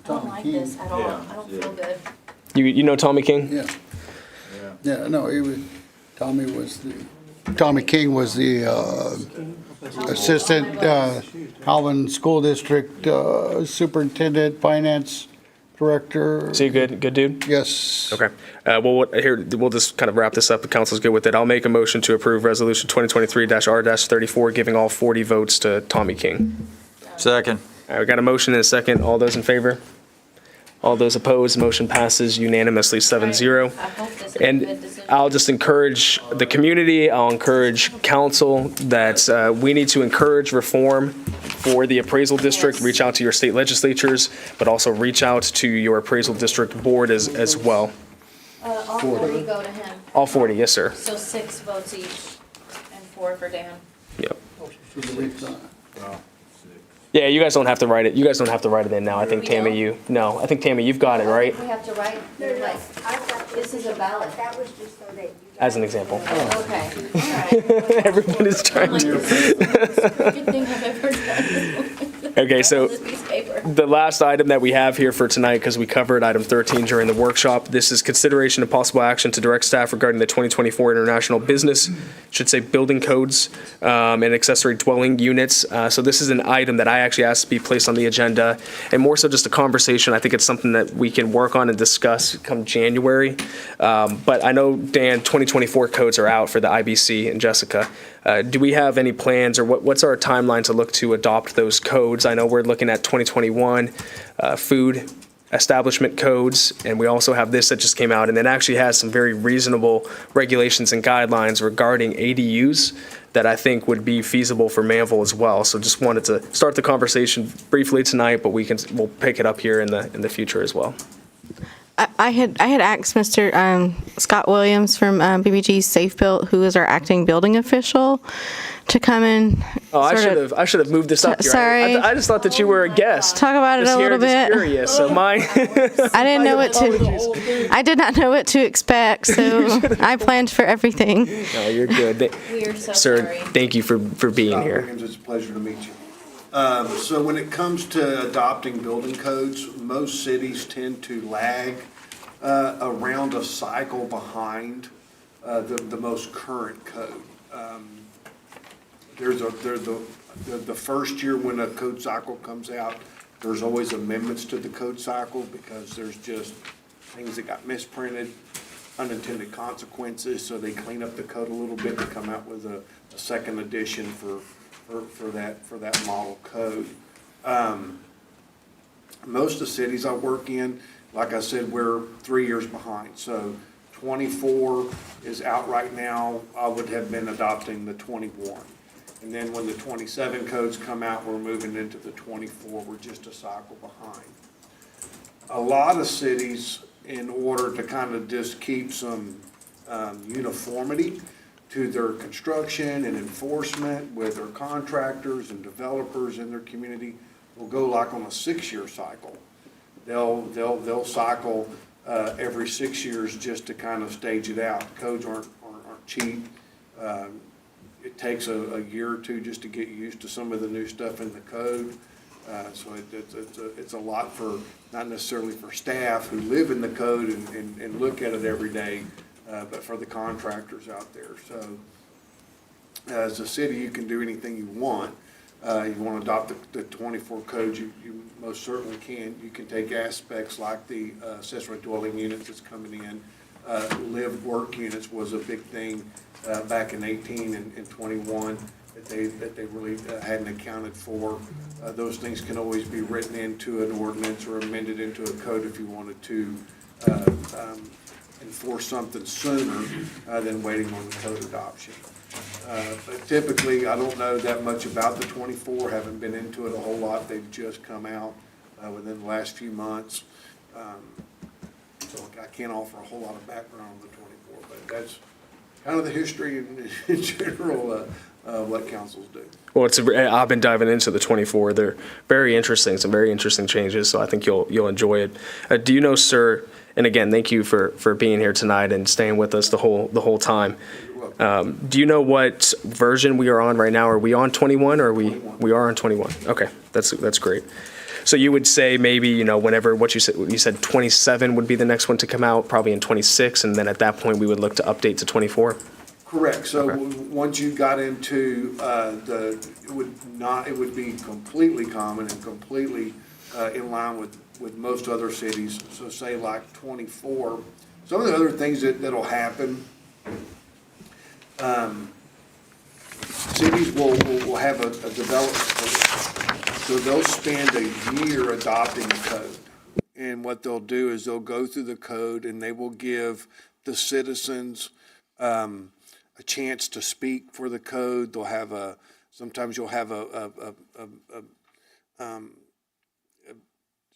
don't like this at all. I don't feel good. You know Tommy King? Yeah. Yeah, no, Tommy King was the assistant Calvin School District Superintendent, Finance Director. Is he a good dude? Yes. Okay. We'll just kind of wrap this up. The council's good with it. I'll make a motion to approve Resolution 2023-R-34, giving all 40 votes to Tommy King. Second. All right, we got a motion and a second. All those in favor? All those opposed? Motion passes unanimously 7-0. And I'll just encourage the community, I'll encourage council that we need to encourage reform for the appraisal district. Reach out to your state legislatures, but also reach out to your appraisal district board as well. All 40 go to him. All 40, yes, sir. So 6 votes each and 4 for Dan. Yep. Yeah, you guys don't have to write it. You guys don't have to write it in now. I think Tammy, I think Tammy, you've got it, right? We have to write, this is a ballot. That was just so that you. As an example. Okay, all right. Everyone is trying to. Good thing I've ever done. Okay, so This piece of paper. the last item that we have here for tonight, because we covered item 13 during the workshop, this is consideration of possible action to direct staff regarding the 2024 International Business, should say building codes, and accessory dwelling units. So this is an item that I actually asked to be placed on the agenda, and more so just a conversation. I think it's something that we can work on and discuss come January. But I know, Dan, 2024 codes are out for the IBC and Jessica. Do we have any plans, or what's our timeline to look to adopt those codes? I know we're looking at 2021 food establishment codes, and we also have this that just came out, and it actually has some very reasonable regulations and guidelines regarding ADUs that I think would be feasible for Manvel as well. So just wanted to start the conversation briefly tonight, but we'll pick it up here in the future as well. I had asked Mr. Scott Williams from BBG Safe Built, who is our acting building official, to come in. Oh, I should have moved this up here. Sorry. I just thought that you were a guest. Talk about it a little bit. Just curious. So I didn't know I did not know what to expect, so I planned for everything. No, you're good. We are so Sir, sorry. thank you for being here. It's a pleasure to meet you. So when it comes to adopting building codes, most cities tend to lag around a cycle behind the most current code. There's the first year when a code cycle comes out, there's always amendments to the code cycle because there's just things that got misprinted, unintended consequences, so they clean up the code a little bit and come out with a second edition for that model code. Most of the cities I work in, like I said, we're 3 years behind. So 24 is out right now. I would have been adopting the 21. And then when the 27 codes come out, we're moving into the 24. We're just a cycle behind. A lot of cities, in order to kind of just keep some uniformity to their construction and enforcement with their contractors and developers in their community, will go like on a 6-year cycle. They'll cycle every 6 years just to kind of stage it out. Codes aren't cheap. It takes a year or two just to get used to some of the new stuff in the code. So it's a lot for, not necessarily for staff who live in the code and look at it every day, but for the contractors out there. So as a city, you can do anything you want. You want to adopt the 24 code, you most certainly can. You can take aspects like the accessory dwelling units that's coming in. Live work units was a big thing back in 18 and 21 that they really hadn't accounted for. Those things can always be written into an ordinance or amended into a code if you wanted to enforce something sooner than waiting on the code adoption. But typically, I don't know that much about the 24, haven't been into it a whole lot. They've just come out within the last few months. can't offer a whole lot of background on the 24, but that's kind of the history in general, what councils do. Well, I've been diving into the 24. They're very interesting, some very interesting changes, so I think you'll enjoy it. Do you know, sir, and again, thank you for being here tonight and staying with us the whole time. Do you know what version we are on right now? Are we on 21 or we are on 21? Okay, that's great. So you would say maybe, whenever you said 27 would be the next one to come out, probably in 26, and then at that point we would look to update to 24? Correct. So Okay. once you got into it would be completely common and completely in line with most other cities. So say like 24. Some of the other things that'll happen, cities will have a development, so they'll spend a year adopting a code. And what they'll do is they'll go through the code and they will give the citizens a chance to speak for the code. They'll have sometimes you'll have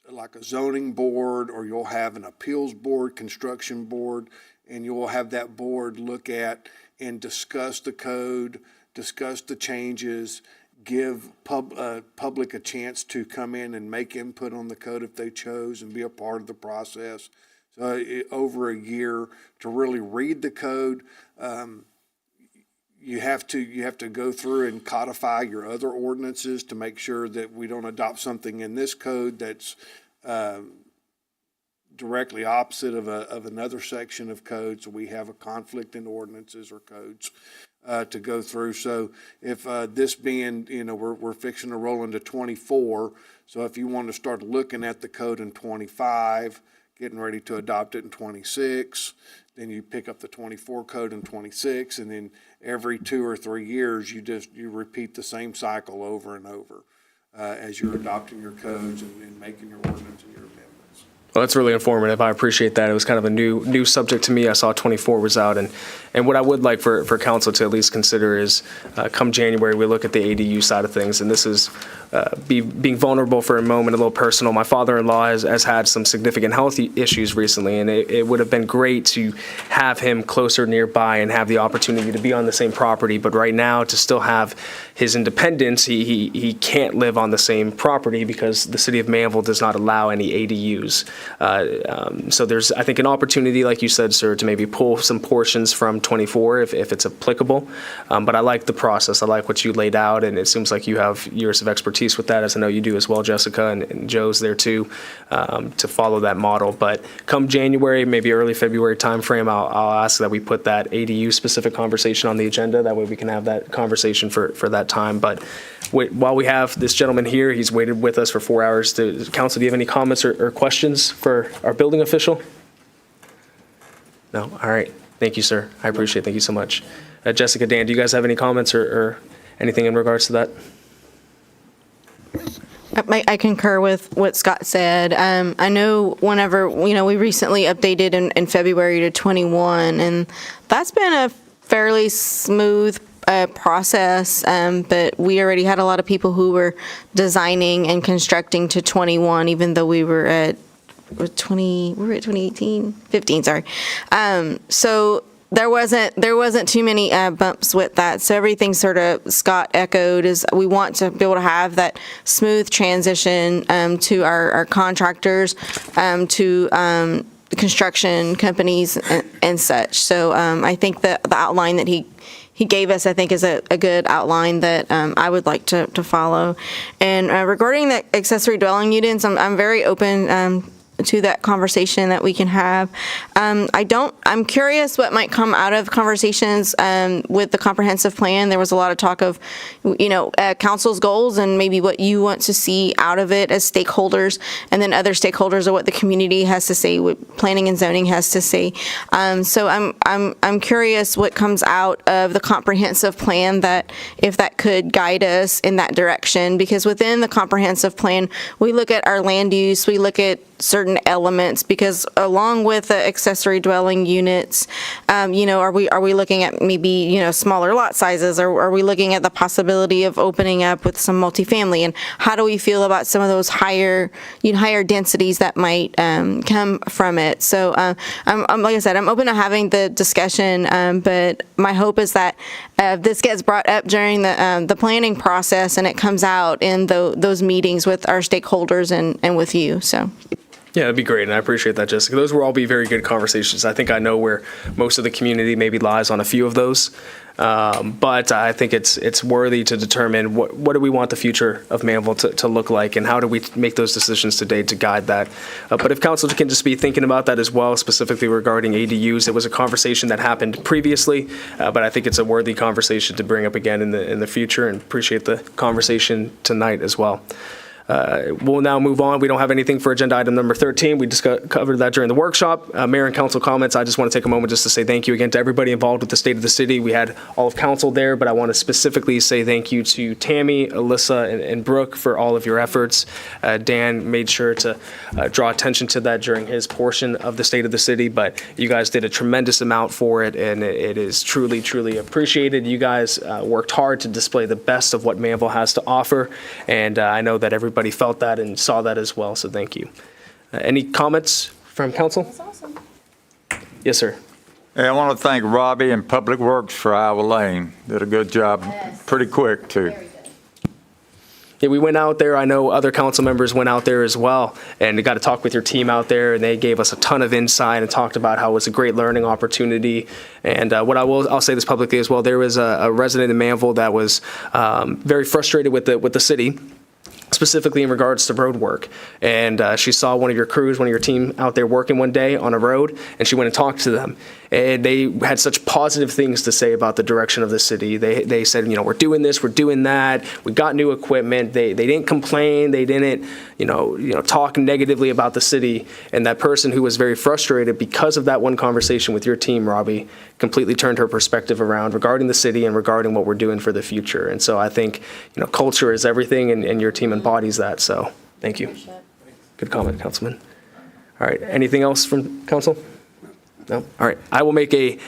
like a zoning board, or you'll have an appeals board, construction board, and you'll have that board look at and discuss the code, discuss the changes, give public a chance to come in and make input on the code if they chose and be a part of the process. So over a year to really read the code, you have to go through and codify your other ordinances to make sure that we don't adopt something in this code that's directly opposite of another section of code, so we have a conflict in ordinances or codes to go through. So if this being, we're fixing to roll into 24, so if you want to start looking at the code in 25, getting ready to adopt it in 26, then you pick up the 24 code in 26, and then every 2 or 3 years, you repeat the same cycle over and over as you're adopting your codes and making your ordinance and your amendments. Well, that's really informative. I appreciate that. It was kind of a new subject to me. I saw 24 was out, and what I would like for council to at least consider is come January, we look at the ADU side of things, and this is being vulnerable for a moment, a little personal. My father-in-law has had some significant health issues recently, and it would have been great to have him closer nearby and have the opportunity to be on the same property. But right now, to still have his independence, he can't live on the same property because the city of Manvel does not allow any ADUs. So there's, I think, an opportunity, like you said, sir, to maybe pull some portions from 24 if it's applicable. But I like the process. I like what you laid out, and it seems like you have years of expertise with that, as I know you do as well, Jessica, and Joe's there too, to follow that model. But come January, maybe early February timeframe, I'll ask that we put that ADU specific conversation on the agenda. That way we can have that conversation for that time. But while we have this gentleman here, he's waited with us for 4 hours. Council, do you have any comments or questions for our building official? No? All right. Thank you, sir. I appreciate it. Thank you so much. Jessica, Dan, do you guys have any comments or anything in regards to that? I concur with what Scott said. I know whenever, we recently updated in February to 21, and that's been a fairly smooth process, but we already had a lot of people who were designing and constructing to 21, even though we were at 15, sorry. So there wasn't too many bumps with that. So everything sort of Scott echoed is we want to be able to have that smooth transition to our contractors, to the construction companies and such. So I think the outline that he gave us, I think, is a good outline that I would like to follow. And regarding the accessory dwelling units, I'm very open to that conversation that we can have. I'm curious what might come out of conversations with the comprehensive plan. There was a lot of talk of, council's goals and maybe what you want to see out of it as stakeholders, and then other stakeholders or what the community has to say, what planning and zoning has to say. So I'm curious what comes out of the comprehensive plan, that if that could guide us in that direction, because within the comprehensive plan, we look at our land use, we look at certain certain elements, because along with the accessory dwelling units, are we looking at maybe, smaller lot sizes, or are we looking at the possibility of opening up with some multifamily? And how do we feel about some of those higher densities that might come from it? So I'm like I said, I'm open to having the discussion, but my hope is that this gets brought up during the planning process and it comes out in those meetings with our stakeholders and with you. So. Yeah, that'd be great, and I appreciate that, Jessica. Those will all be very good conversations. I think I know where most of the community maybe lies on a few of those, but I think it's worthy to determine what do we want the future of Manvel to look like, and how do we make those decisions today to guide that. But if council can just be thinking about that as well, specifically regarding ADUs, it was a conversation that happened previously, but I think it's a worthy conversation to bring up again in the future, and appreciate the conversation tonight as well. We'll now move on. We don't have anything for agenda item number 13. We covered that during the workshop. Mayor and council comments. I just want to take a moment just to say thank you again to everybody involved with the State of the City. We had all of council there, but I want to specifically say thank you to Tammy, Alyssa, and Brooke for all of your efforts. Dan made sure to draw attention to that during his portion of the State of the City, but you guys did a tremendous amount for it, and it is truly, truly appreciated. You guys worked hard to display the best of what Manvel has to offer, and I know that everybody felt that and saw that as well, so thank you. Any comments from council? That's awesome. Yes, sir. Hey, I want to thank Robbie and Public Works for Iowa Lane. Did a good job, pretty quick, too. Yeah, we went out there. I know other council members went out there as well, and got to talk with your team out there, and they gave us a ton of insight and talked about how it was a great learning opportunity. And I'll say this publicly as well. There was a resident in Manvel that was very frustrated with the city, specifically in regards to road work. And she saw one of your crews, one of your team out there working one day on a road, and she went and talked to them. And they had such positive things to say about the direction of the city. They said, we're doing this, we're doing that, we got new equipment. They didn't complain, they didn't, talk negatively about the city. And that person who was very frustrated because of that one conversation with your team, Robbie, completely turned her perspective around regarding the city and regarding what we're doing for the future. And so I think, culture is everything, and your team embodies that. So thank you. Good comment, Councilman. All right, anything else from council? No? All right, I will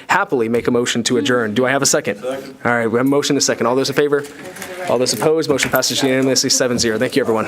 happily make a motion to adjourn. Do I have a second? Second. All right, we have a motion and a second. All those in favor? All those opposed? Motion passes unanimously 7-0. Thank you, everyone.